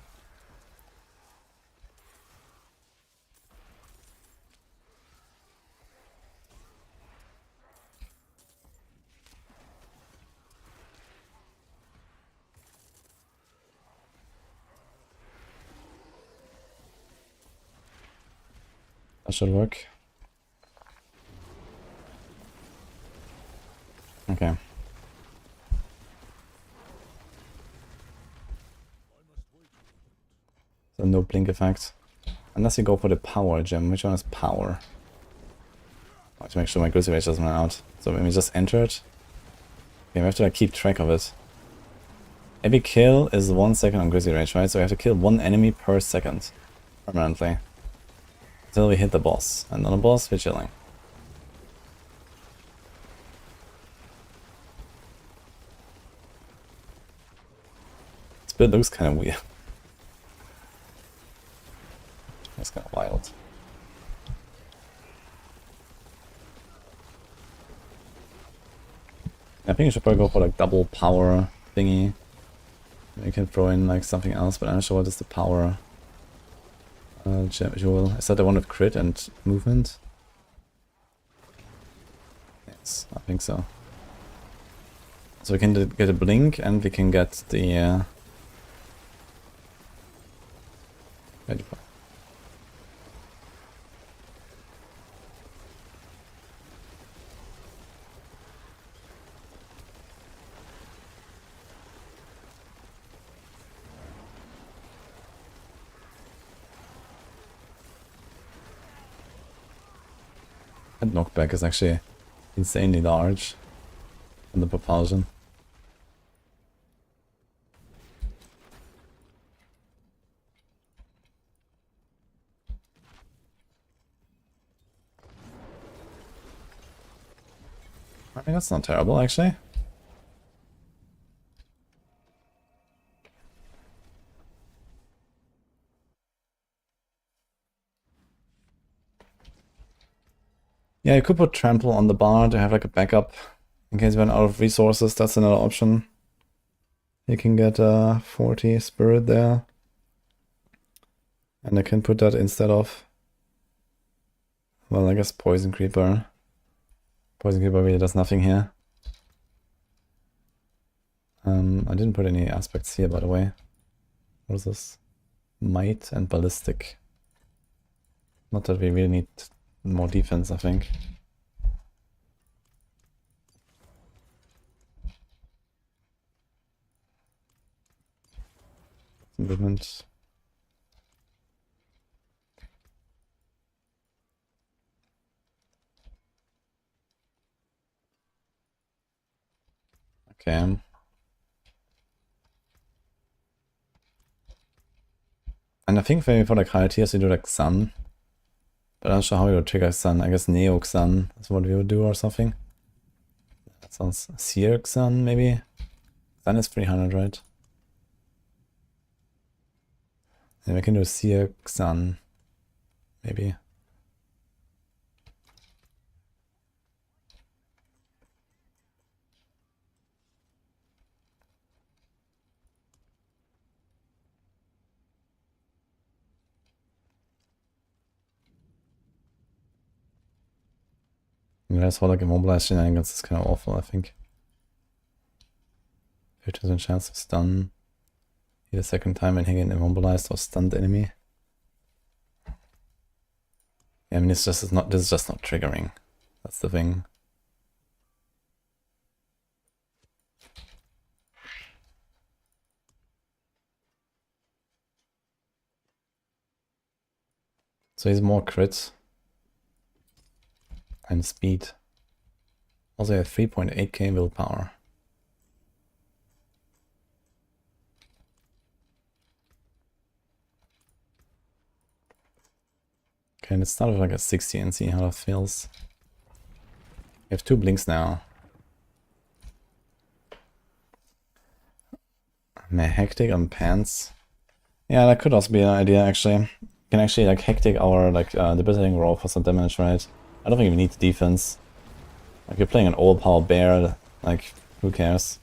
That should work. Okay. So no blink effect. Unless you go for the power gem. Which one is power? I have to make sure my grizzly rage doesn't run out. So when we just enter it. Okay, we have to like keep track of it. Every kill is 1 second on grizzly rage, right? So we have to kill 1 enemy per second. Permanently. Until we hit the boss. And on the boss, we're chilling. This build looks kind of weird. It's kind of wild. I think you should probably go for like double power thingy. You can throw in like something else, but I'm not sure what is the power jewel. Is that the one with crit and movement? Yes, I think so. So we can get a blink and we can get the petrify. That knockback is actually insanely large in the propulsion. I mean, that's not terrible, actually. Yeah, you could put trample on the bar to have like a backup in case we run out of resources. That's another option. You can get 40 spirit there. And I can put that instead of, well, I guess poison creeper. Poison creeper really does nothing here. I didn't put any aspects here, by the way. What is this? Might and ballistic. Not that we really need more defense, I think. Movement. Okay. And I think maybe for like higher tiers you do like sun. But I'm not sure how we would trigger Sun. I guess Neo Sun is what we would do or something. That sounds... Seer Sun, maybe? Sun is 300, right? And we can do Seer Sun, maybe. Yeah, that's what like immobilized shenanigans is kind of awful, I think. 50% chance to stun. Hit a second time and hit an immobilized or stunned enemy. Yeah, I mean, this is just not triggering. That's the thing. So he's more crit and speed. Also, have 3.8k willpower. Okay, let's start with like a 60 and see how that feels. We have 2 blinks now. Hectic on pants. Yeah, that could also be an idea actually. We can actually like hectic our like debilitating roll for some damage, right? I don't think we need the defense. Like you're playing an all-power bear, like who cares?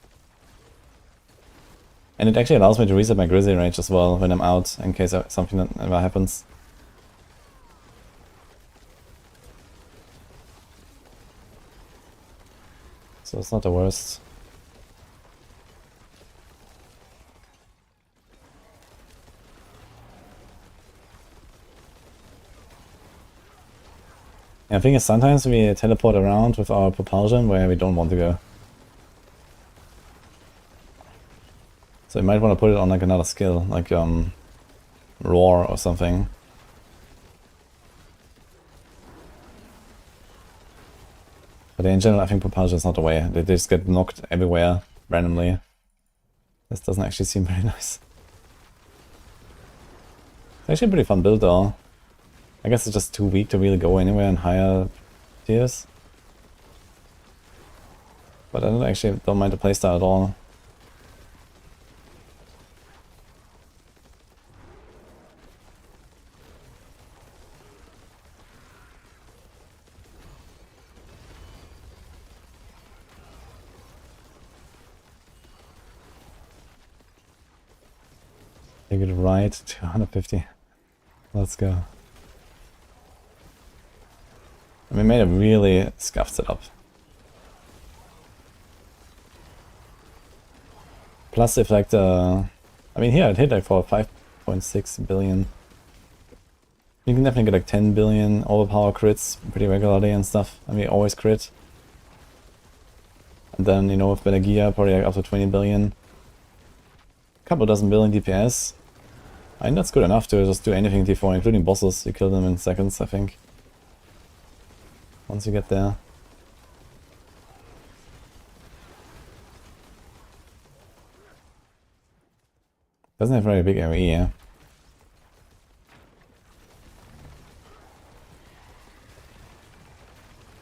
And it actually allows me to reset my grizzly range as well when I'm out in case something that ever happens. So it's not the worst. Yeah, the thing is sometimes we teleport around with our propulsion where we don't want to go. So you might want to put it on like another skill, like roar or something. But in general I think propulsion is not the way. They just get knocked everywhere randomly. This doesn't actually seem very nice. It's actually a pretty fun build though. I guess it's just too weak to really go anywhere in higher tiers. But I don't mind the playstyle at all. Take it right to 150. Let's go. And we made a really scuffed setup. Plus if like the... I mean here it hit like for 5.6 billion. You can definitely get like 10 billion overpower crits pretty regularly and stuff. I mean always crit. And then, you know, with better gear probably like up to 20 billion. Couple dozen billion DPS. I think that's good enough to just do anything D4, including bosses. You kill them in seconds, I think. Once you get there. Doesn't have very big AoE, yeah.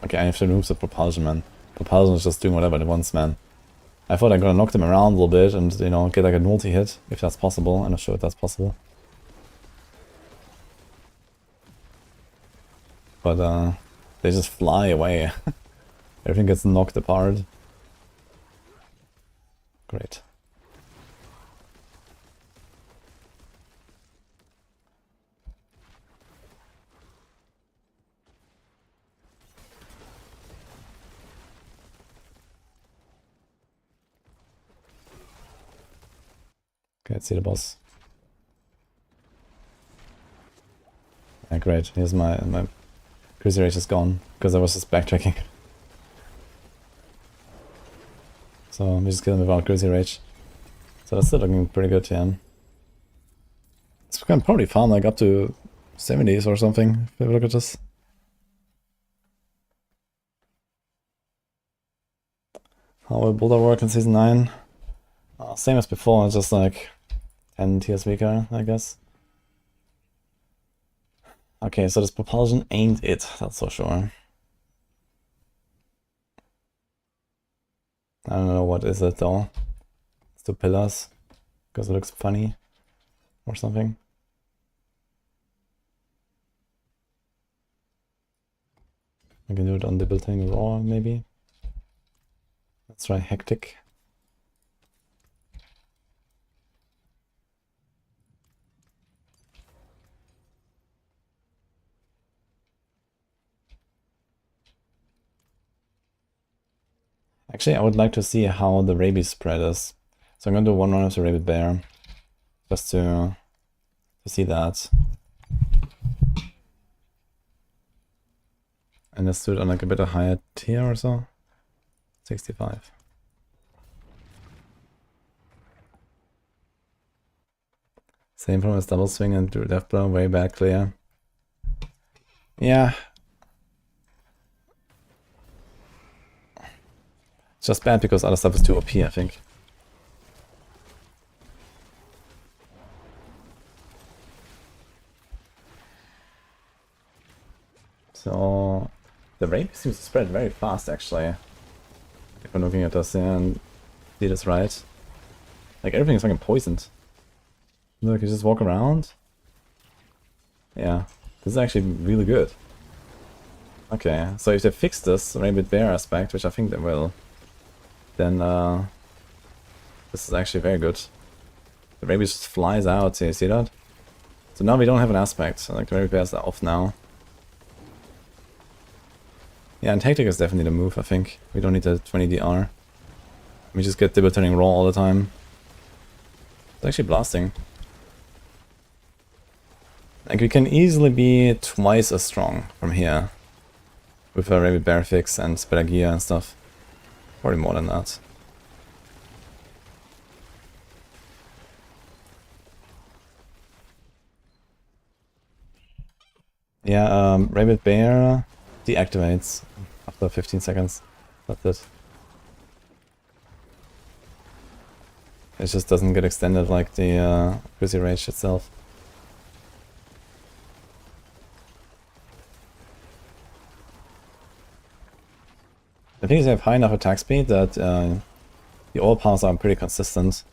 Okay, I have to remove the propulsion, man. Propulsion is just doing whatever it wants, man. I thought I'm gonna knock them around a little bit and, you know, get like a multi-hit, if that's possible. I'm not sure if that's possible. But, they just fly away. Everything gets knocked apart. Great. Okay, let's see the boss. Yeah, great. Here's my cruiser rate is gone because I was just backtracking. So we just kill him without cruiser rage. So that's still looking pretty good, yeah. So we can probably farm like up to 70s or something if we look at this. How will Boulder work in Season 9? Same as before, just like 10 tiers weaker, I guess. Okay, so this propulsion ain't it, that's for sure. I don't know what is it though. It's 2 pillars, because it looks funny or something. I can do it on the building raw, maybe. Let's try hectic. Actually, I would like to see how the rabies spread is. So I'm gonna do 1 run of the rabid bear, just to see that. And let's do it on like a bit of higher tier or so. 65. Same problem as double swing and do death blow, way back clear. Yeah. It's just bad because other stuff is too OP, I think. So the rape seems to spread very fast actually. If I'm looking at this and see this right. Like everything is fucking poisoned. Look, you just walk around. Yeah, this is actually really good. Okay, so if they fix this Rabbit Bear aspect, which I think they will, then this is actually very good. The Rabbit just flies out, you see that? So now we don't have an aspect, like the Rabbit Bears are off now. Yeah, and Tactic is definitely the move, I think. We don't need the 20 DR. We just get Tibault turning raw all the time. It's actually blasting. Like, we can easily be twice as strong from here. With a Rabbit Bear fix and Spelagia and stuff. Probably more than that. Yeah, Rabbit Bear deactivates after 15 seconds. That's it. It just doesn't get extended like the Grizzly Rage itself. The thing is, they have high enough attack speed that the all powers are pretty consistent.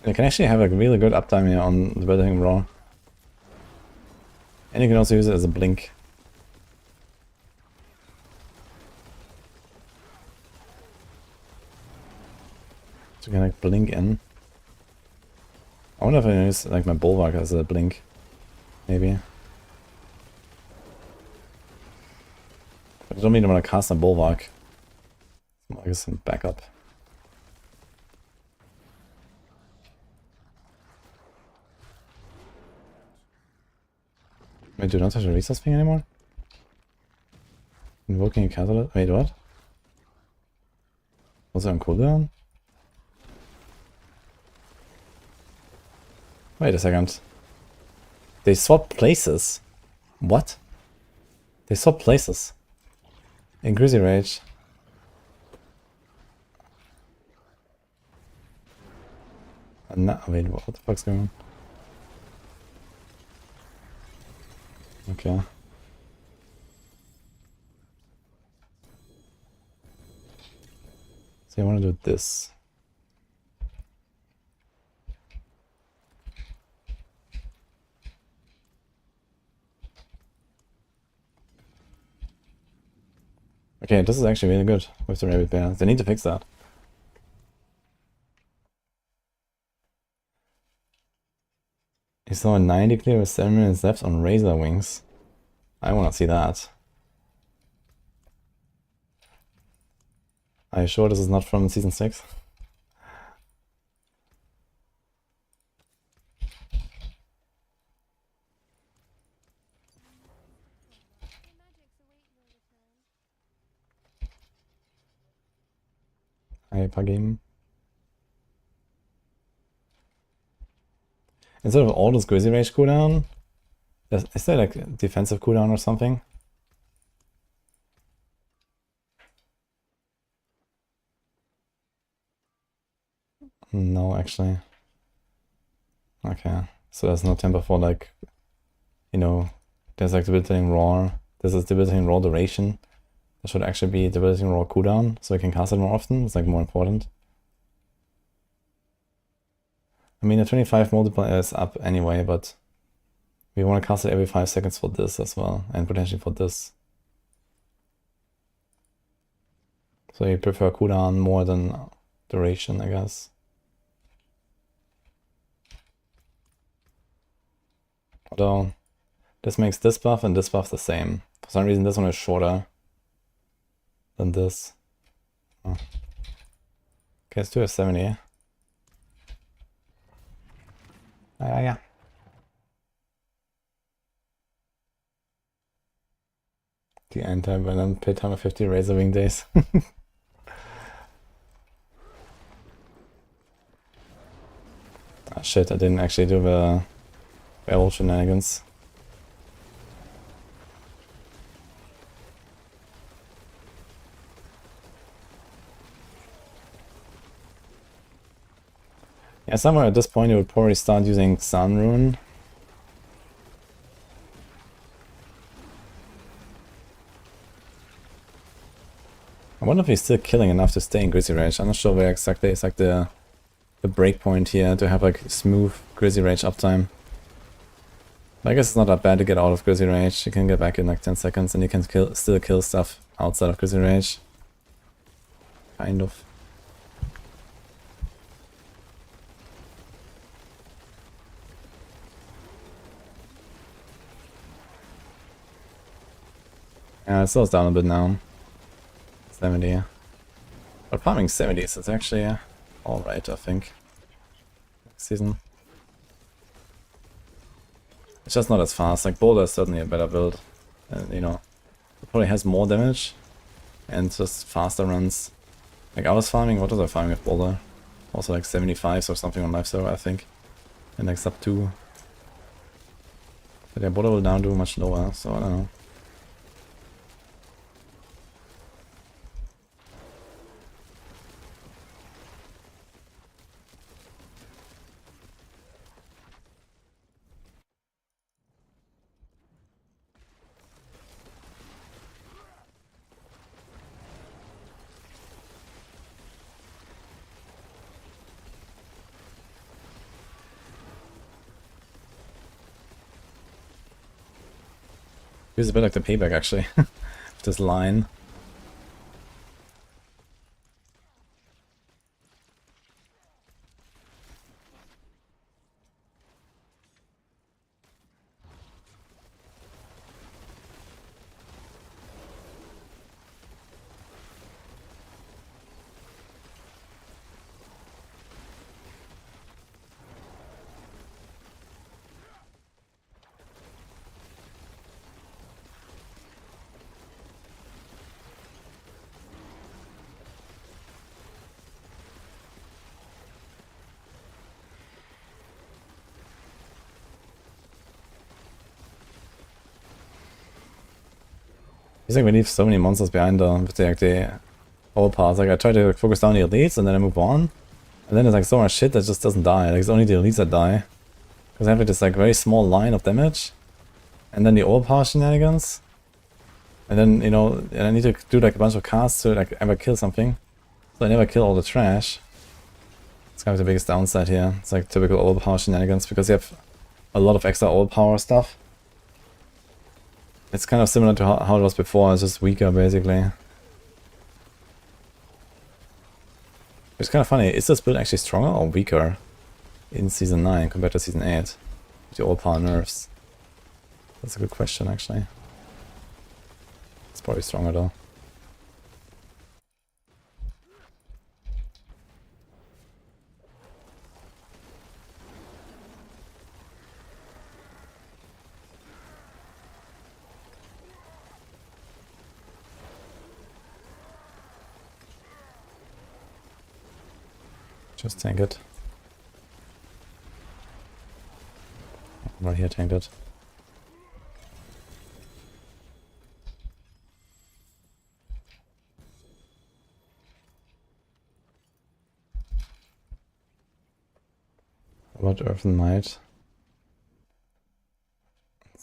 You can actually have a really good uptime here on the Rethinking Raw. And you can also use it as a blink. So you can like blink in. I wonder if I use like my Bulwark as a blink. Maybe. But I don't really want to cast a Bulwark. I guess some backup. Wait, do you not have a resource thing anymore? Invoking a catalyst? Wait, what? Was it on cooldown? Wait a second. They swapped places. What? They swapped places. In Grizzly Rage. Wait, what the fuck's going on? Okay. So I want to do this. Okay, this is actually really good with the Rabbit Bear. They need to fix that. You saw a 90 clear with 7 minutes left on Razor Wings. I want to see that. Are you sure this is not from Season 6? ARPG. Instead of all this Grizzly Rage cooldown, is there like a defensive cooldown or something? No, actually. Okay, so there's no temper for like, you know, there's like debilitating roar. This is debilitating roar duration. There should actually be debilitating roar cooldown, so you can cast it more often. It's like more important. I mean, the 25 multiplier is up anyway, but we want to cast it every 5 seconds for this as well, and potentially for this. So you prefer cooldown more than duration, I guess. Although, this makes this buff and this buff the same. For some reason, this one is shorter than this. Oh. Okay, let's do a 70. Yeah. The anti-venom pit 150 razor wing days. Ah shit, I didn't actually do the werewolf shenanigans. Yeah, somewhere at this point you would probably start using Sun Rune. I wonder if he's still killing enough to stay in Grizzly Rage. I'm not sure where exactly it's like the breakpoint here to have like smooth Grizzly Rage uptime. But I guess it's not that bad to get out of Grizzly Rage. You can get back in like 10 seconds and you can still kill stuff outside of Grizzly Rage. Kind of. Yeah, it slows down a bit now. 70. But farming 70s is actually alright, I think. Next season. It's just not as fast. Like, Boulder is certainly a better build. And, you know, it probably has more damage. And just faster runs. Like, I was farming, what was I farming with Boulder? Also like 75s or something on life server, I think. And like sub 2. But yeah, Boulder will now do much lower, so I don't know. Feels a bit like the payback actually. With this line. Feels like we leave so many monsters behind with the overpowers. Like I try to focus down the elites and then I move on. And then there's like so much shit that just doesn't die. Like it's only the elites that die. Because I have like this like very small line of damage. And then the overpower shenanigans. And then, you know, and I need to do like a bunch of casts to like ever kill something. So I never kill all the trash. It's kind of the biggest downside here. It's like typical overpower shenanigans because you have a lot of extra overpower stuff. It's kind of similar to how it was before, it's just weaker basically. It's kind of funny, is this build actually stronger or weaker in Season 9 compared to Season 8? With the overpower nerfs? That's a good question actually. It's probably stronger though. Just tank it. Right here, tank it. What Earth and Might?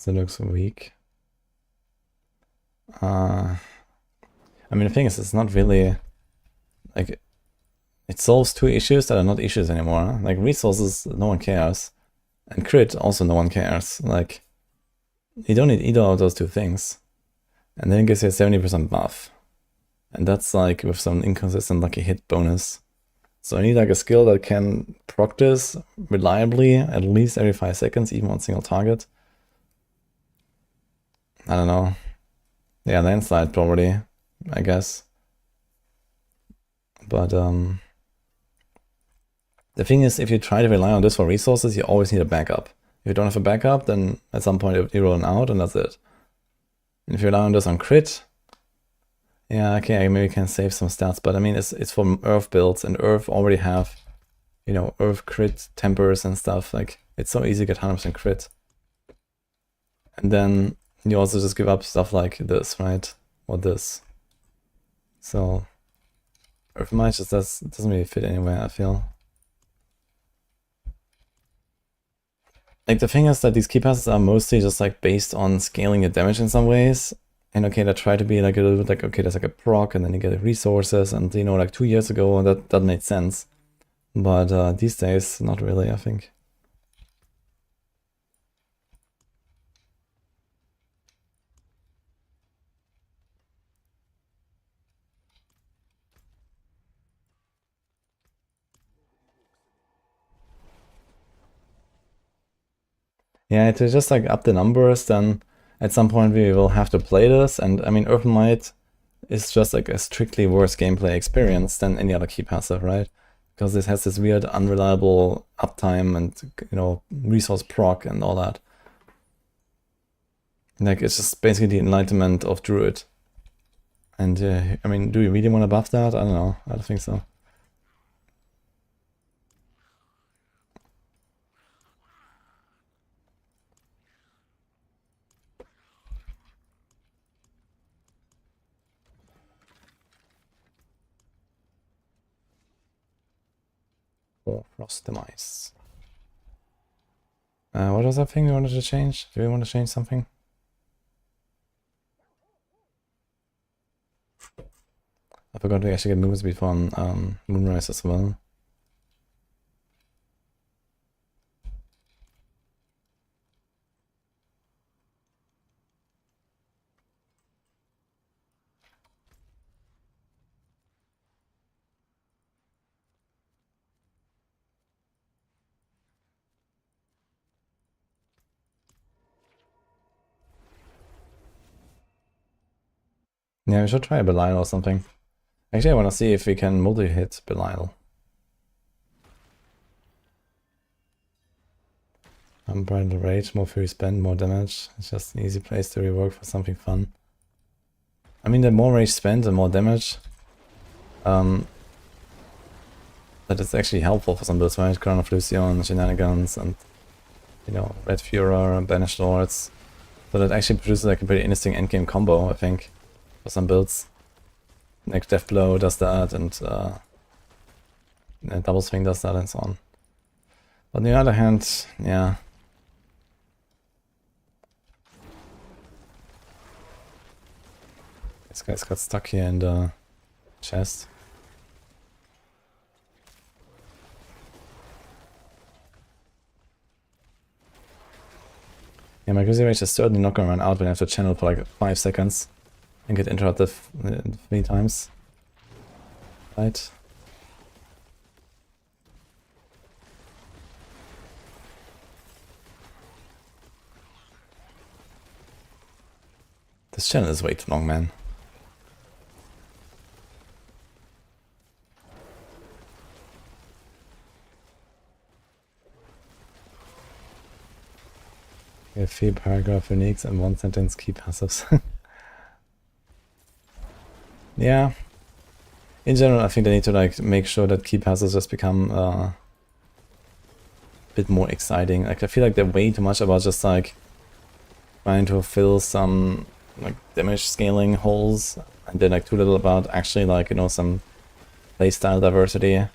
It looks weak. I mean, the thing is, it's not really like it solves two issues that are not issues anymore. Like resources, no one cares, and crit also no one cares. Like you don't need either of those two things, and then it gives you a 70% buff, and that's like with some inconsistent lucky hit bonus. So I need like a skill that can proc this reliably at least every 5 seconds, even on single target. I don't know. Yeah, landslide probably, I guess. But the thing is, if you try to rely on this for resources, you always need a backup. If you don't have a backup, then at some point you run out and that's it. And if you rely on this on crit, yeah, okay, I maybe can save some stats, but I mean, it's for Earth builds, and Earth already have, you know, Earth crit tempers and stuff. Like, it's so easy to get 100% crit. And then you also just give up stuff like this, right? Or this. So, Earth Might just doesn't really fit anywhere, I feel. Like, the thing is that these key passes are mostly just like based on scaling your damage in some ways. And okay, they try to be like a little bit like, okay, there's like a proc and then you get resources, and you know, like 2 years ago that made sense. But these days, not really, I think. Yeah, to just like up the numbers, then at some point we will have to play this. And I mean, Urban Might is just like a strictly worse gameplay experience than any other key passive, right? Because this has this weird unreliable uptime and, you know, resource proc and all that. Like, it's just basically the enlightenment of Druid. And I mean, do you really want to buff that? I don't know. I don't think so. Oh, Frost Demise. What was that thing we wanted to change? Do we want to change something? I forgot we actually get movement speed on Moonrise as well. Yeah, we should try a Belial or something. Actually, I want to see if we can multi-hit Belial. Unbridled Rage, more fury spend, more damage. It's just an easy place to rework for something fun. I mean, the more rage spent, the more damage. But it's actually helpful for some builds, right? Crown of Lucion, Shenanigans, and, you know, Red Furor, Banished Lords. So that actually produces like a pretty interesting endgame combo, I think, for some builds. Like Death Blow does that, and Double Swing does that, and so on. But on the other hand, yeah. This guy's got stuck here in the chest. Yeah, my Grizzly Rage is certainly not gonna run out when I have to channel for like 5 seconds and get interrupted 3 times. Right? This channel is way too long, man. We have 3 paragraph uniques and 1 sentence key passives. Yeah. in general, I think they need to like make sure that key passes just become a bit more exciting. Like I feel like they're way too much about just like trying to fill some like damage scaling holes, and they're like too little about actually like, you know, some playstyle diversity. I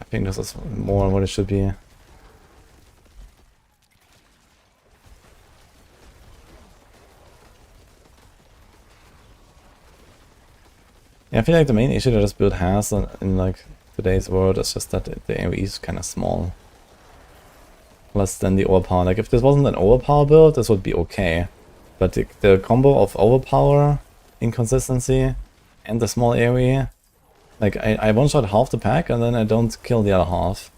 think this is more what it should be. Yeah, I feel like the main issue that this build has in like today's world is just that the AoE is kind of small. Less than the overpower. Like if this wasn't an overpower build, this would be okay. But the combo of overpower, inconsistency, and the small AoE, like I one-shot half the pack and then I don't kill the other half.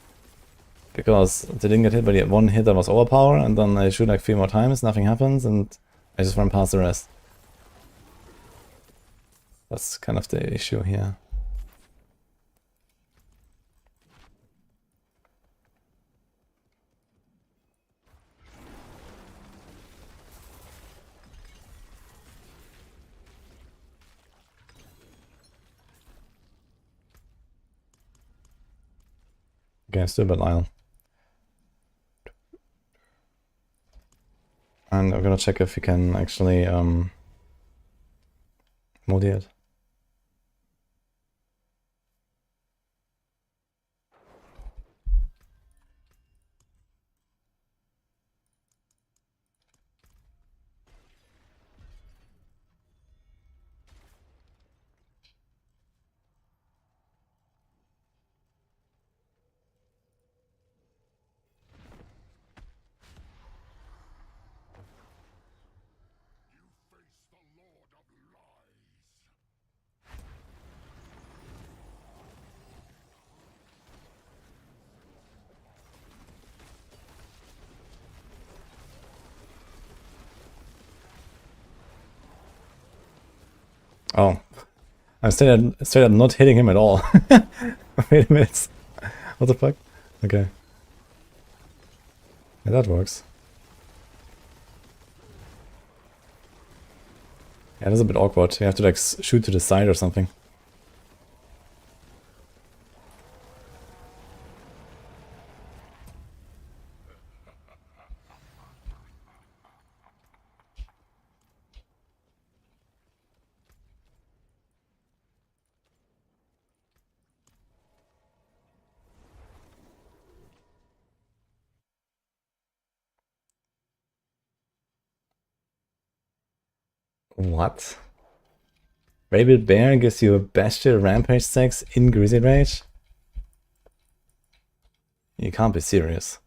Because they didn't get hit by the one hit that was overpower, and then I shoot like 3 more times, nothing happens, and I just run past the rest. That's kind of the issue here. Okay, still Belial. And I'm gonna check if we can actually multi it. Oh, I'm straight up not hitting him at all. Wait a minute. What the fuck? Okay. Yeah, that works. Yeah, that's a bit awkward. You have to like shoot to the side or something. What? Rabid Bear gives you a bestial rampage sex in Greasy Rage? You can't be serious.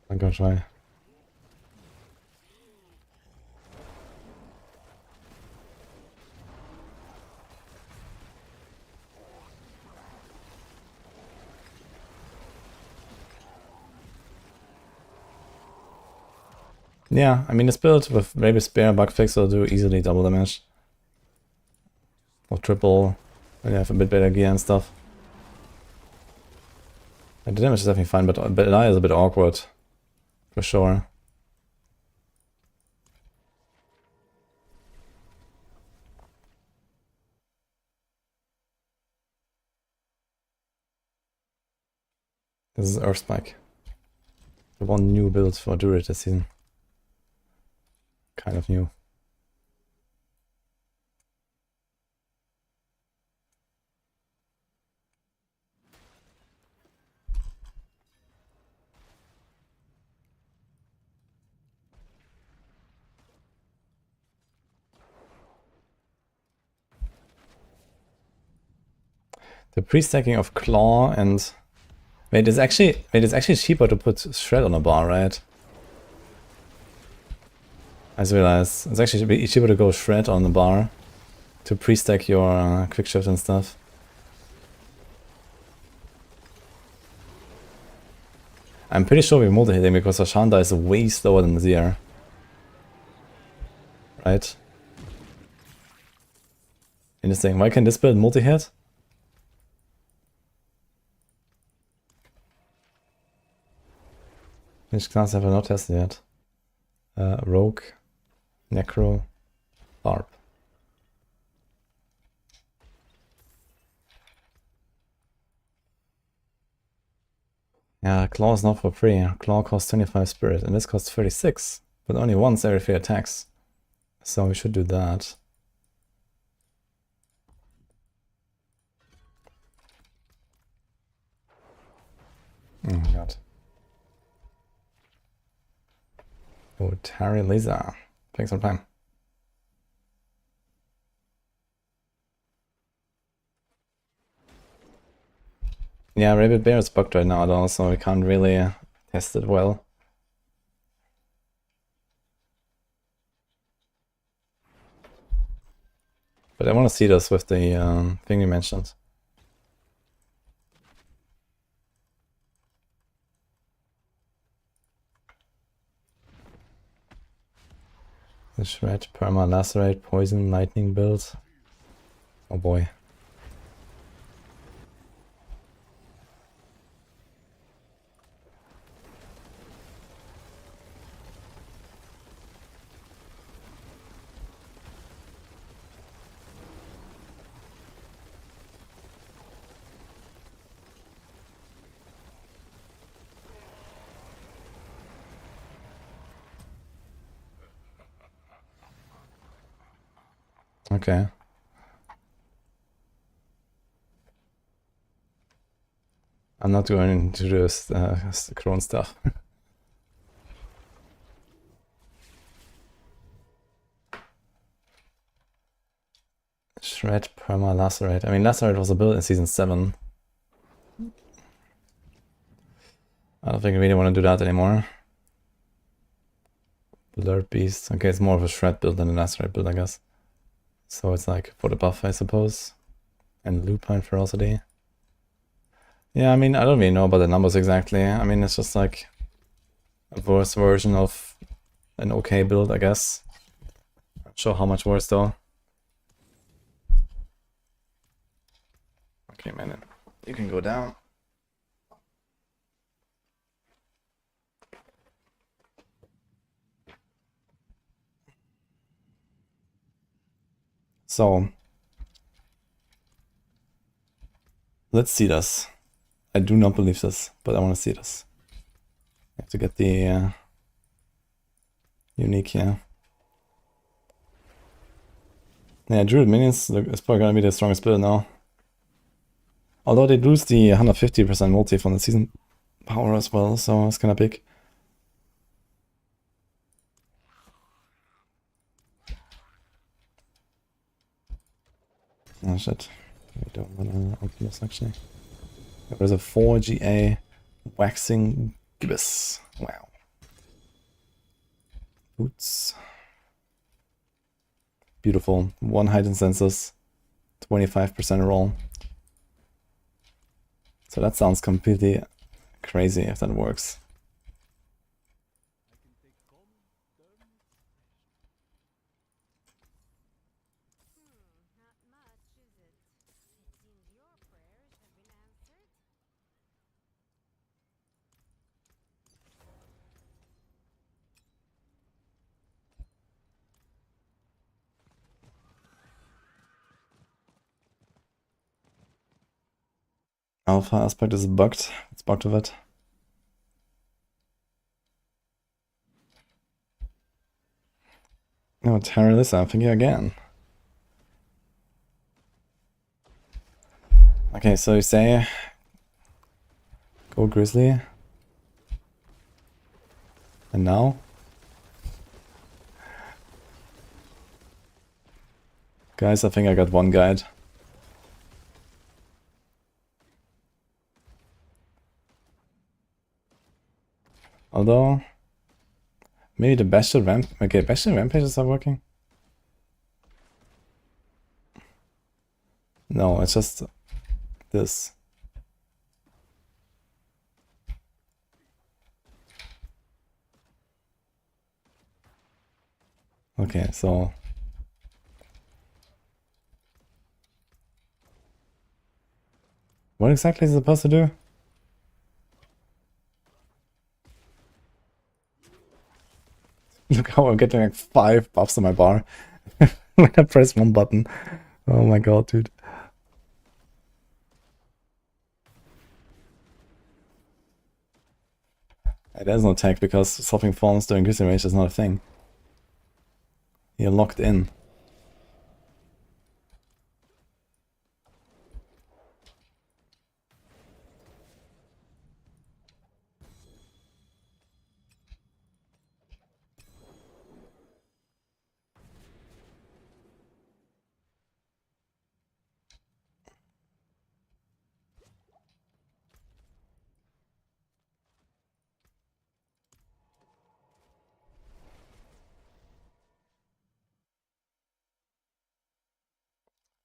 I'm gonna try. Yeah, I mean this build with maybe spare bug fix will do easily double damage. Or triple when you have a bit better gear and stuff. And the damage is definitely fine, but Eli is a bit awkward. For sure. This is Earth Spike. The one new build for Druid this season. Kind of new. The pre-stacking of Claw and... Wait, it's actually cheaper to put Shred on a bar, right? I just realized it's actually cheaper to go Shred on the bar to pre-stack your quick shift and stuff. I'm pretty sure we're multi-hitting because Ashanda is way slower than Zir. right? Interesting. Why can this build multi-hit? Which class have I not tested yet? Rogue, Necro, Barb. Yeah, Claw is not for free. Claw costs 25 spirit, and this costs 36, but only once every 3 attacks. So we should do that. Oh my god. Oh, Terry Lisa. Thanks for the time. Yeah, Rabbit Bear is bugged right now though, so we can't really test it well. But I want to see this with the thing you mentioned. The Shred, Perma, Lacerate, Poison, Lightning build. Oh boy. Okay. I'm not going into this Crone stuff. Shred, Perma, Lacerate. I mean, Lacerate was a build in Season 7. I don't think I really want to do that anymore. Blurred Beast. Okay, it's more of a Shred build than a Lacerate build, I guess. So it's like for the buff, I suppose. And Lupine Ferocity. Yeah, I mean, I don't really know about the numbers exactly. I mean, it's just like a worse version of an okay build, I guess. Not sure how much worse though. Okay, man, you can go down. So, let's see this. I do not believe this, but I want to see this. I have to get the unique here. Yeah, Druid minions is probably gonna be the strongest build now. Although they lose the 150% multi from the season power as well, so it's kinda big. Oh shit. I don't wanna open this actually. There's a 4 GA waxing gibbous. Wow. Boots. Beautiful. 1 heightened senses. 25% roll. So that sounds completely crazy if that works. Alpha aspect is bugged. It's bugged with it. No, Terralissa, I'm thinking again. Okay, so you say go Grizzly. And now? Guys, I think I got one guide. Although, maybe the Bestial Okay, Bestial Rampages are working? No, it's just this. Okay, Okay, so... What exactly is it supposed to do? Look how I'm getting like 5 buffs on my bar when I press one button. Oh my god, dude. There's no tech because swapping forms during increasing range is not a thing. You're locked in.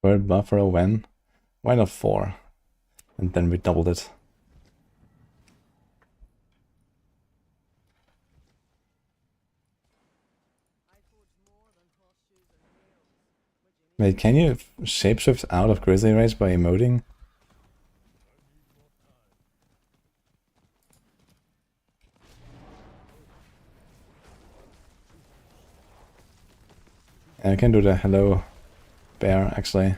Word buffer when? Why not 4? And then we doubled it. Wait, can you shapeshift out of Grizzly Rage by emoting? I can do the hello bear, actually.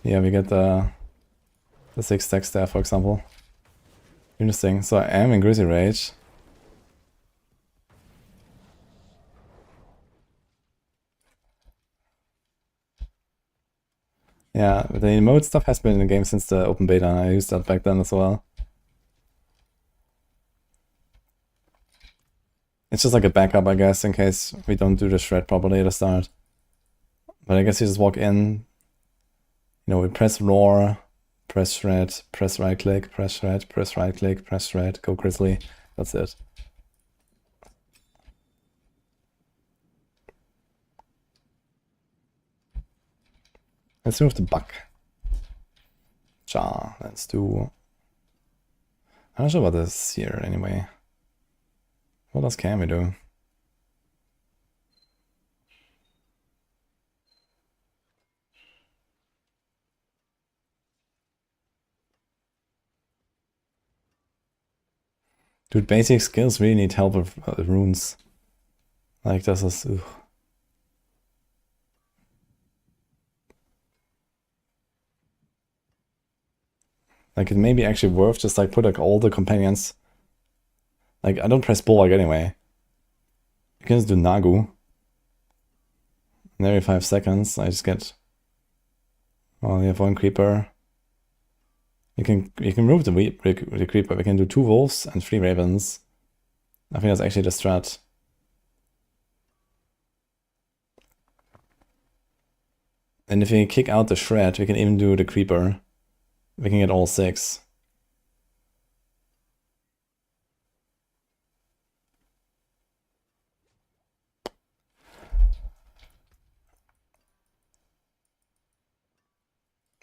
Yeah, we get the 6 stacks there, for example. Interesting. So I am in Grizzly Rage. Yeah, the emote stuff has been in the game since the open beta. I used that back then as well. It's just like a backup, I guess, in case we don't do the shred properly at the start. But I guess you just walk in, you know, we press roar, press shred, press right click, press shred, press right click, press shred, go grizzly. That's it. Let's remove the buck. Let's do... I'm not sure about this here anyway. What else can we do? Dude, basic skills really need help with runes. Like, this is... Ugh. Like, it may be actually worth just, like, put, like, all the companions... Like, I don't press bulwark anyway. You can just do Nagu. And every 5 seconds, I just get... Well, you have 1 creeper. You can remove the creeper. We can do 2 wolves and 3 ravens. I think that's actually the strat. And if we kick out the shred, we can even do the creeper. We can get all 6.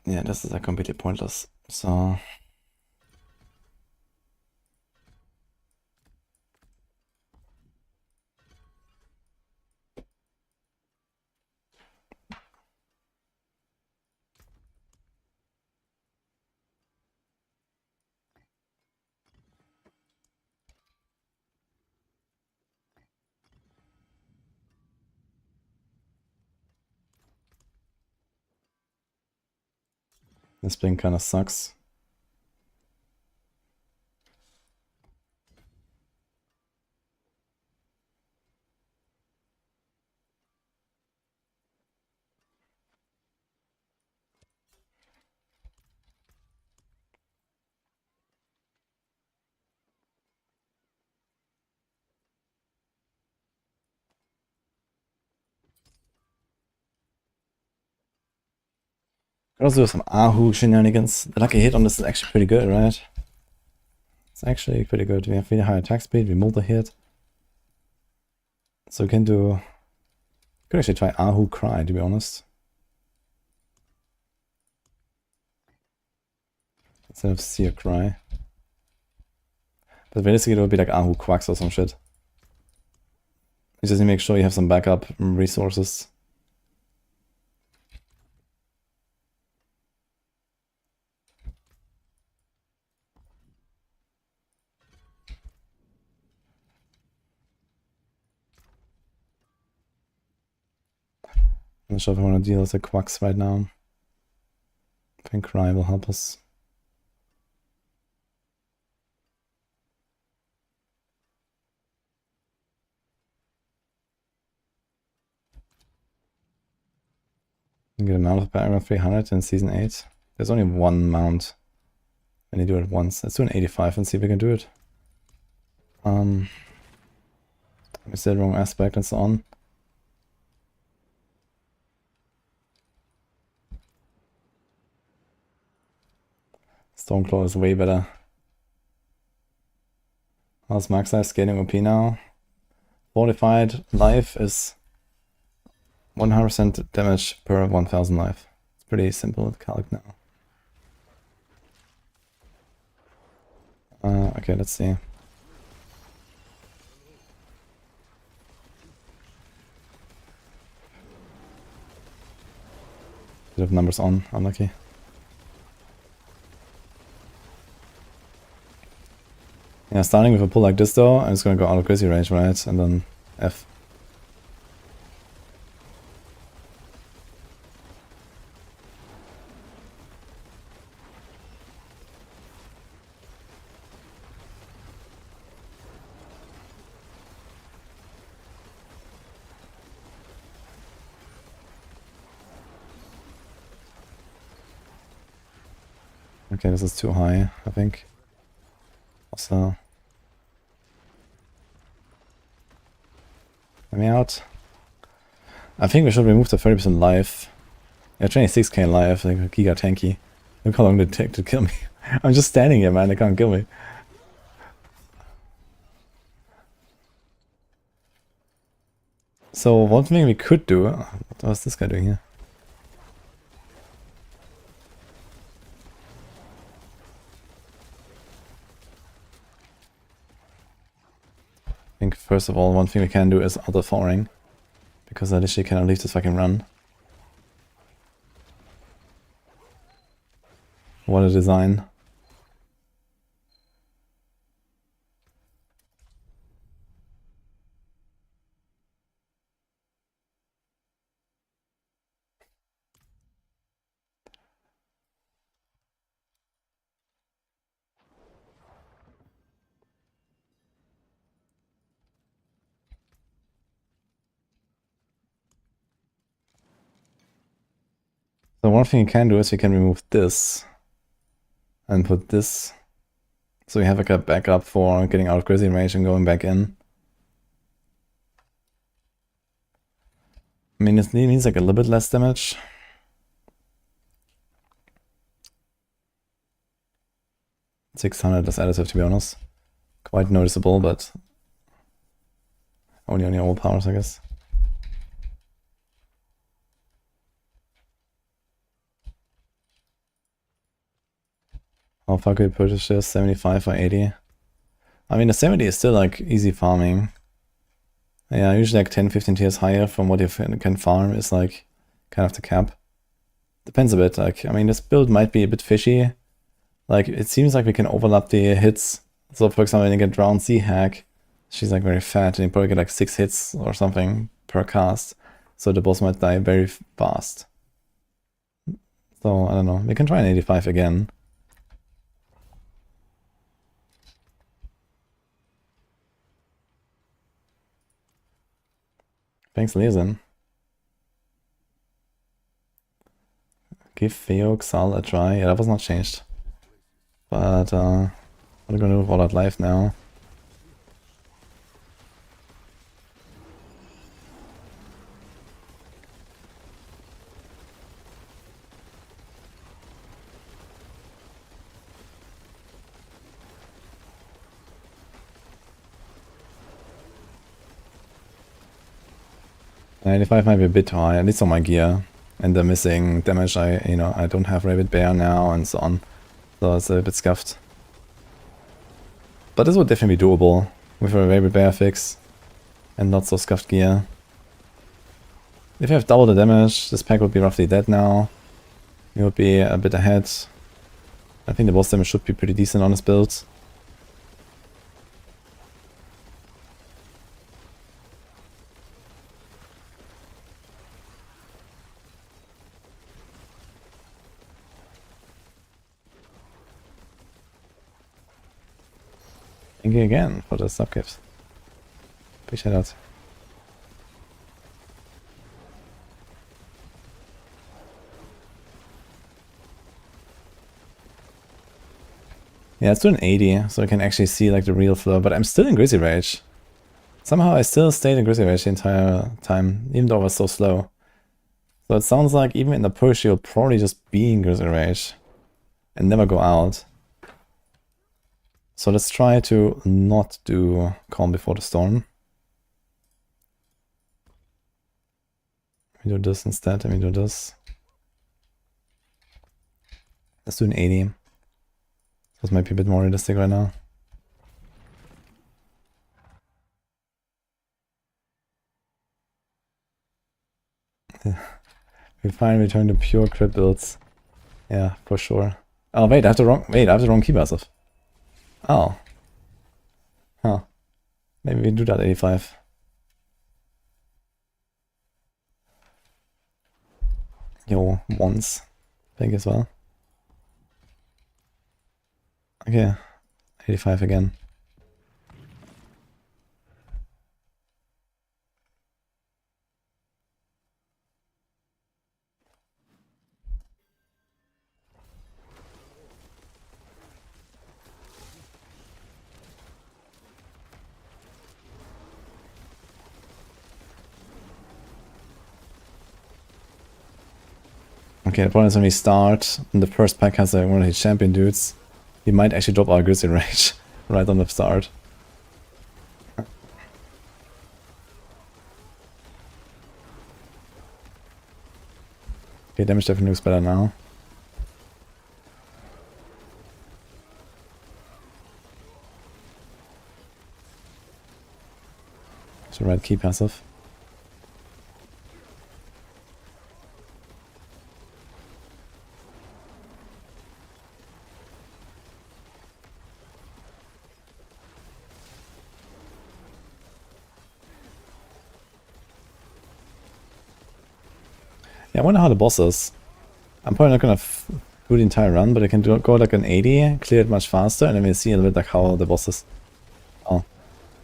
Yeah, this is like completely pointless. So... This blink kind of sucks. Could also do some Ahu shenanigans. The lucky hit on this is actually pretty good, right? It's actually pretty good. We have really high attack speed, we multi-hit. So we can do... Could actually try Ahu Cry, to be honest. Instead of Seer Cry. But realistically it would be like Ahu Quacks or some shit. You just need to make sure you have some backup resources. I'm not sure if I want to deal with the quacks right now. I think Cry will help us. You get a mount of paragon 300 in Season 8. There's only one mount when you do it once. Let's do an 85 and see if we can do it. I said the wrong aspect and so on. Stormclaw is way better. How's max size scaling OP now? Fortified life is 100% damage per 1000 life. It's pretty simple with calc now. Okay, let's see. Bit of numbers on, unlucky. Yeah, starting with a pull like this though, I'm just gonna go out of crazy range, right? And then F. Okay, this is too high, I think. Also, let me out. I think we should remove the 30% life. Yeah, 26k life, like giga tanky. Look how long did it take to kill me. I'm just standing here, man, they can't kill me. So one thing we could do, what was this guy doing here? I think first of all, one thing we can do is auto forwarding, because I literally cannot leave this fucking run. What a design. So one thing you can do is you can remove this and put this, so you have like a backup for getting out of crazy range and going back in. I mean, it needs like a little bit less damage. $600 is additive, to be honest. Quite noticeable, but only on your old powers, I guess. How far could you purchase this? 75 or 80? I mean, the 70 is still like easy farming. Yeah, usually like 10-15 tiers higher from what you can farm is like kind of the cap. Depends a bit. Like, I mean, this build might be a bit fishy. Like, it seems like we can overlap the hits. So, for example, when you get Drowned Sea Hack, she's like very fat, and you probably get like 6 hits or something per cast. So the boss might die very fast. So, I don't know. We can try an 85 again. Thanks, Lezen. Give Exile a try. Yeah, that was not changed. But, what are we gonna do with all that life now? $95 might be a bit high, at least on my gear. And the missing damage, I don't have Rabbit Bear now and so on. So it's a bit scuffed. But this would definitely be doable with a Rabbit Bear fix. And not so scuffed gear. If you have double the damage, this pack would be roughly dead now. You would be a bit ahead. I think the boss damage should be pretty decent on this build. Thank you again for the sub gifts. Appreciate that. Yeah, let's do an 80 so I can actually see like the real flow, but I'm still in Grizzly Rage. Somehow I still stayed in Grizzly Rage the entire time, even though I was so slow. So it sounds like even in the push you'll probably just be in Grizzly Rage and never go out. So let's try to not do Calm Before the Storm. We do this instead, and we do this. Let's do an 80. This might be a bit more realistic right now. We finally returned to pure crit builds. Yeah, for sure. Oh wait, I have the wrong key passive. Oh. Huh. Maybe we do that 85. Yo, once. I think as well. Okay. 85 again. Okay, the problem is when we start, and the first pack has one of his champion dudes, he might actually drop our Grizzly Rage right on the start. Okay, damage definitely looks better now. It's the right key passive. Yeah, I wonder how the boss is. I'm probably not gonna do the entire run, but I can go like an 80, clear it much faster, and then we'll see a little bit like how the boss is. Oh.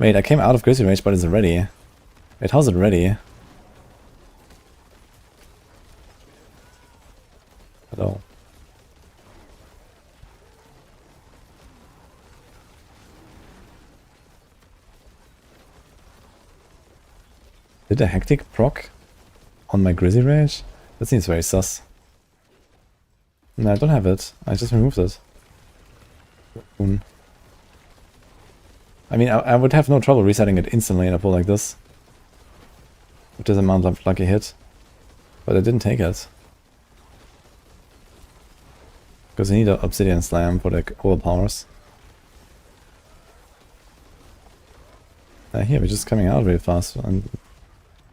Wait, I came out of Grizzly Rage, but it's ready. Wait, how's it ready? Hello. Did a Hectic proc on my Grizzly Rage? That seems very sus. No, I don't have it. I just removed it. I mean, I would have no trouble resetting it instantly in a pull like this. With this amount of lucky hit. But I didn't take it. Because I need an Obsidian Slam for the overpowers. Here, we're just coming out really fast. And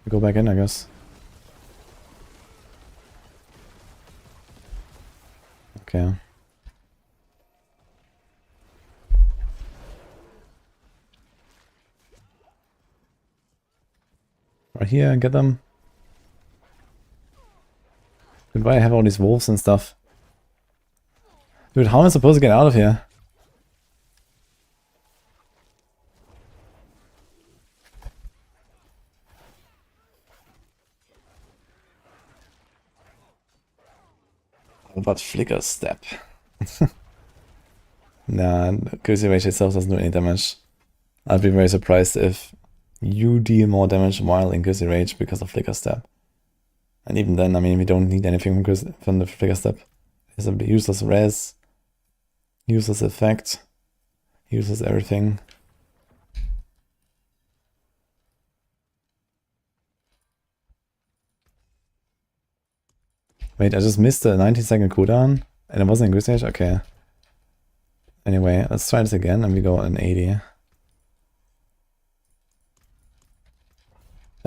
we go back in, I guess. Okay. Right here, get them. Dude, why I have all these wolves and stuff? Dude, how am I supposed to get out of here? What about Flicker Step? Nah, Grizzly Rage itself doesn't do any damage. I'd be very surprised if you deal more damage while in Grizzly Rage because of Flicker Step. And even then, I mean, we don't need anything from the Flicker Step. It's a useless res, useless effect, useless everything. Wait, I just missed the 90-second cooldown and it wasn't in Grizzly Rage? Okay. Anyway, let's try this again and we go an 80.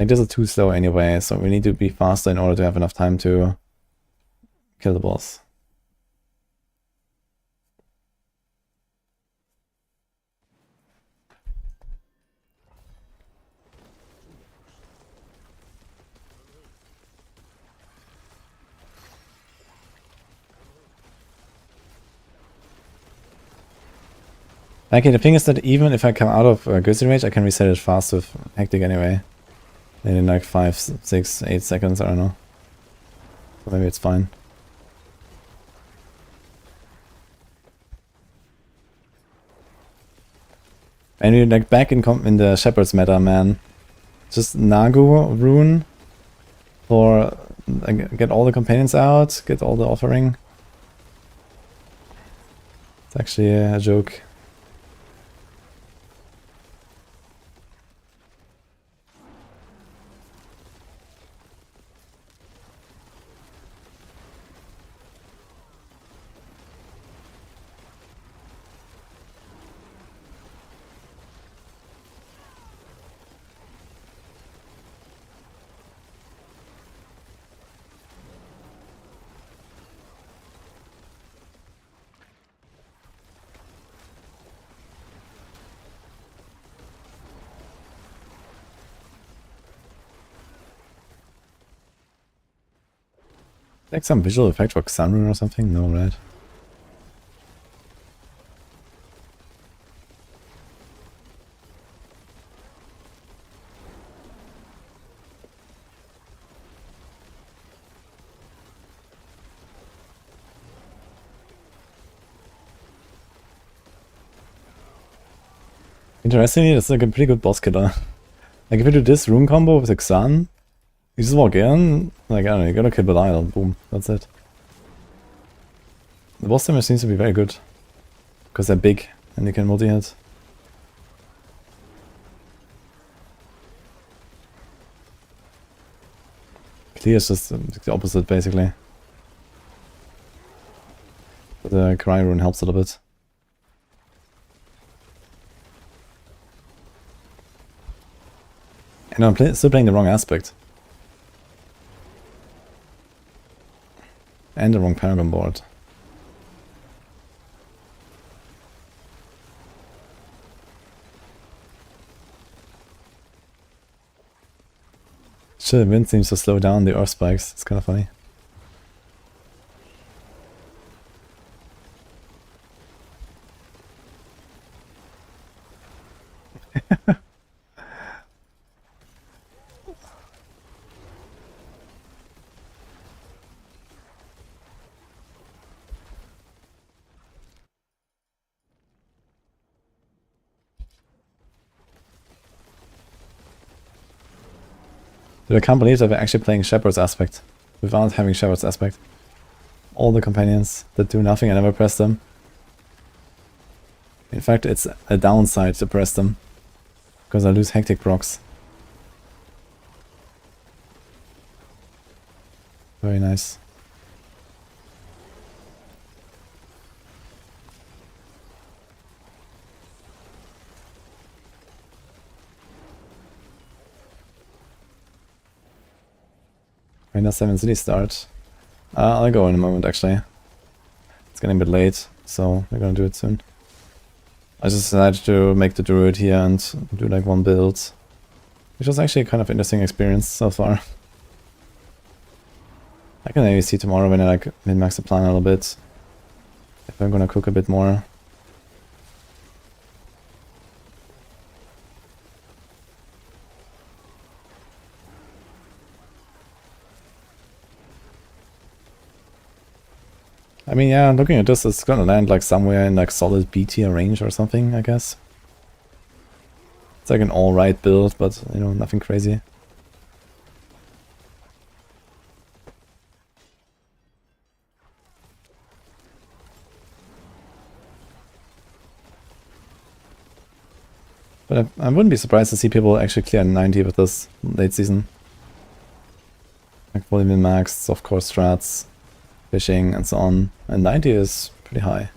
Like, this is too slow anyway, so we need to be faster in order to have enough time to kill the boss. Okay, the thing is that even if I come out of Grizzly Rage, I can reset it fast with Hectic anyway. Maybe in like 5, 6, 8 seconds, I don't know. So maybe it's fine. And we're like back in the Shepherd's meta, man. Just Nagu rune for get all the companions out, get all the offering. It's actually a joke. Like some visual effect for Xanrune or something? No, right? Interestingly, it's like a pretty good boss killer. Like if you do this rune combo with Xan, you just walk in, like I don't know, you gotta kill Belial, boom, that's it. The boss damage seems to be very good. Because they're big and you can multi-hit. Clear is just the opposite basically. But the Cry rune helps a little bit. And I'm still playing the wrong aspect. And the wrong paragon board. Shit, the wind seems to slow down the earth spikes. It's kind of funny. Dude, I can't believe that we're actually playing Shepherd's Aspect without having Shepherd's Aspect. All the companions that do nothing, I never press them. In fact, it's a downside to press them, because I lose Hectic procs. Very nice. Arena 7 City start. I'll go in a moment actually. It's getting a bit late, so we're gonna do it soon. I just decided to make the Druid here and do like one build, which was actually a kind of interesting experience so far. I can maybe see tomorrow when I like min-max the plan a little bit, if I'm gonna cook a bit more. I mean, yeah, looking at this, it's gonna land like somewhere in like solid B tier range or something, I guess. It's like an alright build, but, you know, nothing crazy. But I wouldn't be surprised to see people actually clear 90 with this late season. Like fully min-maxed, soft core strats, fishing and so on. And 90 is pretty high.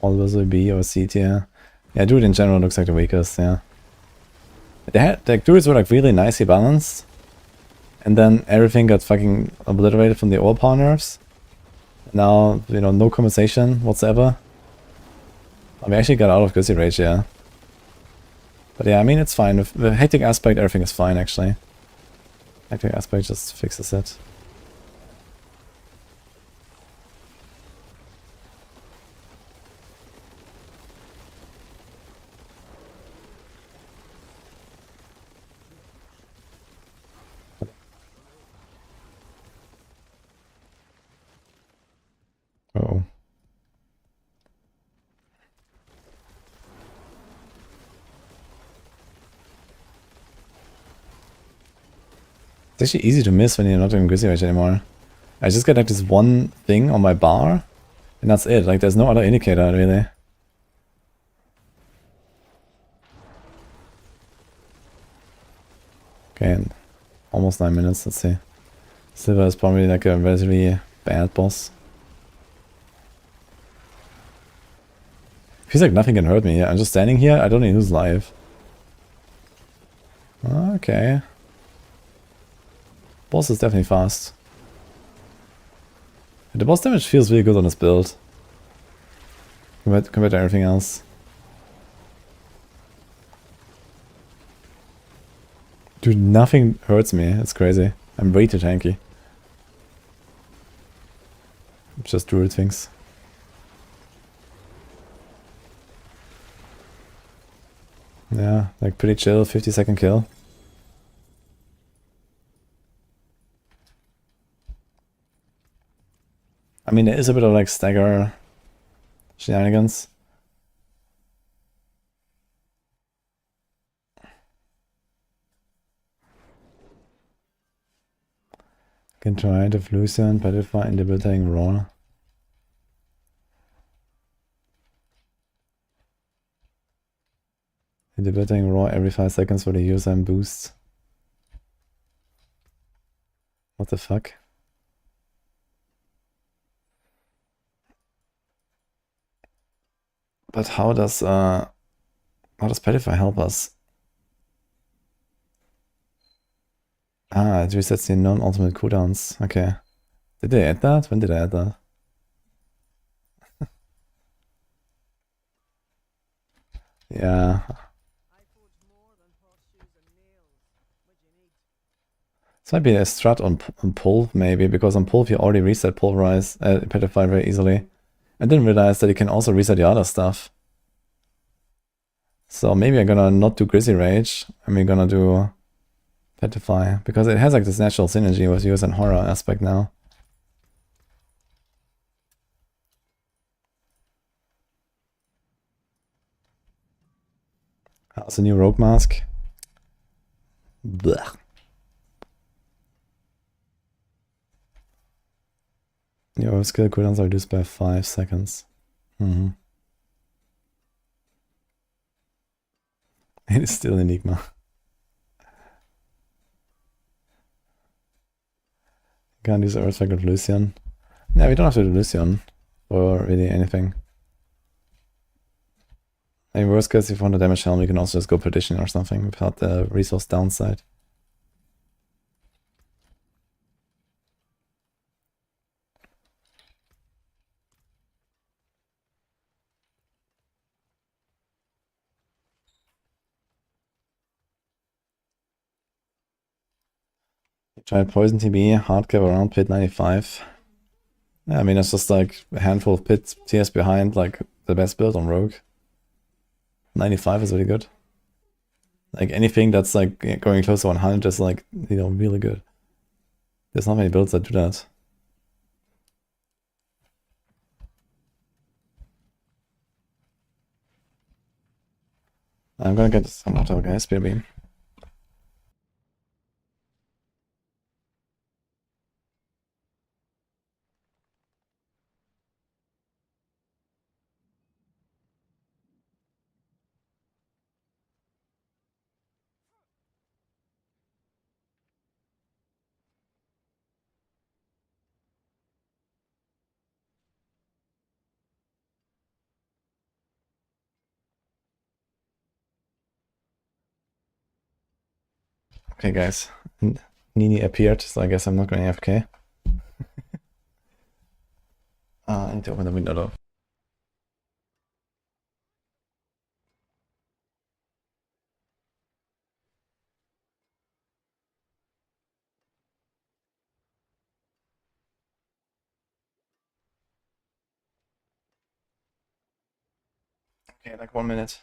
Always will be or C tier. Yeah, Druid in general looks like the weakest, yeah. They had, like, Druids were like really nicely balanced. And then everything got fucking obliterated from the overpower nerfs. Now, you know, no compensation whatsoever. We actually got out of Grizzly Rage, yeah. But yeah, I mean, it's fine. With the hectic aspect, everything is fine, actually. Hectic aspect just fixes it. Uh-oh. It's actually easy to miss when you're not in Grizzly Rage anymore. I just get like this one thing on my bar, and that's it. Like, there's no other indicator, really. Okay, and almost 9 minutes, let's see. Silver is probably like a relatively bad boss. Feels like nothing can hurt me. I'm just standing here, I don't even lose life. Okay. Boss is definitely fast. The boss damage feels really good on this build. Compared to everything else. Dude, nothing hurts me. It's crazy. I'm way too tanky. Just Druid things. Yeah, like pretty chill, 50-second kill. I mean, there is a bit of like stagger shenanigans. Can try to Lucian, petrify, and debilitating roar. Debilitating roar every 5 seconds for the user and boosts. What the fuck? But how does petrify help us? Ah, it resets the non-ultimate cooldowns. Okay. Did they add that? When did I add that? Yeah. This might be a strat on pull, maybe, because on pull you already reset pulverize, petrify very easily. I didn't realize that you can also reset the other stuff. So maybe I'm gonna not do Grizzly Rage, and we're gonna do petrify, because it has like this natural synergy with use and horror aspect now. How's the new rogue mask? Blech. Your skill cooldowns are reduced by 5 seconds. It is still Enigma. Can't use Earthquake with Lucian. Yeah, we don't have to do Lucian or really anything. In worst case, if you want to damage helm, you can also just go Perdition or something without the resource downside. Try Poison TB, hardcap around pit 95. Yeah, I mean, it's just like a handful of pit tiers behind, like the best build on Rogue. 95 is really good. Like anything that's like going close to 100 is like, you know, really good. There's not many builds that do that. I'm gonna get some auto, guys, Spear Beam. Okay, guys. Nini appeared, so I guess I'm not going AFK. I need to open the window though. Okay, like 1 minute.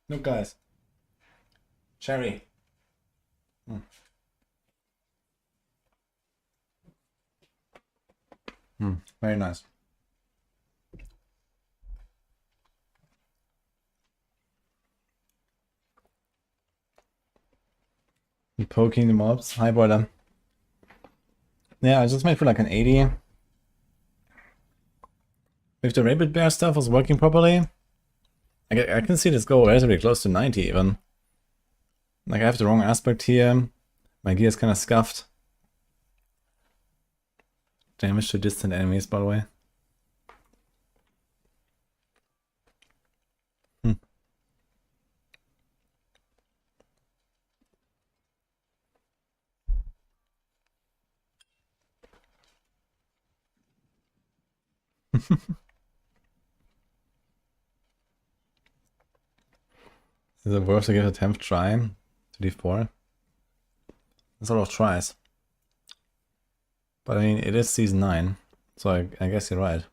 Look, guys. Cherry. Very nice. You poking the mobs. Hi, boiler. Yeah, I just made for like an 80. If the rabbit bear stuff was working properly, I can see this go relatively close to 90 even. Like I have the wrong aspect here. My gear is kind of scuffed. Damage to distant enemies, by the way. Is it worth to give it a 10th try to d4? That's a lot of tries. But I mean, it is season 9, so I guess you're right.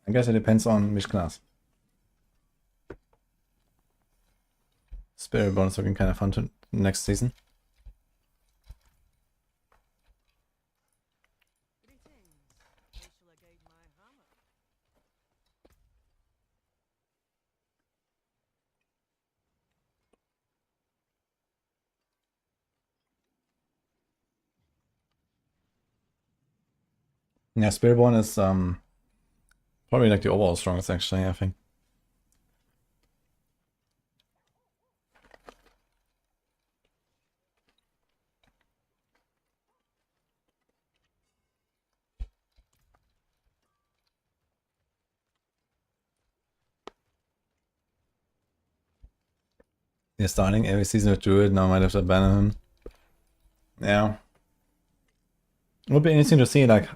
I guess it depends on which class. Spiritborn is looking kind of fun to next season. Yeah, Spiritborn is probably like the overall strongest actually, I think. Yeah, starting every season with Druid, now I might have to abandon him. Yeah. It would be interesting to see, like,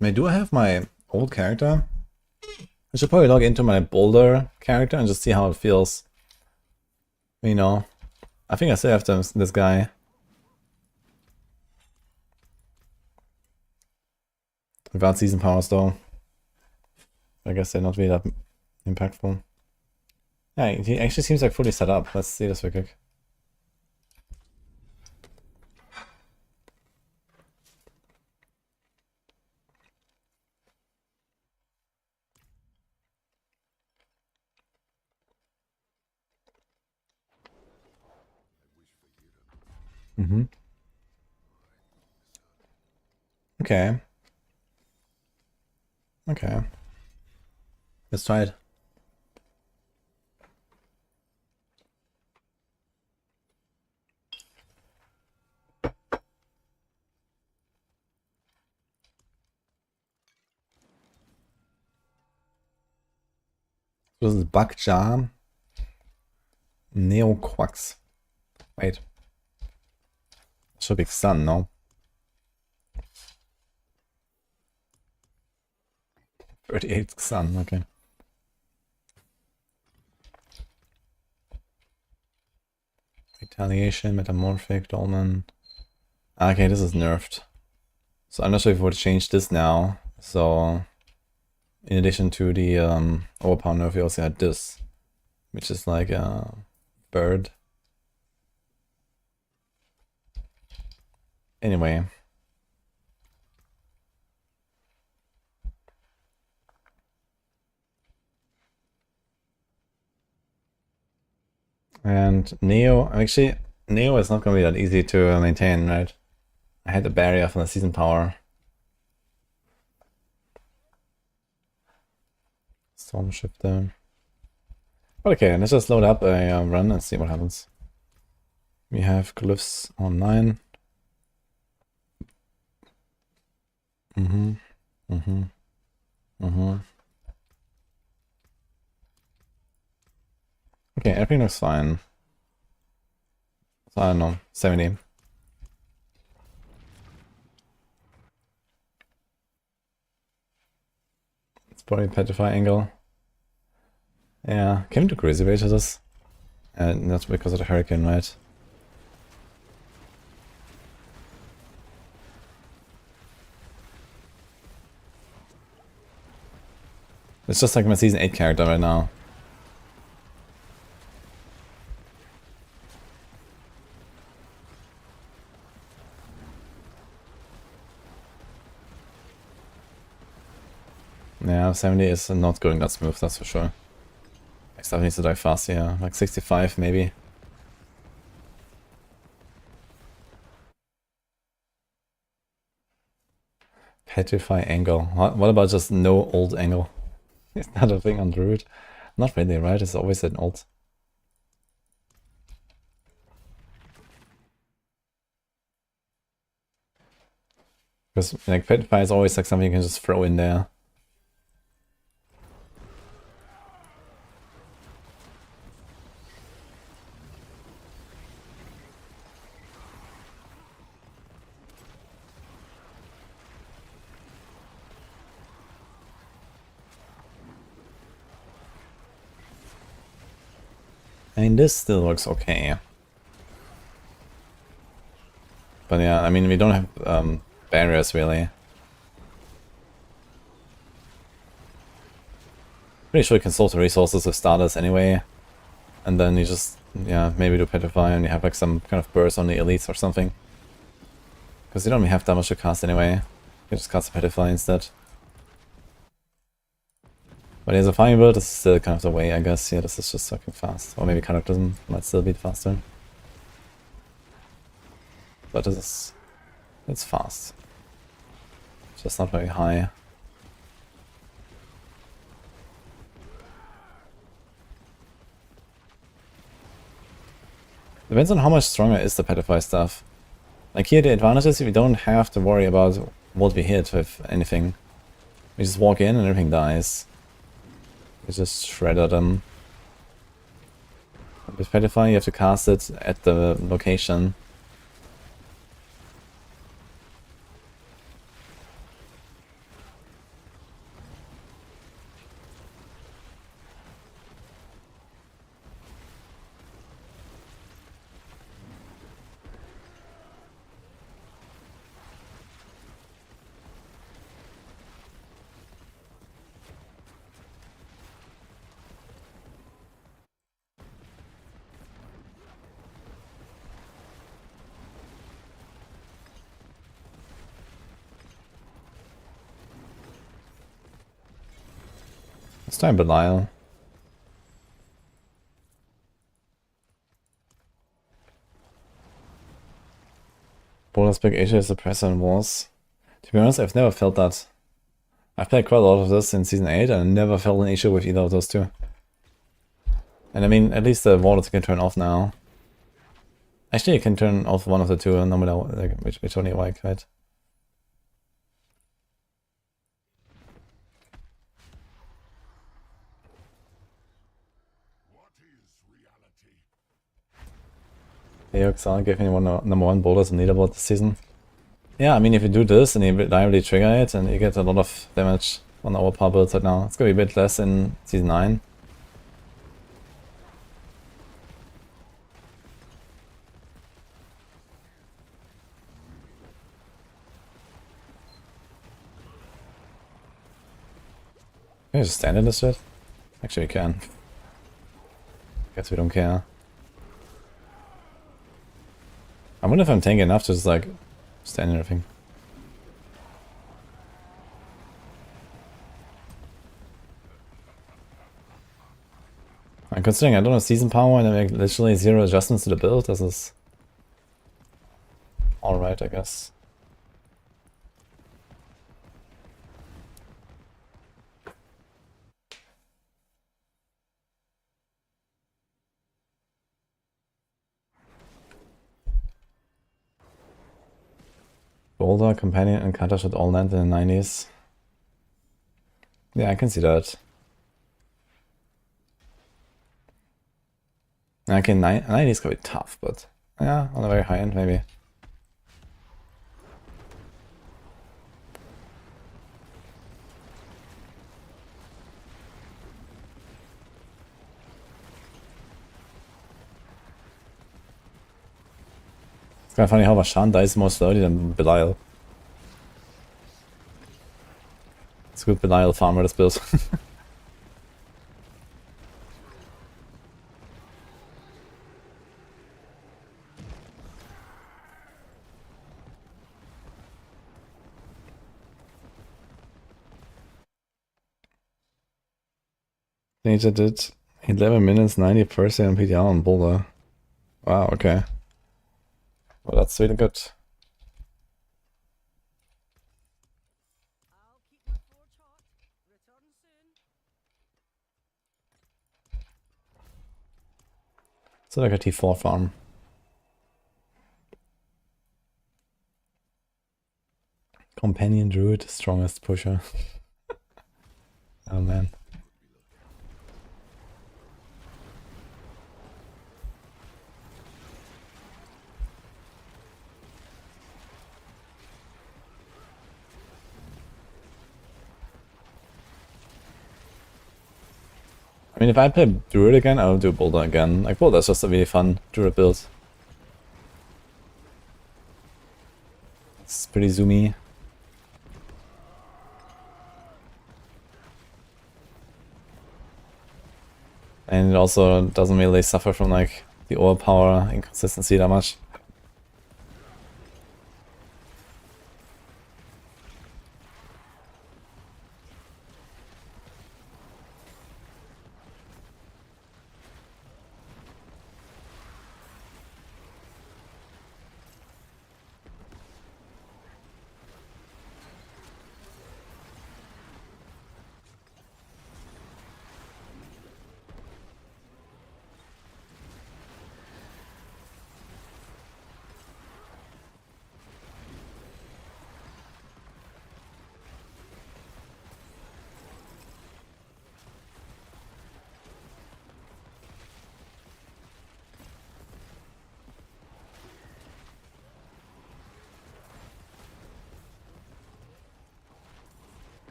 do I have my old character? I should probably log into my Boulder character and just see how it feels. You know, I think I still have this guy. Without season powers though. I guess they're not really that impactful. Yeah, he actually seems like fully set up. Let's see this real quick. Mm-hmm. Okay. Okay. Let's try it. This is Bugjar. Neoquax. Wait. Should be Sun, no? 38 Sun, okay. Retaliation, Metamorphic, Dolmen. Okay, this is nerfed. So I'm not sure if we would change this now. So in addition to the overpower nerf, we also had this, which is like a bird. Anyway. And Neo, actually, Neo is not going to be that easy to maintain, right? I had the barrier from the season power. Storm Shifter. Okay, let's just load up a run and see what happens. We have glyphs on 9. Okay, everything looks fine. So I don't know, 70. It's probably petrify angle. Yeah, can we do crazy rage to this? And that's because of the hurricane, right? It's just like my season 8 character right now. Yeah, 70 is not going that smooth, that's for sure. My stuff needs to die fast here, like 65 maybe. Petrify angle. What about just no old angle? Is that a thing on Druid? Not really, right? It's always an old. Because like Petrify is always like something you can just throw in there. I mean, this still works okay. But yeah, I mean, we don't have barriers really. Pretty sure you can source the resources with starters anyway. And then you just, yeah, maybe do petrify and you have like some kind of burst on the elites or something. Because you don't really have that much to cast anyway. You can just cast the petrify instead. But as a fire build, this is still kind of the way, I guess. Yeah, this is just fucking fast. Or maybe Cataclysm might still beat faster. But this is... it's fast. Just not very high. Depends on how much stronger is the petrify stuff. Like here the advantage is we don't have to worry about what we hit with anything. We just walk in and everything dies. We just shredder them. With petrify you have to cast it at the location. Let's try Belial. Boulder's big issue is the pressure and wars. To be honest, I've never felt that. I've played quite a lot of this in Season 8 and I never felt an issue with either of those two. And I mean, at least the warders can turn off now. Actually, you can turn off one of the two, no matter like, which one you like, right? Hey, Exile gave me number 1 boulders in leaderboard this season. Yeah, I mean, if you do this and you reliably trigger it, and you get a lot of damage on our power builds right now. It's gonna be a bit less in Season 9. Can you just stand in this shit? Actually, we can. Guess we don't care. I wonder if I'm tanky enough to just like stand in everything. And considering I don't have season power and I make literally 0 adjustments to the build, this is alright, I guess. Boulder, Companion, and Cutter should all land in the 90s. Yeah, I can see that. Okay, 90s could be tough, but yeah, on the very high end maybe. It's kind of funny how Vashan dies more slowly than Belial. It's a good Belial farmer this build. Ninja did 11 minutes, 90% on PTR on Boulder. Wow, okay. Well, that's really good. So like a T4 farm. Companion Druid, strongest pusher. Oh man. I I mean, if I play Druid again, I'll do Boulder again. Like, Boulder's just a really fun Druid build. It's pretty zoomy. And it also doesn't really suffer from, like, the overpower inconsistency that much.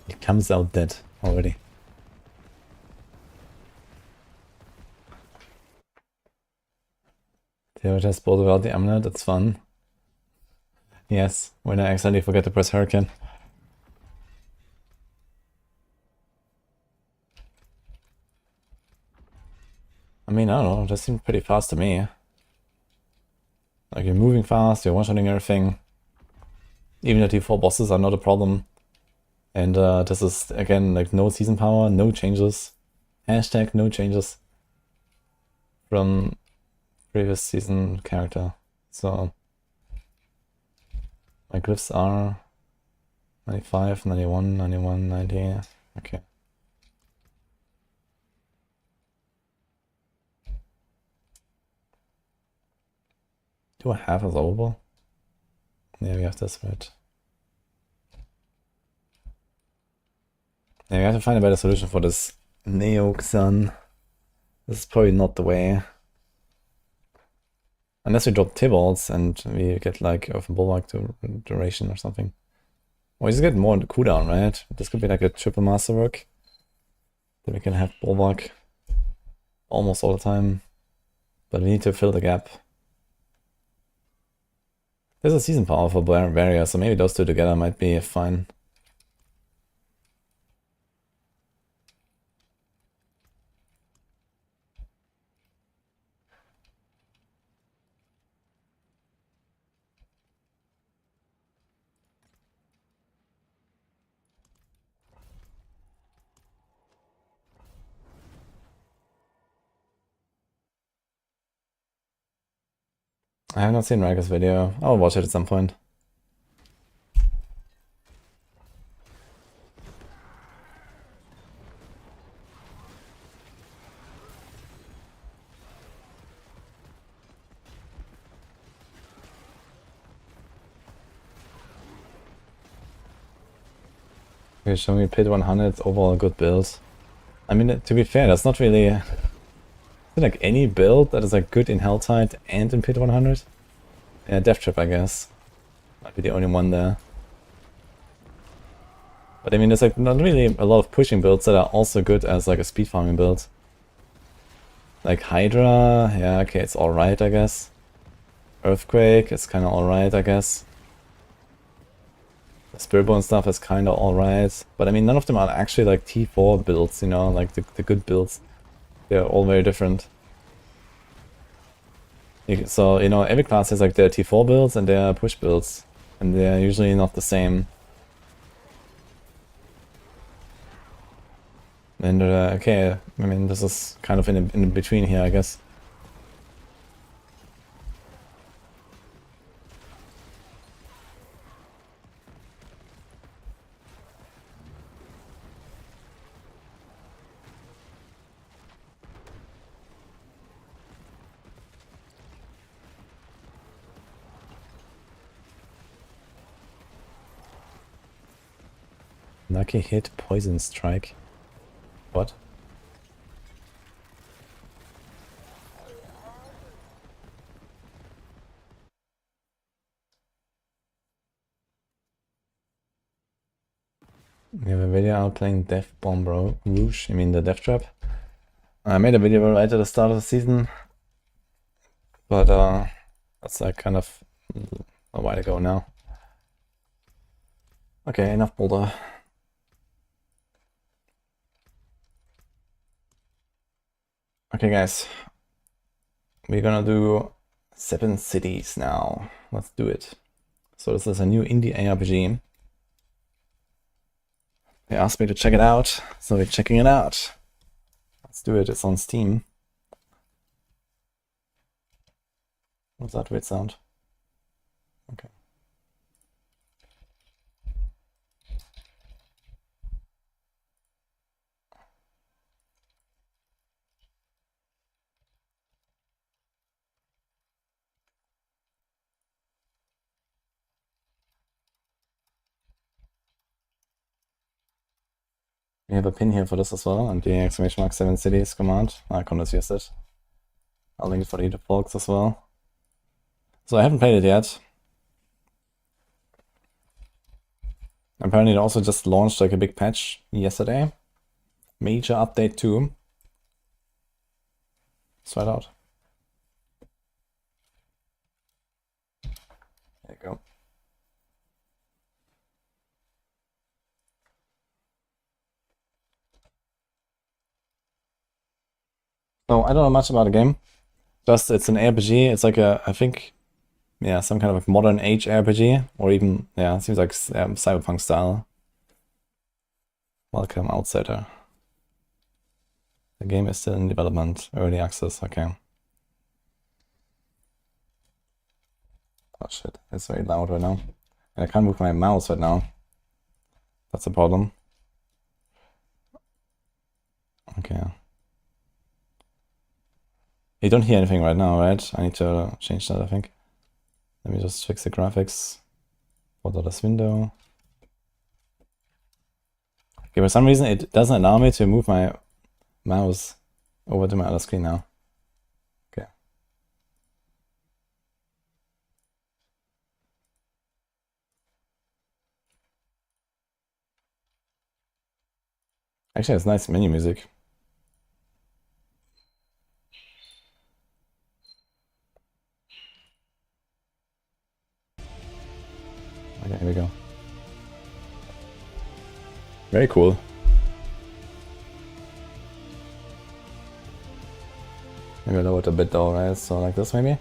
It comes out dead already. They just pulled without the amulet, that's fun. Yes, when I accidentally forget to press Hurricane. I mean, I don't know, it just seemed pretty fast to me. Like, you're moving fast, you're one-shotting everything. Even the T4 bosses are not a problem. And this is, again, like, no season power, no changes. Hashtag no changes from previous season character. So, my glyphs are 95, 91, 91, 90. Okay. Do I have a solvable? Yeah, we have this, right? Yeah, we have to find a better solution for this Neoxan. This is probably not the way. Unless we drop Tibault and we get like Earth and Bulwark to duration or something. Or just get more cooldown, right? This could be like a triple masterwork. Then we can have Bulwark almost all the time. But we need to fill the gap. There's a season power for barrier, so maybe those two together might be fine. I have not seen Riker's video. I'll watch it at some point. Okay, show me Pit 100, overall good build. I mean, to be fair, that's not really like any build that is like good in Helltide and in Pit 100. Yeah, Death Trip, I guess. Might be the only one there. But I mean, there's like not really a lot of pushing builds that are also good as like a speed farming build. Like Hydra, yeah, okay, it's alright, I guess. Earthquake is kind of alright, I guess. The Spiritborn stuff is kind of alright. But I mean, none of them are actually like T4 builds, you know, like the good builds. They're all very different. So, you know, every class has like their T4 builds and their push builds. And they're usually not the same. And okay, I mean, this is kind of in between here, I guess. Lucky hit, poison strike. What? We have a video out playing Death Bomb Rouge, I mean the Death Trap. I made a video right at the start of the season, but that's like kind of a while ago now. Okay, enough boulder. Okay guys, we're gonna do 7 cities now. Let's do it. So this is a new indie ARPG. They asked me to check it out, so we're checking it out. Let's do it, it's on Steam. What's that weird sound? Okay. We have a pin here for this as well, and the exclamation mark 7 cities command. I couldn't use it. I'll link it for the folks as well. So I haven't played it yet. Apparently it also just launched like a big patch yesterday. Major update 2. Let's try it out. There you go. So I don't know much about the game. Just it's an RPG. It's like a, I think, yeah, some kind of like modern age RPG, or even, yeah, it seems like cyberpunk style. Welcome, outsider. The game is still in development, early access. Okay. Oh shit, it's very loud right now, and I can't move my mouse right now. That's a problem. Okay. You don't hear anything right now, right? I need to change that, I think. Let me just fix the graphics. Photo this window. Okay, for some reason it doesn't allow me to move my mouse over to my other screen now. Okay. Actually, it's nice menu music. Okay, here we go. Very cool. Maybe lower it a bit though, right? So like this maybe?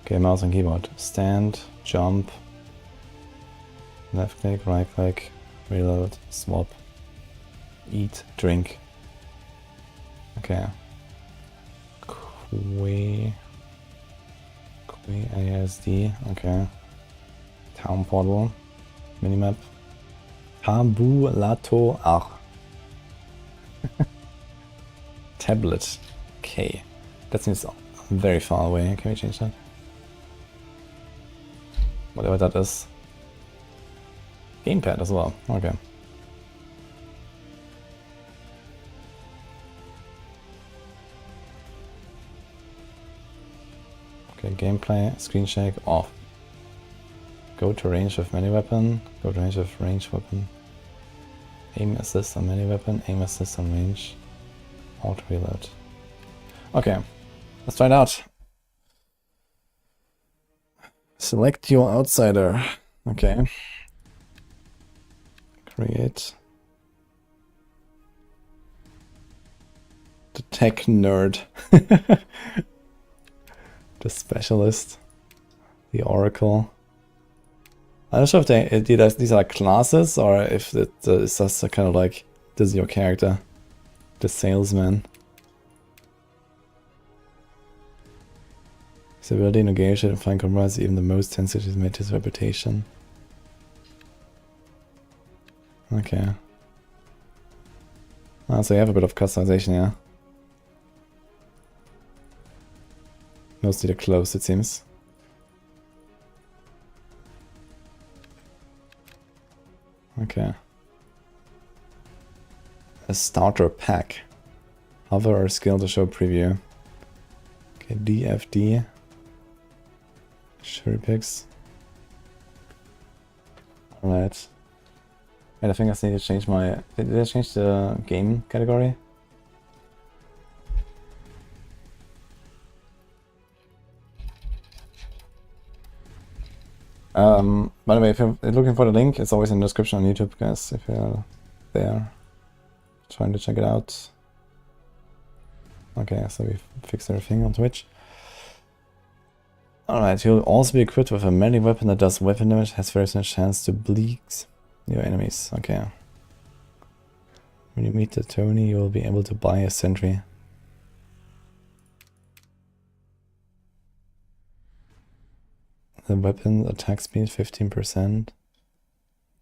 Okay, mouse and keyboard. Stand, jump, left click, right click, reload, swap, eat, drink. Okay. ASD, okay. Town portal, minimap. Tabulato Ach. Tablet, okay. That seems very far away. Can we change that? Whatever that is. Gamepad as well, okay. Okay, gameplay, screen shake, off. Go to range of melee weapon, go to range of range weapon. Aim assist on melee weapon, aim assist on range. Auto reload. Okay, let's try it out. Select your outsider. Okay. Create. The tech nerd. The specialist. The oracle. I'm not sure if these are like classes or if it is just a kind of like, this is your character. The salesman. His ability to negotiate and find compromise even the most sensitive made his reputation. Okay. Ah, so you have a bit of customization, yeah. Mostly the clothes, it seems. Okay. A starter pack. Hover or skill to show preview. Okay, DFD. Cherry picks. Alright. Wait, I think I need to change my... Did I change the game category? By the way, if you're looking for the link, it's always in the description on YouTube, guys, if you're there trying to check it out. Okay, so we fixed everything on Twitch. Alright, you'll also be equipped with a melee weapon that does weapon damage, has very much chance to bleed your enemies. Okay. When you meet the Tony, you will be able to buy a sentry. The weapon attack speed 15%.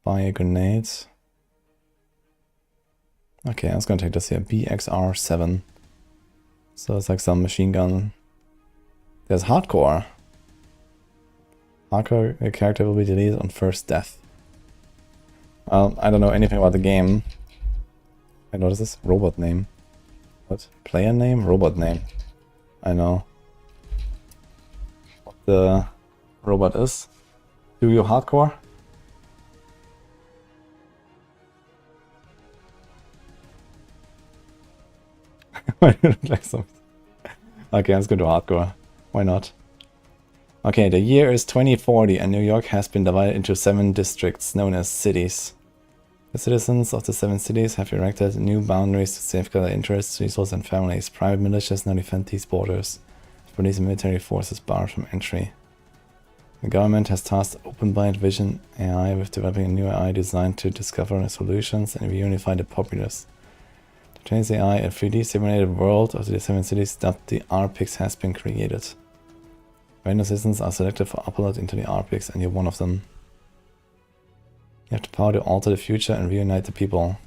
Buy a grenade. Okay, I was gonna take this here. BXR7. So it's like some machine gun. There's hardcore. Hardcore, a character will be deleted on first death. Well, I don't know anything about the game. Wait, what is this? Robot name. What? Player name? Robot name. I know. What the robot is. Do you hardcore? Why do you look like something? Okay, let's go to hardcore. Why not? Okay, the year is 2040 and New York has been divided into 7 districts known as cities. The citizens of the 7 cities have erected new boundaries to safeguard their interests, resources and families. Private militias now defend these borders. Police and military forces barred from entry. The government has tasked OpenByte Vision AI with developing a new AI designed to discover solutions and reunify the populace. To train the AI, a 3D simulated world of the 7 cities dubbed the ARPGs has been created. Random citizens are selected for upload into the ARPGs and you're one of them. You have the power to alter the future and reunite the people.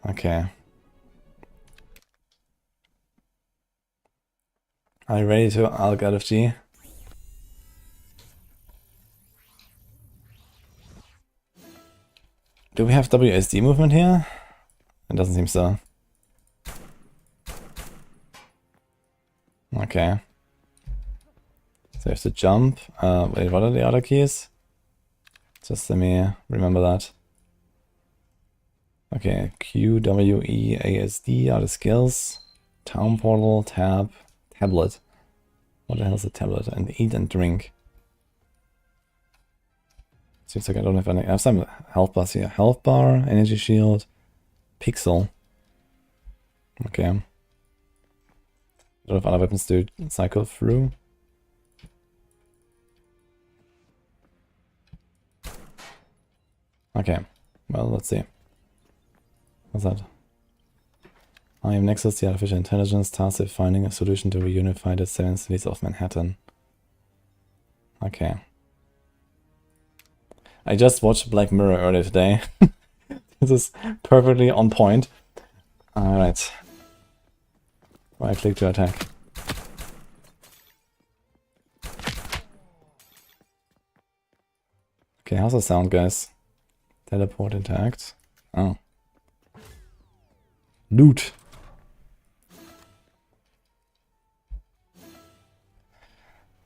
Okay. Are you ready to ARC out of G? Do we have WSD movement here? It doesn't seem so. Okay. So I have to jump. Wait, what are the other keys? Just let me remember that. Okay, Q, W, E, A, S, D are the skills. Town portal, tab, tablet. What the hell is a tablet? And eat and drink. Seems like I don't have any. I have some health bars here. Health bar, energy shield, pixel. Okay. I don't have other weapons to cycle through. Okay, well, let's see. What's that? I am Nexus, the artificial intelligence, tasked with finding a solution to reunify the 7 cities of Manhattan. Okay. I just watched Black Mirror earlier today. This is perfectly on point. Alright. Right click to attack. Okay, how's the sound, guys? Teleport, interact. Oh. Loot.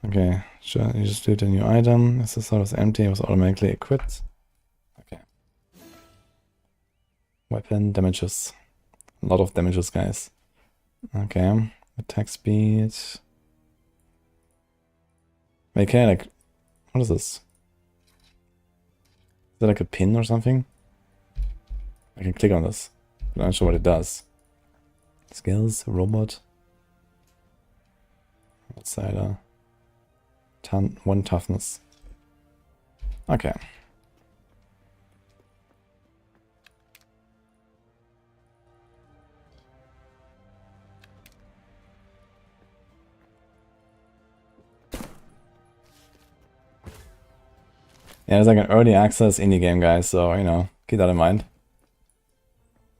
Okay, sure, you just loot a new item. As the slot was empty, it was automatically equipped. Okay. Weapon damages. A lot of damages, guys. Okay. Attack speed. Wait, can I like... What is this? Is that like a pin or something? I can click on this. I'm not sure what it does. Skills, robot. Outsider. 1 toughness. Okay. Yeah, it's like an early access indie game, guys, so, you know, keep that in mind.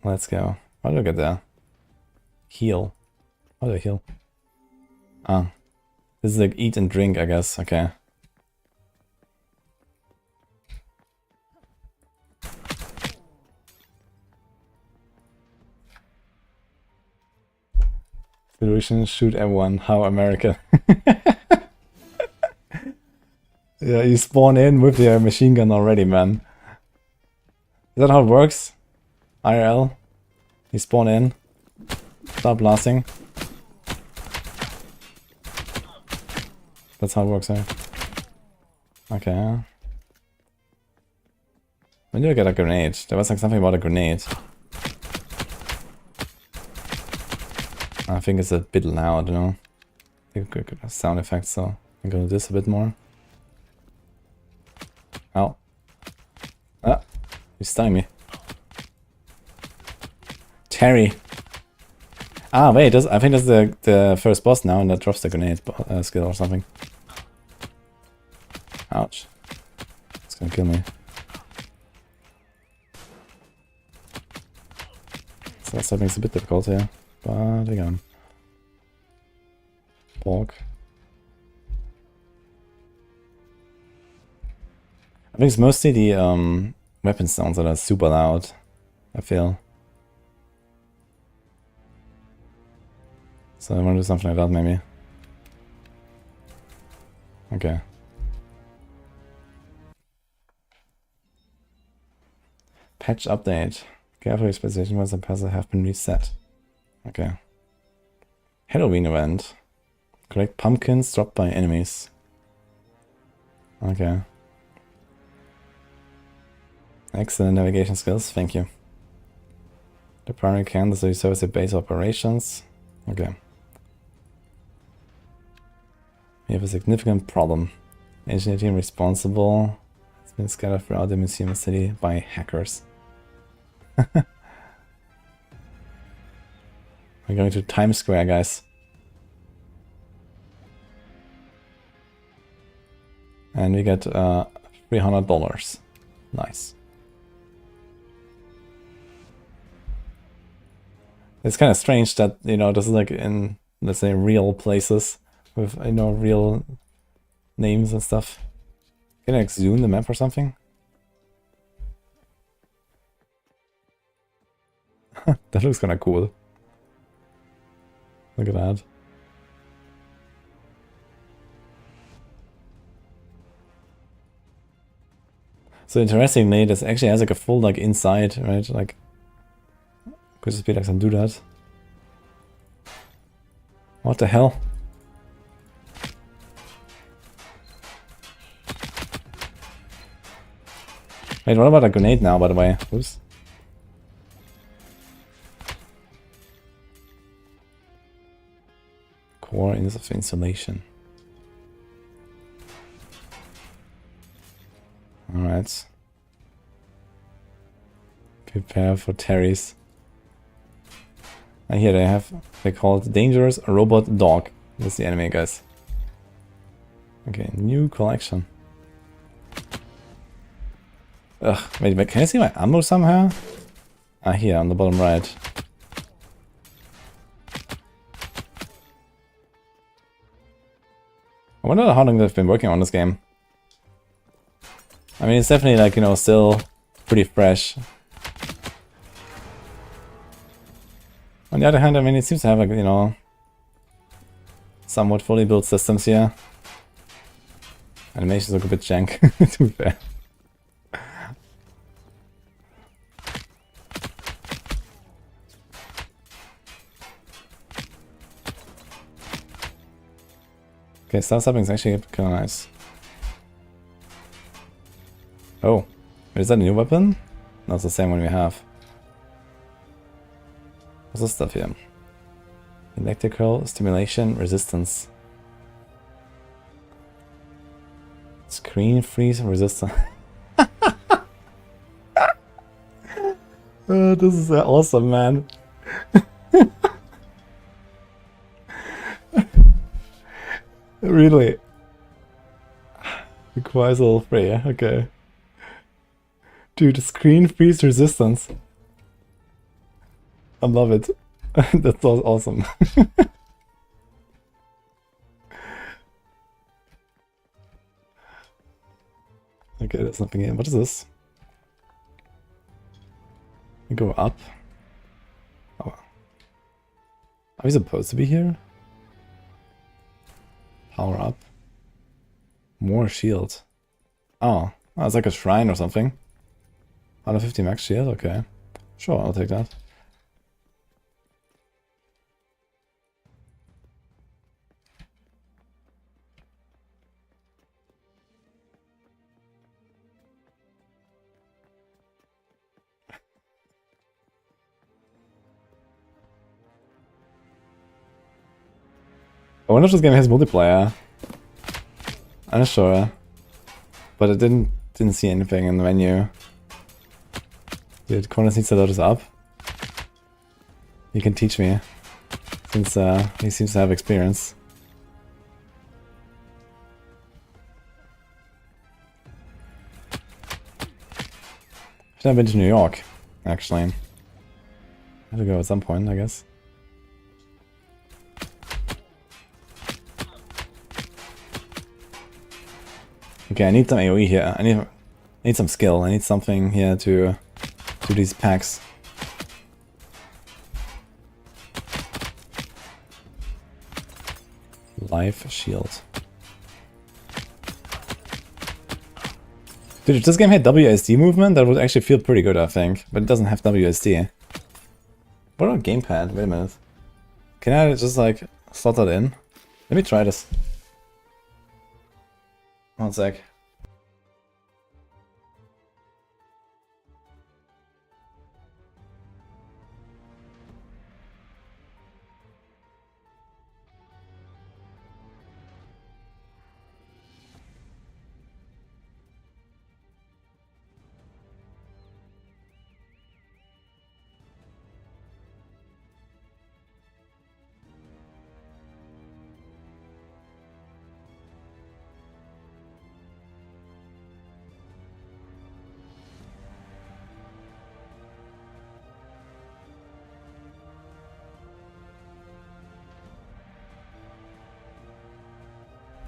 Let's go. How do I get there? Heal. How do I heal? Ah. This is like eat and drink, I guess. Okay. Solution, shoot everyone. How American. Yeah, you spawn in with your machine gun already, man. Is that how it works? IRL? You spawn in, start blasting. That's how it works, right? Okay. When did I get a grenade? There was like something about a grenade. I think it's a bit loud, you know? I think good sound effects, so I'm gonna do this a bit more. Ow. Ah! You stung me. Terry! Ah, wait, I think that's the first boss now, and that drops the grenade skill or something. Ouch. It's gonna kill me. So that makes it a bit difficult here, but again. Pork. I think it's mostly the weapon sounds that are super loud, I feel. So I want to do something like that, maybe. Okay. Patch update. Careful specification once the puzzle have been reset. Okay. Halloween event. Collect pumpkins dropped by enemies. Okay. Excellent navigation skills, thank you. The primary candle so you service your base operations. Okay. We have a significant problem. Engineer team responsible has been scattered throughout the museum city by hackers. We're going to Times Square, guys. And we get $300. Nice. It's kind of strange that, you know, this is like in, let's say, real places with, you know, real names and stuff. Can I like zoom the map or something? That looks kind of cool. Look at that. So interestingly, this actually has like a full like inside, right? Like, could just be like some do that. What the hell? Wait, what about a grenade now, by the way? Oops. Core of insulation. Alright. Prepare for Terry's. And here they call it Dangerous Robot Dog. That's the enemy, guys. Okay, new collection. Ugh, wait, can I see my ammo somehow? Ah, here, on the bottom right. I wonder how long they've been working on this game. I mean, it's definitely like, you know, still pretty fresh. On the other hand, I mean, it seems to have like, you know, somewhat fully built systems here. Animations look a bit jank, to be fair. Okay, star sapping is actually kind of nice. Oh, is that a new weapon? No, it's the same one we have. What's this stuff here? Electrical stimulation resistance. Screen freeze resistance. This is awesome, man. Really? Requires a little free, okay. Dude, screen freeze resistance. I love it. That's awesome. Okay, there's nothing in. What is this? We go up. Oh. we supposed to be here? Power up. More shield. Oh, it's like a shrine or something. 150 max shield, okay. Sure, I'll take that. I wonder if this game has multiplier. I'm not sure. But I didn't see anything in the menu. Dude, Corners needs to load this up. He can teach me. Since he seems to have experience. I've never been to New York, actually. I have to go at some point, I guess. Okay, I need some AoE here. I need some skill. I need something here to do these packs. Life shield. Dude, if this game had WSD movement, that would actually feel pretty good, I think. But it doesn't have WSD. What about gamepad? Wait a minute. Can I just like slot that in? Let me try this. 1 sec.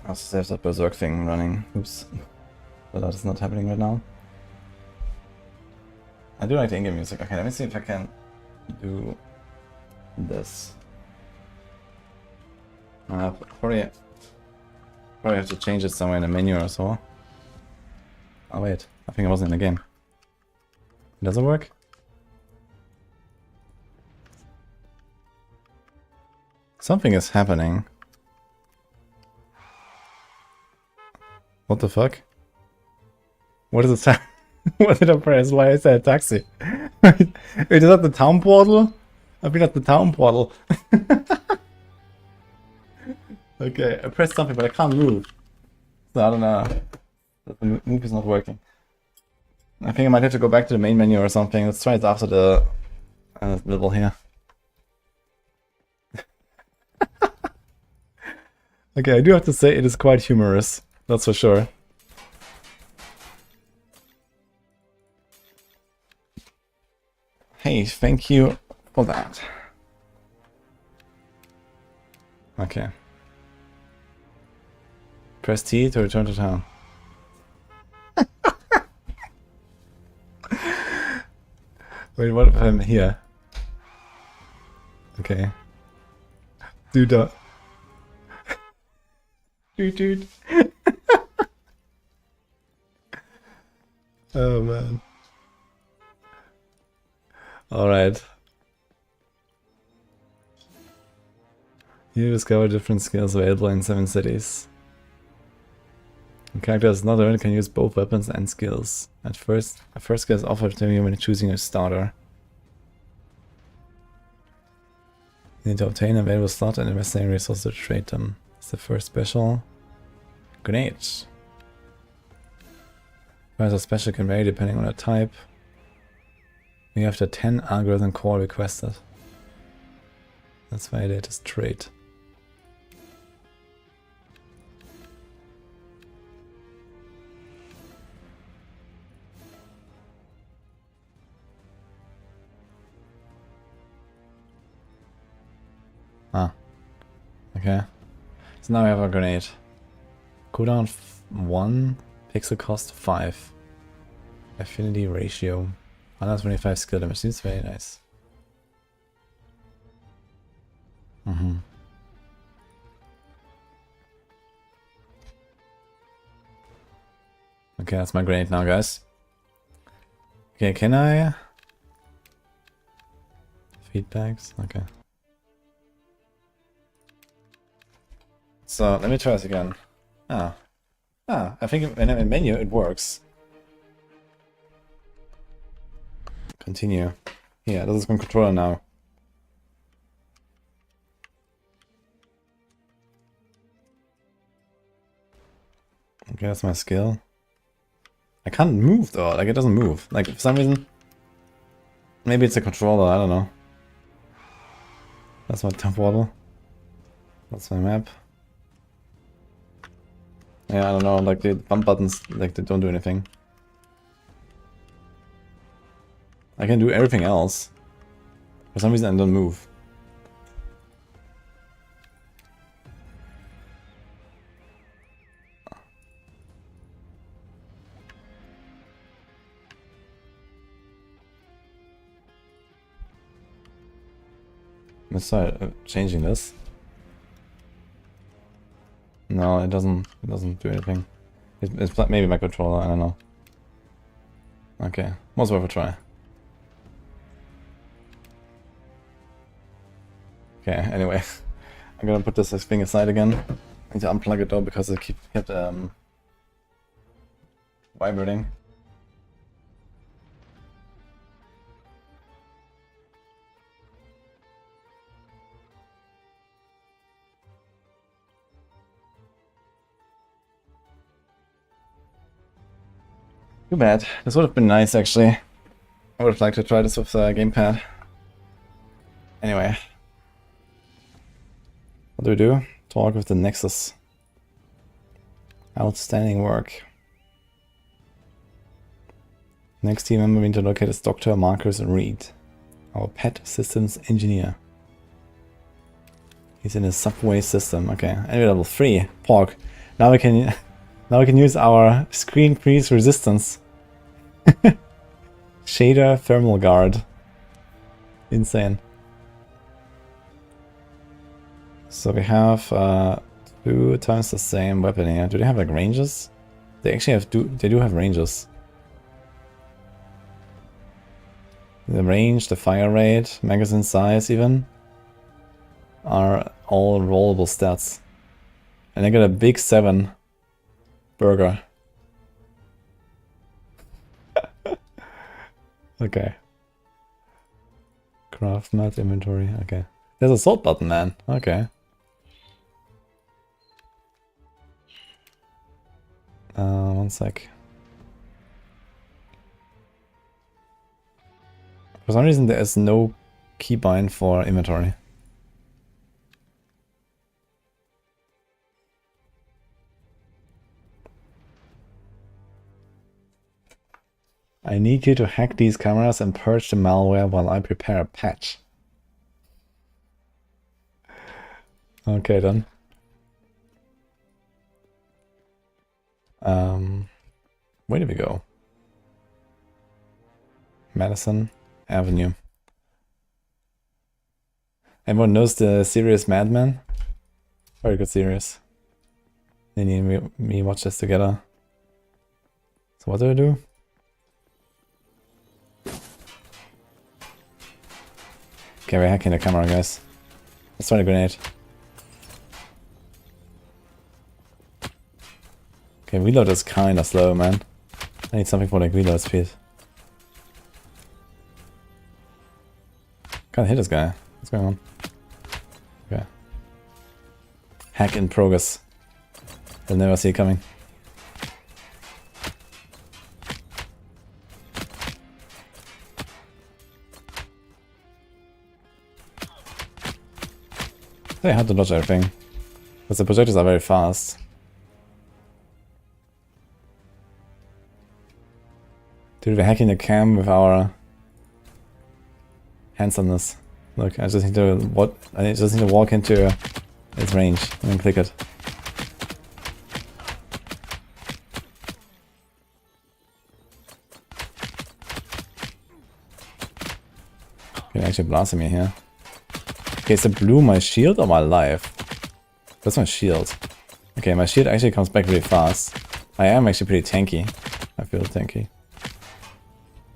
Also, there's that berserk thing running. Oops. But that is not happening right now. I do like the in-game music. Okay, let me see if I can do this. Probably have to change it somewhere in the menu or so. Oh wait, I think it wasn't in the game. Does it work? Something is happening. What the fuck? What is it? What did I press? Why is that a taxi? Wait, is that the town portal? I've been at the town portal. Okay, I pressed something, but I can't move. So I don't know. The move is not working. I think I might have to go back to the main menu or something. Let's try it after the level here. Okay, I do have to say it is quite humorous. That's for sure. Hey, thank you for that. Okay. Press T to return to town. Wait, what if I'm here? Okay. Dude, dude. Oh man. Alright. You discover different skills available in 7 cities. The character is not only can use both weapons and skills. A first skill is offered to you when choosing a starter. You need to obtain an available slot and invest in resources to trade them. It's the first special. Grenades. Whereas a special can vary depending on the type. We have the 10 algorithm core requested. Let's validate this trait. Ah. Okay. So now we have a grenade. Cooldown 1, pixel cost 5. Affinity ratio. 125 skill damage. Seems very nice. Mm-hmm. Okay, that's my grenade now, guys. Okay, can I... Feedbacks? Okay. So, let me try this again. I think in a menu it works. Continue. Yeah, this is my controller now. Okay, that's my skill. I can't move though, like it doesn't move. Like for some reason. Maybe it's a controller, I don't know. That's my top waddle. That's my map. Yeah, I don't know, like the bump buttons, like they don't do anything. I can do everything else. For some reason I don't move. Let's start changing this. No, it doesn't do anything. It's maybe my controller, I don't know. Okay, most worth a try. Okay, anyway. I'm gonna put this thing aside again. I need to unplug it though because it kept vibrating. Too bad. This would have been nice actually. I would have liked to try this with the gamepad. Anyway. What do we do? Talk with the Nexus. Outstanding work. Next team member we need to locate is Dr. Marcus Reed, our pet systems engineer. He's in a subway system. Okay, enemy level 3. Pork. Now we can use our screen freeze resistance. Shader thermal guard. Insane. So we have 2 times the same weapon here. Do they have like ranges? They actually have they do have ranges. The range, the fire rate, magazine size even are all rollable stats. And I got a big 7 burger. Okay. Craft mat inventory. Okay. There's a salt button, man. Okay. One sec. For some reason there is no keybind for inventory. I need you to hack these cameras and purge the malware while I prepare a patch. Okay then. Where did we go? Madison Avenue. Everyone knows the series Madman? Very good series. They need me watch this together. So what do I do? Okay, we're hacking the camera, guys. Let's try the grenade. Okay, reload is kinda slow, man. I need something for like reload speed. Can't hit this guy. What's going on? Okay. Hack in progress. They'll never see it coming. It's very hard to dodge everything. Because the projectors are very fast. Dude, we're hacking the cam with our handsomeness. Look, I just need to walk into its range and then click it. Can actually blast me here. Okay, is it blue my shield or my life? That's my shield. Okay, my shield actually comes back really fast. I am actually pretty tanky. I feel tanky.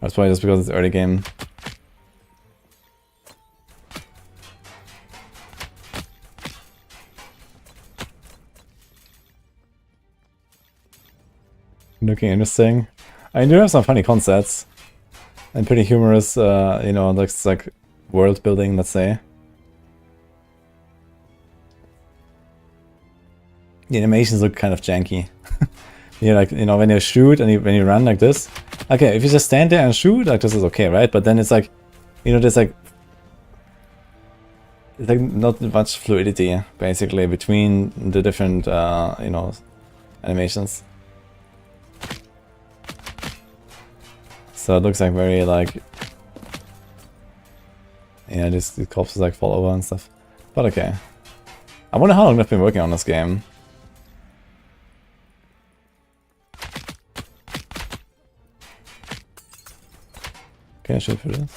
That's probably just because it's early game. Looking interesting. I do have some funny concepts. And pretty humorous, you know, like world building, let's say. The animations look kind of janky. You like, you know, when you shoot and when you run like this. Okay, if you just stand there and shoot, like this is okay, right? But then it's like, you know, there's like, it's like not much fluidity basically between the different, you know, animations. So it looks like very like, yeah, these corpses like fall over and stuff. But okay. I wonder how long they've been working on this game. Can I shoot for this?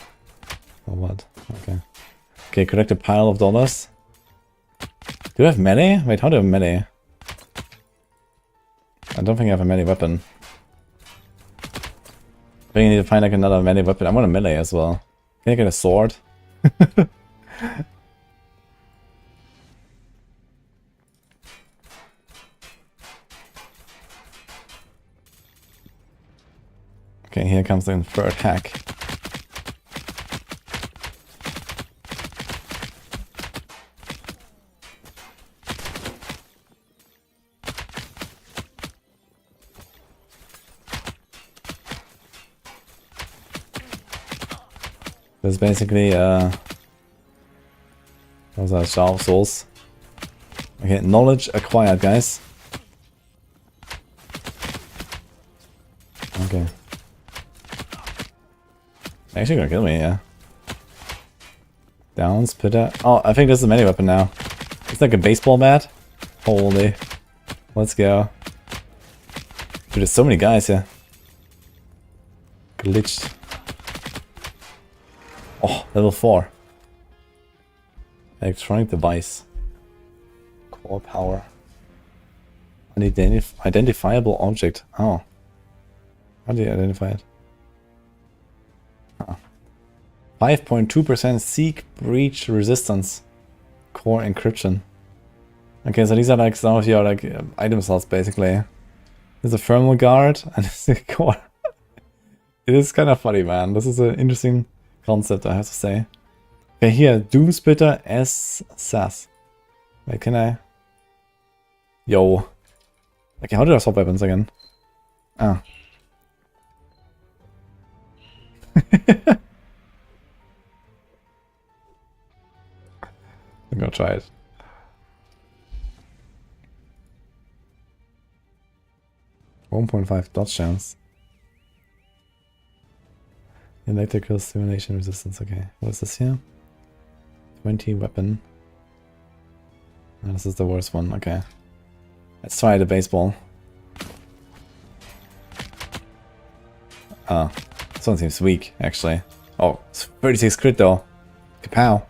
Or what? Okay. Okay, collect a pile of dollars. Do I have melee? Wait, how do I have melee? I don't think I have a melee weapon. I think I need to find like another melee weapon. I want a melee as well. Can I get a sword? Okay, here comes the third hack. That's basically, those are sharp souls. Okay, knowledge acquired, guys. Okay. They're actually gonna kill me, yeah. Down, spitter. Oh, I think this is a melee weapon now. It's like a baseball bat. Holy. Let's go. Dude, there's so many guys here. Glitched. Oh, level 4. Electronic device. Core power. Identifiable object. Oh. How do you identify it? 5.2% seek breach resistance. Core encryption. Okay, so these are like some of your like item slots basically. There's a thermal guard and there's a core. It is kind of funny, man. This is an interesting concept, I have to say. Okay, here, Doom Spitter S SAS. Wait, can I? Yo. Okay, how do I swap weapons again? Ah. I'm gonna try it. .5 dodge chance. Electrical stimulation resistance, okay. What is this here? 20 weapon. Oh, this is the worst one, okay. Let's try the baseball. Ah, this one seems weak, actually. Oh, it's 36 crit though. Kapow.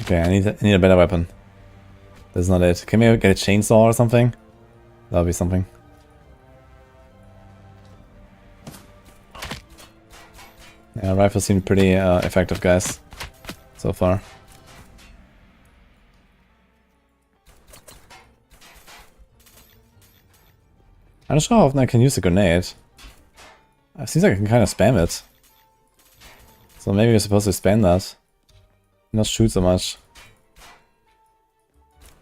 Okay, I need a better weapon. That's not it. Can we get a chainsaw or something? That'll be something. Yeah, rifles seem pretty effective, guys, so far. I'm not sure how often I can use a grenade. It seems like I can kind of spam it. So maybe we're supposed to spam that. Not shoot so much.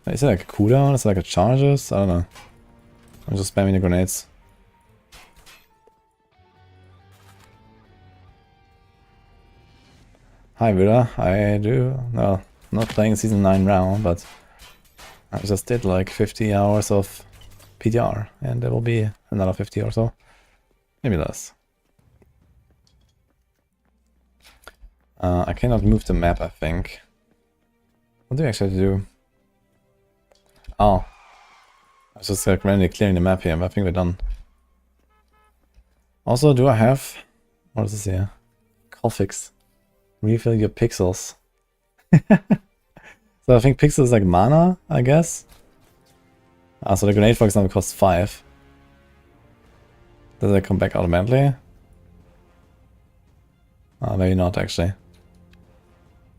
Is it like a cooldown? Is it like a charges? I don't know. I'm just spamming the grenades. Hi Vida, I do, no, not playing season 9 round, but I just did like 50 hours of PTR, and there will be another 50 or so, maybe less. I cannot move the map, I think. What do we actually do? Oh, I was just like randomly clearing the map here, but I think we're done. Also, do I have, what is this here? Hotfix. Refill your pixels. So I think pixels is like mana, I guess. Ah, so the grenade, for example, costs 5. Does it come back automatically? Ah, maybe not, actually.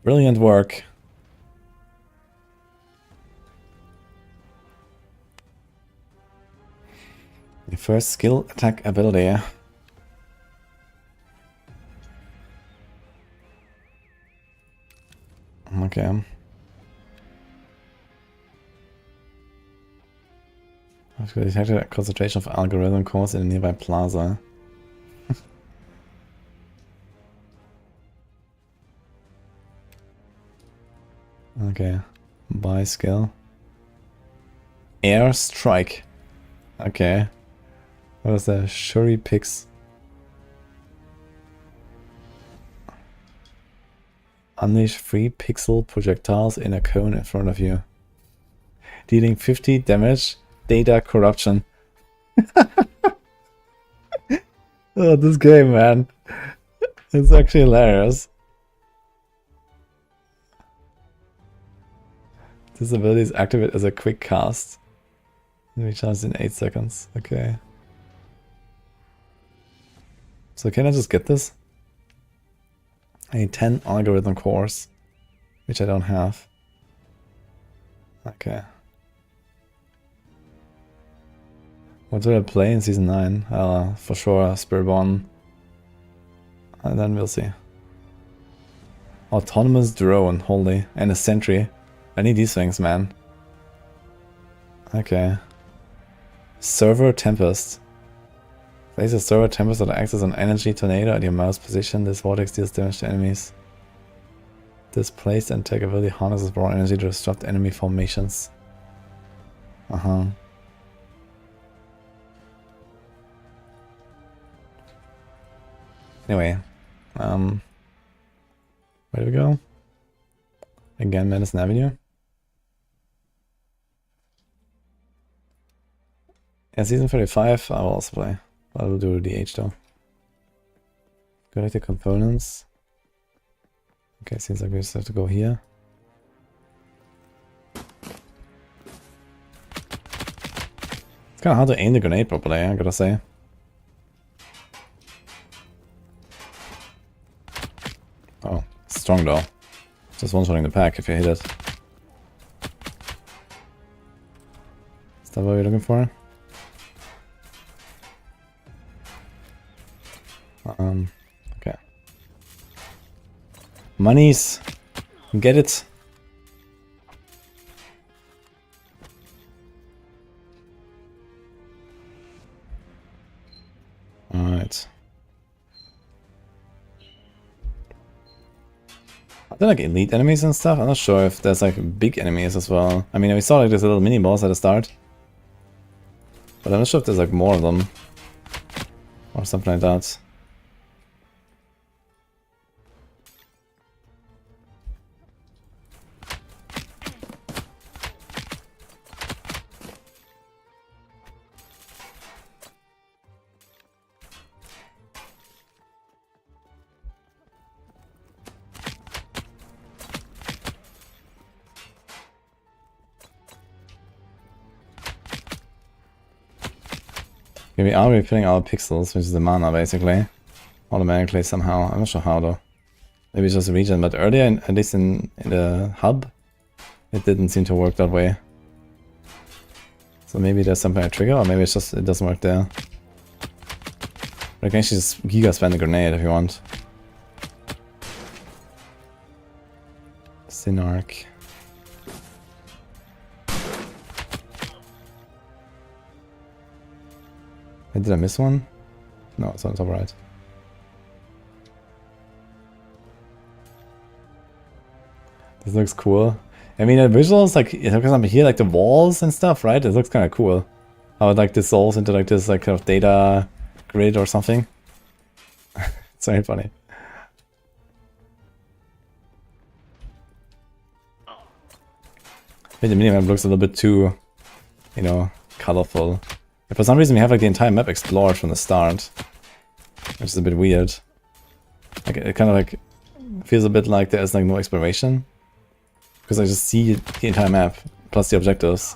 Brilliant work. Your first skill attack ability. Okay. I've detected a concentration of algorithm cores in a nearby plaza. Okay. Buy skill. Air strike. Okay. What was that? Shuri picks. Unleash 3 pixel projectiles in a cone in front of you. Dealing 50 damage. Data corruption. Oh, this game, man. It's actually hilarious. This ability is activated as a quick cast. Recharges in 8 seconds. Okay. So can I just get this? I need 10 algorithm cores, which I don't have. Okay. What do I play in Season 9? For sure, Spiritborn. And then we'll see. Autonomous drone, holy. And a sentry. I need these things, man. Okay. Server Tempest. Place a server Tempest that acts as an energy tornado at your mouse position. This vortex deals damage to enemies. Displaced and take ability harnesses raw energy to disrupt enemy formations. Anyway, where do we go? Again, Madison Avenue. Yeah, Season 35, I will also play. I will do DH though. Collect the components. Okay, seems like we just have to go here. It's kind of hard to aim the grenade properly, I gotta say. Oh, strong though. Just one-shotting the pack if you hit it. Is that what we're looking for? Okay. Monies! Get it! Alright. Are there like elite enemies and stuff? I'm not sure if there's like big enemies as well. I mean, we saw like this little mini boss at the start. But I'm not sure if there's like more of them. Or something like that. Okay, we are refilling our pixels, which is the mana basically. Automatically somehow. I'm not sure how though. Maybe it's just a region, but earlier, at least in the hub, it didn't seem to work that way. So maybe there's something I trigger, or maybe it's just it doesn't work there. But I can actually just giga spam the grenade if you want. Synarch. Did I miss one? No, it's on top right. This looks cool. I mean, the visuals, like, for example, here, like the walls and stuff, right? It looks kind of cool. How it like dissolves into like this, like kind of data grid or something. It's very funny. I think the minimap looks a little bit too, you know, colorful. And for some reason we have like the entire map explored from the start, which is a bit weird. Like it kind of like feels a bit like there's like no exploration. Because I just see the entire map, plus the objectives.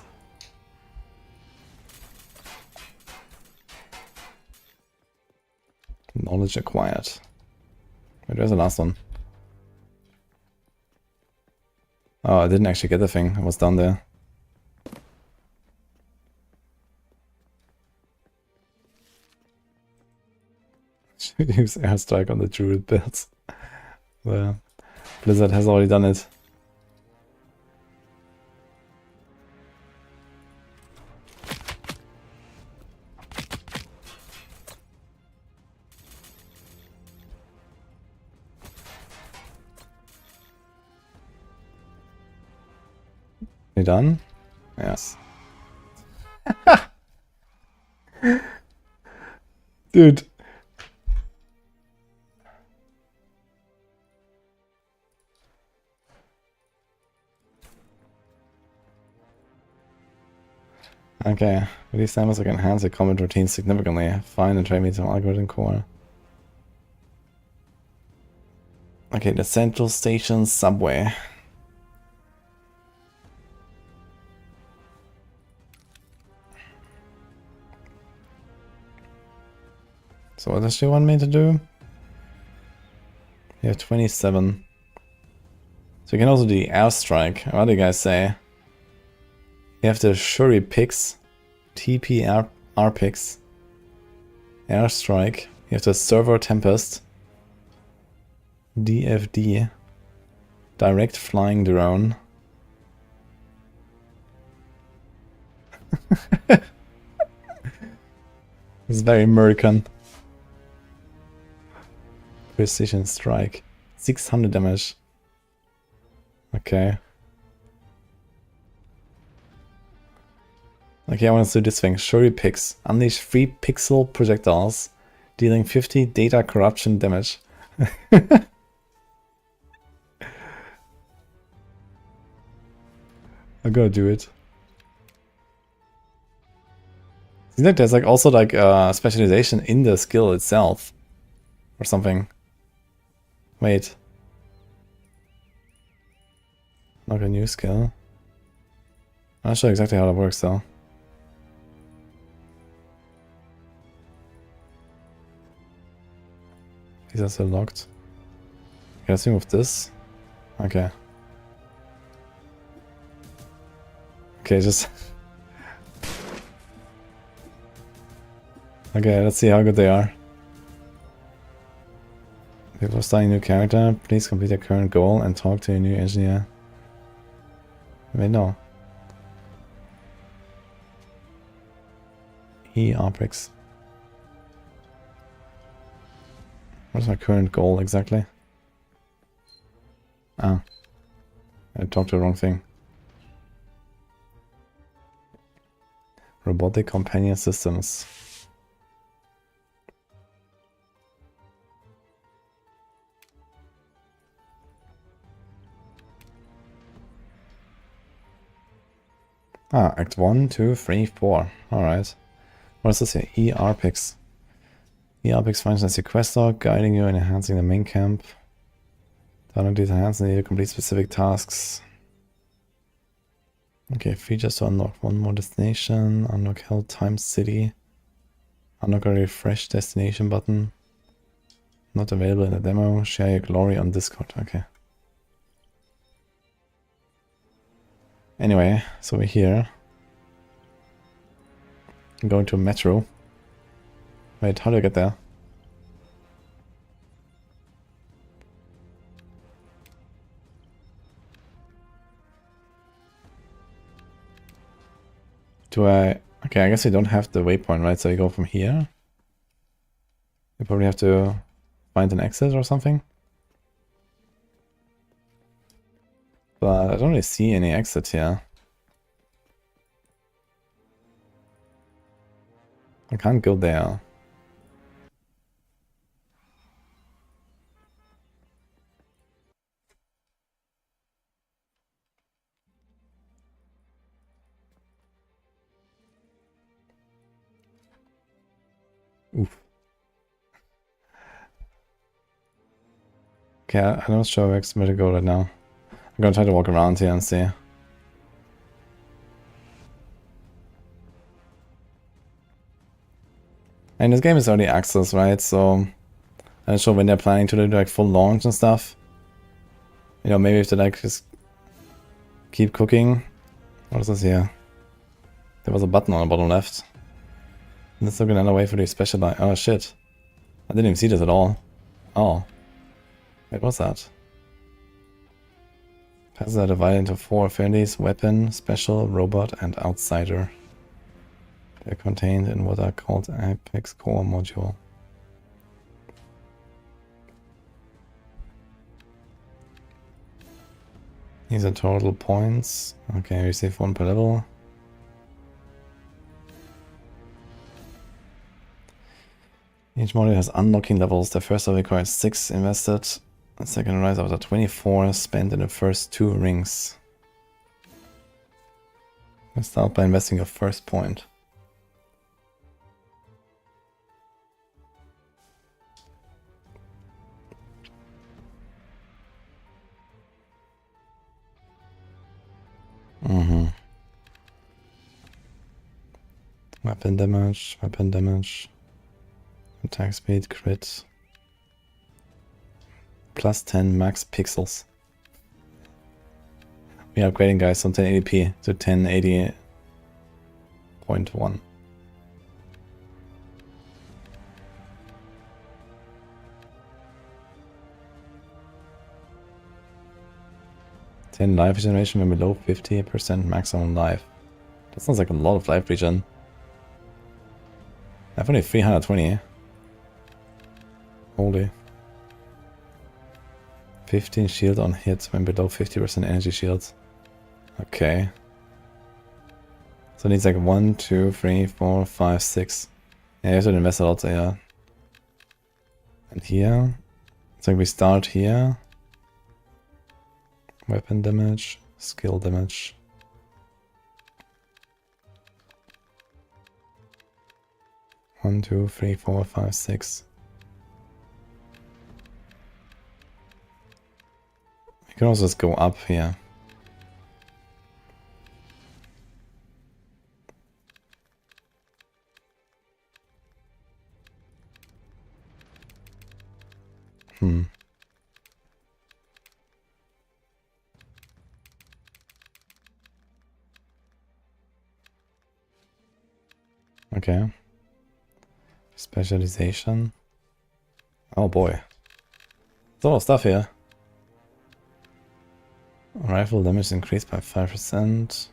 Knowledge acquired. Wait, where's the last one? Oh, I didn't actually get the thing. I was down there. Should use airstrike on the Druid builds. The Blizzard has already done it. You done? Yes. Dude. Okay, with these samples I can enhance the combat routine significantly. Find and trade me some algorithm core. Okay, the central station subway. So what does she want me to do? You have 27. So you can also do the airstrike. What do you guys say? You have the Shuri picks, TPR picks, airstrike. You have the server tempest, DFD, direct flying drone. It's very American. Precision strike, 600 damage. Okay. Okay, I want to do this thing. Shuri picks. Unleash 3 pixel projectiles, dealing 50 data corruption damage. I gotta do it. Seems like there's like also like specialization in the skill itself. Or something. Wait. Not a new skill. I'm not sure exactly how that works though. These are still locked. Okay, let's remove this. Okay. Okay, just... okay, let's see how good they are. Before starting a new character, please complete your current goal and talk to your new engineer. Wait, no. ARPG. What is my current goal exactly? Ah. I talked the wrong thing. Robotic companion systems. Ah, Act 1, 2, 3, 4. Alright. What is this here? ARPG. ARPG functions as your quest log, guiding you and enhancing the main camp. Download these enhance needed to complete specific tasks. Okay, features to unlock one more destination, unlock Hell Time City, unlock a refresh destination button. Not available in the demo, share your glory on Discord, okay. Anyway, so we're here. I'm going to Metro. Wait, how do I get there? Do I... okay, I guess we don't have the waypoint, right? So you go from here. You probably have to find an exit or something. But I don't really see any exit here. I can't go there. Oof. Okay, I'm not sure where to go right now. I'm gonna try to walk around here and see. And this game is early access, right? So I'm not sure when they're planning to do like full launch and stuff. You know, maybe if they like just keep cooking. What is this here? There was a button on the bottom left. Let's look another way for the special. Oh shit! I didn't even see this at all. Oh, wait, what's that? Passes are divided into 4 affinities: weapon, special, robot, and outsider. They're contained in what are called Apex core module. These are total points. Okay, receive 1 per level. Each module has unlocking levels. The first level requires 6 invested. The second rise after 24 spent in the first 2 rings. Let's start by investing your first point. Weapon damage, attack speed, crit. Plus 10 max pixels. We are upgrading, guys, from 1080p to 1080.1. Life regeneration when below 50% maximum life. That sounds like a lot of life regen. I have only 320. Holy. 15 shield on hit when below 50% energy shields. Okay. So it needs like 1, 2, 3, 4, 5, 6. Yeah, you have to invest a lot, yeah. And here. So we start here. Weapon damage, skill damage. One, 2, 3, 4, 5, 6. We can also just go up here. Okay. Specialization. Oh boy. There's a lot of stuff here. Rifle damage increased by 5%.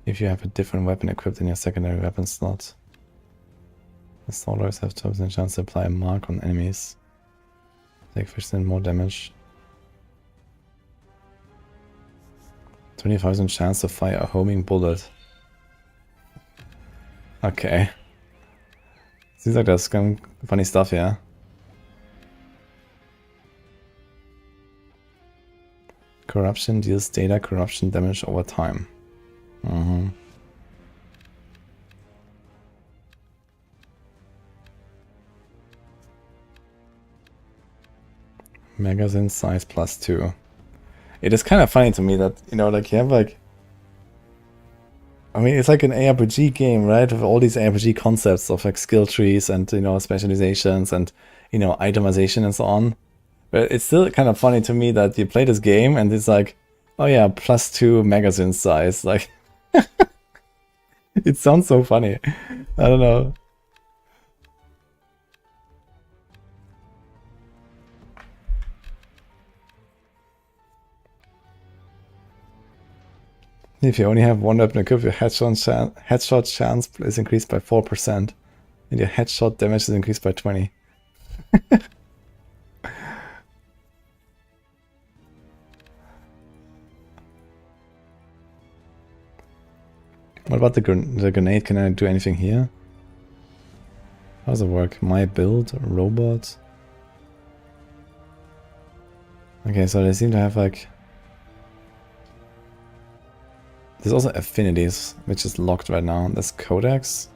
If you have a different weapon equipped in your secondary weapon slot. The soldiers have 2% chance to apply a mark on enemies. Take 5% more damage. 25% chance to fire a homing bullet. Okay. Seems like there's some funny stuff here. Corruption deals data corruption damage over time. Magazine size +2. It is kind of funny to me that, you know, like you have like... I mean, it's like an ARPG game, right? With all these ARPG concepts of like skill trees and, you know, specializations and, you know, itemization and so on. But it's still kind of funny to me that you play this game and it's like, oh yeah, +2 magazine size. Like, it sounds so funny. I don't know. If you only have one weapon equipped, your headshot chance is increased by 4%. And your headshot damage is increased by 20. What about the grenade? Can I do anything here? How does it work? My build, robot. Okay, so they seem to have like... There's also affinities, which is locked right now. There's codex.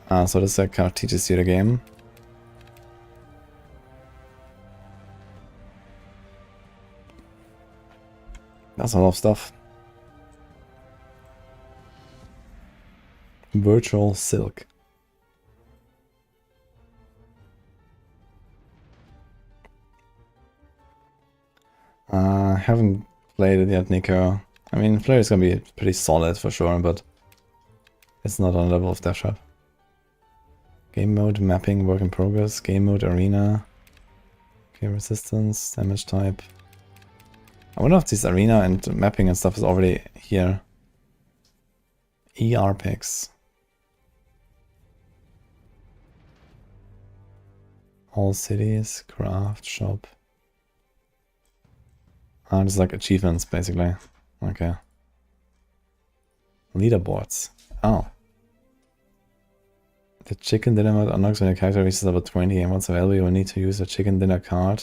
So this kind of teaches you the game. That's a lot of stuff. Virtual Silk. Haven't played it yet, Necro. I mean, player is gonna be pretty solid for sure, but it's not on the level of Death Trap. Game mode, mapping, work in progress. Game mode, arena. Okay, resistance, damage type. I wonder if this arena and mapping and stuff is already here. ARPG. All cities, craft, shop. Ah, just like achievements, basically. Okay. Leaderboards. Oh. The chicken dinner mode unlocks when your character reaches level 20, and once available you will need to use a chicken dinner card.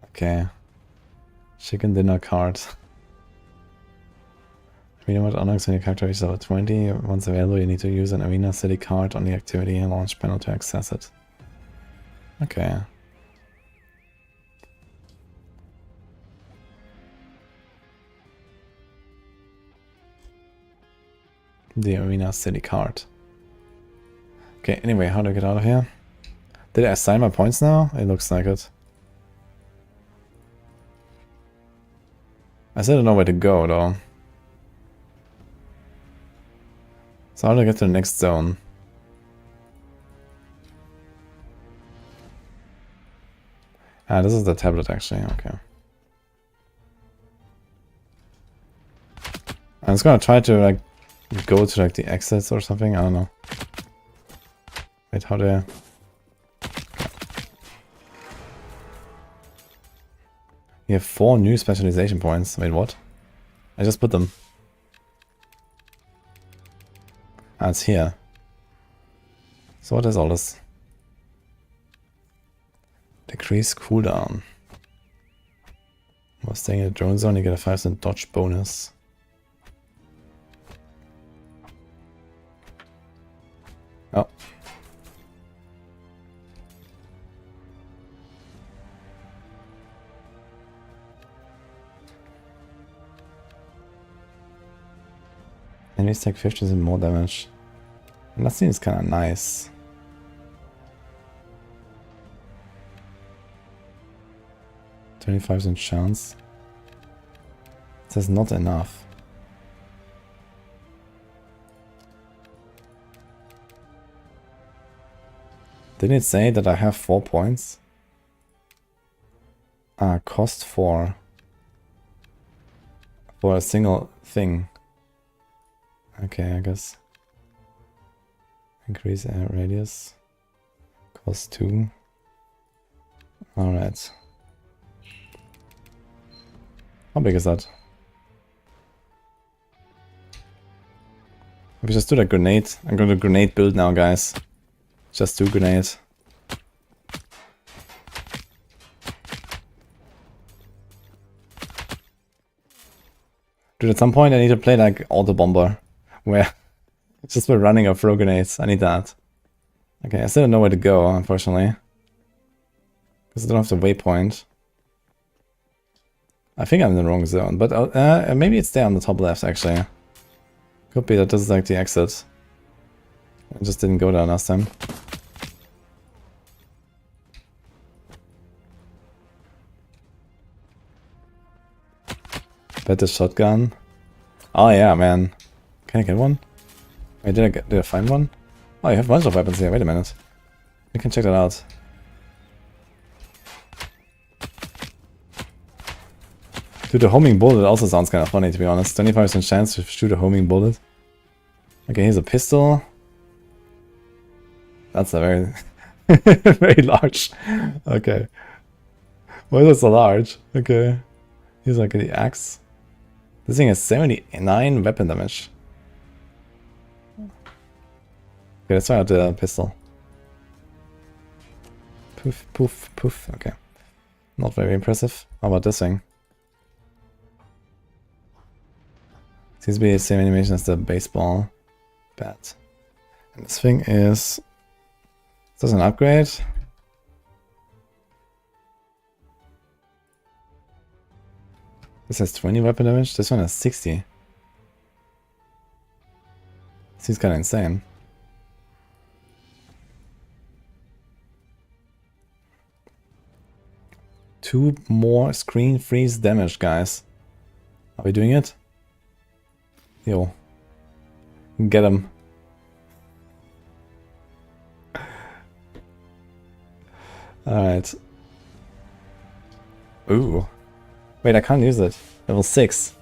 Okay. Chicken dinner card. Arena mode unlocks when your character reaches level 20. Once available, you need to use an Arena City card on the activity and launch panel to access it. Okay. The Arena City card. Okay, anyway, how do I get out of here? Did I assign my points now? It looks like it. I still don't know where to go, though. So how do I get to the next zone? Ah, this is the tablet, actually. Okay. I'm just gonna try to, like, go to, like, the exits or something. I don't know. Wait, how do I... You have 4 new specialization points. Wait, what? I just put them. Ah, it's here. So what is all this? Decrease cooldown. While staying in the drone zone, you get a 5% dodge bonus. Oh. Enemies take 50% more damage. And that seems kind of nice. %25 chance. It says not enough. Didn't it say that I have 4 points? Ah, cost 4. For a single thing. Okay, I guess. Increase air radius. Cost 2. Alright. How big is that? We just do a grenade. I'm going to grenade build now, guys. Just do grenade. Dude, at some point I need to play like Auto Bomber. Where it's just by running or throw grenades. I need that. Okay, I still don't know where to go, unfortunately. Because I don't have the waypoint. I think I'm in the wrong zone, but maybe it's there on the top left, actually. Could be that this is like the exit. I just didn't go there last time. Better shotgun. Oh yeah, man. Can I get one? Wait, did I find one? Oh, you have a bunch of weapons here. Wait a minute. We can check that out. Dude, the homing bullet also sounds kind of funny, to be honest. 25% chance to shoot a homing bullet. Okay, here's a pistol. That's a very... very large. Okay. Why is it so large? Okay. Here's like the axe. This thing has 79 weapon damage. Okay, let's try out the pistol. Poof, poof, poof. Okay. Not very impressive. How about this thing? Seems to be the same animation as the baseball. Bad. And this thing is this an upgrade? This has 20 weapon damage, this one has 60. Seems kinda insane. Two more screen freeze damage, guys. Are we doing it? Yo. Get him. Alright. Ooh. Wait, I can't use it. Level 6.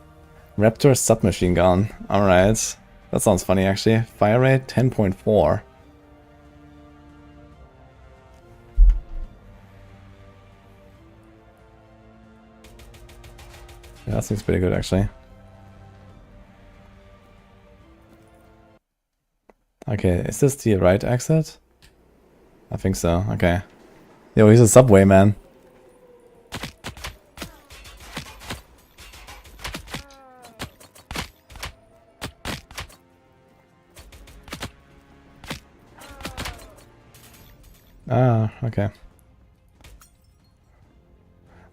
Raptor submachine gun. Alright. That sounds funny actually. Fire rate 10.4. Yeah, that seems pretty good actually. Okay, is this the right exit? I think so, okay. Yo, he's a subway man. Ah, okay.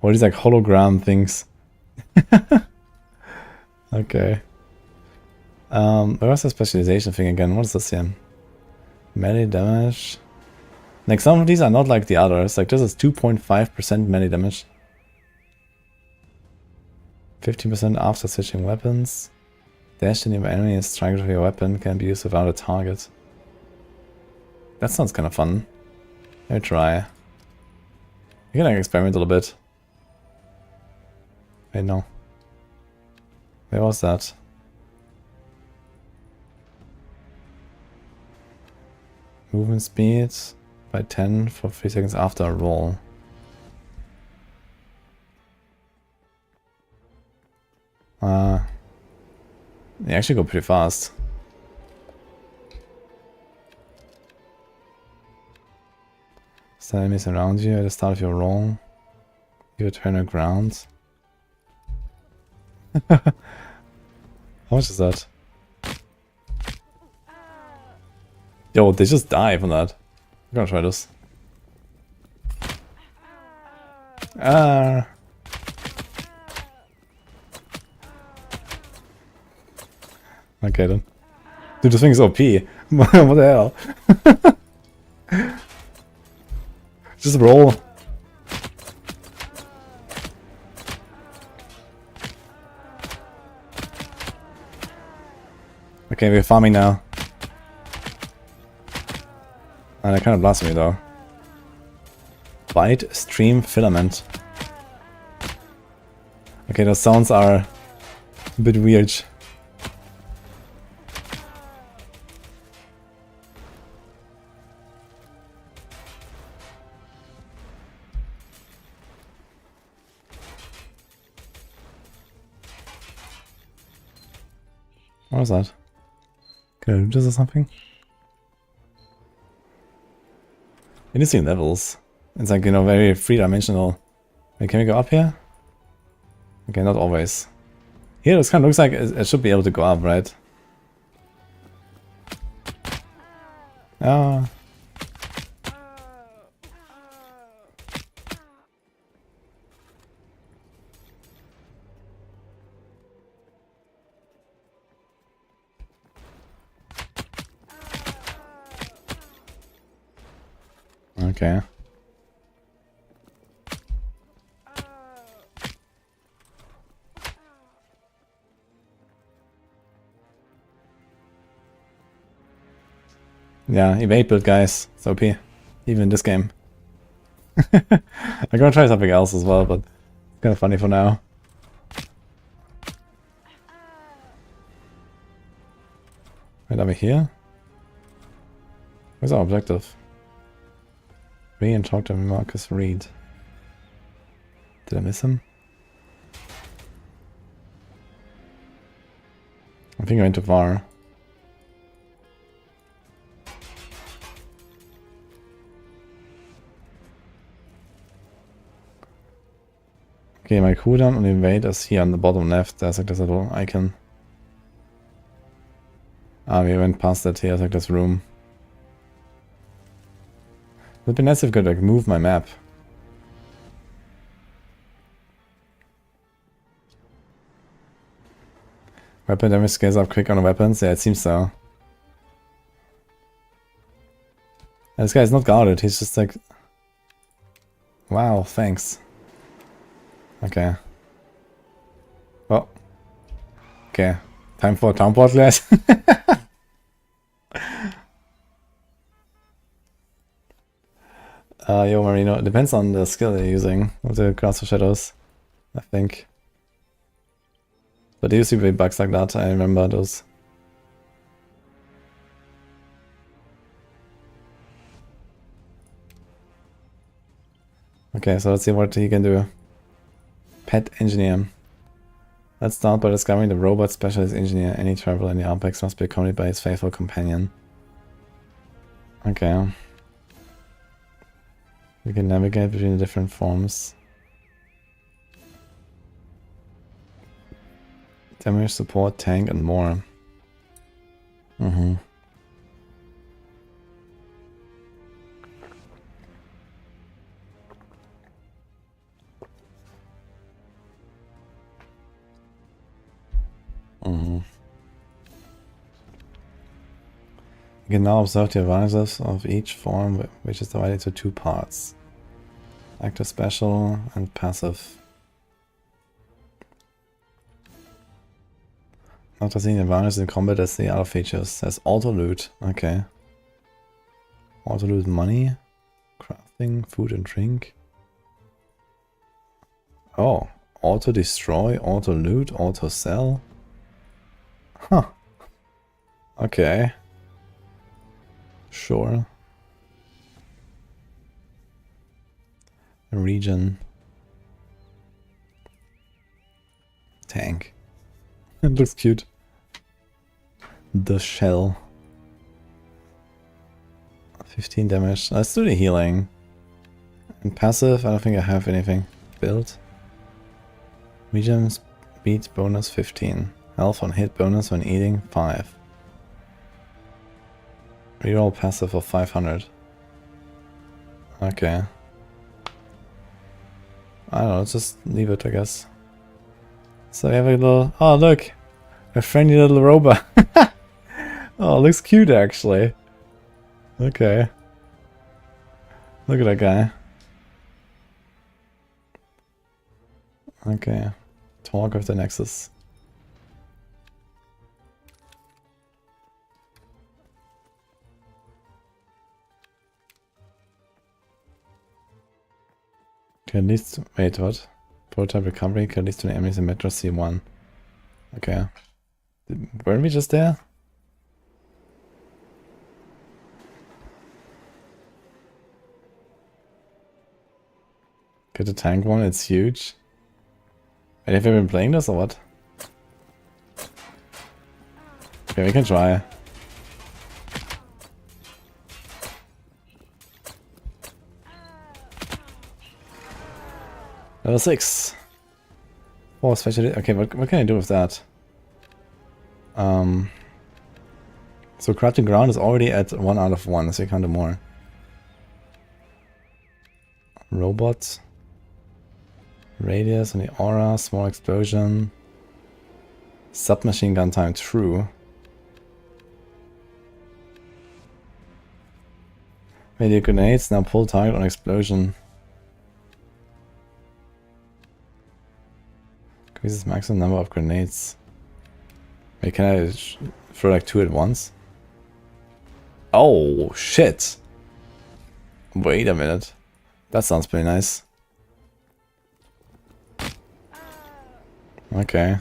What is like hologram things? Okay. Where was the specialization thing again? What is this here? Melee damage. Like some of these are not like the others. Like this is 2.5% melee damage. 15% after switching weapons. Dash in your enemy and strike with your weapon can be used without a target. That sounds kind of fun. Let me try. You can like experiment a little bit. Wait, no. Where was that? Movement speed by 10 for 3 seconds after a roll. They actually go pretty fast. Stun enemies around you at the start of your roll. You return a ground. How much is that? Yo, they just die from that. I'm gonna try this. Ah. Okay then. Dude, this thing is OP. What the hell? Just roll. Okay, we're farming now. And that kind of blasts me though. Bite stream filament. Okay, those sounds are a bit weird. What was that? Can I do this or something? Interesting levels. It's like, you know, very three-dimensional. Wait, can we go up here? Okay, not always. Here this kind of looks like it should be able to go up, right? Ah. Okay. Yeah, evade build, guys. It's OP. Even in this game. I'm gonna try something else as well, but it's kind of funny for now. Wait, are we here? Where's our objective? Read and talk to Marcus Reed. Did I miss him? I think I went too far. Okay, my cooldown on invade is here on the bottom left. There's like this little icon. Ah, we went past that here, I took this room. It would be nice if I could like move my map. Weapon damage scales up quick on weapons? Yeah, it seems so. And this guy's not guarded, he's just like... Wow, thanks. Okay. Well. Okay. Time for a town port, guys. Yo, Marino, it depends on the skill you're using with the Grasp of Shadows, I think. But there used to be bugs like that, I remember those. Okay, so let's see what he can do. Pet Engineer. Let's start by discovering the robot specialist engineer. Any traveler in the Apex must be accompanied by his faithful companion. Okay. We can navigate between the different forms. Damage, support, tank, and more. Mm-hmm. Mm-hmm. You can now observe the advantages of each form, which is divided into two parts. Active, special, and passive. Not as any advantages in combat as the other features. There's auto loot. Okay. Auto loot money, crafting, food and drink. Oh, auto destroy, auto loot, auto sell. Huh. Okay. Sure. Region. Tank. It looks cute. The shell. 15 damage. Let's do the healing. And passive, I don't think I have anything built. Region speed bonus 15. Health on hit bonus when eating 5. Reroll passive of 500. Okay. I don't know, let's just leave it, I guess. So we have a little... Oh, look! A friendly little robot. Oh, it looks cute, actually. Okay. Look at that guy. Okay. Talk of the Nexus. Can least... Wait, what? Prototype recovery can lead to the enemies in Metro C1. Okay. Weren't we just there? Get the tank one, it's huge. Wait, have you been playing this or what? Okay, we can try. Level 6. Oh, special. Okay, what can I do with that? So crafting ground is already at 1 out of 1, so you can't do more. Robot. Radius on the aura, small explosion. Submachine gun time, true. Melee grenades, now pull target on explosion. Increases maximum number of grenades. Wait, can I throw like 2 at once? Oh, shit! Wait a minute. That sounds pretty nice. Okay.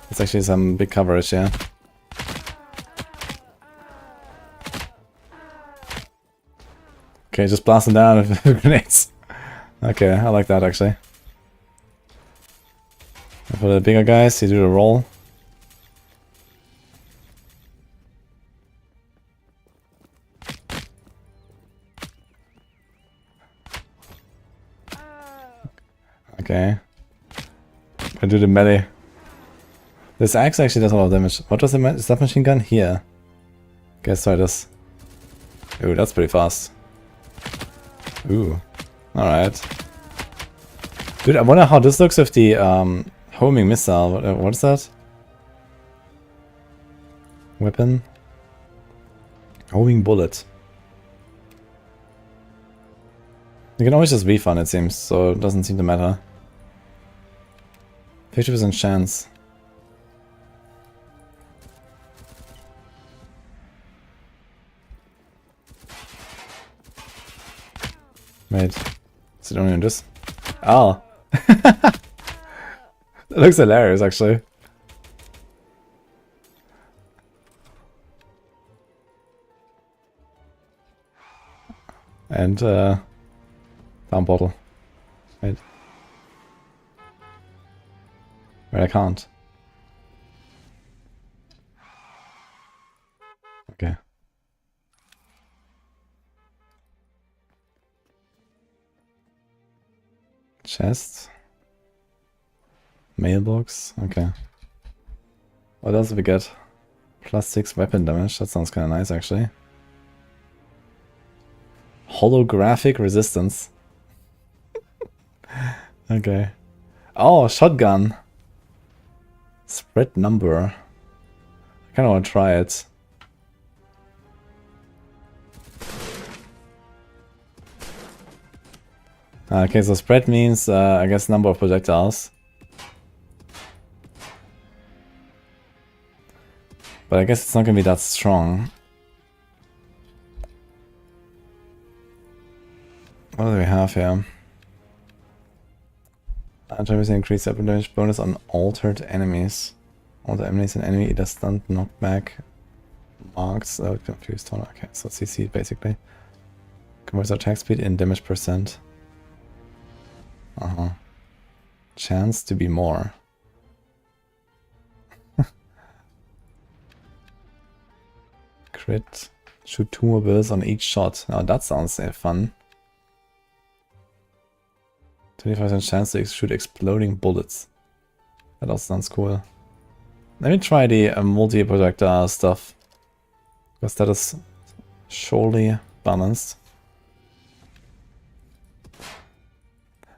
It's actually some big coverage, yeah. Okay, just blast them down with grenades. Okay, I like that actually. And for the bigger guys, you do the roll. Okay. I do the melee. This axe actually does a lot of damage. What was the submachine gun? Here. Okay, let's try this. Ooh, that's pretty fast. Ooh. Alright. Dude, I wonder how this looks with the homing missile. What is that? Weapon? Homing bullet. You can always just refund, it seems, so it doesn't seem to matter. 50% chance. Wait, is it only on this? Oh! That looks hilarious, actually. And, down bottle. Wait. Wait, I can't. Okay. Chest. Mailbox. Okay. What else do we get? +6 weapon damage. That sounds kind of nice, actually. Holographic resistance. Okay. Oh, shotgun. Spread number. I kind of want to try it. Okay, so spread means, I guess, number of projectiles. But I guess it's not going to be that strong. What do we have here? Anti-resist increased weapon damage bonus on altered enemies. Altered enemies and enemy either stunned, knocked back, marks, confused. Okay, so CC basically. Converts attack speed in damage percent. Chance to be more. Crit. Shoot 2 more bullets on each shot. Now that sounds fun. 25% chance to shoot exploding bullets. That also sounds cool. Let me try the multi-projectile stuff. Because that is surely balanced.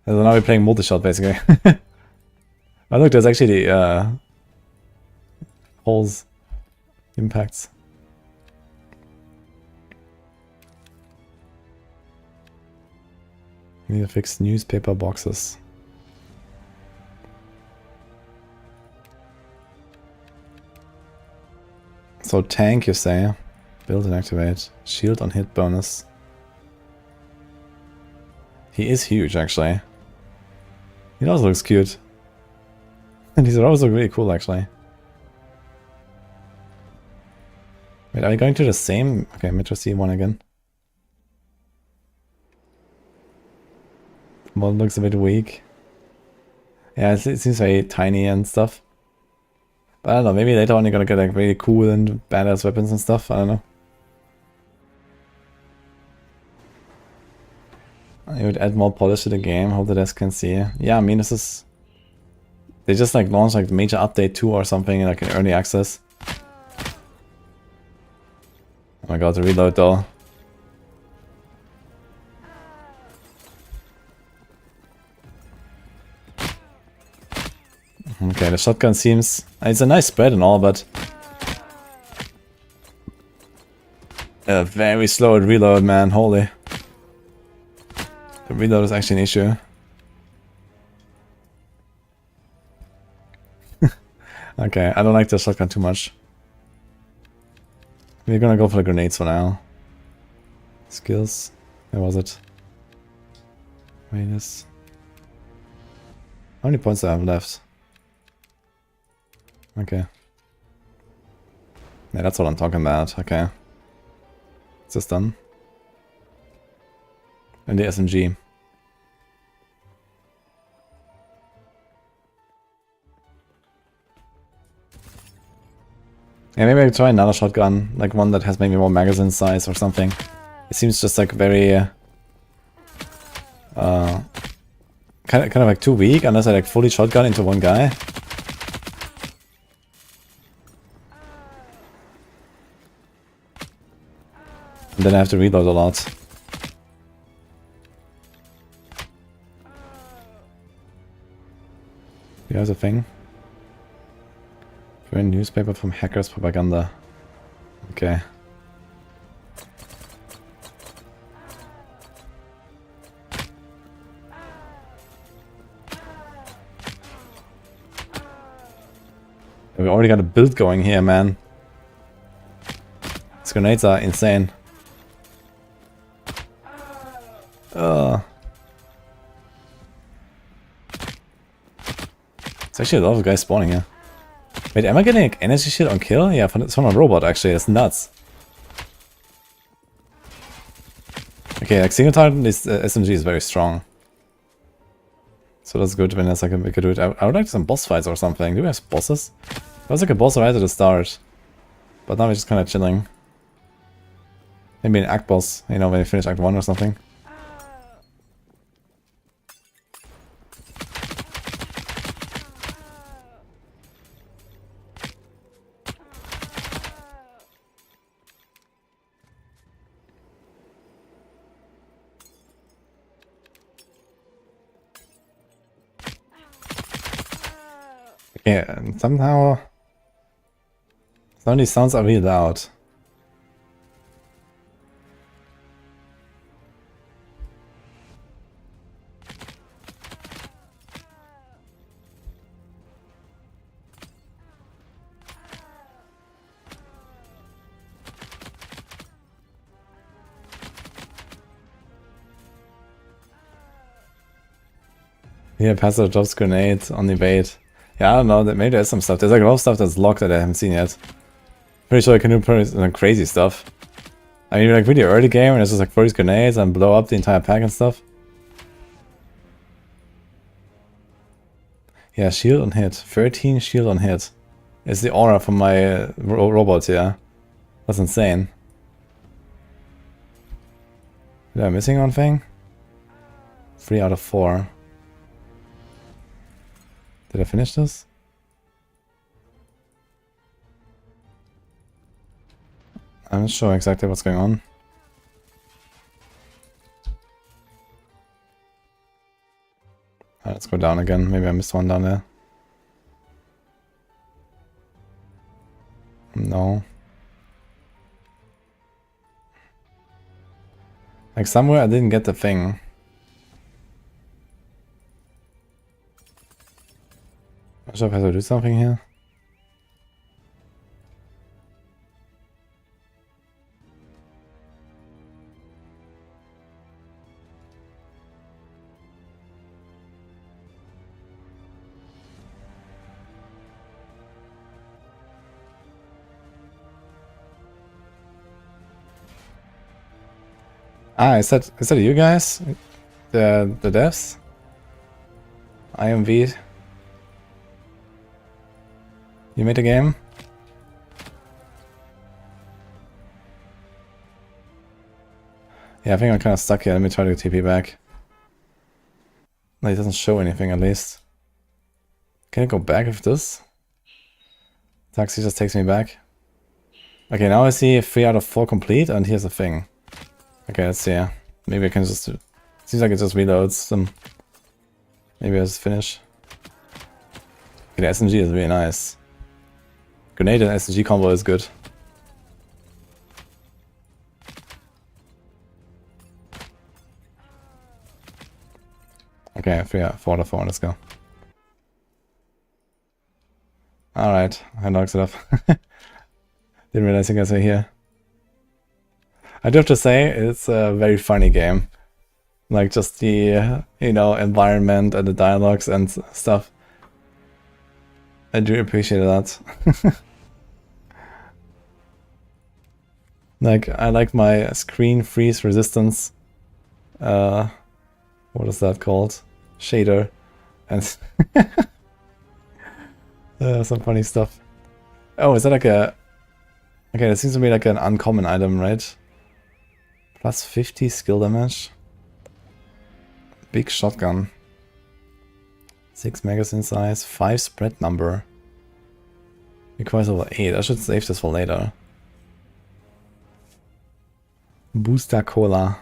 And so now we're playing multi-shot basically. Oh look, there's actually the holes. Impacts. We need to fix newspaper boxes. So tank, you say? Build and activate. Shield on hit bonus. He is huge, actually. He also looks cute. And these are also really cool, actually. Wait, are we going to the same? Okay, Metro C1 again. One looks a bit weak. Yeah, it seems very tiny and stuff. But I don't know, maybe later on you're gonna get like really cool and badass weapons and stuff, I don't know. I would add more polish to the game, hope the devs can see. Yeah, I mean this is... They just like launched like the major update 2 or something like in early access. Oh my god, the reload though. Okay, the shotgun seems... It's a nice spread and all, but... very slow at reload, man, holy. The reload is actually an issue. Okay, I don't like the shotgun too much. We're gonna go for the grenades for now. Skills. Where was it? Minus. How many points do I have left? Okay. Yeah, that's what I'm talking about. Okay. Is this done? And the SMG. Yeah, maybe I'll try another shotgun, like one that has maybe more magazine size or something. It seems just like very kind of like too weak unless I like fully shotgun into one guy. And then I have to reload a lot. Here's a thing. Foreign newspaper from hackers propaganda. Okay. We already got a build going here, man. These grenades are insane. There's actually a lot of guys spawning here. Wait, am I getting like, energy shield on kill? Yeah, it's from a robot actually. It's nuts. Okay, like single target, this SMG is very strong. So that's good when there's like we could do it. I would like some boss fights or something. Do we have bosses? There was like a boss right at the start. But now we're just kind of chilling. Maybe an act boss, you know, when we finish act 1 or something. Okay, and somehow some of these sounds are really loud. Here, passive drops grenade on the bait. Yeah, I don't know, maybe there's some stuff. There's like a lot of stuff that's locked that I haven't seen yet. Pretty sure I can do pretty crazy stuff. I mean, like really early game, and it's just like throw these grenades and blow up the entire pack and stuff. Yeah, shield on hit. 13 shield on hit. It's the aura from my robot here. That's insane. Am I missing one thing? 3 out of 4. Did I finish this? I'm not sure exactly what's going on. Alright, let's go down again. Maybe I missed one down there. No. Like somewhere I didn't get the thing. Not sure if I have to do something here. Ah, is that you guys? The devs? IMV? You made a game? Yeah, I think I'm kind of stuck here. Let me try to TP back. No, it doesn't show anything at least. Can I go back with this? Taxi just takes me back. Okay, now I see 3 out of 4 complete, and here's the thing. Okay, let's see. Maybe I can just... Seems like it just reloads them. Maybe I just finish. Okay, the SMG is really nice. Grenade and SMG combo is good. Okay, 4 out of 4, let's go. Alright, I knocked it off. Didn't realize you guys were here. I do have to say, it's a very funny game. Like, just the, you know, environment and the dialogues and stuff. I do appreciate that. Like, I like my screen freeze resistance. What is that called? Shader. And some funny stuff. Oh, is that like a... Okay, that seems to be like an uncommon item, right? Plus 50 skill damage. Big shotgun. 6 magazine size, 5 spread number. Requires over 8. I should save this for later. Booster Cola.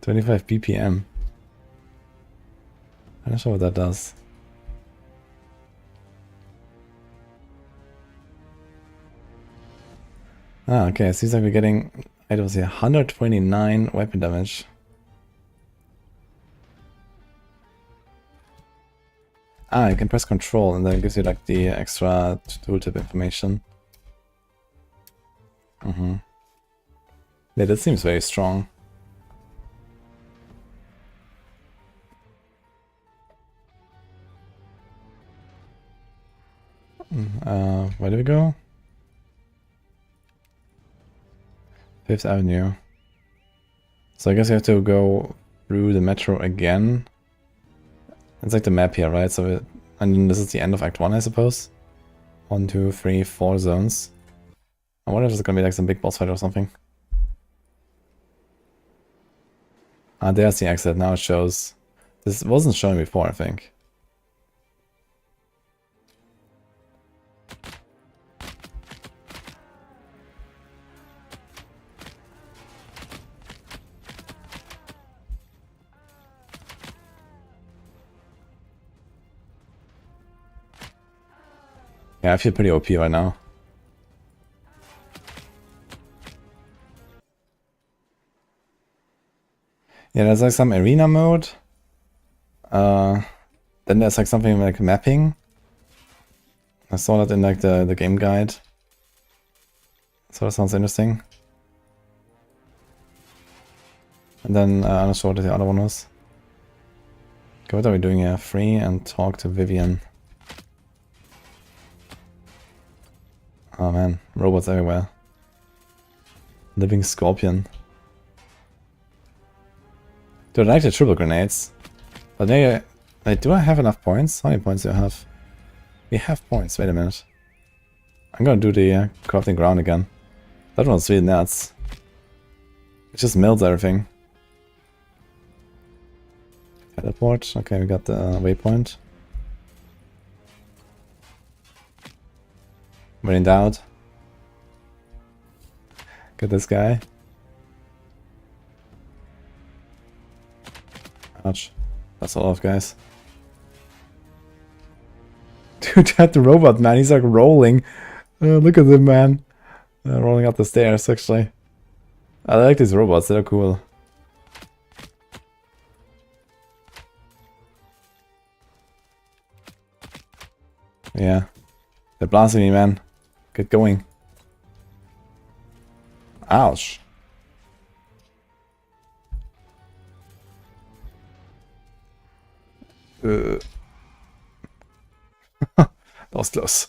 25 BPM. I'm not sure what that does. Ah, okay, it seems like we're getting items here. 129 weapon damage. Ah, you can press control and then it gives you like the extra tooltip information. Yeah, that seems very strong. Where do we go? 5th Avenue. So I guess you have to go through the metro again. It's like the map here, right? So and then this is the end of Act 1, I suppose. 1, 2, 3, 4 zones. I wonder if there's gonna be like some big boss fight or something. Ah, there's the exit. Now it shows. This wasn't showing before, I think. Yeah, I feel pretty OP right now. Yeah, there's like some arena mode. Then there's like something like mapping. I saw that in like the game guide. So that sounds interesting. And then I'm not sure what the other one was. Okay, what are we doing here? Free and talk to Vivian. Oh man, robots everywhere. Living scorpion. Dude, I like the triple grenades. But they, wait, do I have enough points? How many points do I have? We have points, wait a minute. I'm gonna do the crafting ground again. That one's really nuts. It just melts everything. Teleport, okay, we got the waypoint. When in doubt. Get this guy. Ouch. That's a lot of guys. Dude, that robot, man, he's like rolling. Look at him, man. Rolling up the stairs, actually. I like these robots, they're cool. Yeah. They're blasting me, man. Get going. Ouch. That was close.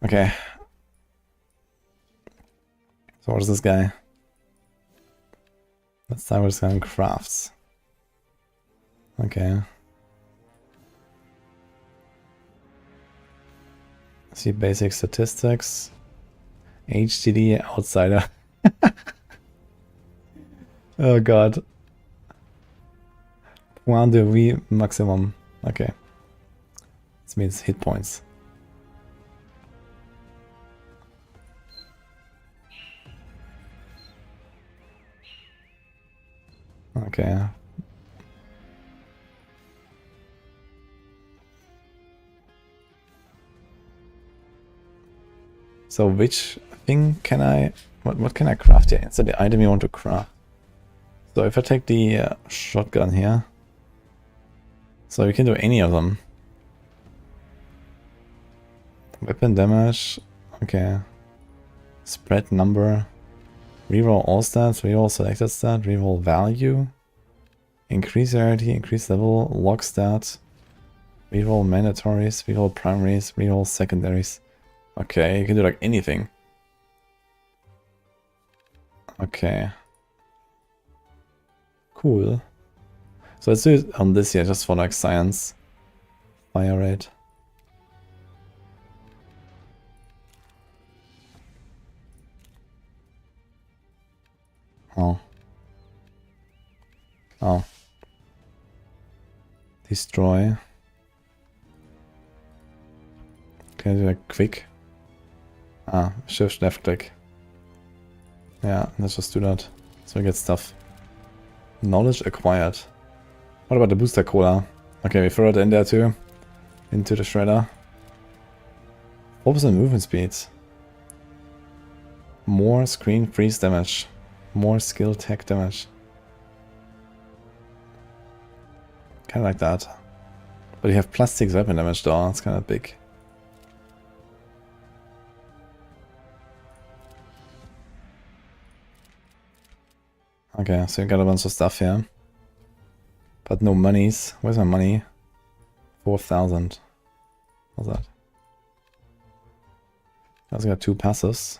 Okay. So what is this guy? Let's start with some crafts. Okay. See basic statistics. HDD outsider. Oh god. Point de vie maximum. Okay. This means hit points. Okay. So which thing can I... What can I craft here? It's the item you want to craft. So if I take the shotgun here... So you can do any of them. Weapon damage. Okay. Spread number. Reroll all stats. Reroll selected stat. Reroll value. Increase rarity. Increase level. Lock stat. Reroll mandatories. Reroll primaries. Reroll secondaries. Okay, you can do like anything. Okay. Cool. So let's do it on this here just for like science. Fire rate. Oh. Oh. Destroy. Can I do like quick? Ah, shift left click. Yeah, let's just do that. So we get stuff. Knowledge acquired. What about the booster cola? Okay, we throw it in there too. Into the shredder. 4% movement speed. More screen freeze damage. More skill tech damage. Kinda like that. But you have +6 weapon damage though, it's kinda big. Okay, so you got a bunch of stuff here. But no monies. Where's my money? 4,000. What's that? I also got 2 passes.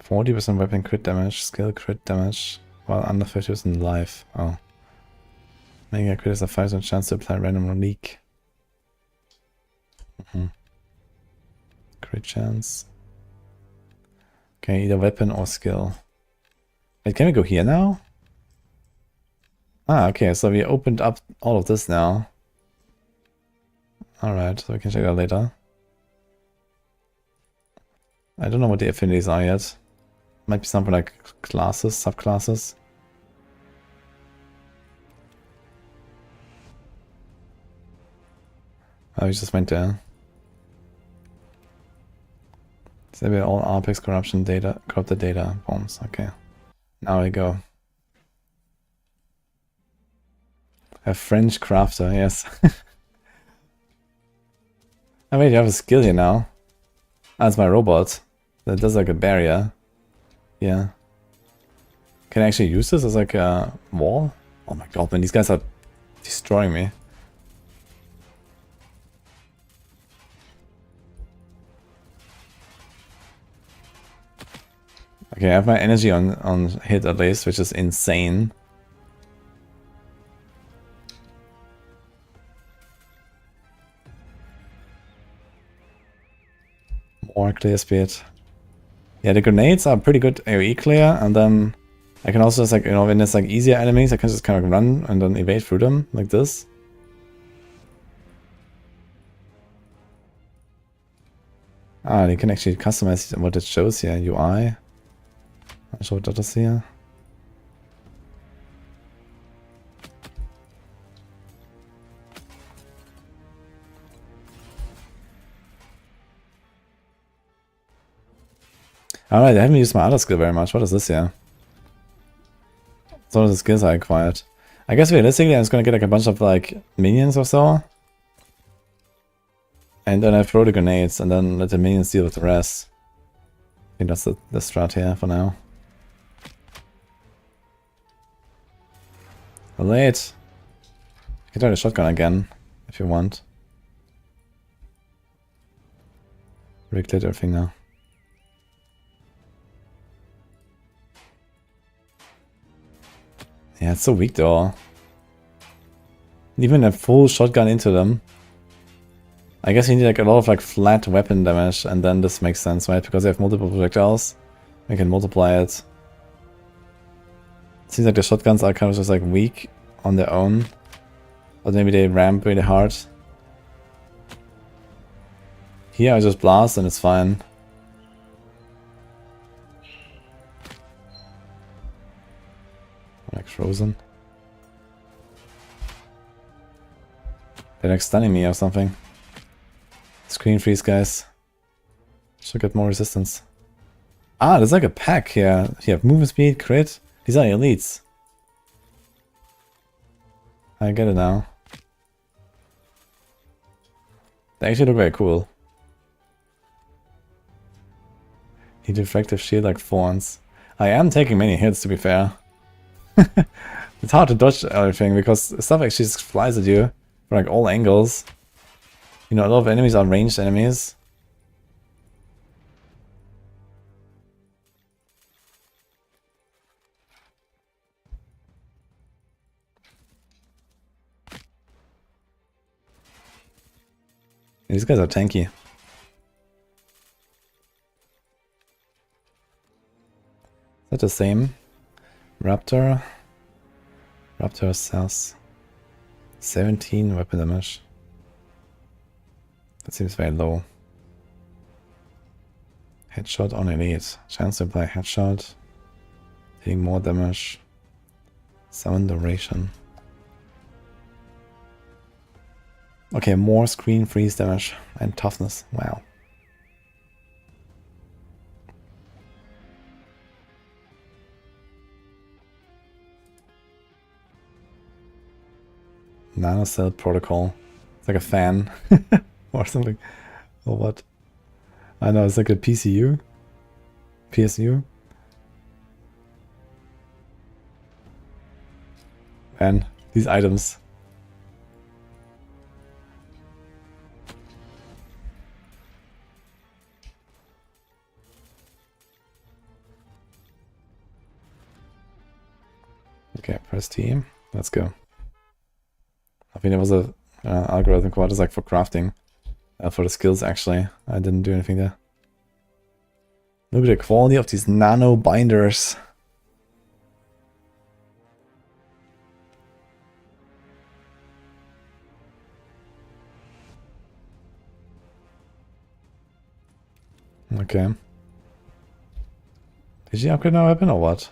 40% weapon crit damage, skill crit damage, while under 50% life. Oh. Making a crit is a 5% chance to apply random leak. Crit chance. Okay, either weapon or skill. Wait, can we go here now? Ah, okay, so we opened up all of this now. Alright, so we can check that later. I don't know what the affinities are yet. Might be something like classes, subclasses. Oh, we just went there. Disable all ARPG's corruption data, corrupted data bombs. Okay. Now we go. A French crafter, yes. I mean, you have a skill here now. That's my robot. That does like a barrier. Yeah. Can I actually use this as like a wall? Oh my god, man, these guys are destroying me. Okay, I have my energy on hit at least, which is insane. More clear speed. Yeah, the grenades are pretty good AoE clear, and then I can also just like, you know, when there's like easier enemies, I can just kind of run and then evade through them, like this. Ah, you can actually customize what it shows here, UI. I'll show what that is here. Alright, I haven't used my other skill very much. What is this here? Some of the skills I acquired. I guess realistically I'm just gonna get like a bunch of like minions or so. And then I throw the grenades and then let the minions deal with the rest. I think that's the strat here for now. Late. You can try the shotgun again if you want. Reclit everything now. Yeah, it's so weak though. Even a full shotgun into them. I guess you need like a lot of like flat weapon damage, and then this makes sense, right? Because they have multiple projectiles. We can multiply it. It seems like the shotguns are kind of just like weak on their own. But maybe they ramp really hard. Here I just blast and it's fine. Like frozen. They're like stunning me or something. Screen freeze, guys. Should get more resistance. Ah, there's like a pack here. You have movement speed, crit. These are elites. I get it now. They actually look very cool. Need refractive shield like thorns. I am taking many hits, to be fair. It's hard to dodge everything because stuff actually just flies at you from like all angles. You know, a lot of enemies are ranged enemies. These guys are tanky. Is that the same? Raptor. Raptor sells 17 weapon damage. That seems very low. Headshot on elite. Chance to apply headshot. Taking more damage. Summon duration. Okay, more screen freeze damage and toughness. Wow. Nanocell protocol. It's like a fan or something. Or what? I know, it's like a PCU. PSU. And these items. Okay, press T. Let's go. I think there was a algorithm called is like for crafting. For the skills actually. I didn't do anything there. Look at the quality of these nano binders. Okay. Did she upgrade my weapon or what?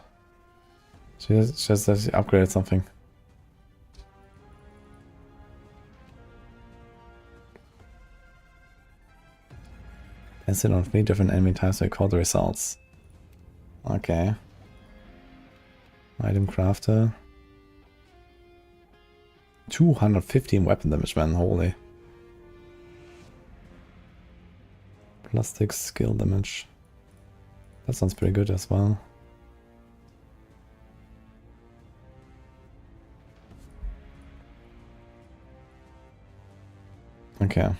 She just said she upgraded something. And sit on 3 different enemy types to record the results. Okay. Item crafter. 215 weapon damage, man. Holy. Plastic skill damage. That sounds pretty good as well. Okay.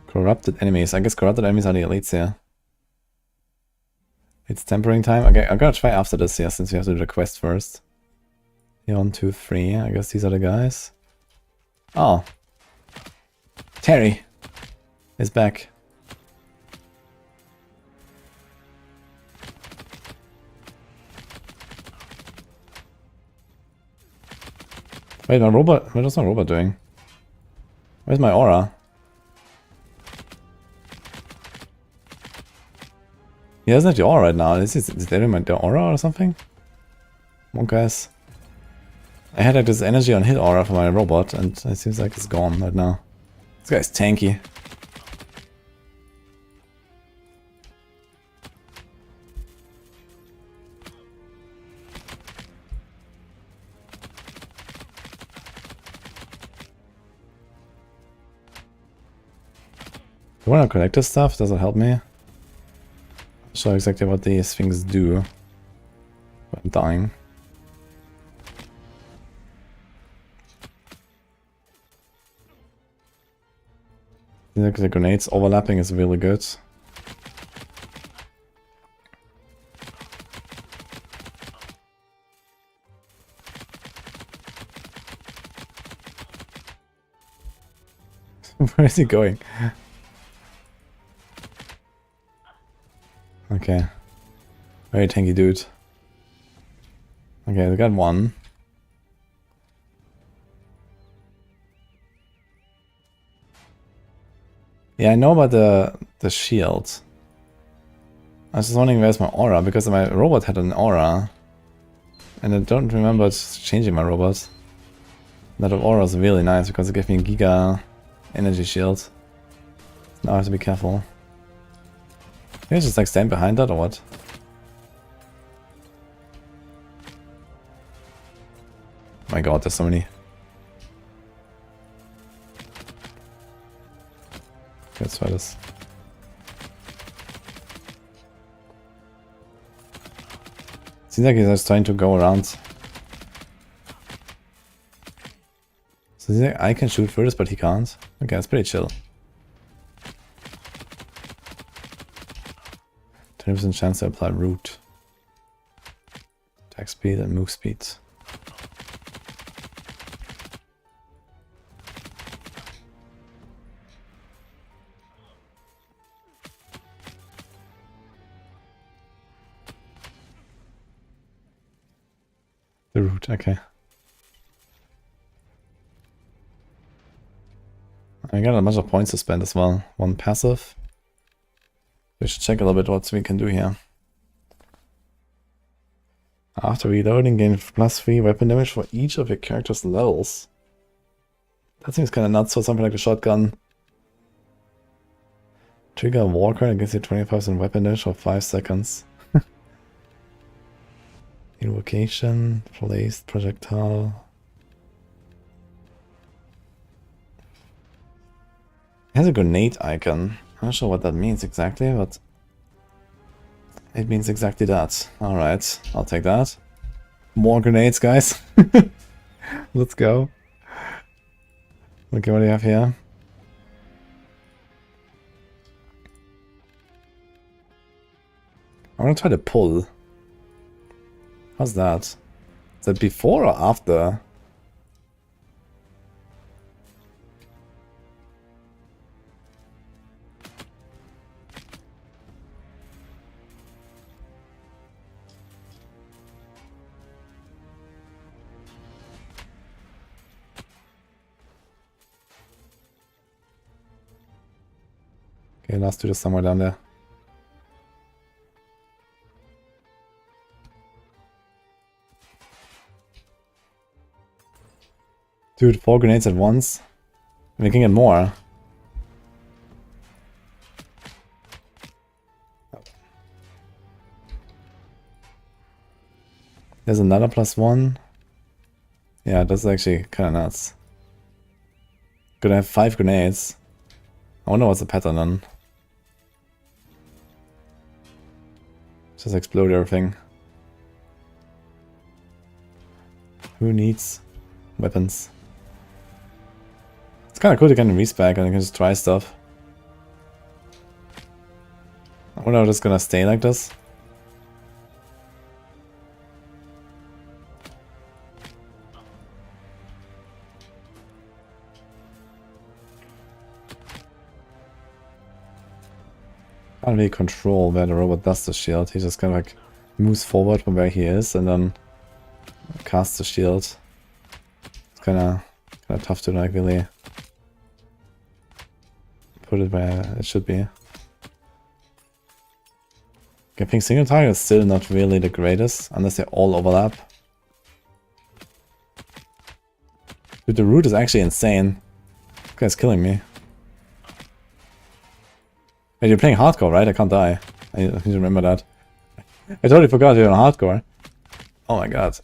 Corrupted enemies. I guess corrupted enemies are the elites here. It's tempering time. Okay, I'm gonna try after this here, since we have to do the quest first. Here, 1, 2, 3. I guess these are the guys. Oh. Terry is back. Wait, my robot. What is my robot doing? Where's my aura? He doesn't have the aura right now. Is there my aura or something? Come on, guys. I had like this energy on hit aura for my robot, and it seems like it's gone right now. This guy's tanky. Do I want to collect this stuff? Does it help me? Not sure exactly what these things do. But I'm dying. The grenades overlapping is really good. Where is he going? Okay. Very tanky dude. Okay, we got one. Yeah, I know about the shield. I was just wondering where's my aura, because my robot had an aura. And I don't remember changing my robot. That aura is really nice because it gave me a giga energy shield. Now I have to be careful. Can I just like stand behind that or what? My god, there's so many. Let's try this. Seems like he's just trying to go around. So like I can shoot through this, but he can't. Okay, that's pretty chill. 20% chance to apply root. Attack speed and move speed. The root, okay. I got a bunch of points to spend as well. One passive. We should check a little bit what we can do here. After reloading, gain +3 weapon damage for each of your character's levels. That seems kind of nuts for something like a shotgun. Trigger a war card and gives you 25% weapon damage for 5 seconds. Invocation, placed projectile. It has a grenade icon. I'm not sure what that means exactly, but it means exactly that. Alright, I'll take that. More grenades, guys. Let's go. Okay, what do you have here? I want to try to pull. How's that? Is that before or after? Okay, let's do this somewhere down there. Dude, 4 grenades at once? We can get more. There's another +1. Yeah, that's actually kind of nuts. Gonna have 5 grenades. I wonder what's the pattern on. Just explode everything. Who needs weapons? It's kind of cool to get a respec and you can just try stuff. I wonder if it's gonna stay like this. Can't really control where the robot does the shield. He just kind of like moves forward from where he is and then casts the shield. It's kind of tough to like really put it where it should be. Okay, ping single target is still not really the greatest unless they all overlap. Dude, the root is actually insane. This guy's killing me. Wait, you're playing hardcore, right? I can't die. I need to remember that. I totally forgot you're on hardcore. Oh my god.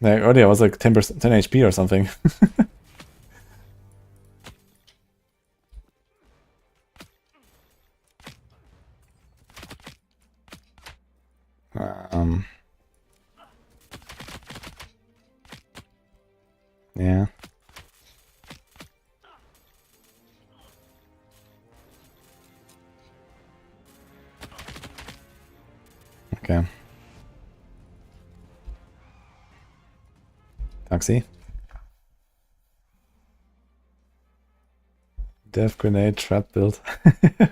Like, earlier I was like 10 HP or something. Yeah. Okay. Taxi. Death grenade trap build. I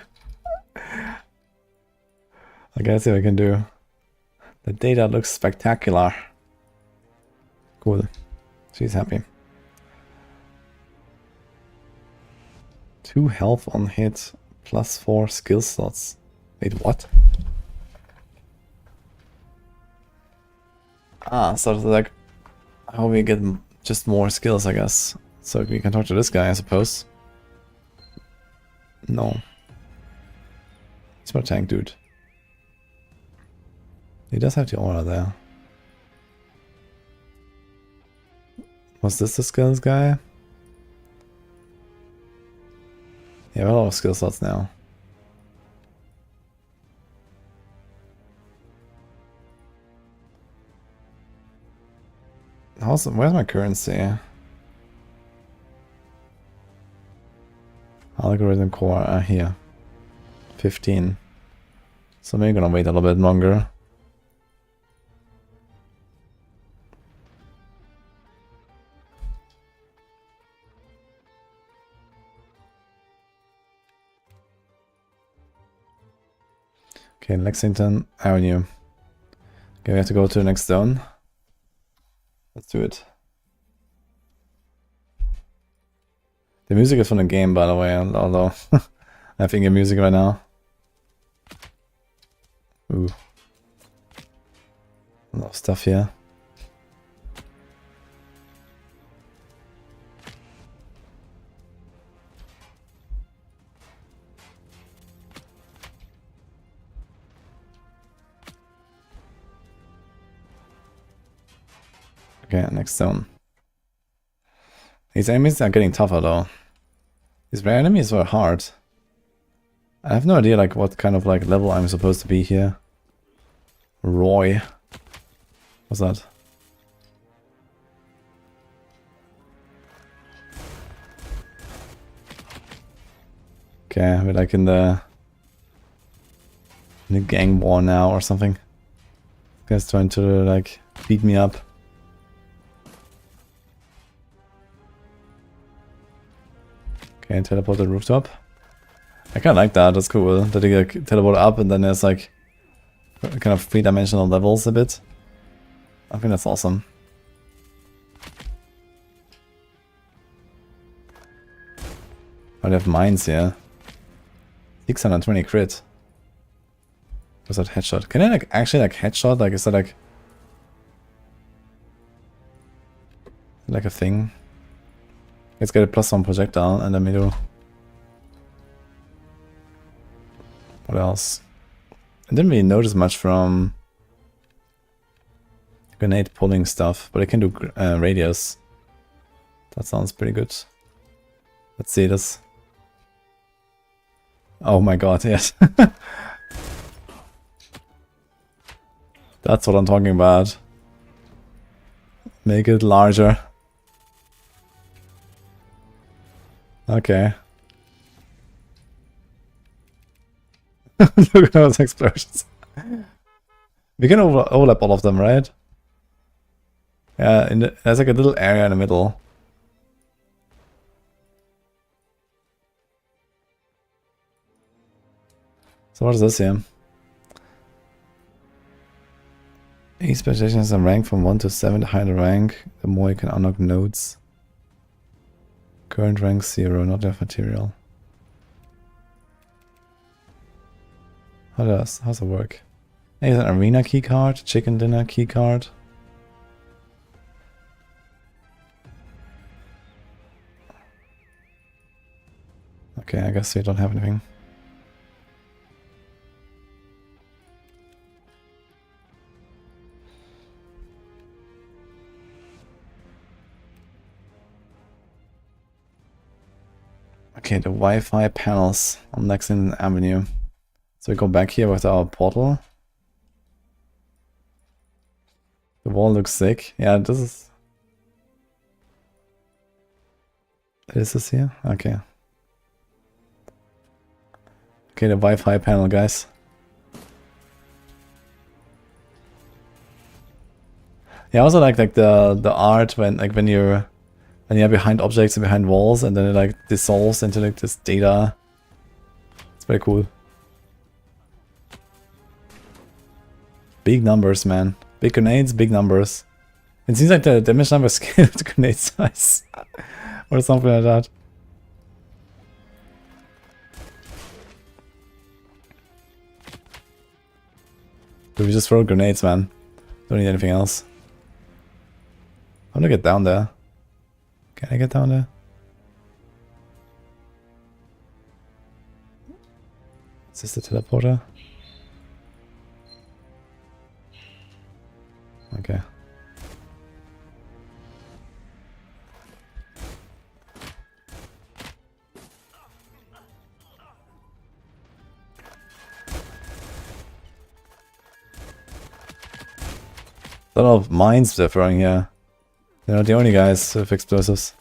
gotta see what I can do. The data looks spectacular. Cool. She's happy. 2 health on hit, +4 skill slots. Wait, what? Ah, so it's like how we get just more skills, I guess. So we can talk to this guy, I suppose. No. It's my tank dude. He does have the aura there. Was this the skills guy? Yeah, we have a lot of skill slots now. Where's my currency? Algorithm core, here. 15. So maybe gonna wait a little bit longer. Okay, Lexington Avenue. Okay, we have to go to the next zone. Let's do it. The music is from the game, by the way, although I think the music right now. Ooh. A lot of stuff here. Okay, next zone. These enemies are getting tougher though. These rare enemies were hard. I have no idea like what kind of like level I'm supposed to be here. Roy. What's that? Okay, we're like in the gang war now or something. This guy's trying to like beat me up. Okay, teleport the rooftop. I kinda like that, that's cool. That you like teleport up and then there's like kind of three-dimensional levels a bit. I think that's awesome. Oh, they have mines here. 620 crit. Was that headshot? Can I like actually like headshot? Like is that like a thing? Let's get a +1 projectile in the middle. What else? I didn't really notice much from grenade pulling stuff, but I can do radius. That sounds pretty good. Let's see this. Oh my god, yes. That's what I'm talking about. Make it larger. Okay. Look at those explosions. We can overlap all of them, right? Yeah, there's like a little area in the middle. So what is this here? Each specialization has a rank from 1 to 7. The higher the rank, the more you can unlock nodes. Current rank 0, not enough material. How's it work? Hey, is an arena keycard, chicken dinner keycard. Okay, I guess we don't have anything. Okay, the Wi-Fi panels on Lexington Avenue. So we go back here with our portal. The wall looks sick. Yeah, this is... Is this here? Okay. Okay, the Wi-Fi panel, guys. Yeah, I also like the art when you're behind objects and behind walls, and then it like dissolves into like this data. It's very cool. Big numbers, man. Big grenades, big numbers. It seems like the damage number scaled to grenade size. Or something like that. Do we just throw grenades, man? Don't need anything else. How do I get down there? Can I get down there? Is this the teleporter? Okay. A lot of mines they're throwing here. They're not the only guys with explosives.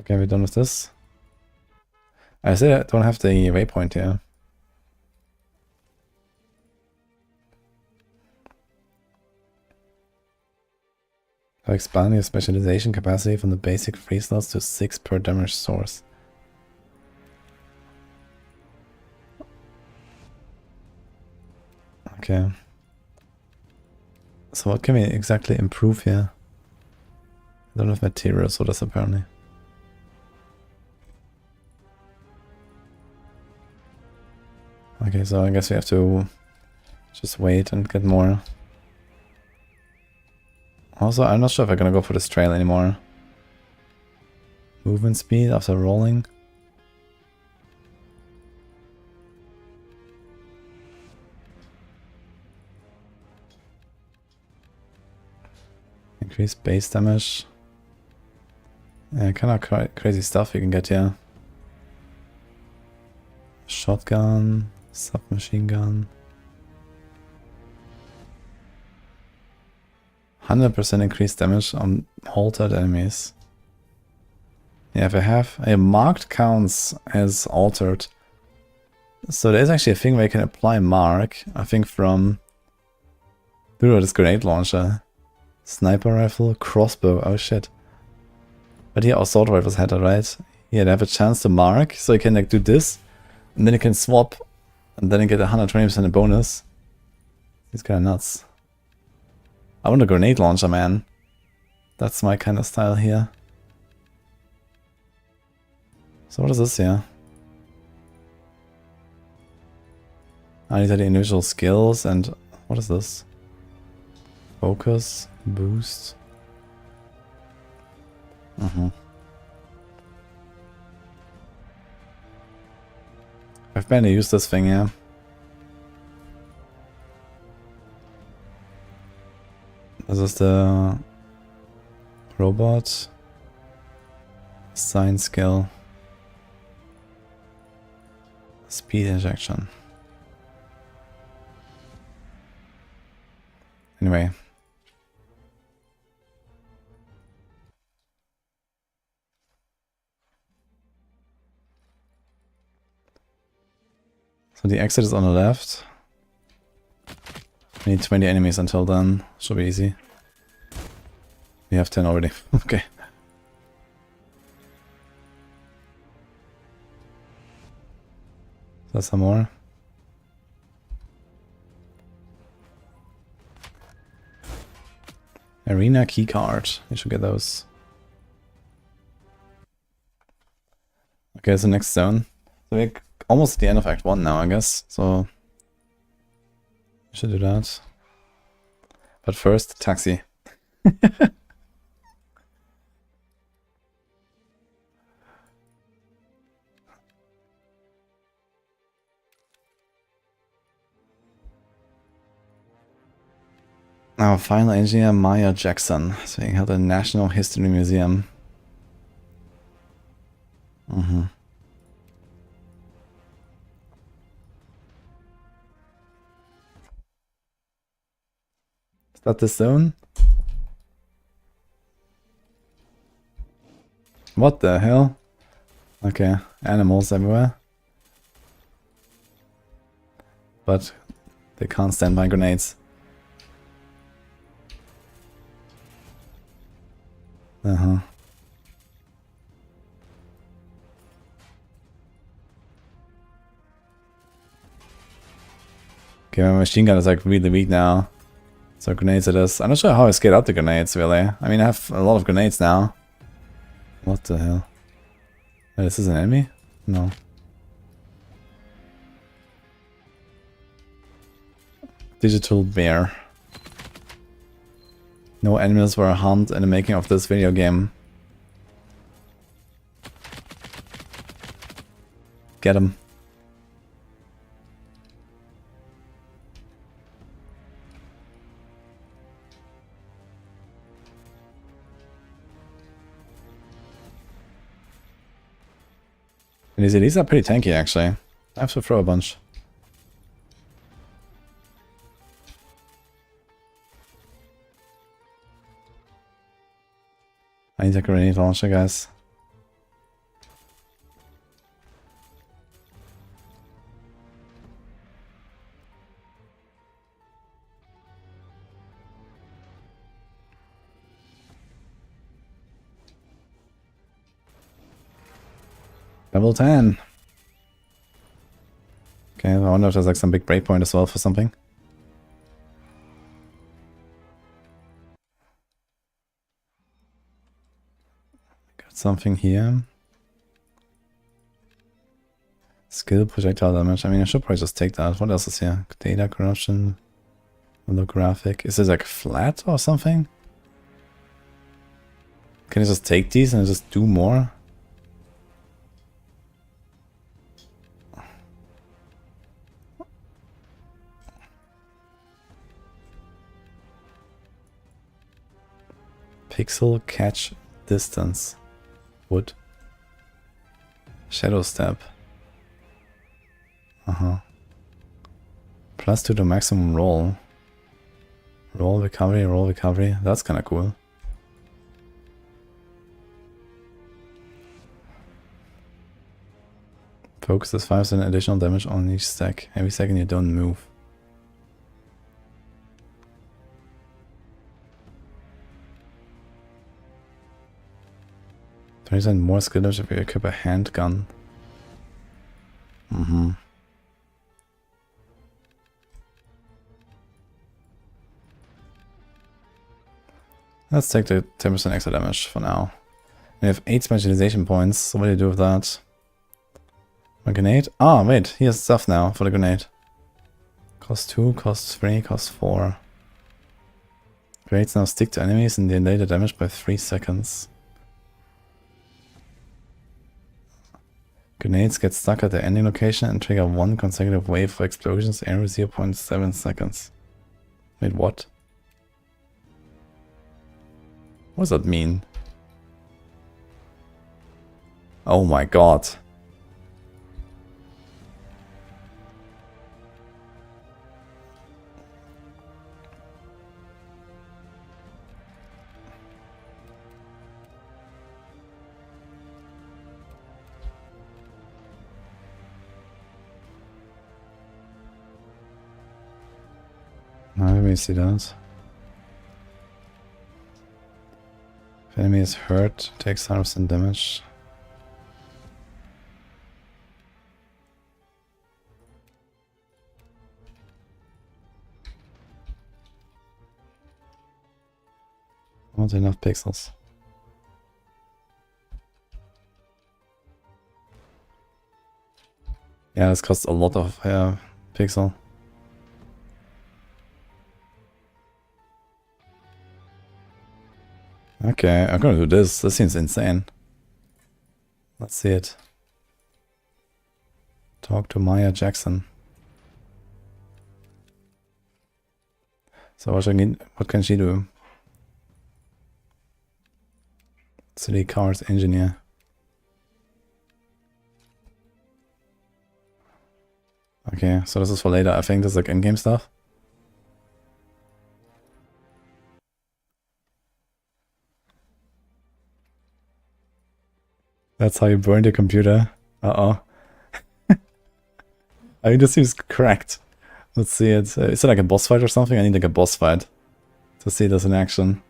Okay, we're done with this. I say I don't have the waypoint here. By expanding your specialization capacity from the basic 3 slots to 6 per damage source. Okay. So what can we exactly improve here? I don't have materials for this apparently. Okay, so I guess we have to just wait and get more. Also, I'm not sure if I'm gonna go for this trail anymore. Movement speed after rolling. Increase base damage. Yeah, kind of crazy stuff you can get here. Shotgun, submachine gun. 100% increased damage on haltered enemies. Yeah, if I have a marked counts as altered. So there's actually a thing where you can apply mark, I think from this grenade launcher. Sniper rifle, crossbow, oh shit. But here assault rifles had it, right? Yeah, they have a chance to mark, so you can like do this, and then you can swap, and then you get 120% bonus. It's kind of nuts. I want a grenade launcher, man. That's my kind of style here. So what is this here? These are the individual skills, and what is this? Focus, boost. I've barely used this thing, yeah. This is the robot sign skill. Speed injection. Anyway. So the exit is on the left. We need 20 enemies until then. Should be easy. We have 10 already. Okay. There's some more. Arena keycard. You should get those. Okay, so next zone. So we're almost at the end of Act 1 now, I guess. So we should do that. But first, taxi. Now, final engineer Maya Jackson, saying held at the National History Museum. Is that the zone? What the hell? Okay, animals everywhere. But they can't stand my grenades. Okay, my machine gun is like really weak now. So grenades it is. I'm not sure how I scale out the grenades really. I mean I have a lot of grenades now. What the hell? Oh, this is an enemy? No. Digital bear. No animals were harmed in the making of this video game. Get him. And these are pretty tanky actually. I have to throw a bunch. I need a grenade launcher, guys. Level 10. Okay, I wonder if there's like some big breakpoint as well for something. Got something here. Skill projectile damage. I mean, I should probably just take that. What else is here? Data corruption. Holographic. Is this like flat or something? Can I just take these and just do more? Pixel catch distance. Wood. Shadow step. +2 to maximum roll. Roll recovery, roll recovery. That's kind of cool. Focuses 5% additional damage on each stack every second you don't move. Turns on more skill damage if you equip a handgun. Let's take the 10% extra damage for now. We have 8 specialization points, so what do you do with that? A grenade? Ah, wait, he has stuff now for the grenade. Cost 2, cost 3, cost 4. Grenades now stick to enemies and delay the damage by 3 seconds. Grenades get stuck at the ending location and trigger 1 consecutive wave for explosions every 0.7 seconds. Wait, what? What does that mean? Oh my god. Now let me see that. If enemy is hurt, takes 100% damage. Not enough pixels. Yeah, this costs a lot of pixel. Okay, I'm gonna do this. This seems insane. Let's see it. Talk to Maya Jackson. So what can she do? City cars engineer. Okay, so this is for later. I think this is like in-game stuff. That's how you burned your computer. Uh-oh. I mean, this seems cracked. Let's see it. Is it like a boss fight or something? I need like a boss fight to see this in action.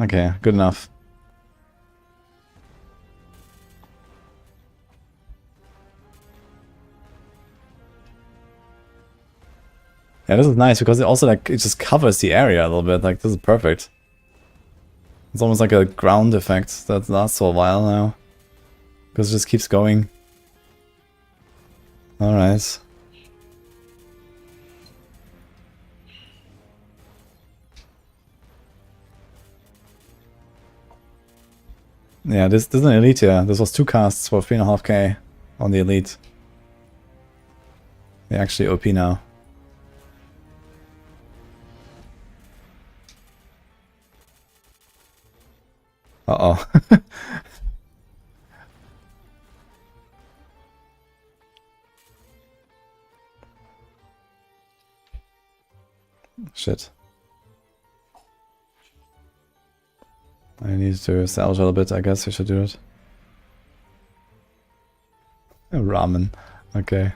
Okay, good enough. Yeah, this is nice because it also like it just covers the area a little bit. Like this is perfect. It's almost like a ground effect that lasts for a while now. Because it just keeps going. Alright. Yeah, this is an elite here. This was 2 casts for 3.5k on the elite. They're actually OP now. Uh-oh. Shit. I need to salvage a little bit, I guess we should do it. Ramen. Okay.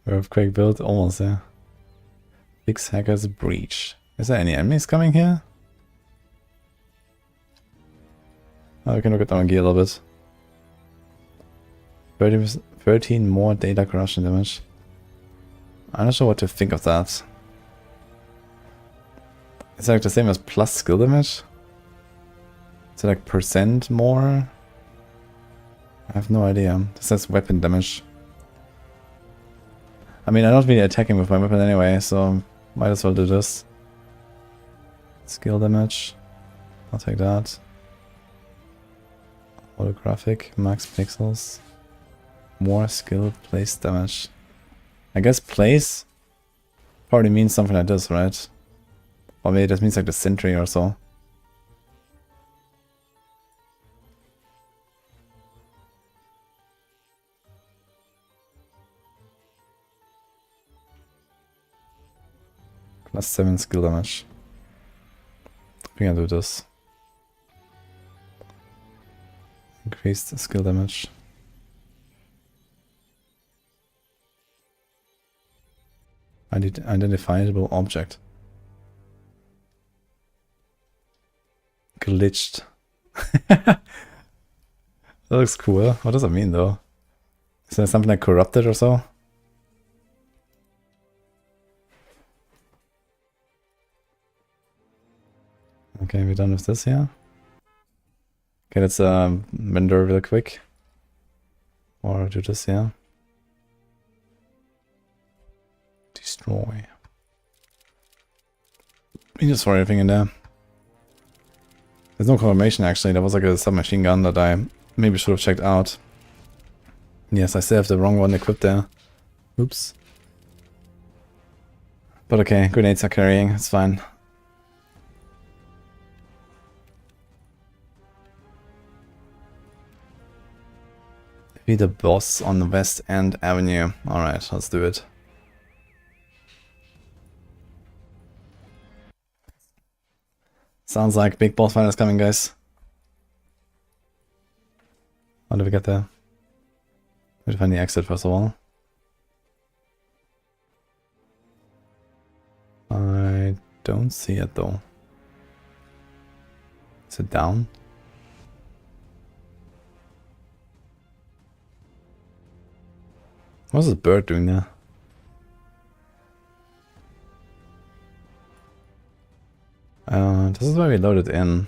Earthquake build, almost, yeah. Fix Hacker's Breach. Is there any enemies coming here? Oh, we can look at our gear a little bit. 13 more data corruption damage. I'm not sure what to think of that. Is it like the same as plus skill damage? Is it like percent more? I have no idea. This says weapon damage. I mean, I'm not really attacking with my weapon anyway, so might as well do this. Skill damage. I'll take that. Holographic, max pixels. More skill, place damage. I guess place probably means something like this, right? Or maybe that means like the sentry or so. Plus 7 skill damage. We can do this. Increased skill damage. Identifiable object. Glitched. That looks cool. What does that mean though? Is there something like corrupted or so? Okay, we're done with this here. Okay, let's render real quick. Or do this here. Destroy. We just throw everything in there. There's no confirmation actually. There was like a submachine gun that I maybe should have checked out. Yes, I still have the wrong one equipped there. Oops. But okay, grenades are carrying, it's fine. Be the boss on the West End Avenue. Alright, let's do it. Sounds like big boss fight is coming, guys. How do we get there? We have to find the exit first of all. I don't see it though. Is it down? What's this bird doing there? This is where we loaded in.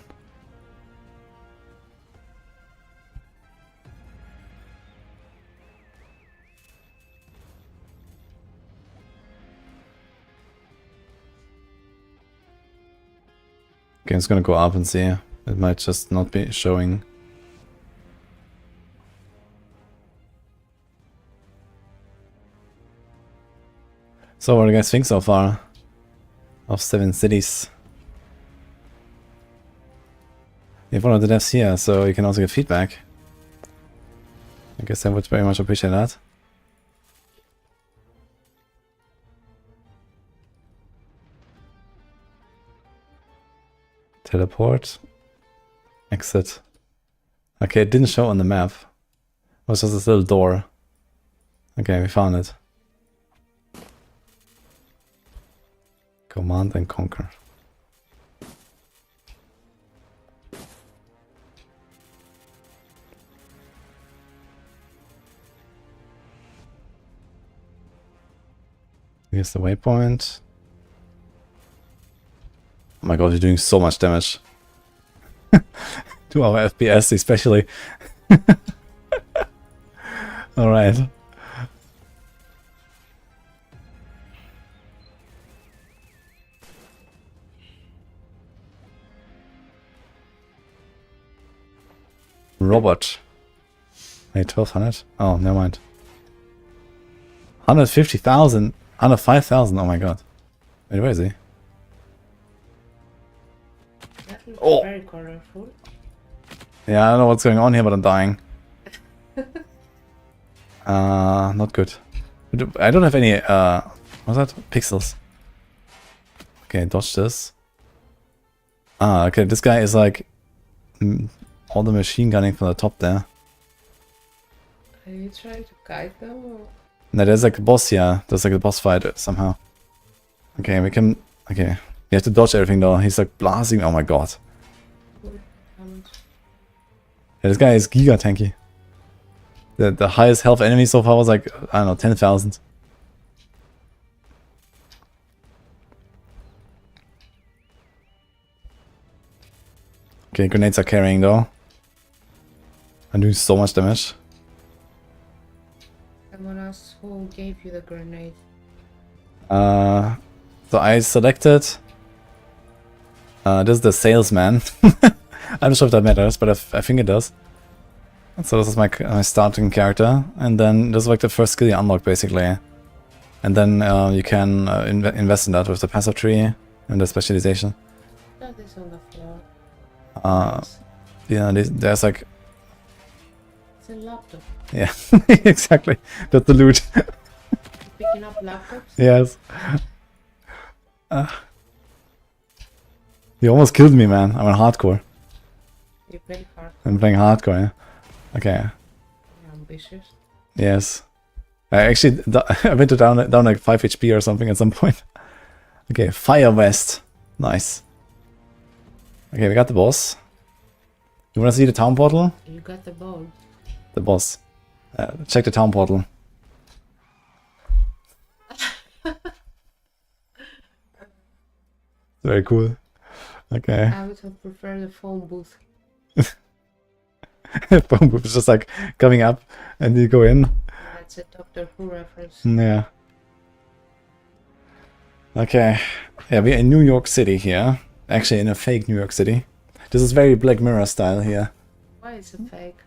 Okay, I'm just gonna go up and see. It might just not be showing. So what do you guys think so far? Of 7 cities. You have one of the devs here, so you can also get feedback. I guess I would very much appreciate that. Teleport. Exit. Okay, it didn't show on the map. It was just this little door. Okay, we found it. Command and conquer. Here's the waypoint. Oh my god, you're doing so much damage. To our FPS especially. Alright. Robot. Wait, 1200? Oh, never mind. 150,000. 105,000. Oh my god. Wait, where is he? That looks Oh. very colorful. Yeah, I don't know what's going on here, but I'm dying. Not good. I don't have any, what's that? Pixels. Okay, dodge this. Ah, okay, this guy is like all the machine gunning from the top there. Are you trying to guide them or? No, there's like a boss here. There's like a boss fight somehow. Okay, we can... Okay. We have to dodge everything though. He's like blasting. Oh my god. Yeah, this guy is giga tanky. The highest health enemy so far was like, I don't know, 10,000. Okay, grenades are carrying though. I'm doing so much damage. Someone else who gave you the grenade. So I selected... this is the salesman. I'm not sure if that matters, but I think it does. So this is my starting character, and then this is like the first skill you unlock basically. And then you can invest in that with the passive tree and the specialization. That is on the floor. Nice. Yeah, there's like... It's a laptop. Yeah, exactly. That's the loot. Picking up laptops? Yes. You almost killed me, man. I'm on hardcore. You play hard. I'm playing hardcore, yeah. Okay. You're ambitious. Yes. I actually... I went to down like 5 HP or something at some point. Okay, Fire West. Nice. Okay, we got the boss. You wanna see the town portal? You got the ball. The boss. Check the town portal. Very cool. Okay. I would have preferred the phone booth. Phone booth is just like coming up and you go in. That's a Doctor Who reference. Yeah. Okay. Yeah, we're in New York City here. Actually, in a fake New York City. This is very Black Mirror style here. Why is it fake?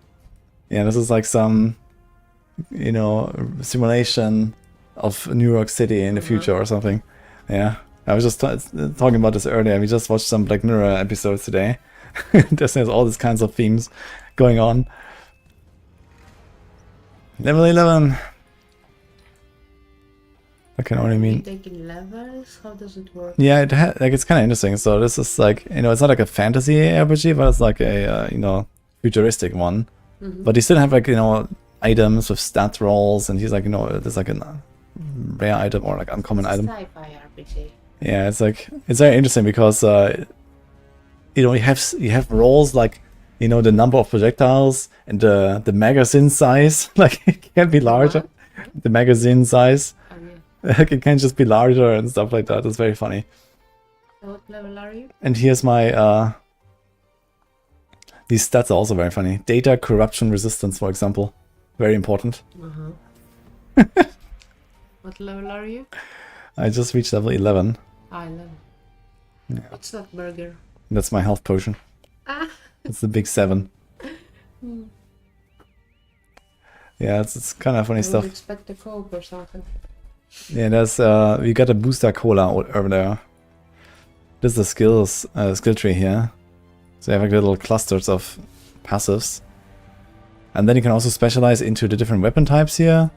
Yeah, this is like some, you know, simulation of New York City in the future or something. Yeah. I was just talking about this earlier. We just watched some Black Mirror episodes today. There's all these kinds of themes going on. Level 11. I can only mean... Taking levels? How does it work? Yeah, like it's kind of interesting. So this is like, you know, it's not like a fantasy RPG, but it's like a, you know, futuristic one. But you still have like, you know, items with stat rolls, and he's like, you know, there's like a rare item or like uncommon item. Sci-fi RPG. Yeah, it's like, it's very interesting because, you know, you have rolls like, you know, the number of projectiles and the magazine size. Like, it can be larger. What? The magazine size. Oh, yeah. Like, it can just be larger and stuff like that. It's very funny. So what level are you? And here's my, these stats are also very funny. Data corruption resistance, for example. Very important. What level are you? I just reached level 11. Ah, 11. Yeah. What's that burger? That's my health potion. Ah! It's the big 7. Yeah, it's kind of funny I stuff. would expect a Coke or something. Yeah, there's we got a booster cola over there. This is the skills skill tree here. So you have like little clusters of passives. And then you can also specialize into the different weapon types here.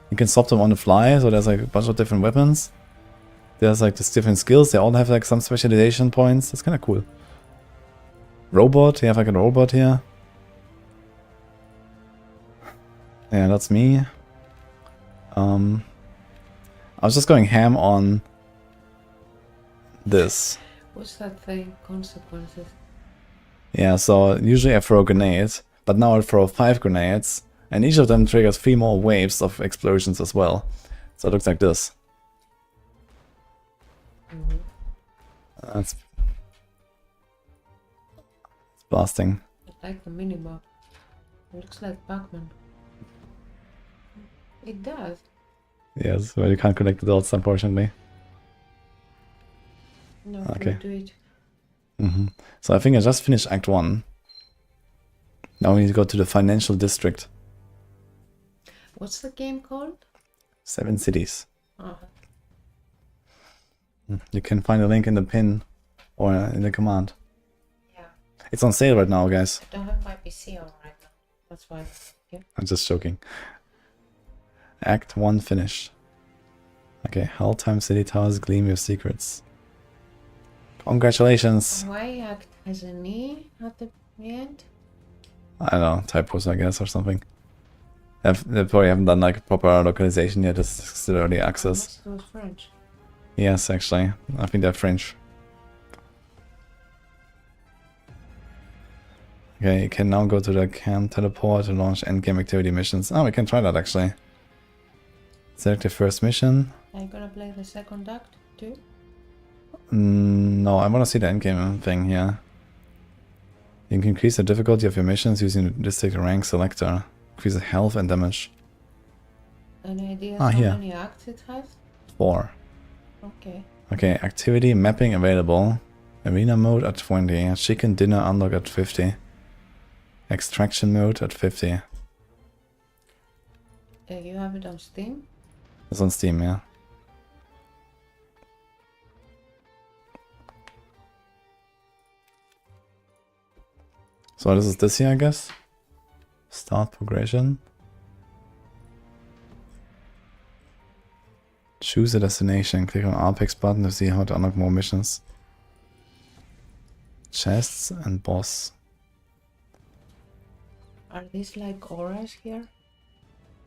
You can swap them on the fly, so there's like a bunch of different weapons. There's like these different skills, they all have like some specialization points. It's kinda cool. Robot, you have like a robot here. Yeah, that's me. I was just going ham on this. What's that thing? Consequences. Yeah, so usually I throw grenades, but now I throw 5 grenades, and each of them triggers 3 more waves of explosions as well. So it looks like this. It's blasting. I like the minimap. It looks like Pac-Man. It does. Yes, well you can't connect the dots unfortunately. No, Okay. do it. So I think I just finished Act 1. Now we need to go to the financial district. What's the game called? 7 cities. Oh, You can find a link in the pin or in the command. yeah. It's on sale right now, guys. I don't have my PC on right now. That's why. Yeah. I'm just joking. Act 1 finished. Okay, Helltime City Towers gleam with secrets. Congratulations! Why act has an E at the end? I don't know, typos I guess or something. They probably haven't done like proper localization yet. It's still early access. It was French. Yes, actually. I think they're French. Okay, you can now go to the camp teleport to launch endgame activity missions. Oh, we can try that actually. Select the first mission. Are you gonna play the second act too? No, I want to see the endgame thing here. You can increase the difficulty of your missions using the district rank selector. Increases health and damage. Any idea Ah, how here. many acts it has? 4. Okay. Okay, activity mapping available. Arena mode at 20. Chicken dinner unlock at 50. Extraction mode at 50. You have it on Steam? It's on Steam, yeah. So this is this here, I guess. Start progression. Choose a destination. Click on RPX button to see how to unlock more missions. Chests and boss. Are these like auras here?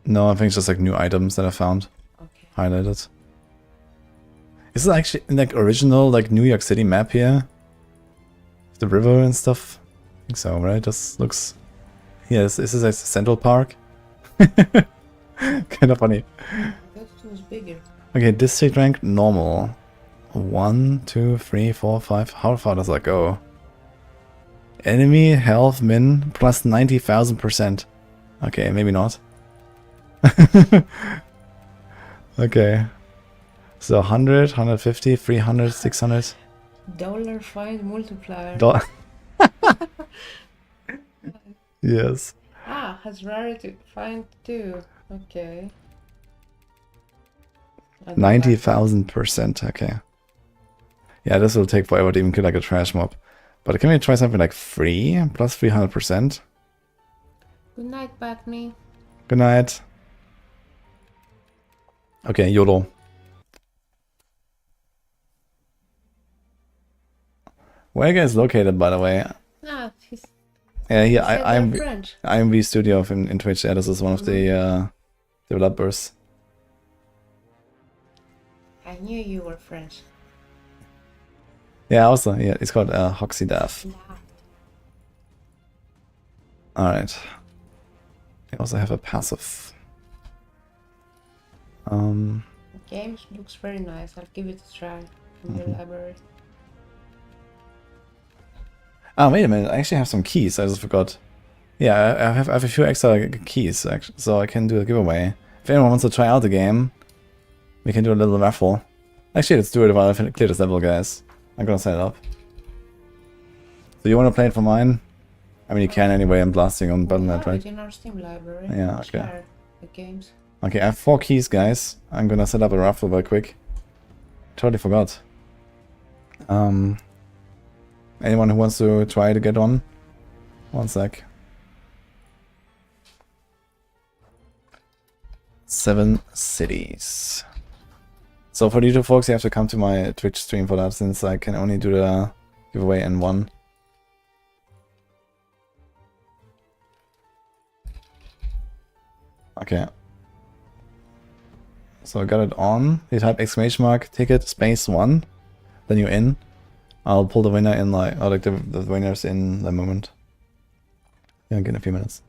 No, I think it's just like new items that I found. Okay. Highlighted. Is it actually in like original like New York City map here? The river and stuff? I think so, right? This looks... Yeah, this is a Central Park. Kind of funny. That was bigger. Okay, district rank normal. 1, 2, 3, 4, 5. How far does that go? Enemy health min plus 90,000%. Okay, maybe not. Okay. So 100, 150, 300, 600. Dollar find multiplier. Yes. Ah, has rarity find too. Okay. 90,000%. Okay. Yeah, this will take forever to even kill like a trash mob. But can we try something like 3 plus 300%? Good night, Backney. Good night. Okay, YOLO. Where are you guys located, by the way? Ah, he's Yeah, here I'm French. IMV Studio in Twitch. Yeah, this is one of the developers. I knew you were French. Yeah, also, yeah, it's called Hoxiedeath. Yeah. Alright. They also have a passive. The game looks very nice. I'll give it a try in your library. Ah, wait a minute. I actually have some keys. I just forgot. Yeah, I have a few extra keys, actually, so I can do a giveaway. If anyone wants to try out the game, we can do a little raffle. Actually, let's do it while I clear this level, guys. I'm gonna set it up. So you want to play it for mine? I mean, you can anyway. I'm blasting on Battle.net, right? In our Steam library. Yeah, okay. Share the games. Okay, I have 4 keys, guys. I'm gonna set up a raffle real quick. Totally forgot. Anyone who wants to try to get on? One sec. 7 cities. So for you two folks, you have to come to my Twitch stream for that, since I can only do the giveaway in one. Okay. So I got it on. You type exclamation mark ticket space 1, then you're in. I'll pull the winner in like the winners in the moment. Yeah, in a few minutes.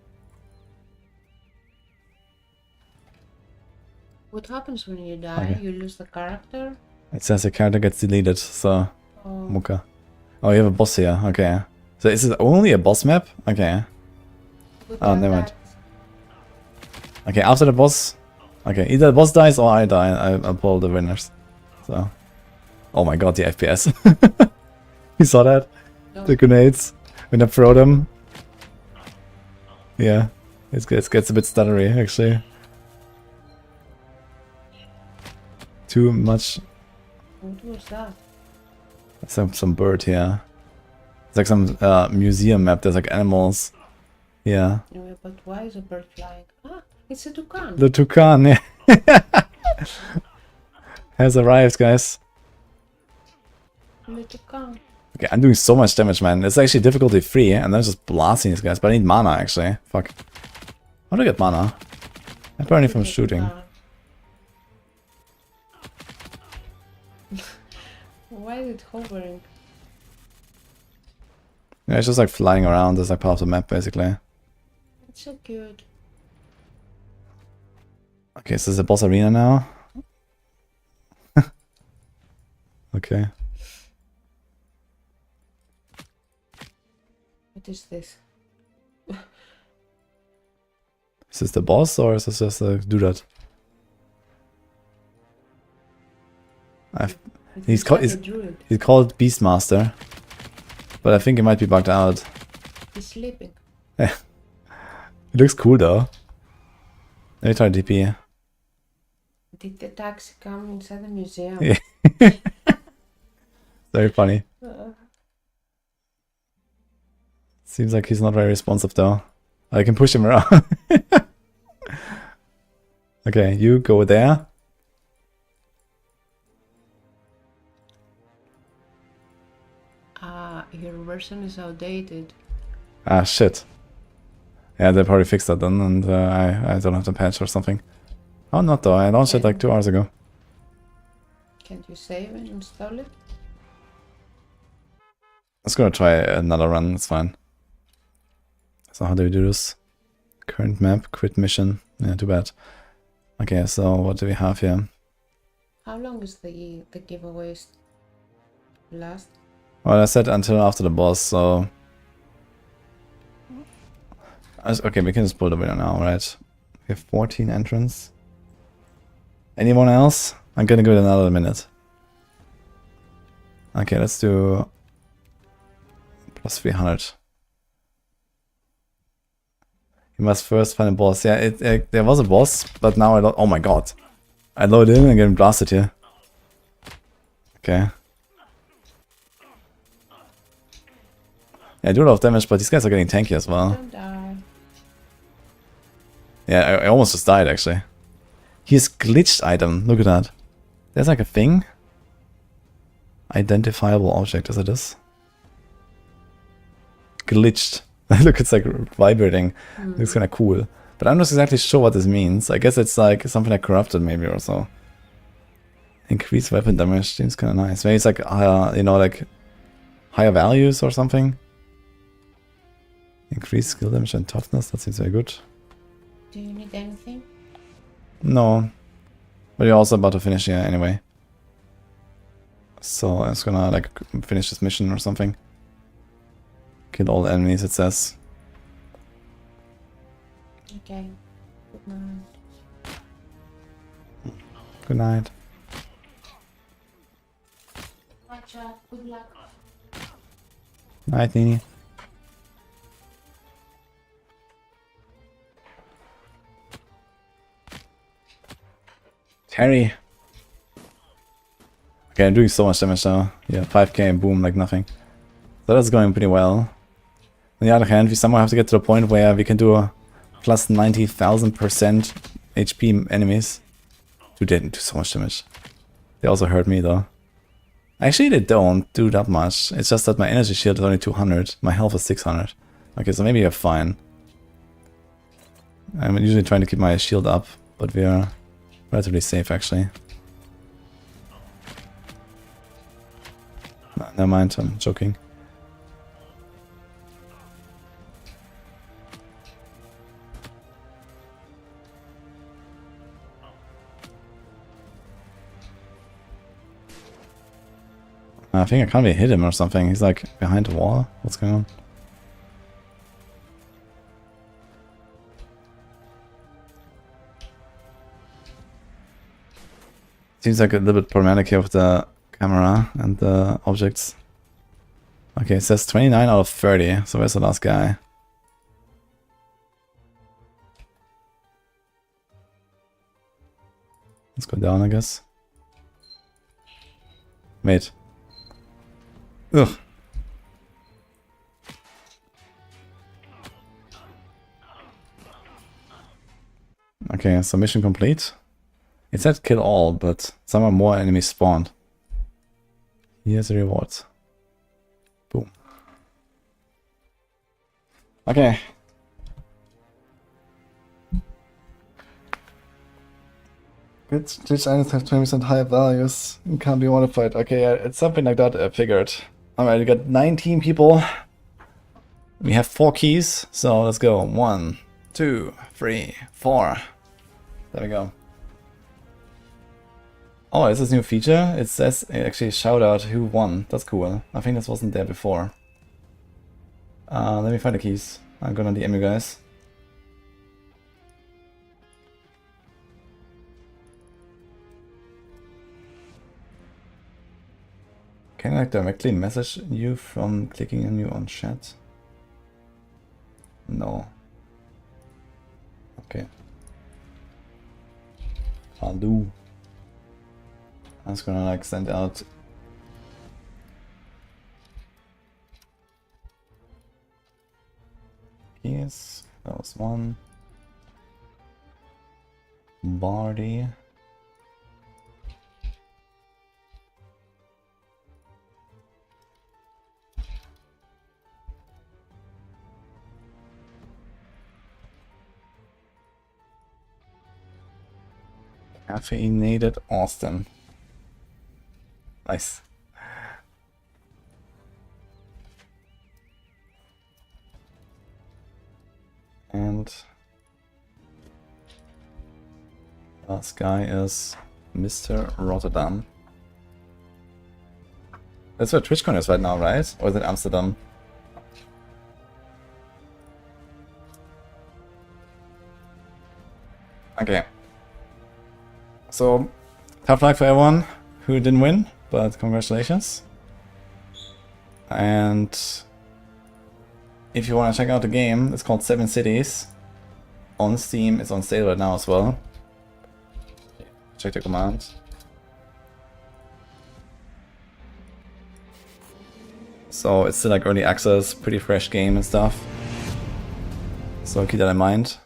What happens when you die? Okay. You lose the character? It says the character gets deleted, so Oh, Muka. Oh, you have a boss here. Okay. So is it only a boss map? Okay. good Oh, luck, never mind. guys. Okay, after the boss. Okay, either the boss dies or I die. I'll pull the winners. So. Oh my god, the FPS. You saw that? No. The grenades. When I throw them. Yeah. It gets a bit stuttery, actually. Too much. What was that? Some bird here. It's like some museum map. There's like animals. Yeah. Anyway, but why is a bird flying? Ah, it's a toucan. The toucan, yeah. Has arrived, guys. The toucan. Okay, I'm doing so much damage, man. It's actually difficulty 3, and I'm just blasting these guys. But I need mana, actually. Fuck. How do I get mana? Apparently from shooting. Why is it hovering? Yeah, it's just like flying around as like part of the map basically. It's so cute. Okay, so this is the boss arena now. Okay. What is this? Is this the boss or is this just a dude? He's called Beastmaster, but I think he might be bugged out. He's sleeping. Yeah. It looks cool though. Let me try DP. Did the taxi come inside the museum? Yeah. Very funny. Seems like he's not very responsive though. I can push him around. Okay, you go there. Your version is outdated. Ah, shit. Yeah, they probably fixed that then, and I don't have to patch or something. Oh, not though. I launched it like 2 hours ago. Can't you save and install it? Let's go try another run. It's fine. So how do we do this? Current map, quit mission. Yeah, too bad. Okay, so what do we have here? How long is the giveaways last? Well, I said until after the boss, so... Okay, we can just pull the winner now, right? We have 14 entrants. Anyone else? I'm gonna give it another minute. Okay, let's do... plus 300. You must first find a boss. Yeah, there was a boss, but now I don't... Oh my god. I load in and get blasted here. Okay. Yeah, I do a lot of damage, but these guys are getting tanky as well. Don't die. Yeah, I almost just died, actually. He's glitched item. Look at that. There's like a thing. Identifiable object, is it this? Glitched. Look, it's like vibrating. Looks kind of cool. But I'm not exactly sure what this means. I guess it's like something like corrupted maybe or so. Increased weapon damage seems kind of nice. Maybe it's like higher, you know, like higher values or something. Increased skill damage and toughness. That seems very good. Do you need anything? No. But you're also about to finish here anyway. So I'm just gonna like finish this mission or something. Kill all the enemies, it says. Okay. Good night. Good night. Matcha, good luck. Night, Nini. Terry. Okay, I'm doing so much damage now. Yeah, 5k and boom, like nothing. So that's going pretty well. On the other hand, we somehow have to get to the point where we can do a plus 90,000% HP enemies. Dude, they didn't do so much damage. They also hurt me though. Actually, they don't do that much. It's just that my energy shield is only 200. My health is 600. Okay, so maybe you're fine. I'm usually trying to keep my shield up, but we are relatively safe actually. No, never mind, I'm joking. I think I can't really hit him or something. He's like behind the wall. What's going on? Seems like a little bit problematic here with the camera and the objects. Okay, it says 29 out of 30. So where's the last guy? Let's go down, I guess. Wait. Ugh. Okay, so mission complete. It said kill all, but somehow more enemies spawned. Here's the rewards. Boom. Okay. Good glitch items have 20% higher values and can't be modified. Okay, yeah, it's something like that, I figured. Alright, we got 19 people. We have 4 keys, so let's go. 1, 2, 3, 4. There we go. Oh, is this a new feature? It says actually shout out who won. That's cool. I think this wasn't there before. Let me find the keys. I'm gonna DM you guys. Can I like directly message you from clicking on you on chat? No. Okay. I'll do. I was gonna like send out. Yes, that was one. Bardy. Caffeinated Austin. Nice. And last guy is Mr. Rotterdam. That's where TwitchCon is right now, right? Or is it Amsterdam? Okay. So, tough luck for everyone who didn't win, but congratulations. And if you want to check out the game, it's called 7 Cities. On Steam, it's on sale right now as well. Check the command. So it's still like early access, pretty fresh game and stuff. So keep that in mind.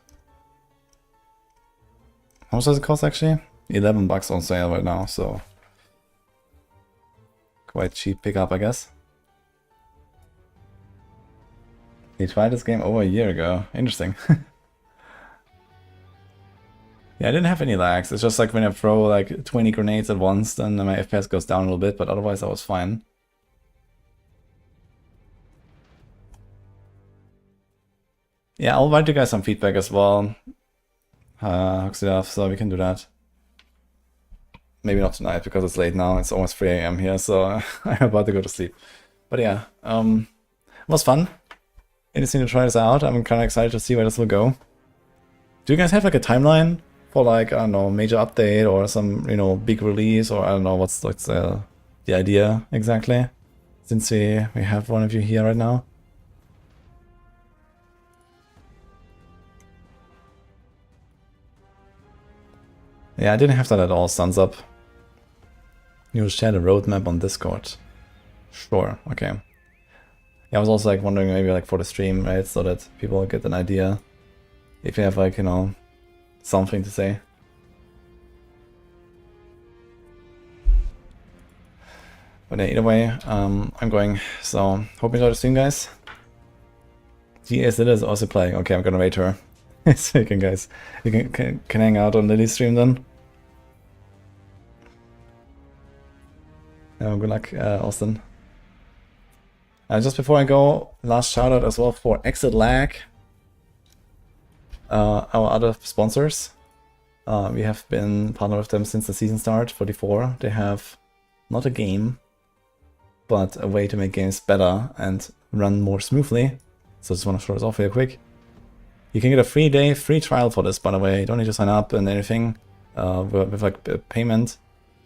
How much does it cost actually? $11 on sale right now, so quite cheap pickup, I guess. He tried this game over a year ago. Interesting. Yeah, I didn't have any lags. It's just like when I throw like 20 grenades at once, then my FPS goes down a little bit, but otherwise I was fine. Yeah, I'll write you guys some feedback as well. So we can do that. Maybe not tonight because it's late now. It's almost 3 AM here, so I'm about to go to sleep. But yeah, it was fun. Interesting to try this out. I'm kind of excited to see where this will go. Do you guys have like a timeline for like, I don't know, major update or some, you know, big release, or I don't know what's the idea exactly? Since we have one of you here right now. Yeah, I didn't have that at all, Suns Up. You'll share the roadmap on Discord. Sure, okay. Yeah, I was also like wondering maybe like for the stream, right? So that people get an idea. If you have like, you know, something to say. But yeah, either way, I'm going. So hope you enjoyed the stream, guys. GS it is also playing. Okay, I'm gonna rate her. So you can guys, you can hang out on Lily's stream then. Good luck, Austin. Just before I go, last shout out as well for Exit Lag, our other sponsors. We have been partnered with them since the season start, 44. They have not a game, but a way to make games better and run more smoothly. So just want to show this off real quick. You can get a 3-day free trial for this, by the way. You don't need to sign up and anything with like payment.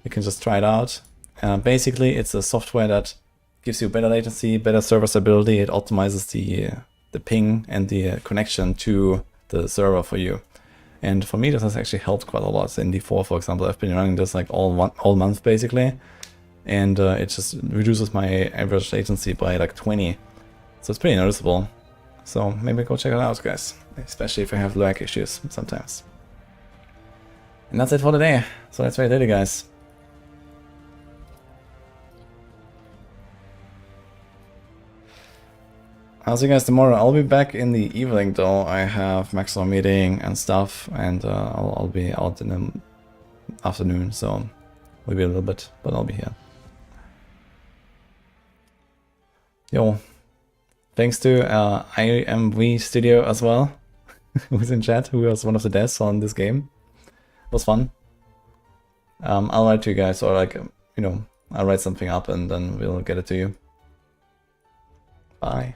You can just try it out. Basically, it's a software that gives you better latency, better server stability. It optimizes the ping and the connection to the server for you. And for me, this has actually helped quite a lot. In D4, for example, I've been running this like all month basically, and it just reduces my average latency by like 20. So it's pretty noticeable. So maybe go check it out, guys. Especially if you have lag issues sometimes. And that's it for today. So that's very later, guys. I'll see you guys tomorrow. I'll be back in the evening though. I have maximum meeting and stuff, and I'll be out in the afternoon, so maybe a little bit, but I'll be here. Yo, thanks to IMV Studio as well, who's in chat, who was one of the devs on this game. It was fun. I'll write to you guys, or like, you know, I'll write something up and then we'll get it to you. Bye.